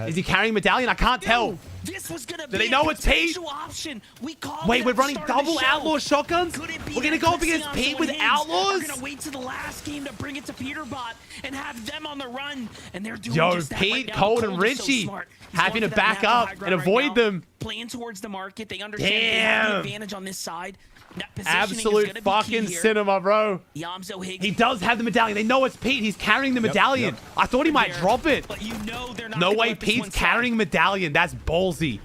Is he carrying medallion? I can't tell. This was gonna Do they know it's Pete? Wait, we're running double outlaw shotguns? We're gonna go up against Pete with outlaws? We're gonna wait to the last game to bring it to PETERBOT and have them on the run, and they're doing Yo, just that Pete, right now. Cold, and Richie having to back up and avoid them. Playing towards the market, they understand they have the advantage on this side. Absolute fucking cinema, bro. He does have the medallion. They know it's Pete. He's carrying the medallion. I thought he might drop it. But you know they're not No way, Pete's carrying medallion. That's ballsy.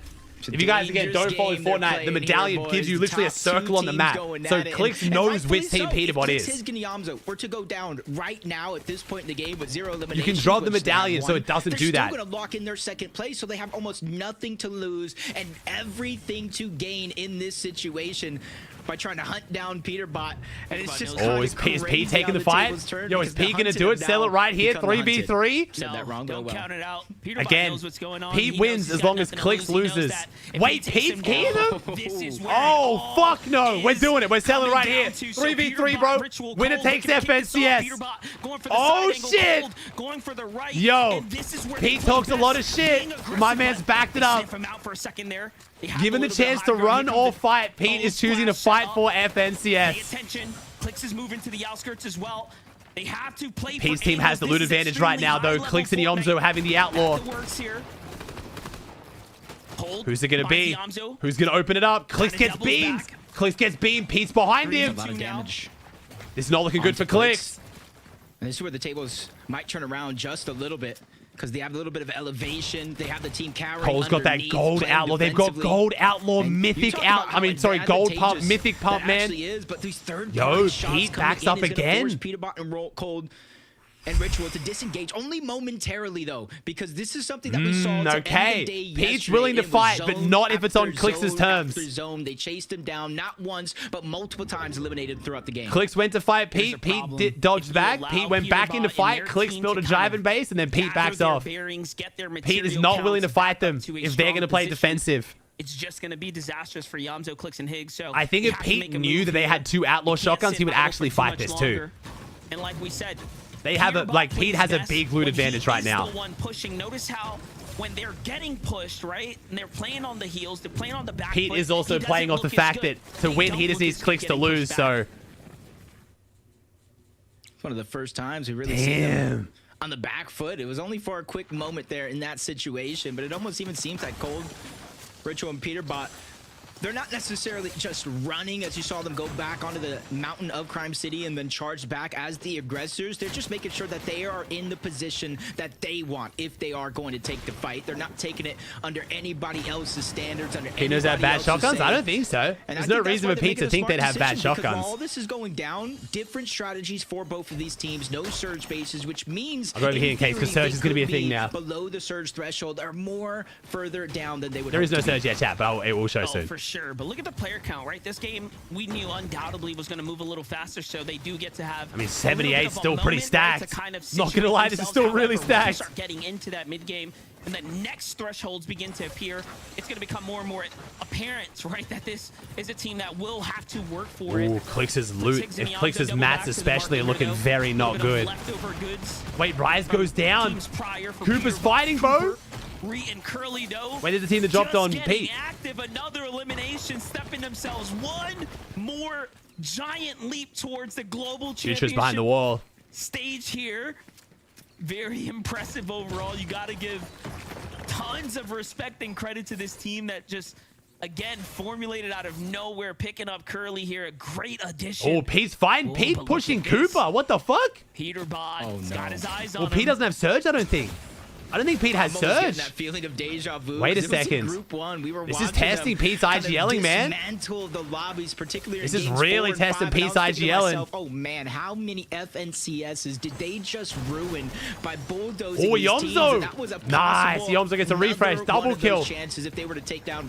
If you guys, again, don't follow Fortnite, the medallion gives you literally a circle on the map. So CLIX knows which team PETERBOT is. We're to go down right now at this point in the game with 0 eliminations. You can drop the medallion so it doesn't do that. They're still going to lock in their second place, so they have almost nothing to lose and everything to gain in this situation by trying to hunt down PETERBOT. And it's just is Pete taking the fight? Yo, is Pete gonna do it? Sell it right here, 3v3? Said that wrong, don't count it out. Again, Pete wins as long as CLIX loses. Wait, Pete's keying him? Oh, fuck no. We're doing it. We're selling right here. 3v3, bro. Winner takes FNCS. Oh, shit. Yo, Pete talks a lot of shit. My man's backed it up. Given the chance to run or fight, Pete is choosing to fight for FNCS. CLIX is moving to the outskirts as well. They have to play. Pete's team has the loot advantage right now, though. CLIX and Yomzo having the outlaw. Who's it gonna be? Who's gonna open it up? CLIX gets beamed. CLIX gets beamed. Pete's behind him. This is not looking good for CLIX. And this is where the tables might turn around just a little bit, because they have a little bit of elevation. They have the team carrying. Cole's got that gold outlaw. They've got gold outlaw, mythic out. I mean, sorry, gold pump, mythic pump, man. But these Yo, Pete backs up again. PETERBOT and Cold and Ritual to disengage only momentarily, though, because this is something that we saw. Okay, Pete's willing to fight, but not if it's on CLIX's terms. Zone. They chased him down not once, but multiple times, eliminated throughout the game. CLIX went to fight Pete. Pete dodged back. Pete went back into fight. CLIX built a driving base, and then Pete backs off. Pete is not willing to fight them if they're going to play defensive. It's just going to be disastrous for Yomzo, CLIX, and Higgs. So I think if Pete knew that they had 2 outlaw shotguns, he would actually fight this too. And like we said, they have Pete has a big loot advantage right now. The one pushing. Notice how when they're getting pushed, right, and they're playing on the heels, they're playing on the back. Pete is also playing off the fact that to win, he just needs CLIX to lose. So it's one of the first times we really see him on the back foot. It was only for a quick moment there in that situation, but it almost even seems like Cold, Ritual, and PETERBOT they're not necessarily just running as you saw them go back onto the mountain of Crime City and then charge back as the aggressors. They're just making sure that they are in the position that they want if they are going to take the fight. They're not taking it under anybody else's standards. Under He knows that bad shotguns? I don't think so. There's no reason for Pete to think they'd have bad shotguns. While all this is going down, different strategies for both of these teams. No surge bases, which means I'll go over here in case, because surge is going to be a thing now. Below the surge threshold are more further down than they would. There is no surge yet, chat, but it will show soon. For sure. But look at the player count, right? This game, we knew undoubtedly was going to move a little faster, so they do get to have. I mean, 78 still pretty stacked. Not going to lie, this is still really stacked. Start getting into that mid game, and the next thresholds begin to appear. It's going to become more and more apparent, right, that this is a team that will have to work for it. Ooh, CLIX's loot. If CLIX's mats especially are looking very not good. Wait, Rise goes down. Cooper's fighting, bro. And Curly, though. Wait, there's a team that dropped on Pete. Active, another elimination, stepping themselves one more giant leap towards the global championship. Future's behind the wall. Stage here. Very impressive overall. You got to give tons of respect and credit to this team that just, again, formulated out of nowhere, picking up Curly here. A great addition. Oh, Pete's fine. Pete pushing Cooper. What the fuck? PETERBOT got his eyes on him. Pete doesn't have surge, I don't think. I don't think Pete has surge. That feeling of deja vu. Wait a second. Group 1, we were this is testing Pete's IGLing, man. Dismantle the lobbies, particularly. This is really testing Pete's IGLing. Oh man, how many FNCSs did they just ruin by bulldozing Oh, these Yomzo. teams? That was a Nice. Yomzo gets a refresh. Double kill. Chances if they were to take down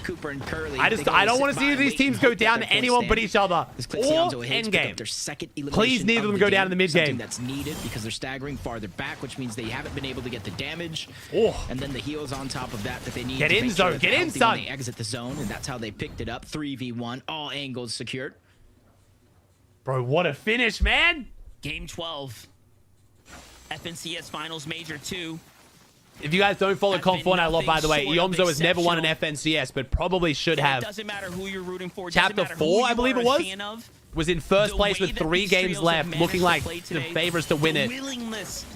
Cooper and Curly. I don't want to see these teams go down to anyone but each other. Or end game. Please neither of them go down in the mid game. That's needed because they're staggering farther back, which means they haven't been able to get the damage. Oh. And then the heals on top of that they need. Get in zone. Get in zone. They exit the zone, and that's how they picked it up. 3v1, all angles secured. Bro, what a finish, man. Game 12. FNCS Finals Major 2. If you guys don't follow Comp Fortnite a lot, by the way, Yomzo has never won an FNCS, but probably should have. It doesn't matter who you're rooting for. Chapter 4, I believe it was in first place with 3 games left, looking like the favorites to win it,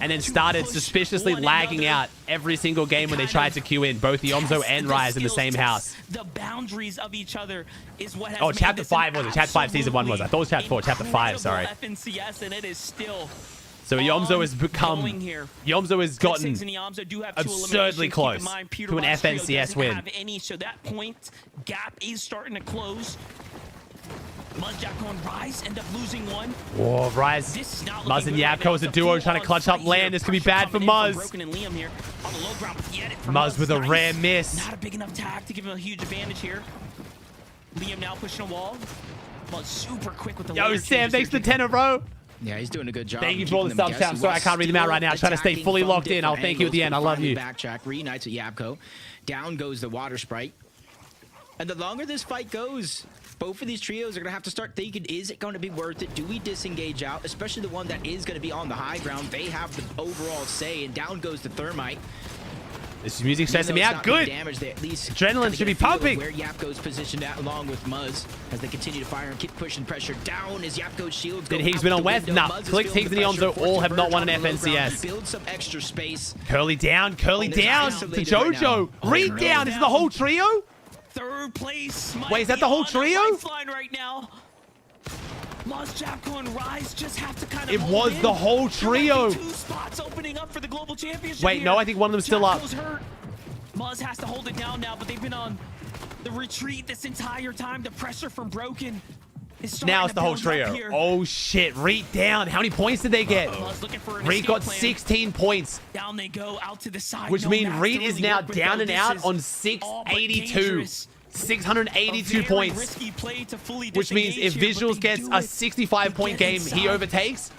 and then started suspiciously lagging out every single game when they tried to queue in. Both Yomzo and Rise in the same house. The boundaries of each other is what has oh, Chapter 5 was it? Chapter 5 Season 1 was. I thought it was Chapter 4. Chapter 5, sorry. FNCS, and it is still so Yomzo has become... Yomzo has gotten absurdly close to an FNCS win. So that point gap is starting to close. Muzz and Rise end up losing one. Whoa, Rise. Muzz and Yapko as a duo trying to clutch up land. This could be bad for Muzz. Muzz with a rare miss. Not a big enough tag to give him a huge advantage here. Liam now pushing a wall. Muzz super quick with the Yo, Sam, thanks for the 10 bro. Yeah, he's doing a good job. Thank you for all the subs, Sam. Sorry, I can't read them out right now. I'm trying to stay fully locked in. I'll thank you at the end. I love you. Backtrack, reunites with Yapko. Down goes the Water Sprite. And the longer this fight goes, both of these trios are going to have to start thinking, is it going to be worth it? Do we disengage out? Especially the one that is going to be on the high ground. They have the overall say, and down goes the Thermite. This music stressing me out. Good. Adrenaline should be pumping. Where Yapko's positioned at, along with Muzz, as they continue to fire and keep pushing pressure down as Yapko's shields go. Did Higgs win on West? Nah. CLIX, Higgs, and Yomzo all have not won an FNCS. Build some extra space. Curly down to JoJo. Reed down. This is the whole trio? Third place. Wait, is that the whole trio? Right now. Muzz, Japco, and Rise just have to kind of it was the whole trio. 2 spots opening up for the global championship. Wait, no, I think one of them's still up. Hurt. Muzz has to hold it down now, but they've been on the retreat this entire time. The pressure from Broken is now it's the whole trio. Oh shit, Reed down. How many points did they get? Reed got 16 points. Down they go, out to the side. Which means Reed is now down and out on 682. 682 points. Which means if Visuals gets a 65-point game, he overtakes.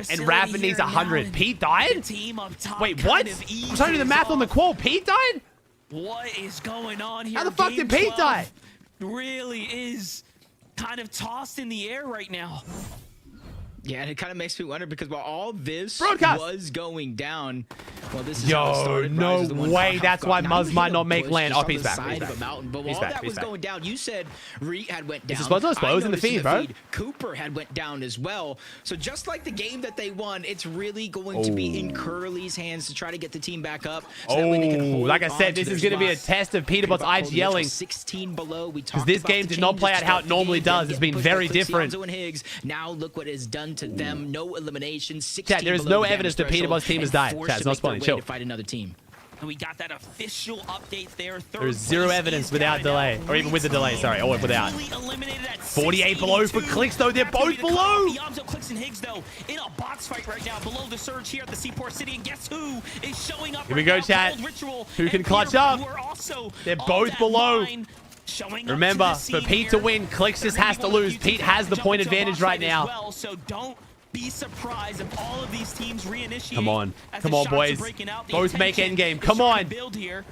And Rapid needs 100. Pete died? Wait, what? I'm trying to do the math on the qual. Pete died? What is going on here? How the fuck did Pete die? Really is kind of tossed in the air right now. Yeah, and it kind of makes me wonder because while all this was going down, Well, this is how it Yo, started. no Rise is the one way. top That's got. why Now Muzz you might hit not a make push land. just Oh, on he's the back. side He's of back. a mountain. But He's while back. that He's was back. going down, you said Reet had went down. This is supposed to expose in the I feed, noticed bro. Cooper had went down as well. So just like the game that they won, it's really going to be in Curly's hands to try to get the team back up. So that way they can hold like I on said, to this their is going to be a spot. test of Peterbot's Peterbot IGLing. 16 below. Because this game did not play out how it normally does. It's been very different. And Higgs. Now look what it's done to them. No elimination. 16 Chat, there is below no the evidence that damage Peterbot's team has died. threshold, Chat, it's not and forced spawning. to make their way Chill. to fight another team. And we got that official update there. There is zero evidence without delay. Or even with the delay, sorry. Or without. 48 below for CLIX, though. They're both below. Yamzo, CLIX, and Higgs, though, in a box fight right now below the surge here at the Seaport City. And guess who is showing up? Here we go, chat. Who can clutch up? They're both below. Remember, for Pete to win, CLIX just has to lose. Pete has the point advantage right now. So don't be surprised if all of these teams reinitiate. Come on. as Come the on, shots are boys. breaking out. The Both make intention endgame. Come is trying to on. build here.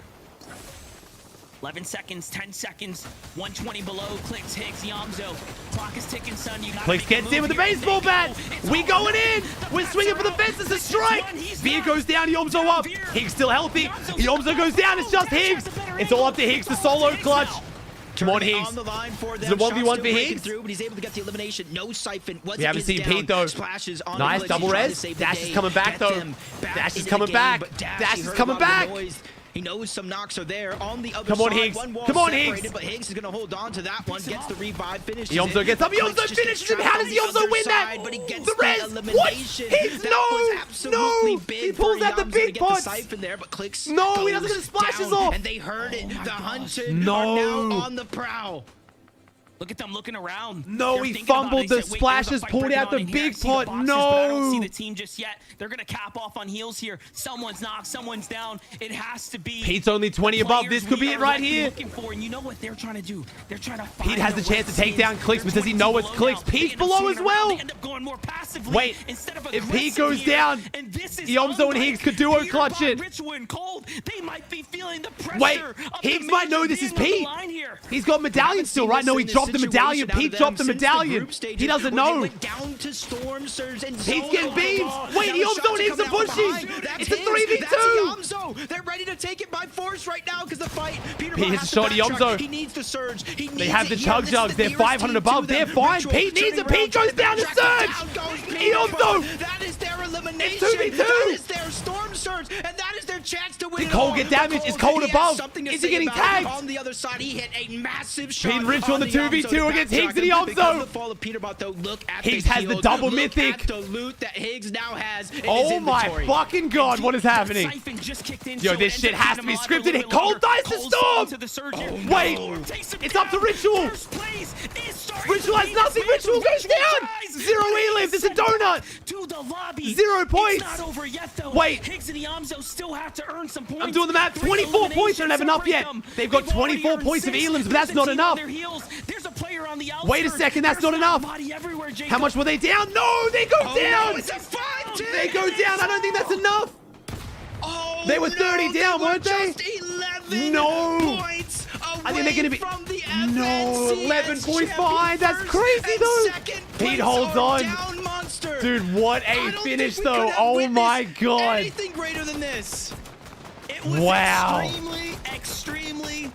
11 seconds, 10 seconds, 120 below. CLIX, Higgs, Yamzo. Clock is ticking, son. You gotta CLIX make a gets move in with the here. baseball They bat. go. It's We all going over. in. The We're bats swinging are for the out. fence. It's a This is strike. one. He's Veer not. goes down. Yomzo Down up. Veer. Higgs still healthy. Yamzo's Yomzo goes down. It's just Dash Higgs. has a better It's all up to angle. Higgs. The It's all solo Higgs clutch. now. Come on, Higgs. On the line for Is it them. a 1v1 Shots for still breaking Higgs? through, but he's able to get the elimination. No siphon. We haven't seen Pete, though. Splashes on Nice, the double trying to res. save the Dash is day. coming back, Get though. them back Dash is into the coming game, back. but Dash he is heard coming a lot of back. noise. He knows some knocks are there on the other Come on, side. Higgs. One wall Come on, separated, Higgs. But Higgs is going to hold on to that one. Gets the revive, finishes Yomzo it. gets up. CLIX Yomzo just gets finishes him. trapped How on does the Yomzo other win that? side, but he gets The res. What? elimination. Higgs, That no. was absolutely No. big He pulls for out the Yamzo big to get pots. the siphon there, but CLIX No, he doesn't goes get the splashes down, off. And they heard it. The Hunted No. are now on the prowl. Look at them looking around. No, They're he thinking about it. fumbled They the said, "Wait, splashes, there's a fight pulled breaking out on the in here. I big see the pot. boxes, but I don't see No. the team just yet. They're gonna cap off on heals here. Someone's knocked, someone's down. It has to be. Pete's only 20 above. players This could be we it are right likely here. Looking for, and you know what they're trying to do? They're trying to Pete has the chance to take down CLIX, but does he know it's CLIX? Pete's below as well. They end up going more passively Wait, instead of if Pete aggressive goes here. down, And this is Yomzo and unlike Higgs could duo Peter clutch Bot, it. Ritual and Cold. They might be feeling the pressure. Wait, of Higgs the might know major this is being on the Pete. line here. He's got medallion Haven't still, seen right? this No, he in this dropped the medallion. situation out Pete of dropped the them since medallion. group stages He doesn't where they know. went down to Storm Surge and Pete's zone getting the beamed. ball. Wait, Now the Yomzo shots and Higgs coming are out pushing. behind. That's It's a Higgs. 3v2. That's Yamzo. They're ready to take it by force right now because the fight. Pete Peterbot hits has a to shot at backtrack. Yomzo. He needs the surge. He needs They have the it here. chug This is jugs. the They're nearest 500 team above. to They're them. fine. Ritual Pete needs it. turning Pete goes around, down to back surge. down goes Yomzo. That is their elimination. 2v2. That is their Storm Surge, and that is their chance to win Did it Cole all. get But damaged? Is Cole he has above? something to Is he say getting about it. tagged? On the other side, he hit a massive shot. Pete and Ritual on the 2v2 against Higgs and Yomzo. Because of the fall of Peterbot, though, look at Higgs the has the shield. double Look mythic. At the loot that Higgs now has in his Oh my inventory. fucking god, what is happening? Siphon just kicked in, Yo, so this it shit ends up has to keeping be him alive for a scripted. little bit Cole longer. dies to Cole's Storm. falling to the surge here. Wait, Takes him it's up to down. Ritual. First place is starting Ritual to has be nothing. dismantled. Ritual goes down. tries, Zero but he E-lift. is It's a sent back donut. to the lobby. 0 points. It's not over yet, though. Wait. Higgs and Yamzo still have to earn some points. I'm doing the math. 3 24 points. They don't have enough eliminations yet. separate them. They've got already 24 earned points of 6. elims, but that's There's a not team on enough. their heels. There's a player on the Wait a outskirts. second, that's There's not enough. body everywhere, Jacob. How much were they down? No, they go down. No, it's a 5-2. They go down. I don't think that's enough. Oh, They were 30 no, down, weren't they? Just 11 No. points I think they're going to be... from the No, FNCS 11 points champion. behind. That's First crazy, and though. second Pete place holds are on. down, Monster. Dude, what I a don't finish, think we though. could have Oh my witnessed god. anything greater than this. It was Wow. extremely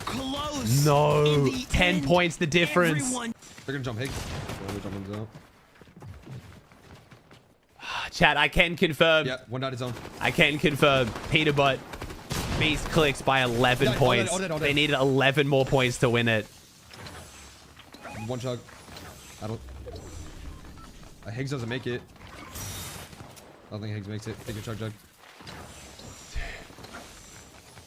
close. No. In the 10 end, points the difference. everyone They're gonna jump Higgs. They're jumping zone. Chat, I can confirm. Yeah, one dot zone. I can confirm. PETERBOT beats CLIX by 11 Dead, points. all dead. They needed 11 more points to win it. One chug. I don't. Higgs doesn't make it. I don't think Higgs makes it. Take a chug.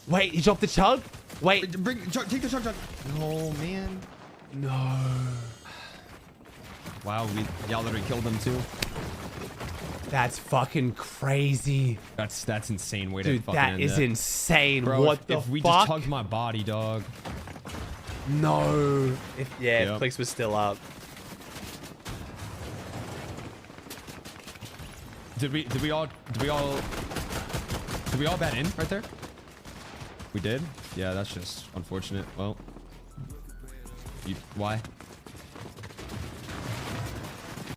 Wait, he dropped the chug? Wait. Take the chug. No, man. No. Wow, y'all literally killed them too. That's fucking crazy. That's insane way to Dude, fucking that end is it. insane. Bro, what the if we fuck? just hugged my body, dog. No. If Yep. CLIX was still up. Did we all bat in right there? We did? Yeah, that's just unfortunate. Well, why?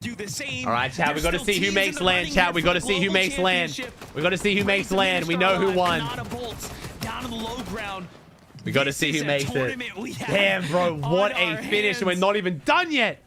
do the same. All right, chat. There's We got to still see who teams makes in the land, running chat. here We for got the to see who global makes land. championship. We got to see who makes land. We know who won. Kanata bolts down to the low ground. We got to This see is who a makes it. tournament we have Damn, bro. What on a our finish. And we're hands. not even done yet.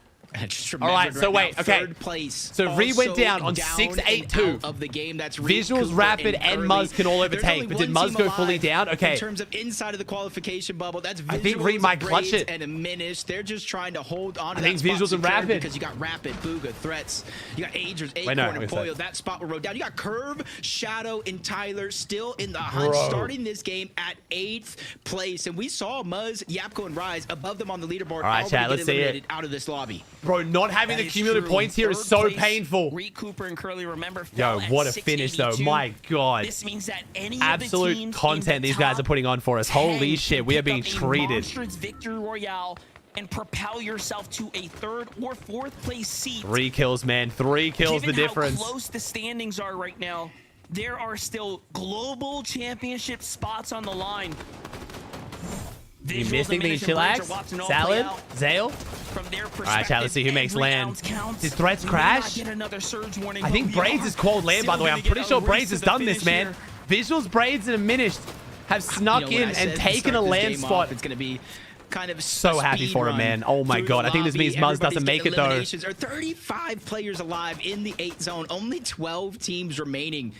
Just All right, remembered so right wait, now, okay. third place. So Reed went Also down on and 6-8-2. out of the game. That's Visuals, Cooper, Rapid, and Curly. Muzz can all There's overtake, only but did one Muzz team go fully alive down? Okay. In terms of inside of the qualification bubble, that's Visuals, I think Reed might clutch Braids, it. and Diminish. They're just trying to hold on to I that think spot Visuals and secure Rapid. because you got Rapid, Booga, Threats. You got Agers, Wait, no, Acorn, and wait a Poyo. sec. That spot will roll down. You got Curve, Shadow, and Tyler still in the hunt, Bro. starting this game at 8th place. And we saw Muzz, Yapko, and Rise above them on the leaderboard. All right, already chat, get let's see it. eliminated out of this lobby. Bro, not having That the is cumulative true. points here is Third so place, painful. Reed, Cooper, and Curly, remember, Yo, fell at what a finish, though. 682. My God. This means that any Absolute of the teams content in the these guys top are putting on for us. 10 Holy shit, we are can being pick up a treated. monstrous victory royale and propel yourself to a 3rd or 4th place seat. 3 kills, man. 3 kills the Given difference. how close the standings are right now, there are still global championship spots on the line. You Visuals, missing Diminish, these and Braids are chillax? watching it all Salad? play out. Zale? From their perspective, All right, chat, let's see who makes every land. ounce counts. Did Threats We may not crash? get another surge warning, I but think we Braids are is called land, by still the way. I'm gonna get pretty a sure race Braids to has the done this, finish man. here. Visuals, Braids, and Diminished have snuck You know, when in I said and to taken start a this land game spot. off, it's going to be kind of So a happy speed for him, run man. Oh my through God. the I think this lobby. means Muzz doesn't Everybody's make getting it, though. eliminations. There are 35 players alive in the 8 zone. Only 12 teams remaining.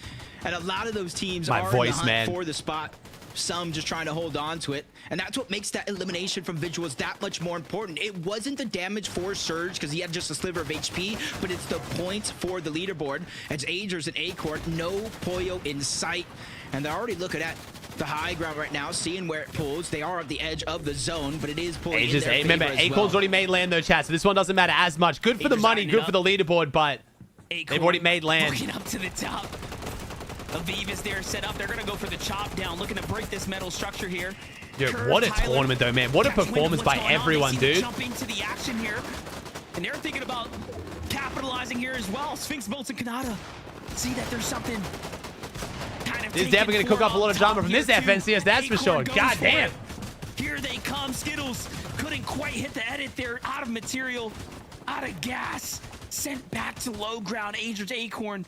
And a lot of those teams My are voice, in the hunt man. for the spot. Some just trying to hold on to it. And that's what makes that elimination from Visuals that much more important. It wasn't the damage for Surge because he had just a sliver of HP, but it's the points for the leaderboard. It's Agers and Acorn, no Poyo in sight. And they're already looking at the high ground right now, seeing where it pulls. They are at the edge of the zone, but it is pulling in their Remember, favor as Acorn's well. already made land, though, chat, so this one doesn't matter as much. Good for the Acorn's money, eyeing it good up. for the leaderboard, but they've already made land. Looking up to the top. Aviv is there set up. They're going to go for the chop down, looking to break this metal structure here. Yo, Curve, what a Tyler, tournament, though, man. What a catch wind of performance what's by going on. everyone, They seem to dude. jump into the action here, and they're thinking about capitalizing here as well. Sphinx bolts and Kanata see that there's something kind of This is definitely going to cook up a lot of drama from this FNCS, that's for sure. God damn. Here they come. Skittles couldn't quite hit the edit there. Out of material, out of gas. Sent back to low ground. Agers, Acorn,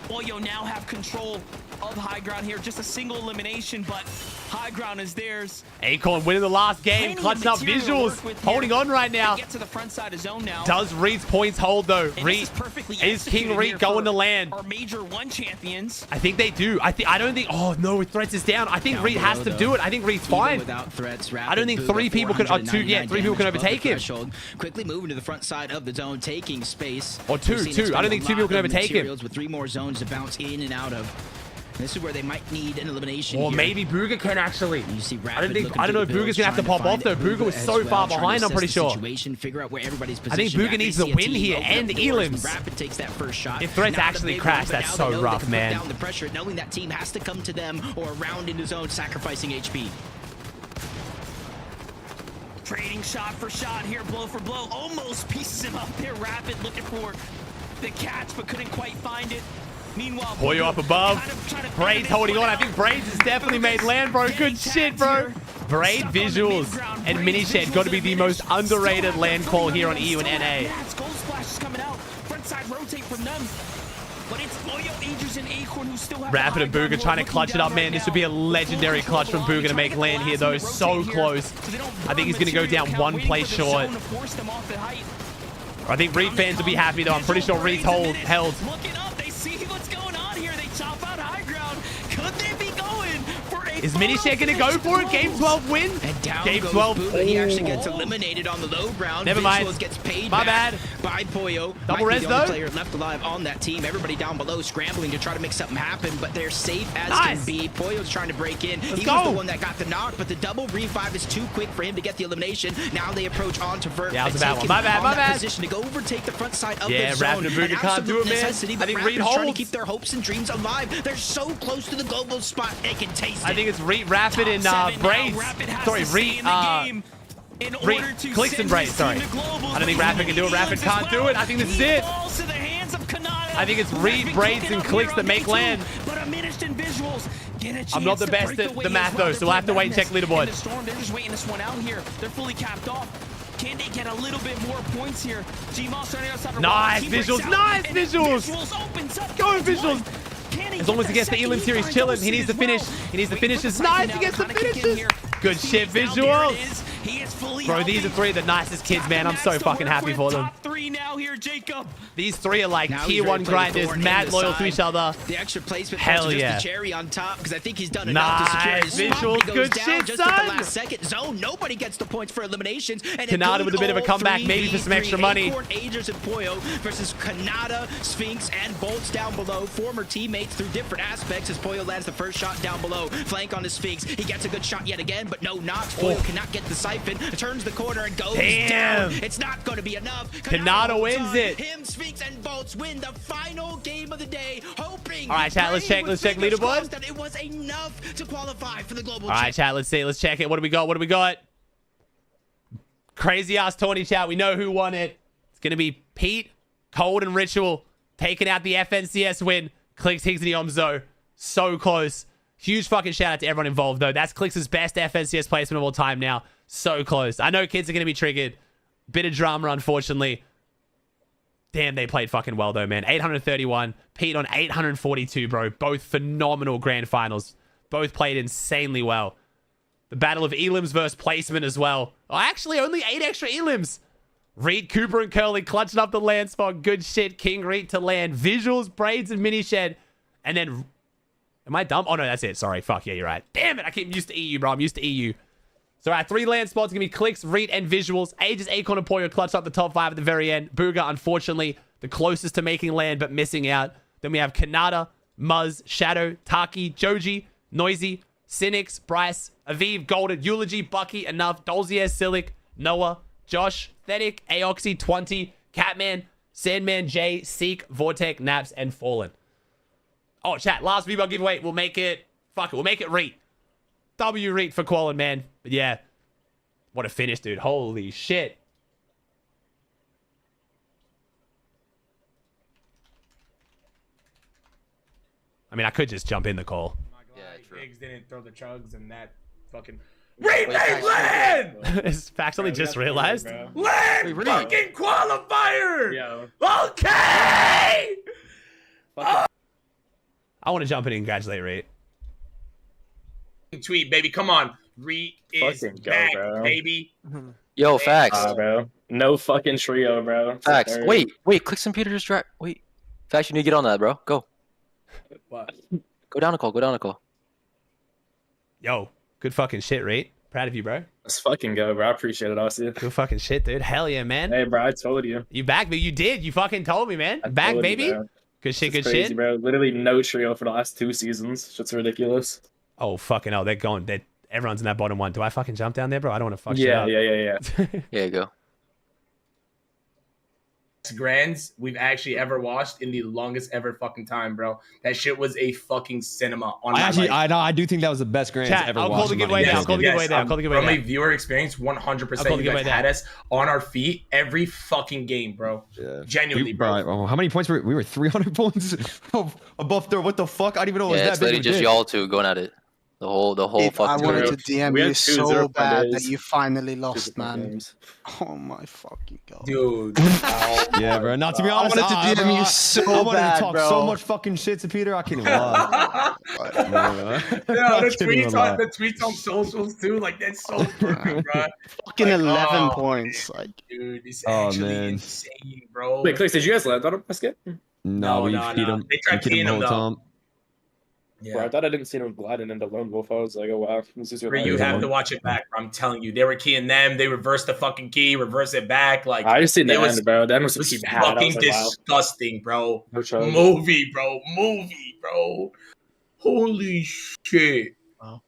Oyo now have control of high ground here. Just a single elimination, but high ground is theirs. Acorn winning the last game, Plenty of clutching up material to work visuals, with holding here. on right now. They get to the front side of zone now. Does Reed's points hold, though? And this Reed is perfectly is King executed Reed here going for to land. Our Major 1 champions. I think they do. I don't think. Oh no, Threats is down. I think Down Reed has below, to do though. it. I think Reed's Even fine. without Threats, I don't think Rapid, three Booga, people could- 499 three people could damage above overtake the him. threshold. Quickly moving to the front side of the zone, taking space. Or two. We've seen I it don't spend think a two people lot can of overtake him. materials with 3 more zones to bounce in and out of. And this is where they might need an elimination. Or here. maybe Booga can actually. You see I don't Rapid think. I don't know if looking Booga's to gonna have to the pop builds, off though. trying to Booga was find so as far well, trying to behind. I'm pretty assess the sure. situation, figure out where everybody's I think positioned Booga at. needs They to see a win team here open and up doors when elims. Rapid takes that first shot. If Threats Not a actually big crash, one, but that's now so they know they rough, can put man. down the pressure, knowing that team has to come to them or around into zone, sacrificing HP. Trading shot for shot here, blow for blow. Almost pieces him up there. Rapid looking for the catch, but couldn't quite find it. Meanwhile, Poyo up above. kind of trying to Braids figure this holding one on. I out. think Braids has definitely made land, bro. Getting Good shit, tagged bro. here. Braid Stuck on the visuals mid-ground. and Braid mini shed visuals got to be and the mini most still underrated have land the call three here on of them, EU and still have NA. Nats. Gold Splash is coming out. Front side rotate from them. But it's Oyo, Agers, and Acorn who still have Rapid the and high ground, Booga who trying are to clutch it looking up, down man. right This would be a now. legendary Full clutch from control Booga to of the make lobby, land here, though. trying to get So last minute close. rotate here, so they don't I think he's burn going to go material down count, one waiting place for the short. zone to force them off the height. I think Reed fans will be happy, though. I'm pretty sure Reed's held. Looking up, they see what's going on here. They chop out high ground. Could they be going for a Is Minished going to go for it? Game 12 win? And down Game goes 12. Booga. He actually gets Oh. eliminated on the low ground. Never mind. Visuals gets paid My back bad. by Poyo. Double Might be res, the only though. player left alive on that team. Everybody down below scrambling to try to make something happen, but they're safe as Nice. can be. Poyo's trying to break in. Let's He go. was the one that got the knock, but the double revive is too quick for him to get the elimination. Now they approach onto Vert. Yeah, that was a and bad take one. him My bad, on my that bad. Position to go overtake the front side of Yeah, the zone. Rapid and Booga An can't do it, absolute man. necessity, I but think Rapid's Reed trying to holds. keep their hopes and dreams alive. They're so close to the global spot. They can taste it. I think it's Reed, Rapid, and Top seven now. Braids. Rapid has Sorry, to stay Reed. in the game in Reed, order to CLIX and send Braids, his sorry. team to globals. I don't think Rapid can do it. Rapid As can't do well. it. I think this is He it. falls to the hands of Kanata. I think it's Reed, Rapid Braids, cooking and up CLIX here that on make day two, land. But Diminished in visuals. Get a chance I'm not the to best break at away the as math, well. though, They're so we'll have to playing wait and check madness. leaderboard. In the storm, they're just waiting this one out here. They're fully capped off. Can they get a little bit more points here? G-Monster on the outside. Nice He breaks visuals, out, nice and then visuals. opens up. Go Guys, visuals. Can he As long get as he that gets the second? Elim series finds chilling, double he needs to as finish. well. He needs to Waiting finish for this. the second Nice, now, he gets the kinda kick in finishes. here. Good He shit is down, there it visuals. is. He is fully Bro, these are healthy. three of the nicest kids, man. I'm so Max to fucking work happy with. for them. Top 3 now here, Jacob. These three are like Now tier he's 1 ready to play the grinders, forward mad and the loyal to side. each other. The extra placement Hell just yeah. the cherry on top because I think he's done enough to secure his Nice spot. He visuals, goes good down shit, just at the son. last second. Zone, nobody gets the points for eliminations. And Kanata with a bit of a comeback, maybe for some extra money. Acorn, Agers, and Poyo versus Kanata, Sphinx, and Bolts down below. Former teammates through different aspects as Poyo lands the first shot down below. Flank on the Sphinx. He gets a good shot yet again, but no knocks. Poyo cannot get the siphon. Turns the corner and goes down. It's not going to be enough. Kanata holds wins on. it. Him, Sphinx, and Bolts win the final game of the day, hoping. All right, chat, let's check fingers leaderboard. crossed that it was enough to qualify for the global. All right, chat, let's see. Let's check it. What do we got? What do we got? Crazy ass tourney, chat. We know who won it. It's going to be Pete, Cold, and Ritual taking out the FNCS win. CLIX, Higgs, and Yomzo. So close. Huge fucking shout out to everyone involved, though. That's CLIX's best FNCS placement of all time now. So close. I know kids are going to be triggered. Bit of drama, unfortunately. Damn, they played fucking well, though, man. 831. Pete on 842, bro. Both phenomenal grand finals. Both played insanely well. The battle of Elims versus placement as well. Oh, actually, only 8 extra Elims. Reed, Cooper, and Curly clutching up the land spot. Good shit. King Reed to land. Visuals, Braids, and Mini Shed. And then... Am I dumb? Oh, no, that's it. Sorry. Fuck, yeah, you're right. Damn it. I keep used to EU, bro. I'm used to EU. So, our 3 land spots are going to be CLIX, Reed, and Visuals. Aegis, Acorn, and Poyo clutch up the top 5 at the very end. Booga, unfortunately, the closest to making land, but missing out. Then we have Kanata, Muzz, Shadow, Taki, Joji, Noisy, Cynics, Bryce, Aviv, Golden, Eulogy, Bucky, Enough, Dolzier, Silic, Noah, Josh, Thetic, Aoxy, 20, Catman, Sandman, Jay, Seek, Vortec, Naps, and Fallen. Oh, chat, last V-Buck giveaway. We'll make it... Fuck it. We'll make it Reet. W Reet for Quallen, man. But yeah. What a finish, dude. Holy shit. I mean, I could just jump in the call. Yeah, true. Higgs didn't throw the chugs and that fucking... Remake land! It's actually just realized. Land fucking qualifier! Yo. Okay! I want to jump in and congratulate Reet. Tweet, baby. Come on. Reet is Fucking go, back, bro. baby. Yo, facts. Bro. No fucking trio, bro. Facts. Third. Wait, CLIX and Peter just drag. Wait. Facts, you need to get on that, bro. Go. What? Go down a call. Go down a call. Yo, good fucking shit, Reet. Proud of you, bro. Let's fucking go, bro. I appreciate it, Aussie. Good fucking shit, dude. Hell yeah, man. Hey, bro, I told you. You back, but you did. You fucking told me, man. I Back, told you, baby. bro. Good shit, It's good crazy, shit. bro. Literally no trio for the last 2 seasons. Shit's ridiculous. Oh, fucking hell. They're going. Everyone's in that bottom one. Do I fucking jump down there, bro? I don't want to fuck shit Yeah, up. yeah. Yeah, go. Grands we've actually ever watched in the longest ever fucking time, bro. That shit was a fucking cinema on my life. I do think that was the best Grands Chat, ever I'll watched. call the giveaway now. I'll call the giveaway there. I'll call the giveaway From a there. viewer experience, 100%. I'll call the You guys giveaway had there. us on our feet every fucking game, bro. Genuinely, bro. How many points were we? Were 300 points above there. What the fuck? I don't even know what Yeah, was it's that big. literally of a just dick. y'all two going at it. The whole If I fucking wanted group. to DM We you had 2-0 so bad that days. you finally lost, 2 man. games. Oh my fucking god. Dude. Yeah, bro. Not to be honest, wanted to DM you so I wanted bad, to talk bro. so much fucking shit to Peter. I can't even lie. The tweets on socials too, like that's so perfect, bro. Fucking Like, 11 oh, points. Like, Dude, it's Oh, actually man. insane, bro. Wait, CLIX, did you guys land on a basket? No, we no, beat no. him. They tried We beat him keying the him, whole time. Bro, I thought I didn't see him gliding into Lone Wolf. I was like, oh wow. This is your You life. have to watch it back, bro. I'm telling you, they were keying them. They reversed the fucking key, reverse it back. Like I just seen the it was- end, bro. The end was it was keep bad. I fucking was like, wow. disgusting, bro. No trouble. Movie, bro. Holy shit. Wow.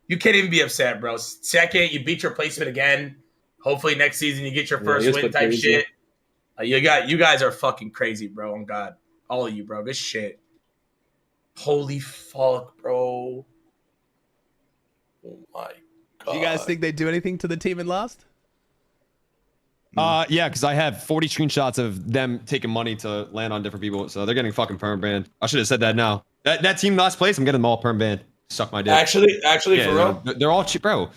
You can't even be upset, bro. Second, you beat your placement again. Hopefully next season you get your Yeah, first it's win been type crazy. shit. You guys are fucking crazy, bro. On God. All of you, bro. This shit. Holy fuck, bro. Oh my God. Do you guys think they'd do anything to the team in last? Yeah, because I have 40 screenshots of them taking money to land on different people, so they're getting fucking perm banned. I should have said that now. That team last place, I'm getting them all perm banned. Suck my dick. Actually, Yeah, for real? they're all cheap, bro.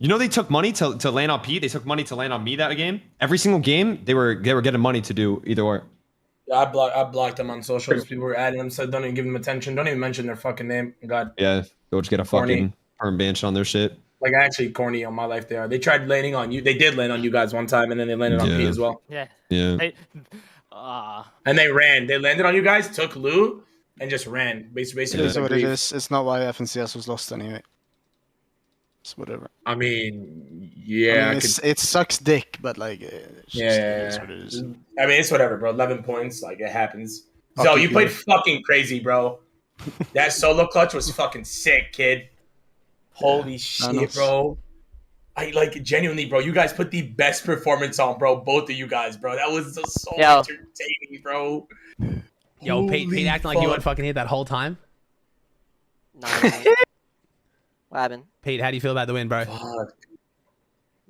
You know they took money to land on Pete. They took money to land on me that game. Every single game they were getting money to do either or. Yeah, I blocked them on socials. People were adding them, so don't even give them attention. Don't even mention their fucking name. God. Yeah, go just get a Corny. fucking perm bench on their shit. Like actually corny on my life. They are. They tried landing on you. They did land on you guys one time, and then they landed on Pete as well. Yeah. Yeah. And they ran. They landed on you guys, took loot, and just ran. Basically, It is what it is. It's not why FNCS was lost anyway. It's whatever. I mean, yeah. I mean, it sucks dick, but like, it's just, it is what it is. I mean, it's whatever, bro. 11 points, like it happens. I'll So keep you you played there. fucking crazy, bro. That solo clutch was fucking sick, kid. Holy shit, nice. bro. I like genuinely, bro. You guys put the best performance on, bro. Both of you guys, bro. That was just so entertaining, bro. Yo, Pete acting like you weren't fucking here that whole time. Nah, what happened? Pete, how do you feel about the win, bro?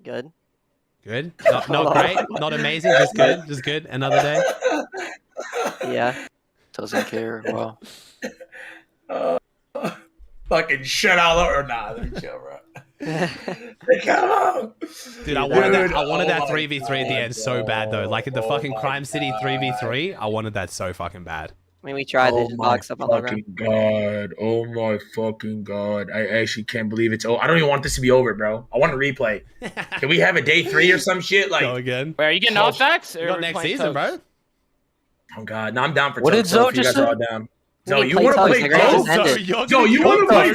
Good. Good? Not great? Not amazing? Just good? Just good? Another day? Yeah. Doesn't care. Wow. Fucking shut all over. Nah, let me chill, bro. Come on. Dude, I wanted that 3v3 at the end so bad, though. Like in the fucking Crime City 3v3, I wanted that so fucking bad. I mean, we tried. They just boxed up on the ground. God. Oh my fucking God. I actually can't believe it's over. I don't even want this to be over, bro. I want a replay. Can we have a day 3 or some shit? Like, go again. Wait, are you getting off facts? You got next season, bro. Oh God. No, I'm down for What did Tokes, Zoe if you just guys are say? all down. Zoe, you want to play Tokes? Zoe, you want to play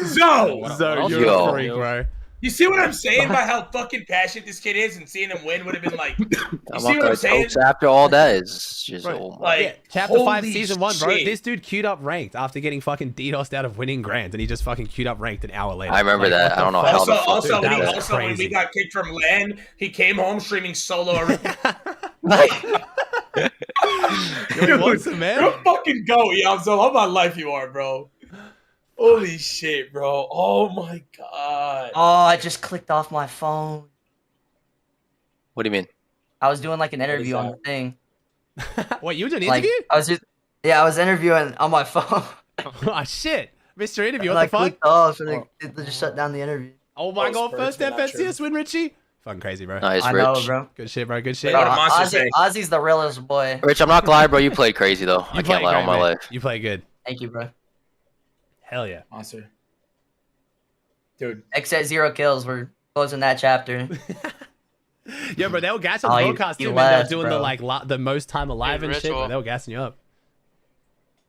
Zoe? Zoe, you're a freak, bro. You see what I'm saying about how fucking passionate this kid is, and seeing him win would have been like. You see what I'm saying? After all that is just oh my. Like, Yeah, Chapter 5, holy Season 1, bro. shit. This dude queued up ranked after getting fucking DDoSed out of winning Grand, and he just fucking queued up ranked an hour later. I remember that. I don't know how the fuck Also, they did that. when we got kicked from LAN, he came home streaming solo. Yo, he wants it, man. You're a fucking goat, Yamzo. All my life you are, bro. Holy shit, bro. Oh my God. Oh, I just clicked off my phone. What do you mean? I was doing like an interview on the thing. What, you did an Like, interview? I was interviewing on my phone. Oh, shit. Mr. Interview, And what I the fuck? clicked off and it just shut down the interview. Oh my God, Spurs, first but not true. FNCS win, Richie. Fucking crazy, bro. Nice, I Rich. know, bro. Good shit, bro. Good shit. What did Monster say? Ozzy's the realest boy. Rich, I'm not gonna lie, bro. You played crazy though. I You can't play lie great, on my man. life. You play good. Thank you, bro. Hell yeah. Monster. Dude. X at 0 kills. We're closing that chapter. Yeah, bro, they were gassing Oh, the you- broadcast you too, man. They were left, doing bro. the like the most time alive and shit, Ritual. bro. They were gassing you up.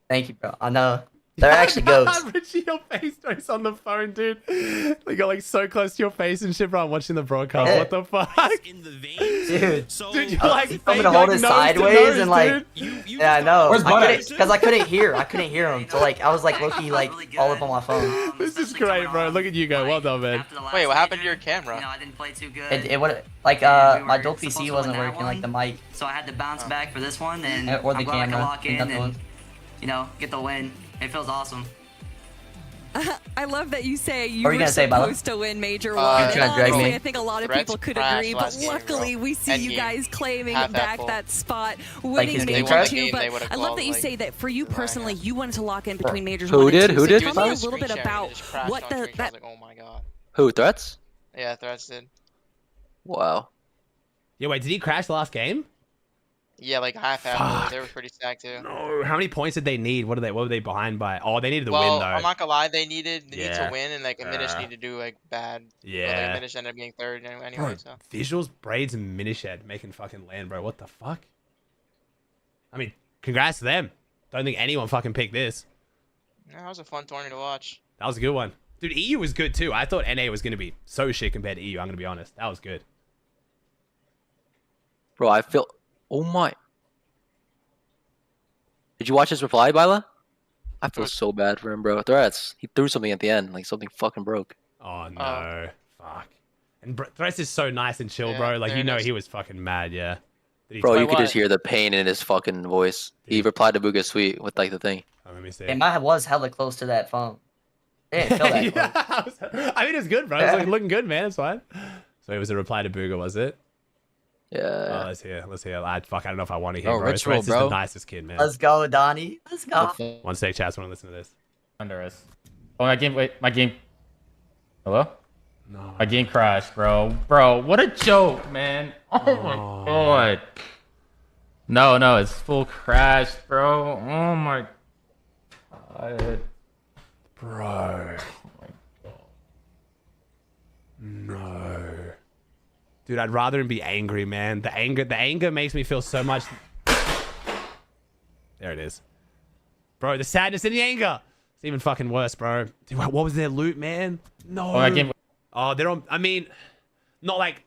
Thank you, bro. I know. They're actually goats. Richie, your face is on the phone, dude. They got like so close to your face and shit, bro. I'm watching the broadcast. Yeah. What the fuck? In the veins. Dude. So, Dude, you're I like was fake, coming to hold like, it nose to sideways nose, and like, dude. you yeah, I know. Where's Butt Ass? Because I couldn't hear him. So like, I was like low-key like all up on my phone. This is great, bro. Look at you go. Well done, man. Wait, what happened to your camera? I didn't play too good. It would like my dual PC wasn't working, like the mic. So I had to bounce back for this one, and Or the I'm glad I camera. can lock in Nothing and was- get the win. It feels awesome. I love that you say you What were you were gonna say, Bella? supposed to win Major You're One. trying to drag Honestly, me. I think a lot of Threats people could crashed agree, but last game, luckily bro. we see End you game. guys claiming Half back full. that spot, his winning game Major crashed? Two. But They would've I love called, that you like, say that for you personally, you wanted to lock in between Majors Who 1 and did? 2. Who So did? tell me a Screen little bit sharing, about it just crashed what on the screen. I that was like, oh my God. Who? Threats? Yeah, Threats did. Wow. Yeah, wait, did he crash the last game? Yeah, like half. Fuck. They were pretty stacked too. No. How many points did they need? What were they behind by? Oh, they needed to Well, win though. I'm not gonna lie, they needed Yeah. to win, and like Minish needed to do like bad. Yeah. But, like, Minish ended up being third anyway. Bro, So visuals, braids, and Minished making fucking land, bro. What the fuck? I mean, congrats to them. Don't think anyone fucking picked this. yeah, that was a fun tourney to watch. That was a good one. Dude, EU was good too. I thought NA was going to be so shit compared to EU. I'm going to be honest. That was good. Bro, I feel. Oh my. Did you watch his reply, Byla? I feel so bad for him, bro. Threats. He threw something at the end, like something fucking broke. Oh, no. Fuck. And Threats is so nice and chill, Yeah, bro. Like, there you it know is. he was fucking mad, yeah. Did he Bro, tweet you could what? just hear the pain in his fucking voice. He replied to Booga's tweet with like the thing. Oh, let me see. And I was hella close to that phone. It didn't feel that Yeah, close. I mean, it's good, bro. It's like, looking good, man. It's fine. So it was a reply to Booga, was it? Yeah. Oh, let's hear. Fuck, I don't know if I want to hear, Oh, bro. Ritual, Threats is bro. the nicest kid, man. Let's go, Donnie. Let's go. One sec, chat. I want to listen to this. Under us. Oh, my game. Wait, my game. Hello? No. My game crashed, bro. Bro, what a joke, man. Oh my god. No, it's full crash, bro. Oh my god. Bro. No. Dude, I'd rather him be angry, man. The anger makes me feel so much. There it is. Bro, the sadness and the anger. It's even fucking worse, bro. Dude, what was their loot, man? No. Oh, they're on, I mean, not like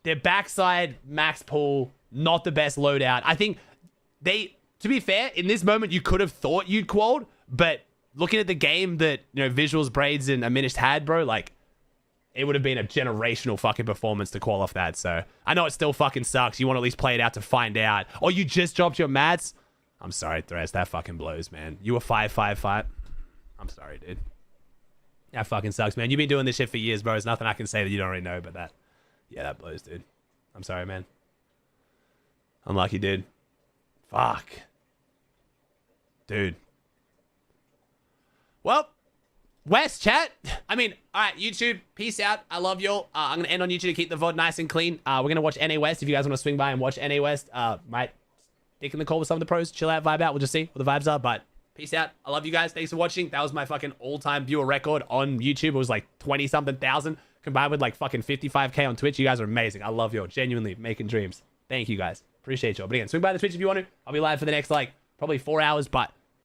their backside max pool, not the best loadout. I think to be fair, in this moment, you could have thought you'd qualled, but looking at the game that, Visuals, Braids, and Aminished had, bro, like, it would have been a generational fucking performance to qual off that. So I know it still fucking sucks. You want to at least play it out to find out. Or you just dropped your mats. I'm sorry, Thresh. That fucking blows, man. You were 5-5-5. I'm sorry, dude. That fucking sucks, man. You've been doing this shit for years, bro. There's nothing I can say that you don't already know, but that blows, dude. I'm sorry, man. Unlucky, dude. Fuck. Dude. Well, West, chat. I mean, all right, YouTube, peace out. I love y'all. I'm going to end on YouTube to keep the VOD nice and clean. We're going to watch NA West. If you guys want to swing by and watch NA West, might stick in the call with some of the pros, chill out, vibe out. We'll just see what the vibes are, but peace out. I love you guys. Thanks for watching. That was my fucking all-time viewer record on YouTube. It was like 20-something thousand combined with like fucking 55K on Twitch. You guys are amazing. I love y'all. Genuinely making dreams. Thank you guys. Appreciate y'all. But again, swing by the Twitch if you want to. I'll be live for the next, like, probably 4 hours, but